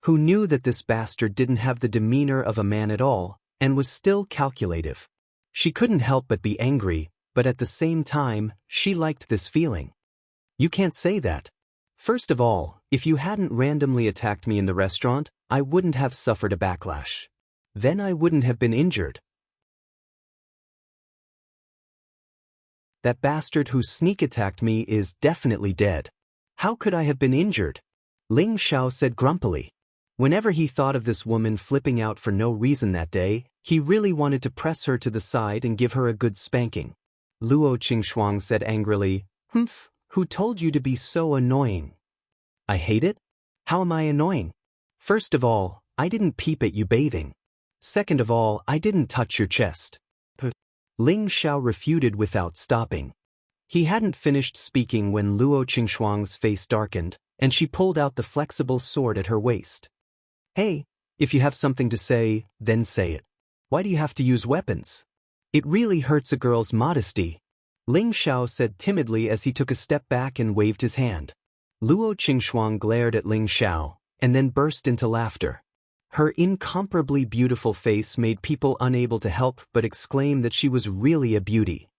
who knew that this bastard didn't have the demeanor of a man at all, and was still calculative. She couldn't help but be angry, but at the same time, she liked this feeling. "You can't say that. First of all, if you hadn't randomly attacked me in the restaurant, I wouldn't have suffered a backlash. Then I wouldn't have been injured. That bastard who sneak attacked me is definitely dead. How could I have been injured?" Ling Xiao said grumpily. Whenever he thought of this woman flipping out for no reason that day, he really wanted to press her to the side and give her a good spanking. Luo Qingxuang said angrily, "Humph, who told you to be so annoying?" "I hate it? How am I annoying? First of all, I didn't peep at you bathing. Second of all, I didn't touch your chest." Ling Xiao refuted without stopping. He hadn't finished speaking when Luo Qingxuang's face darkened, and she pulled out the flexible sword at her waist. "Hey, if you have something to say, then say it. Why do you have to use weapons? It really hurts a girl's modesty," Ling Xiao said timidly as he took a step back and waved his hand. Luo Qingxuang glared at Ling Xiao, and then burst into laughter. Her incomparably beautiful face made people unable to help but exclaim that she was really a beauty.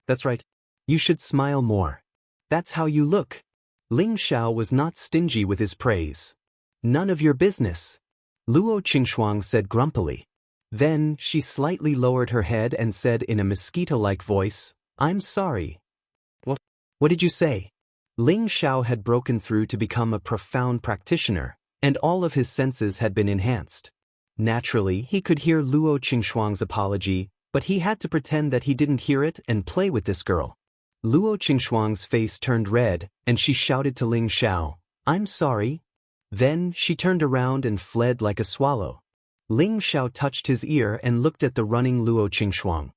"That's right. You should smile more. That's how you look." Ling Xiao was not stingy with his praise. "None of your business," Luo Qingxuang said grumpily. Then she slightly lowered her head and said in a mosquito-like voice, "I'm sorry." What did you say?" Ling Xiao had broken through to become a profound practitioner, and all of his senses had been enhanced. Naturally, he could hear Luo Qingxuang's apology, but he had to pretend that he didn't hear it and play with this girl. Luo Qingxuang's face turned red, and she shouted to Ling Xiao, "I'm sorry." Then she turned around and fled like a swallow. Ling Xiao touched his ear and looked at the running Luo Qingxuang.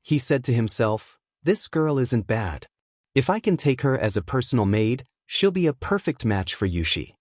He said to himself, "This girl isn't bad. If I can take her as a personal maid, she'll be a perfect match for Yushi."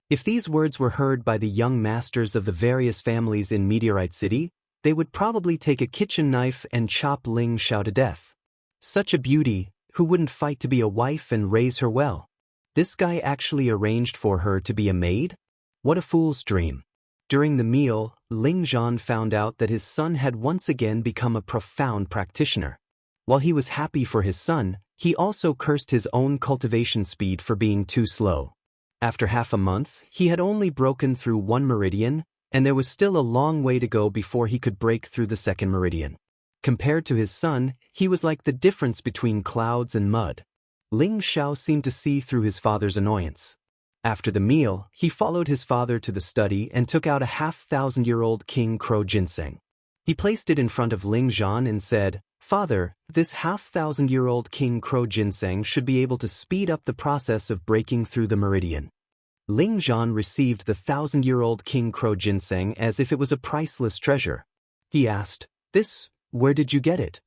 If these words were heard by the young masters of the various families in Meteorite City, they would probably take a kitchen knife and chop Ling Xiao to death. Such a beauty, who wouldn't fight to be a wife and raise her well? This guy actually arranged for her to be a maid? What a fool's dream. During the meal, Ling Zhan found out that his son had once again become a profound practitioner. While he was happy for his son, he also cursed his own cultivation speed for being too slow. After half a month, he had only broken through one meridian, and there was still a long way to go before he could break through the second meridian. Compared to his son, he was like the difference between clouds and mud. Ling Xiao seemed to see through his father's annoyance. After the meal, he followed his father to the study and took out a 1,000-year-old king crow ginseng. He placed it in front of Ling Zhan and said, "Father, this 1,000-year-old king crow ginseng should be able to speed up the process of breaking through the meridian." Ling Zhan received the 1,000-year-old king crow ginseng as if it was a priceless treasure. He asked, Where did you get it?"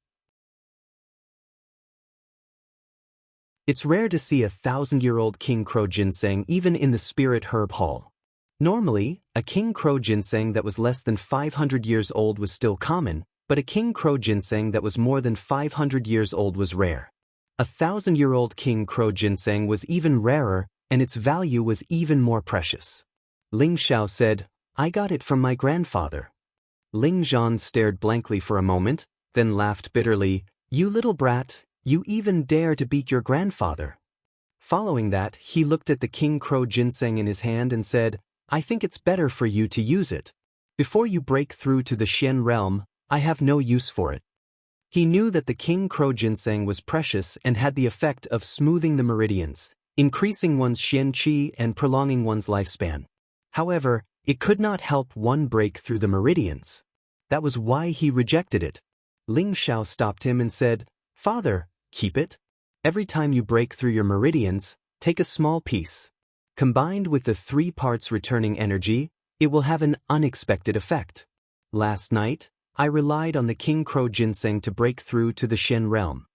It's rare to see a 1,000-year-old king crow ginseng even in the spirit herb hall. Normally, a king crow ginseng that was less than 500 years old was still common, but a king crow ginseng that was more than 500 years old was rare. A 1,000-year-old king crow ginseng was even rarer, and its value was even more precious. Ling Xiao said, "I got it from my grandfather." Ling Zhan stared blankly for a moment, then laughed bitterly. "You little brat, you even dare to beat your grandfather." Following that, he looked at the king crow ginseng in his hand and said, "I think it's better for you to use it. Before you break through to the Xian realm, I have no use for it." He knew that the king crow ginseng was precious and had the effect of smoothing the meridians, increasing one's Xian qi and prolonging one's lifespan. However, it could not help one break through the meridians. That was why he rejected it. Ling Xiao stopped him and said, "Father, keep it. Every time you break through your meridians, take a small piece. Combined with the 3 parts returning energy, it will have an unexpected effect. Last night, I relied on the king crow ginseng to break through to the Xian realm."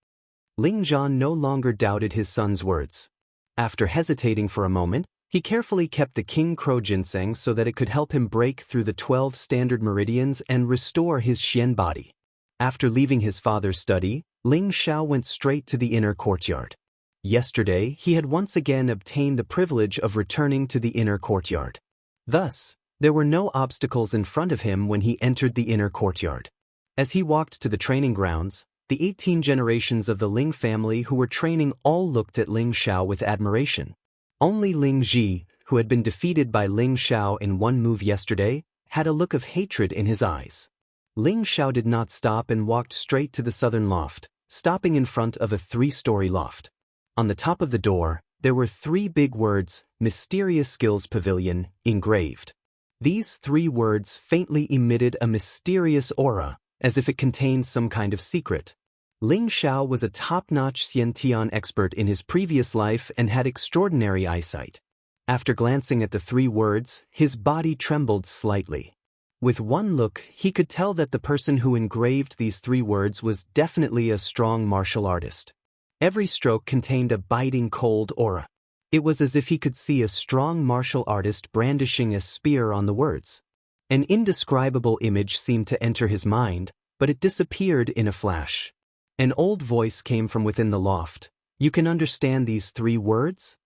Ling Zhan no longer doubted his son's words. After hesitating for a moment, he carefully kept the king crow ginseng so that it could help him break through the 12 standard meridians and restore his Xian body. After leaving his father's study, Ling Xiao went straight to the inner courtyard. Yesterday, he had once again obtained the privilege of returning to the inner courtyard. Thus, there were no obstacles in front of him when he entered the inner courtyard. As he walked to the training grounds, the 18 generations of the Ling family who were training all looked at Ling Xiao with admiration. Only Ling Ji, who had been defeated by Ling Xiao in one move yesterday, had a look of hatred in his eyes. Ling Xiao did not stop and walked straight to the southern loft, stopping in front of a 3-story loft. On the top of the door, there were 3 big words, "Mysterious Skills Pavilion," engraved. These 3 words faintly emitted a mysterious aura, as if it contained some kind of secret. Ling Xiao was a top-notch Xiantian expert in his previous life and had extraordinary eyesight. After glancing at the 3 words, his body trembled slightly. With one look, he could tell that the person who engraved these 3 words was definitely a strong martial artist. Every stroke contained a biting cold aura. It was as if he could see a strong martial artist brandishing a spear on the words. An indescribable image seemed to enter his mind, but it disappeared in a flash. An old voice came from within the loft. "You can understand these 3 words?"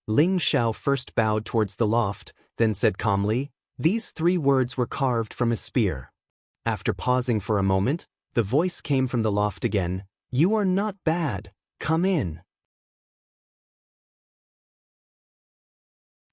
Ling Xiao first bowed towards the loft, then said calmly, "These 3 words were carved from a spear." After pausing for a moment, the voice came from the loft again, "You are not bad, come in."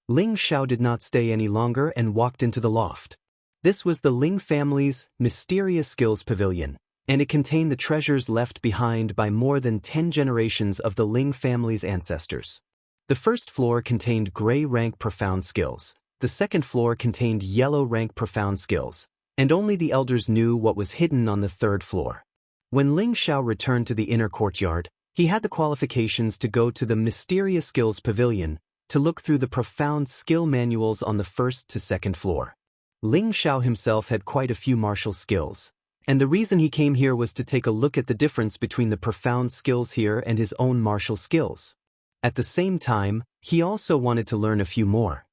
Ling Xiao did not stay any longer and walked into the loft. This was the Ling family's Mysterious Skills Pavilion, and it contained the treasures left behind by more than 10 generations of the Ling family's ancestors. The first floor contained gray rank profound skills, the second floor contained yellow rank profound skills, and only the elders knew what was hidden on the 3rd floor. When Ling Xiao returned to the inner courtyard, he had the qualifications to go to the Mysterious Skills Pavilion to look through the profound skill manuals on the 1st to 2nd floor. Ling Xiao himself had quite a few martial skills, and the reason he came here was to take a look at the difference between the profound skills here and his own martial skills. At the same time, he also wanted to learn a few more.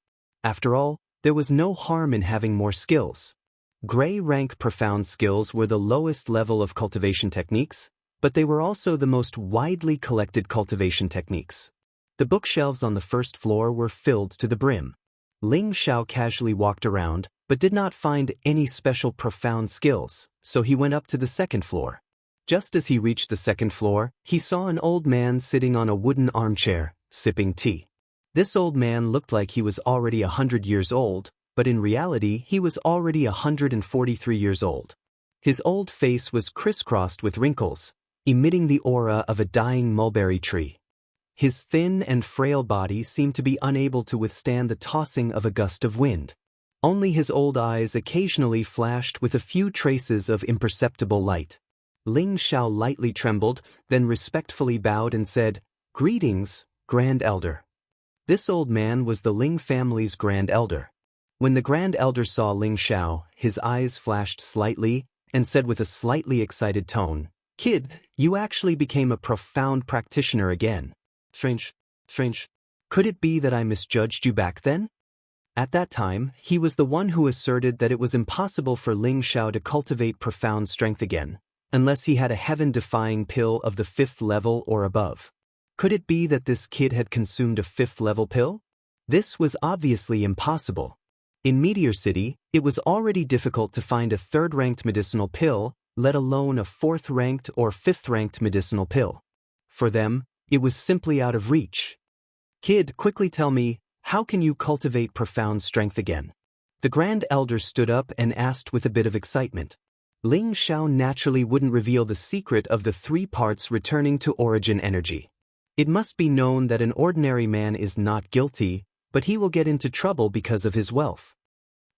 After all, there was no harm in having more skills. Gray rank profound skills were the lowest level of cultivation techniques, but they were also the most widely collected cultivation techniques. The bookshelves on the 1st floor were filled to the brim. Ling Xiao casually walked around, but did not find any special profound skills, so he went up to the 2nd floor. Just as he reached the 2nd floor, he saw an old man sitting on a wooden armchair, sipping tea. This old man looked like he was already 100 years old, but in reality he was already 143 years old. His old face was crisscrossed with wrinkles, emitting the aura of a dying mulberry tree. His thin and frail body seemed to be unable to withstand the tossing of a gust of wind. Only his old eyes occasionally flashed with a few traces of imperceptible light. Ling Xiao lightly trembled, then respectfully bowed and said, "Greetings, Grand Elder." This old man was the Ling family's Grand Elder. When the Grand Elder saw Ling Xiao, his eyes flashed slightly and said with a slightly excited tone, "Kid, you actually became a profound practitioner again. Strange. Could it be that I misjudged you back then?" At that time, he was the one who asserted that it was impossible for Ling Xiao to cultivate profound strength again, unless he had a heaven-defying pill of the 5th level or above. Could it be that this kid had consumed a 5th-level pill? This was obviously impossible. In Meteor City, it was already difficult to find a 3rd-ranked medicinal pill, let alone a 4th-ranked or 5th-ranked medicinal pill. For them, it was simply out of reach. Kid, quickly tell me, how can you cultivate profound strength again? The Grand Elder stood up and asked with a bit of excitement. Ling Xiao naturally wouldn't reveal the secret of the 3 parts returning to origin energy. It must be known that an ordinary man is not guilty, but he will get into trouble because of his wealth.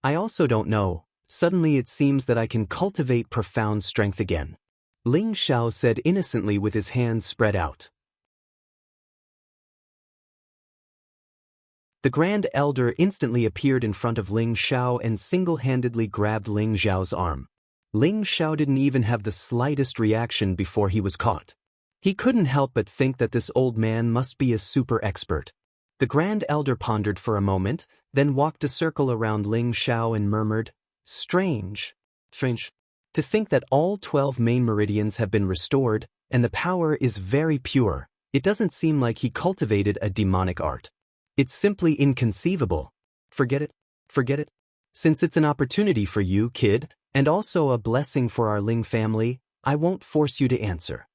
I also don't know. Suddenly it seems that I can cultivate profound strength again. Ling Xiao said innocently with his hands spread out. The Grand Elder instantly appeared in front of Ling Xiao and single-handedly grabbed Ling Xiao's arm. Ling Xiao didn't even have the slightest reaction before he was caught. He couldn't help but think that this old man must be a super expert. The Grand Elder pondered for a moment, then walked a circle around Ling Xiao and murmured, Strange. To think that all 12 main meridians have been restored, and the power is very pure. It doesn't seem like he cultivated a demonic art. It's simply inconceivable. Forget it. Since it's an opportunity for you, kid, and also a blessing for our Ling family, I won't force you to answer.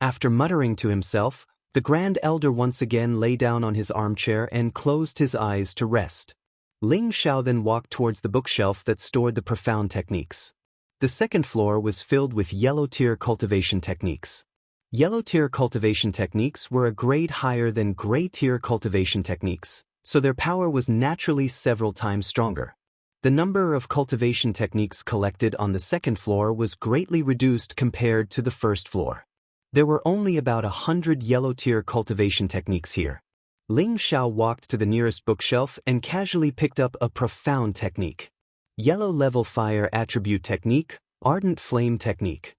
After muttering to himself, the Grand Elder once again lay down on his armchair and closed his eyes to rest. Ling Xiao then walked towards the bookshelf that stored the profound techniques. The second floor was filled with yellow-tier cultivation techniques. Yellow-tier cultivation techniques were a grade higher than gray-tier cultivation techniques, so their power was naturally several times stronger. The number of cultivation techniques collected on the second floor was greatly reduced compared to the first floor. There were only about 100 yellow-tier cultivation techniques here. Ling Xiao walked to the nearest bookshelf and casually picked up a profound technique. Yellow-level fire attribute technique, ardent flame technique.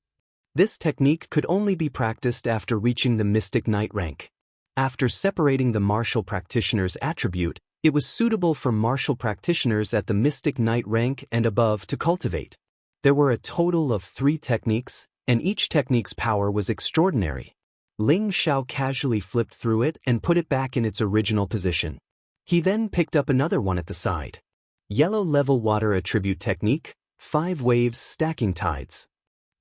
This technique could only be practiced after reaching the Mystic Knight rank. After separating the martial practitioner's attribute, it was suitable for martial practitioners at the Mystic Knight rank and above to cultivate. There were a total of 3 techniques, and each technique's power was extraordinary. Ling Xiao casually flipped through it and put it back in its original position. He then picked up another one at the side. Yellow-level water attribute technique, 5 waves stacking tides.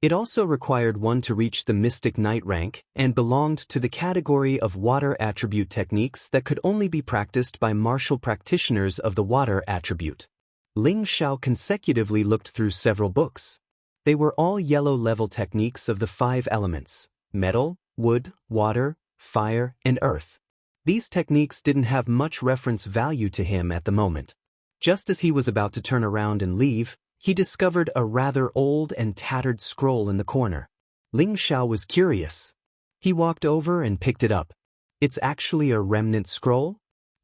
It also required one to reach the Mystic Knight rank and belonged to the category of water attribute techniques that could only be practiced by martial practitioners of the water attribute. Ling Xiao consecutively looked through several books. They were all yellow-level techniques of the 5 elements: metal, wood, water, fire, and earth. These techniques didn't have much reference value to him at the moment. Just as he was about to turn around and leave, he discovered a rather old and tattered scroll in the corner. Ling Xiao was curious. He walked over and picked it up. It's actually a remnant scroll?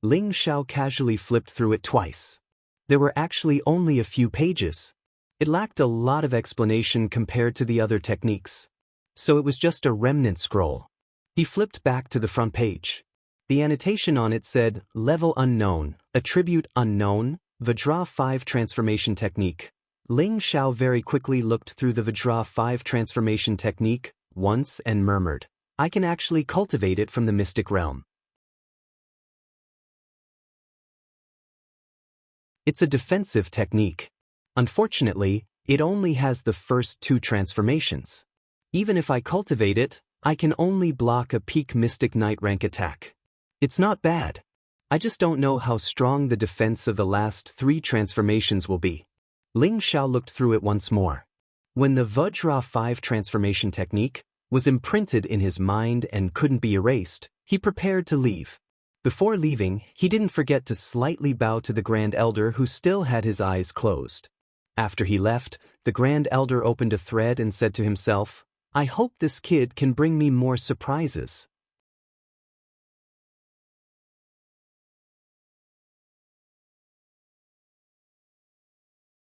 Ling Xiao casually flipped through it twice. There were actually only a few pages. It lacked a lot of explanation compared to the other techniques. So it was just a remnant scroll. He flipped back to the front page. The annotation on it said, Level Unknown, Attribute Unknown, Vajra 5 Transformation Technique. Ling Xiao very quickly looked through the Vajra 5 transformation technique once and murmured, I can actually cultivate it from the mystic realm. It's a defensive technique. Unfortunately, it only has the first 2 transformations. Even if I cultivate it, I can only block a peak Mystic Knight rank attack. It's not bad. I just don't know how strong the defense of the last 3 transformations will be. Ling Xiao looked through it once more. When the Vajra 5 transformation technique was imprinted in his mind and couldn't be erased, he prepared to leave. Before leaving, he didn't forget to slightly bow to the Grand Elder who still had his eyes closed. After he left, the Grand Elder opened a thread and said to himself, I hope this kid can bring me more surprises.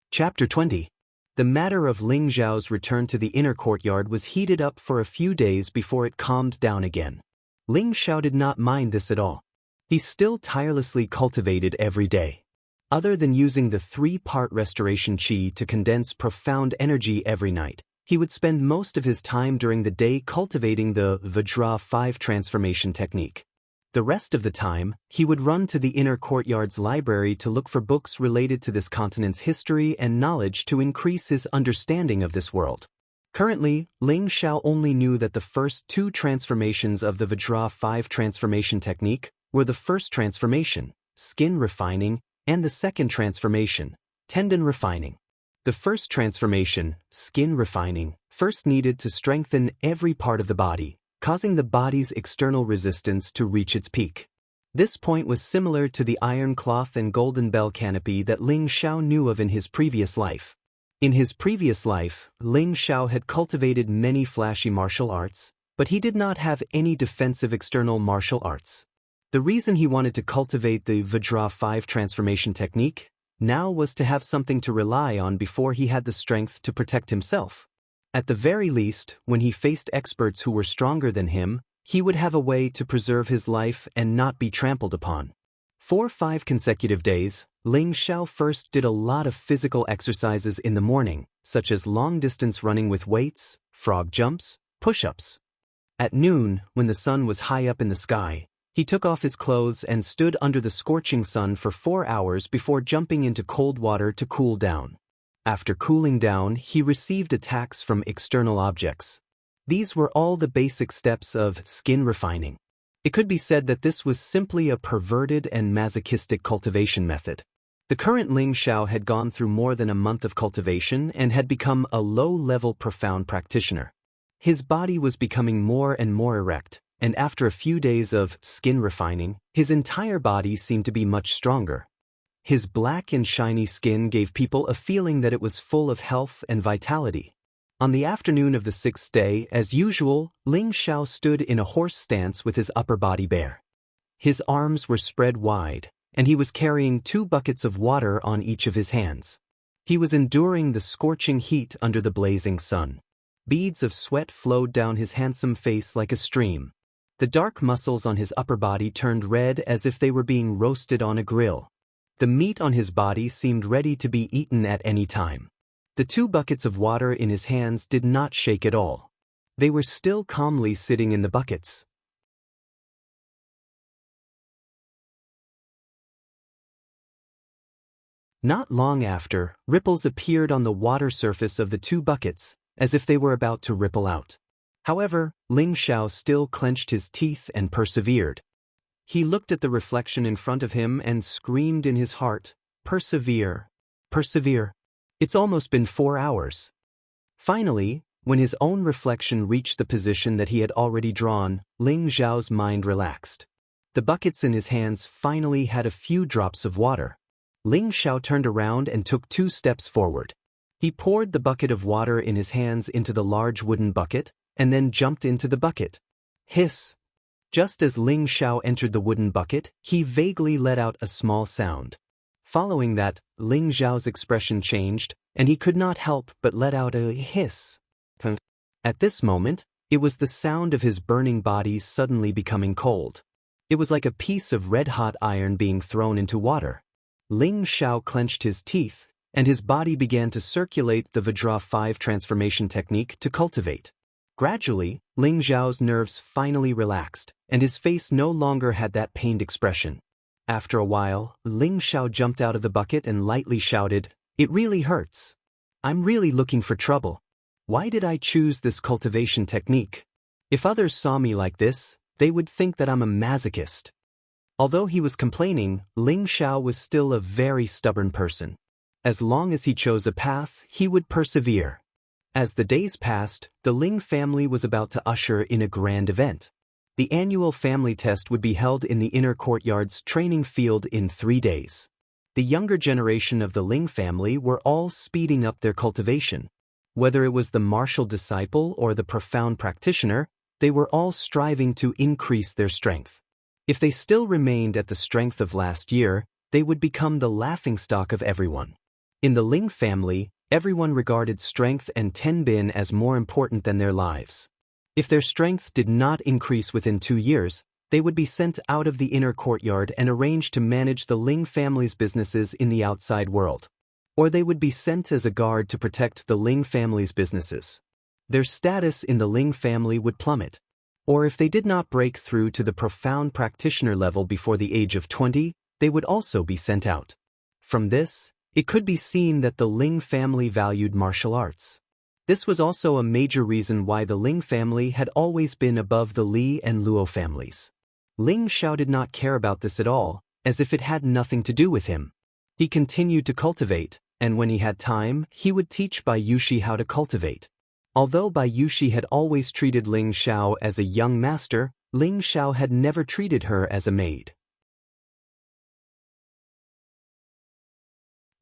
Chapter 20. The matter of Ling Xiao's return to the inner courtyard was heated up for a few days before it calmed down again. Ling Xiao did not mind this at all. He still tirelessly cultivated every day. Other than using the 3-part restoration chi to condense profound energy every night, he would spend most of his time during the day cultivating the Vajra 5 transformation technique. The rest of the time, he would run to the inner courtyard's library to look for books related to this continent's history and knowledge to increase his understanding of this world. Currently, Ling Xiao only knew that the first two transformations of the Vajra 5 transformation technique were the first transformation, skin refining, and the second transformation, tendon refining. The first transformation, skin refining, first needed to strengthen every part of the body, causing the body's external resistance to reach its peak. This point was similar to the iron cloth and golden bell canopy that Ling Xiao knew of in his previous life. In his previous life, Ling Xiao had cultivated many flashy martial arts, but he did not have any defensive external martial arts. The reason he wanted to cultivate the Vajra 5 transformation technique now was to have something to rely on before he had the strength to protect himself. At the very least, when he faced experts who were stronger than him, he would have a way to preserve his life and not be trampled upon. For 5 consecutive days, Ling Xiao first did a lot of physical exercises in the morning, such as long-distance running with weights, frog jumps, push-ups. At noon, when the sun was high up in the sky, he took off his clothes and stood under the scorching sun for 4 hours before jumping into cold water to cool down. After cooling down, he received attacks from external objects. These were all the basic steps of skin refining. It could be said that this was simply a perverted and masochistic cultivation method. The current Ling Xiao had gone through more than a month of cultivation and had become a low-level profound practitioner. His body was becoming more and more erect, and after a few days of skin refining, his entire body seemed to be much stronger. His black and shiny skin gave people a feeling that it was full of health and vitality. On the afternoon of the 6th day, as usual, Ling Xiao stood in a horse stance with his upper body bare. His arms were spread wide, and he was carrying 2 buckets of water on each of his hands. He was enduring the scorching heat under the blazing sun. Beads of sweat flowed down his handsome face like a stream. The dark muscles on his upper body turned red as if they were being roasted on a grill. The meat on his body seemed ready to be eaten at any time. The 2 buckets of water in his hands did not shake at all. They were still calmly sitting in the buckets. Not long after, ripples appeared on the water surface of the 2 buckets, as if they were about to ripple out. However, Ling Xiao still clenched his teeth and persevered. He looked at the reflection in front of him and screamed in his heart, "Persevere, persevere." It's almost been 4 hours. Finally, when his own reflection reached the position that he had already drawn, Ling Xiao's mind relaxed. The buckets in his hands finally had a few drops of water. Ling Xiao turned around and took 2 steps forward. He poured the bucket of water in his hands into the large wooden bucket, and then jumped into the bucket. Hiss! Just as Ling Xiao entered the wooden bucket, he vaguely let out a small sound. Following that, Ling Xiao's expression changed, and he could not help but let out a hiss. At this moment, it was the sound of his burning body suddenly becoming cold. It was like a piece of red-hot iron being thrown into water. Ling Xiao clenched his teeth, and his body began to circulate the Vajra 5 transformation technique to cultivate. Gradually, Ling Xiao's nerves finally relaxed, and his face no longer had that pained expression. After a while, Ling Xiao jumped out of the bucket and lightly shouted, "It really hurts. I'm really looking for trouble. Why did I choose this cultivation technique? If others saw me like this, they would think that I'm a masochist." Although he was complaining, Ling Xiao was still a very stubborn person. As long as he chose a path, he would persevere. As the days passed, the Ling family was about to usher in a grand event. The annual family test would be held in the inner courtyard's training field in 3 days. The younger generation of the Ling family were all speeding up their cultivation. Whether it was the martial disciple or the profound practitioner, they were all striving to increase their strength. If they still remained at the strength of last year, they would become the laughingstock of everyone. In the Ling family, everyone regarded strength and tenbin as more important than their lives. If their strength did not increase within 2 years, they would be sent out of the inner courtyard and arranged to manage the Ling family's businesses in the outside world. Or they would be sent as a guard to protect the Ling family's businesses. Their status in the Ling family would plummet. Or if they did not break through to the profound practitioner level before the age of 20, they would also be sent out. From this, it could be seen that the Ling family valued martial arts. This was also a major reason why the Ling family had always been above the Li and Luo families. Ling Xiao did not care about this at all, as if it had nothing to do with him. He continued to cultivate, and when he had time, he would teach Bai Yushi how to cultivate. Although Bai Yushi had always treated Ling Xiao as a young master, Ling Xiao had never treated her as a maid.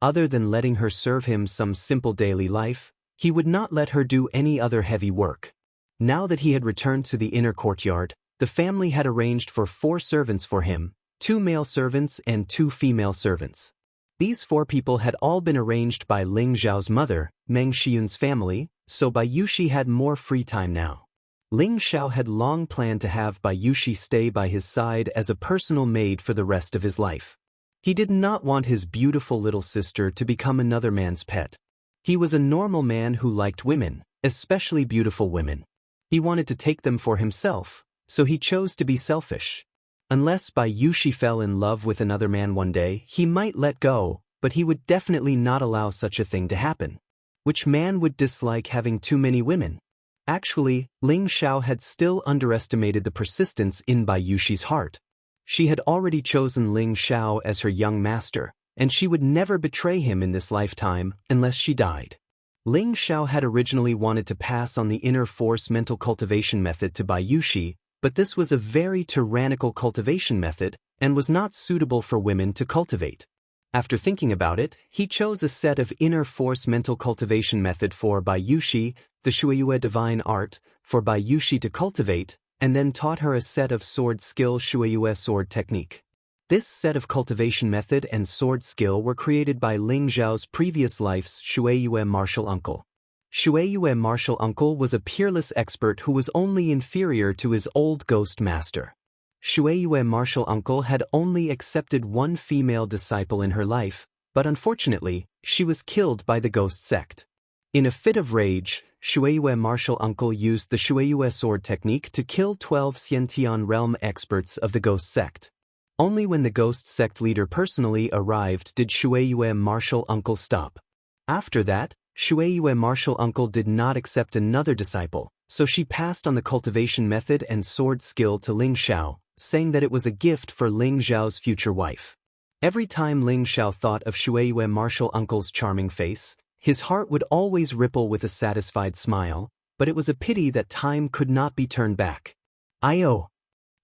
Other than letting her serve him some simple daily life, he would not let her do any other heavy work. Now that he had returned to the inner courtyard, the family had arranged for 4 servants for him, 2 male servants and 2 female servants. These 4 people had all been arranged by Ling Xiao's mother, Meng Xiyun's family, so Bai Yushi had more free time now. Ling Xiao had long planned to have Bai Yushi stay by his side as a personal maid for the rest of his life. He did not want his beautiful little sister to become another man's pet. He was a normal man who liked women, especially beautiful women. He wanted to take them for himself, so he chose to be selfish. Unless Bai Yushi fell in love with another man one day, he might let go, but he would definitely not allow such a thing to happen. Which man would dislike having too many women? Actually, Ling Xiao had still underestimated the persistence in Bai Yushi's heart. She had already chosen Ling Xiao as her young master, and she would never betray him in this lifetime unless she died. Ling Xiao had originally wanted to pass on the inner force mental cultivation method to Bai Yushi, but this was a very tyrannical cultivation method and was not suitable for women to cultivate. After thinking about it, he chose a set of inner force mental cultivation method for Bai Yushi, the Shuiyue divine art, for Bai Yushi to cultivate, and then taught her a set of sword skill Shuiyue sword technique. This set of cultivation method and sword skill were created by Ling Xiao's previous life's Shuiyue martial uncle. Shuiyue martial uncle was a peerless expert who was only inferior to his old ghost master. Shuiyue martial uncle had only accepted 1 female disciple in her life, but unfortunately, she was killed by the ghost sect. In a fit of rage, Shuiyue martial uncle used the Shuiyue sword technique to kill 12 Xiantian realm experts of the ghost sect. Only when the ghost sect leader personally arrived did Shuiyue martial uncle stop. After that, Shuiyue martial uncle did not accept another disciple, so she passed on the cultivation method and sword skill to Ling Xiao, saying that it was a gift for Ling Xiao's future wife. Every time Ling Xiao thought of Shuiyue martial uncle's charming face, his heart would always ripple with a satisfied smile, but it was a pity that time could not be turned back. "Ayo!"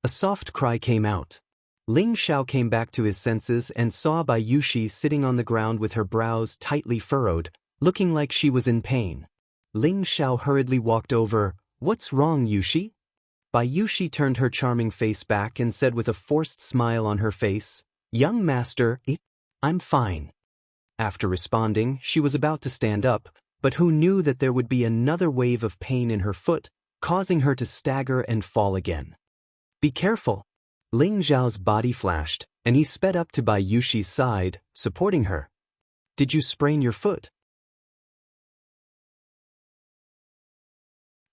A soft cry came out. Ling Xiao came back to his senses and saw Bai Yushi sitting on the ground with her brows tightly furrowed, looking like she was in pain. Ling Xiao hurriedly walked over. "What's wrong, Yushi?" Bai Yushi turned her charming face back and said with a forced smile on her face, "Young master, I'm fine." After responding, she was about to stand up, but who knew that there would be another wave of pain in her foot, causing her to stagger and fall again. "Be careful." Ling Xiao's body flashed, and he sped up to Bai Yushi's side, supporting her. "Did you sprain your foot?"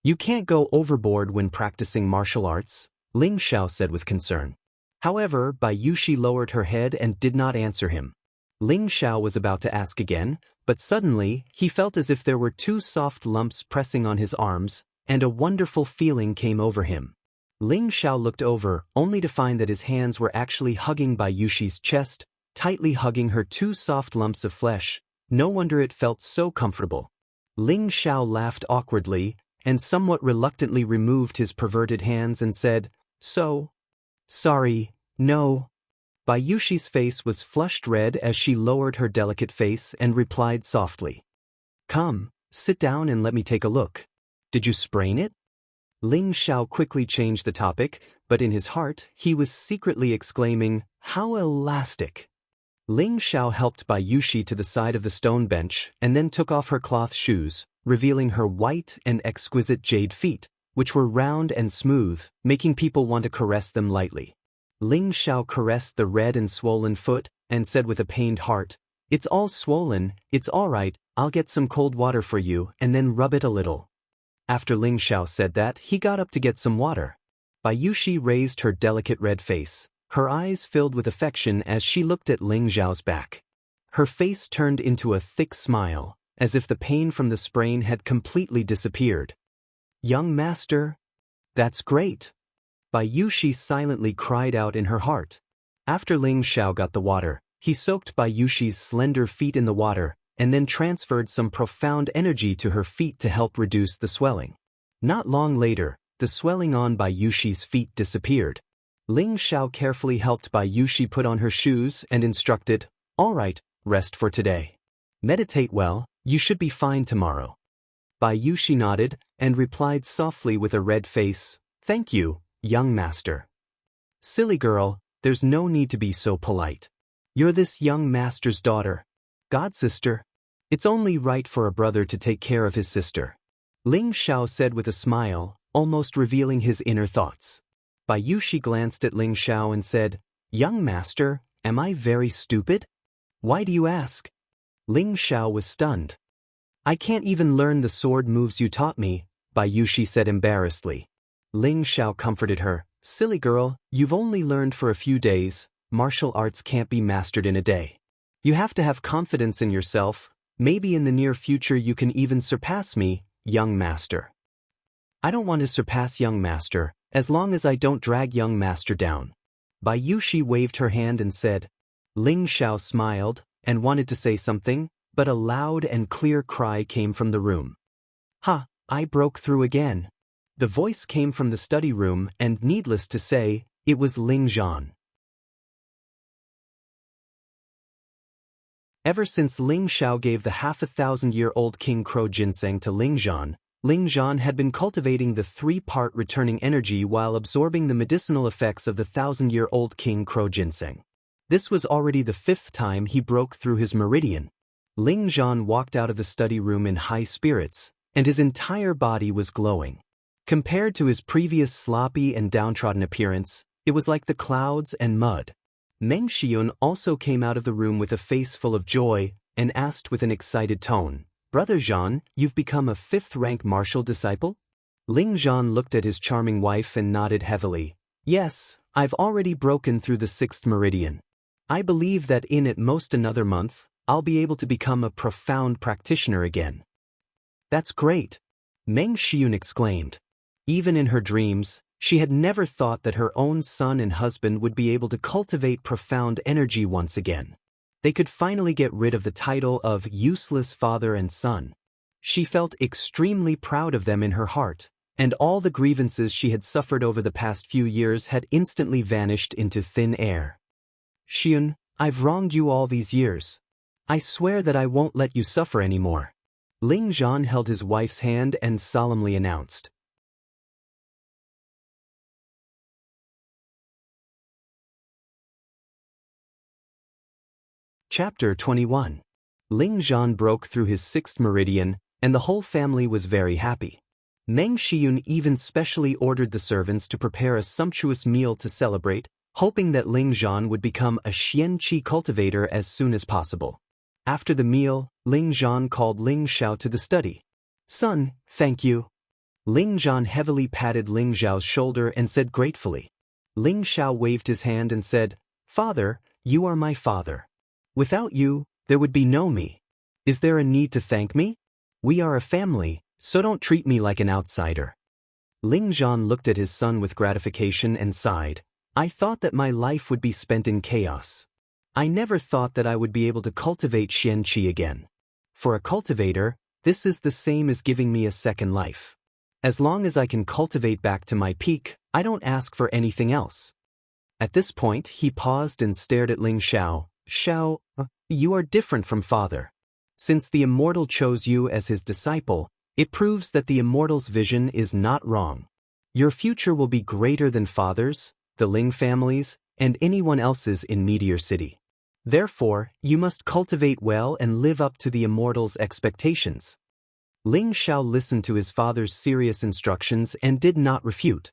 "You can't go overboard when practicing martial arts," Ling Xiao said with concern. However, Bai Yushi lowered her head and did not answer him. Ling Xiao was about to ask again, but suddenly, he felt as if there were 2 soft lumps pressing on his arms, and a wonderful feeling came over him. Ling Xiao looked over, only to find that his hands were actually hugging Bai Yushi's chest, tightly hugging her 2 soft lumps of flesh. No wonder it felt so comfortable. Ling Xiao laughed awkwardly, and somewhat reluctantly removed his perverted hands and said, Sorry, no." Bai Yushi's face was flushed red as she lowered her delicate face and replied softly, "Come, sit down and let me take a look. Did you sprain it?" Ling Xiao quickly changed the topic, but in his heart, he was secretly exclaiming, "How elastic!" Ling Xiao helped Bai Yushi to the side of the stone bench and then took off her cloth shoes, revealing her white and exquisite jade feet, which were round and smooth, making people want to caress them lightly. Ling Xiao caressed the red and swollen foot and said with a pained heart, "It's all swollen, it's all right, I'll get some cold water for you and then rub it a little." After Ling Xiao said that, he got up to get some water. Bai Yushi raised her delicate red face, her eyes filled with affection as she looked at Ling Xiao's back. Her face turned into a thick smile, as if the pain from the sprain had completely disappeared. "Young master? That's great!" Bai Yushi silently cried out in her heart. After Ling Xiao got the water, he soaked Bai Yushi's slender feet in the water, and then transferred some profound energy to her feet to help reduce the swelling. Not long later, the swelling on Bai Yushi's feet disappeared. Ling Xiao carefully helped Bai Yushi put on her shoes and instructed, "All right, rest for today. Meditate well, you should be fine tomorrow." Bai Yushi nodded and replied softly with a red face, "Thank you, young master." "Silly girl, there's no need to be so polite. You're this young master's daughter. God sister. It's only right for a brother to take care of his sister." Ling Xiao said with a smile, almost revealing his inner thoughts. Bai Yushi glanced at Ling Xiao and said, "Young master, am I very stupid? Why do you ask?" Ling Xiao was stunned. "I can't even learn the sword moves you taught me," Bai Yushi said embarrassedly. Ling Xiao comforted her, "Silly girl, you've only learned for a few days. Martial arts can't be mastered in a day. You have to have confidence in yourself. Maybe in the near future you can even surpass me, young master." "I don't want to surpass young master, as long as I don't drag young master down." Bai Yushi waved her hand and said. Ling Xiao smiled and wanted to say something, but a loud and clear cry came from the room. "Ha, I broke through again." The voice came from the study room, and needless to say, it was Ling Zhan. Ever since Ling Xiao gave the half-a-thousand-year-old King Crow ginseng to Ling Zhan had been cultivating the three-part returning energy while absorbing the medicinal effects of the thousand-year-old King Crow ginseng. This was already the 5th time he broke through his meridian. Ling Zhan walked out of the study room in high spirits, and his entire body was glowing. Compared to his previous sloppy and downtrodden appearance, it was like the clouds and mud. Meng Xiun also came out of the room with a face full of joy and asked with an excited tone, "Brother Zhan, you've become a 5th-rank martial disciple?" Ling Zhan looked at his charming wife and nodded heavily. "Yes, I've already broken through the 6th meridian. I believe that in at most another month, I'll be able to become a profound practitioner again." "That's great!" Meng Xiun exclaimed. Even in her dreams, she had never thought that her own son and husband would be able to cultivate profound energy once again. They could finally get rid of the title of useless father and son. She felt extremely proud of them in her heart, and all the grievances she had suffered over the past few years had instantly vanished into thin air. "Xiun, I've wronged you all these years. I swear that I won't let you suffer anymore." Ling Zhan held his wife's hand and solemnly announced. Chapter 21. Ling Zhan broke through his 6th meridian, and the whole family was very happy. Meng Xiun even specially ordered the servants to prepare a sumptuous meal to celebrate, hoping that Ling Zhan would become a xianqi cultivator as soon as possible. After the meal, Ling Zhan called Ling Xiao to the study. "Son, thank you." Ling Zhan heavily patted Ling Xiao's shoulder and said gratefully. Ling Xiao waved his hand and said, "Father, you are my father. Without you, there would be no me. Is there a need to thank me? We are a family, so don't treat me like an outsider." Ling Zhan looked at his son with gratification and sighed. "I thought that my life would be spent in chaos. I never thought that I would be able to cultivate xianqi again. For a cultivator, this is the same as giving me a second life. As long as I can cultivate back to my peak, I don't ask for anything else." At this point, he paused and stared at Ling Xiao. "Xiao, you are different from father. Since the immortal chose you as his disciple, it proves that the immortal's vision is not wrong. Your future will be greater than father's, the Ling family's, and anyone else's in Meteor City. Therefore, you must cultivate well and live up to the immortal's expectations." Ling Xiao listened to his father's serious instructions and did not refute.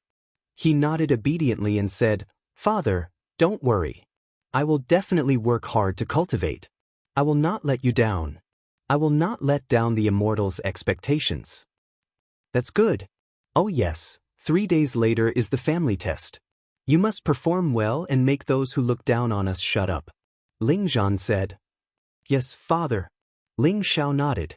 He nodded obediently and said, "Father, don't worry. I will definitely work hard to cultivate. I will not let you down. I will not let down the immortal's expectations." "That's good. Oh yes, 3 days later is the family test. You must perform well and make those who look down on us shut up." Ling Zhan said. "Yes, father." Ling Xiao nodded.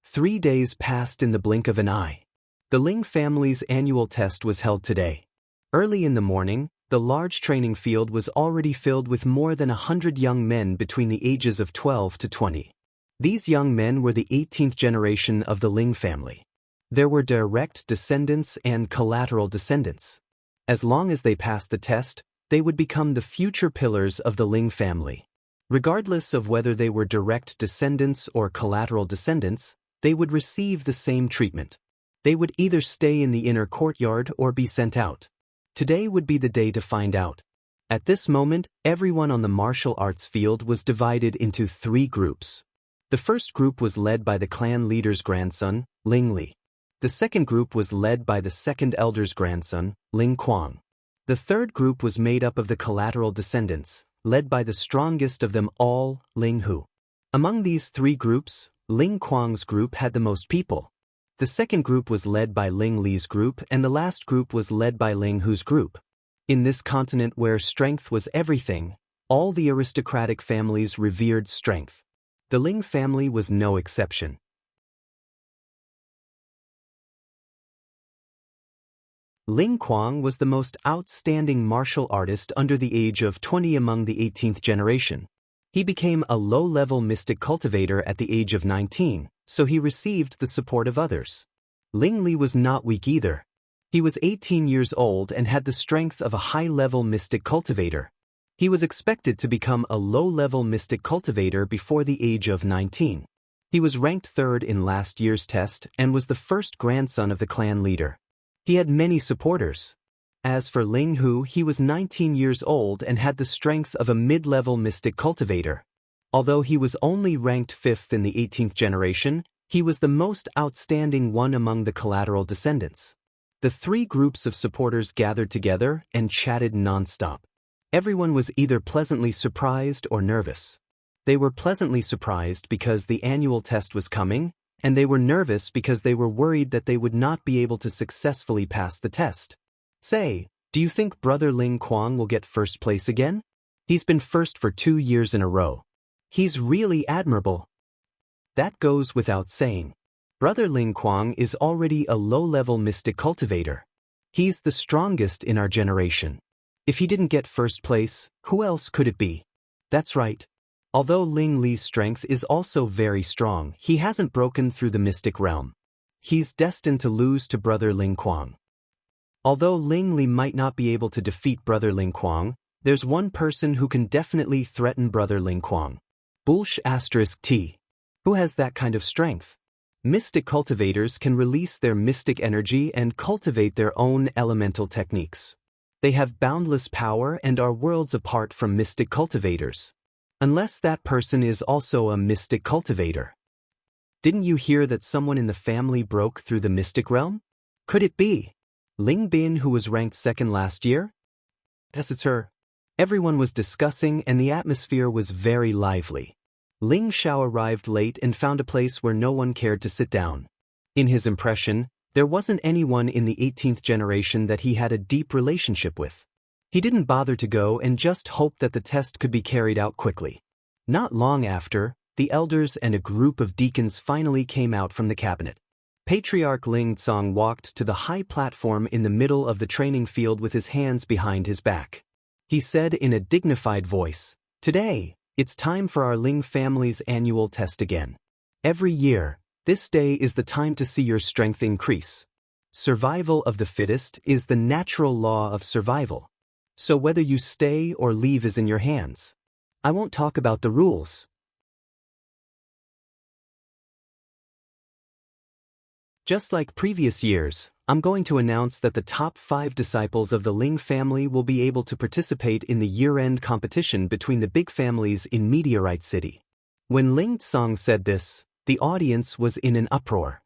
3 days passed in the blink of an eye. The Ling family's annual test was held today. Early in the morning, the large training field was already filled with more than 100 young men between the ages of 12 to 20. These young men were the 18th generation of the Ling family. There were direct descendants and collateral descendants. As long as they passed the test, they would become the future pillars of the Ling family. Regardless of whether they were direct descendants or collateral descendants, they would receive the same treatment. They would either stay in the inner courtyard or be sent out. Today would be the day to find out. At this moment, everyone on the martial arts field was divided into 3 groups. The first group was led by the clan leader's grandson, Ling Li. The second group was led by the second elder's grandson, Ling Kuang. The third group was made up of the collateral descendants, led by the strongest of them all, Ling Hu. Among these 3 groups, Ling Kuang's group had the most people. The second group was led by Ling Li's group and the last group was led by Ling Hu's group. In this continent where strength was everything, all the aristocratic families revered strength. The Ling family was no exception. Ling Kuang was the most outstanding martial artist under the age of 20 among the 18th generation. He became a low-level mystic cultivator at the age of 19, so he received the support of others. Ling Li was not weak either. He was 18 years old and had the strength of a high-level mystic cultivator. He was expected to become a low-level mystic cultivator before the age of 19. He was ranked 3rd in last year's test and was the first grandson of the clan leader. He had many supporters. As for Ling Hu, he was 19 years old and had the strength of a mid-level mystic cultivator. Although he was only ranked 5th in the 18th generation, he was the most outstanding one among the collateral descendants. The 3 groups of supporters gathered together and chatted non-stop. Everyone was either pleasantly surprised or nervous. They were pleasantly surprised because the annual test was coming, and they were nervous because they were worried that they would not be able to successfully pass the test. Say, do you think Brother Ling Kuang will get first place again? He's been first for 2 years in a row. He's really admirable. That goes without saying. Brother Ling Kuang is already a low-level mystic cultivator. He's the strongest in our generation. If he didn't get first place, who else could it be? That's right. Although Ling Li's strength is also very strong, he hasn't broken through the mystic realm. He's destined to lose to Brother Ling Kuang. Although Ling Li might not be able to defeat Brother Ling Kuang, there's one person who can definitely threaten Brother Ling Kuang. T. Who has that kind of strength? Mystic cultivators can release their mystic energy and cultivate their own elemental techniques. They have boundless power and are worlds apart from mystic cultivators. Unless that person is also a mystic cultivator. Didn't you hear that someone in the family broke through the mystic realm? Could it be Ling Bin, who was ranked 2nd last year? Yes, it's her. Everyone was discussing and the atmosphere was very lively. Ling Xiao arrived late and found a place where no one cared to sit down. In his impression, there wasn't anyone in the 18th generation that he had a deep relationship with. He didn't bother to go and just hoped that the test could be carried out quickly. Not long after, the elders and a group of deacons finally came out from the cabinet. Patriarch Ling Tsong walked to the high platform in the middle of the training field with his hands behind his back. He said in a dignified voice, "Today, it's time for our Ling family's annual test again. Every year, this day is the time to see your strength increase. Survival of the fittest is the natural law of survival. So whether you stay or leave is in your hands. I won't talk about the rules. Just like previous years, I'm going to announce that the top 5 disciples of the Ling family will be able to participate in the year-end competition between the big families in Meteorite City." When Ling Tsong said this, the audience was in an uproar.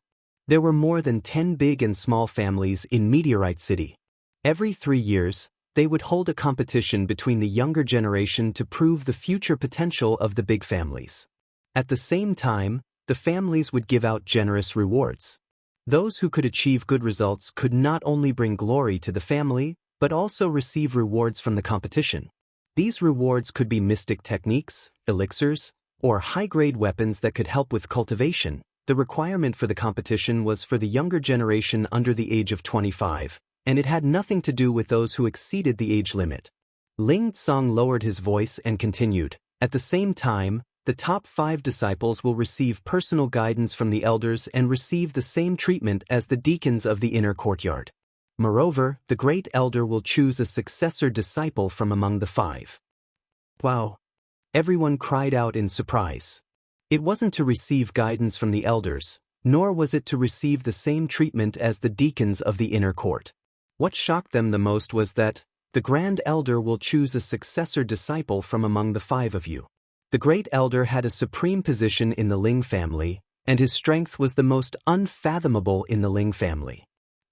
There were more than 10 big and small families in Meteorite City. Every 3 years, they would hold a competition between the younger generation to prove the future potential of the big families. At the same time, the families would give out generous rewards. Those who could achieve good results could not only bring glory to the family, but also receive rewards from the competition. These rewards could be mystic techniques, elixirs, or high-grade weapons that could help with cultivation, The requirement for the competition was for the younger generation under the age of 25, and it had nothing to do with those who exceeded the age limit. Ling Tsang lowered his voice and continued, "At the same time, the top 5 disciples will receive personal guidance from the elders and receive the same treatment as the deacons of the inner courtyard. Moreover, the great elder will choose a successor disciple from among the 5. Wow! Everyone cried out in surprise. It wasn't to receive guidance from the elders, nor was it to receive the same treatment as the deacons of the inner court. What shocked them the most was that the grand elder will choose a successor disciple from among the 5 of you. The great elder had a supreme position in the Ling family, and his strength was the most unfathomable in the Ling family.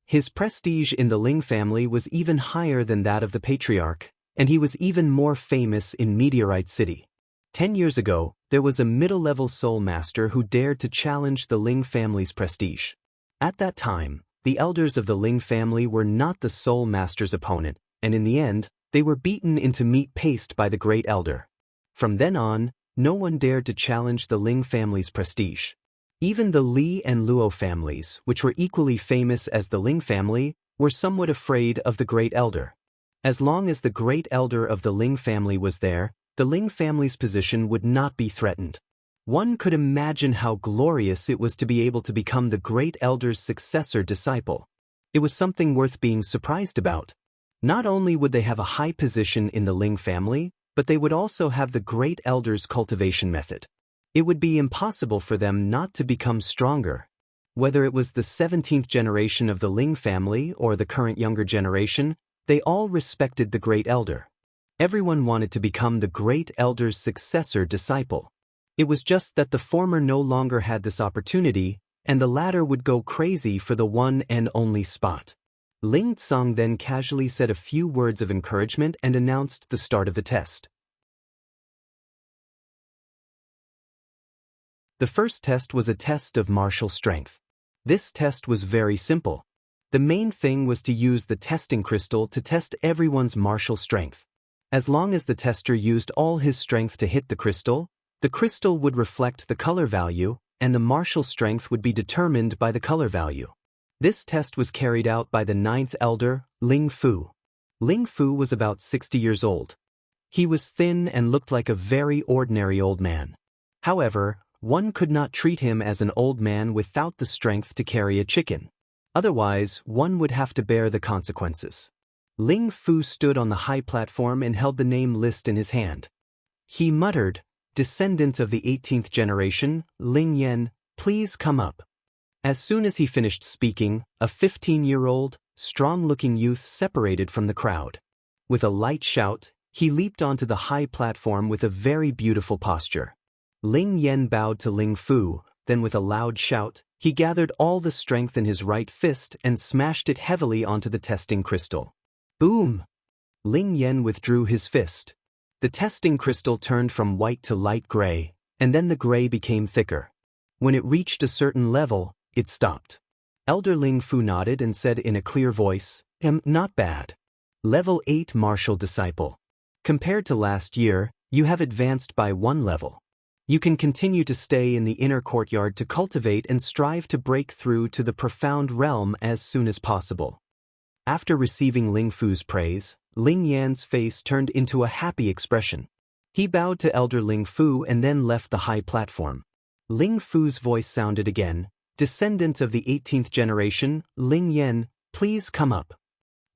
His prestige in the Ling family was even higher than that of the patriarch, and he was even more famous in Meteorite City. 10 years ago, there was a middle-level soul master who dared to challenge the Ling family's prestige. At that time, the elders of the Ling family were not the soul master's opponent, and in the end, they were beaten into meat paste by the great elder. From then on, no one dared to challenge the Ling family's prestige. Even the Li and Luo families, which were equally famous as the Ling family, were somewhat afraid of the great elder. As long as the great elder of the Ling family was there, the Ling family's position would not be threatened. One could imagine how glorious it was to be able to become the great elder's successor disciple. It was something worth being surprised about. Not only would they have a high position in the Ling family, but they would also have the great elder's cultivation method. It would be impossible for them not to become stronger. Whether it was the 17th generation of the Ling family or the current younger generation, they all respected the great elder. Everyone wanted to become the great elder's successor disciple. It was just that the former no longer had this opportunity, and the latter would go crazy for the one and only spot. Ling Tsang then casually said a few words of encouragement and announced the start of the test. The first test was a test of martial strength. This test was very simple. The main thing was to use the testing crystal to test everyone's martial strength. As long as the tester used all his strength to hit the crystal would reflect the color value, and the martial strength would be determined by the color value. This test was carried out by the 9th elder, Ling Fu. Ling Fu was about 60 years old. He was thin and looked like a very ordinary old man. However, one could not treat him as an old man without the strength to carry a chicken. Otherwise, one would have to bear the consequences. Ling Fu stood on the high platform and held the name list in his hand. He muttered, "Descendant of the 18th generation, Ling Yan, please come up." As soon as he finished speaking, a 15-year-old, strong-looking youth separated from the crowd. With a light shout, he leaped onto the high platform with a very beautiful posture. Ling Yan bowed to Ling Fu, then with a loud shout, he gathered all the strength in his right fist and smashed it heavily onto the testing crystal. Boom! Ling Yan withdrew his fist. The testing crystal turned from white to light gray, and then the gray became thicker. When it reached a certain level, it stopped. Elder Ling Fu nodded and said in a clear voice, "Not bad. Level 8 martial disciple. Compared to last year, you have advanced by 1 level. You can continue to stay in the inner courtyard to cultivate and strive to break through to the profound realm as soon as possible." After receiving Ling Fu's praise, Ling Yan's face turned into a happy expression. He bowed to Elder Ling Fu and then left the high platform. Ling Fu's voice sounded again, "Descendant of the 18th generation, Ling Yan, please come up."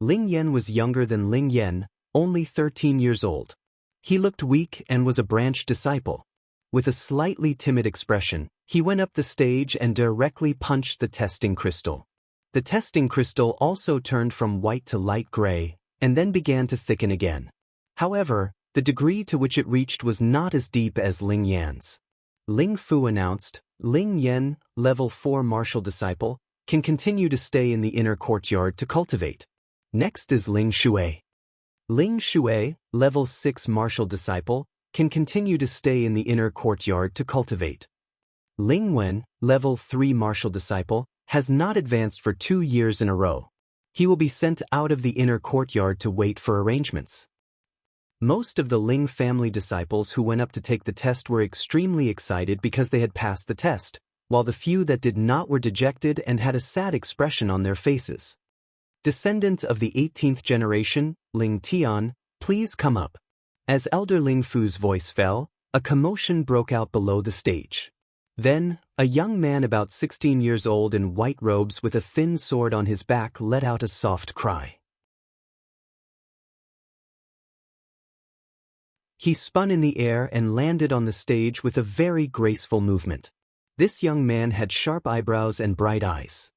Ling Yan was younger than Ling Yan, only 13 years old. He looked weak and was a branch disciple. With a slightly timid expression, he went up the stage and directly punched the testing crystal. The testing crystal also turned from white to light gray, and then began to thicken again. However, the degree to which it reached was not as deep as Ling Yan's. Ling Fu announced, "Ling Yan, level 4 martial disciple, can continue to stay in the inner courtyard to cultivate." Next is Ling Shui. Ling Shui, level 6 martial disciple, can continue to stay in the inner courtyard to cultivate. Ling Wen, level 3 martial disciple, has not advanced for 2 years in a row. He will be sent out of the inner courtyard to wait for arrangements. Most of the Ling family disciples who went up to take the test were extremely excited because they had passed the test, while the few that did not were dejected and had a sad expression on their faces. Descendant of the 18th generation, Ling Tian, please come up. As Elder Ling Fu's voice fell, a commotion broke out below the stage. Then, a young man about 16 years old in white robes with a thin sword on his back let out a soft cry. He spun in the air and landed on the stage with a very graceful movement. This young man had sharp eyebrows and bright eyes.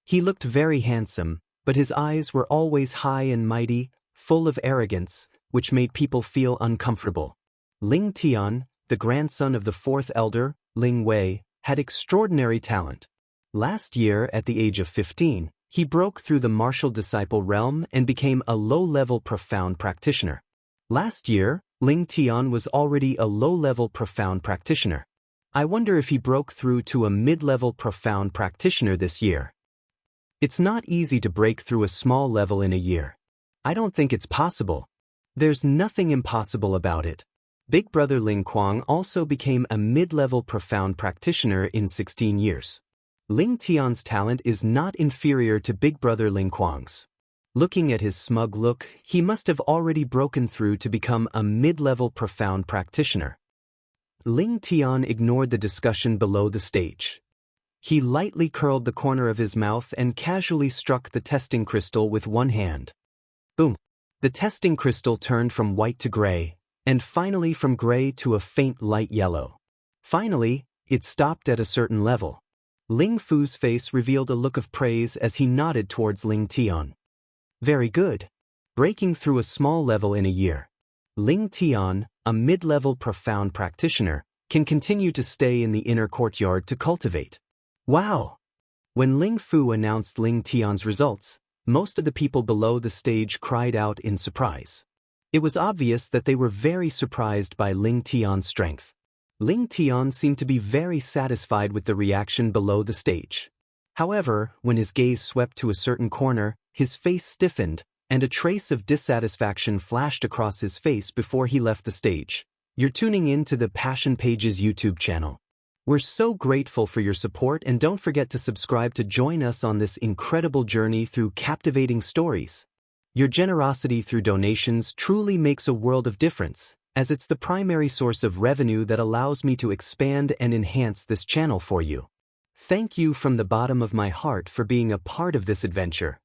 He looked very handsome, but his eyes were always high and mighty, full of arrogance, which made people feel uncomfortable. Ling Tian, the grandson of the fourth elder, Ling Wei, had extraordinary talent. Last year, at the age of 15, he broke through the martial disciple realm and became a low-level profound practitioner. Last year, Ling Tian was already a low-level profound practitioner. I wonder if he broke through to a mid-level profound practitioner this year. It's not easy to break through a small level in a year. I don't think it's possible. There's nothing impossible about it. Big brother Ling Kuang also became a mid-level profound practitioner in 16 years. Ling Tian's talent is not inferior to big brother Ling Kuang's. Looking at his smug look, he must have already broken through to become a mid-level profound practitioner. Ling Tian ignored the discussion below the stage. He lightly curled the corner of his mouth and casually struck the testing crystal with one hand. Boom! The testing crystal turned from white to gray, and finally from gray to a faint light yellow. Finally, it stopped at a certain level. Ling Fu's face revealed a look of praise as he nodded towards Ling Tian. Very good. Breaking through a small level in a year. Ling Tian, a mid-level profound practitioner, can continue to stay in the inner courtyard to cultivate. Wow! When Ling Fu announced Ling Tian's results, most of the people below the stage cried out in surprise. It was obvious that they were very surprised by Ling Tian's strength. Ling Tian seemed to be very satisfied with the reaction below the stage. However, when his gaze swept to a certain corner, his face stiffened, and a trace of dissatisfaction flashed across his face before he left the stage. You're tuning in to the Passion Pages YouTube channel. We're so grateful for your support, and don't forget to subscribe to join us on this incredible journey through captivating stories. Your generosity through donations truly makes a world of difference, as it's the primary source of revenue that allows me to expand and enhance this channel for you. Thank you from the bottom of my heart for being a part of this adventure.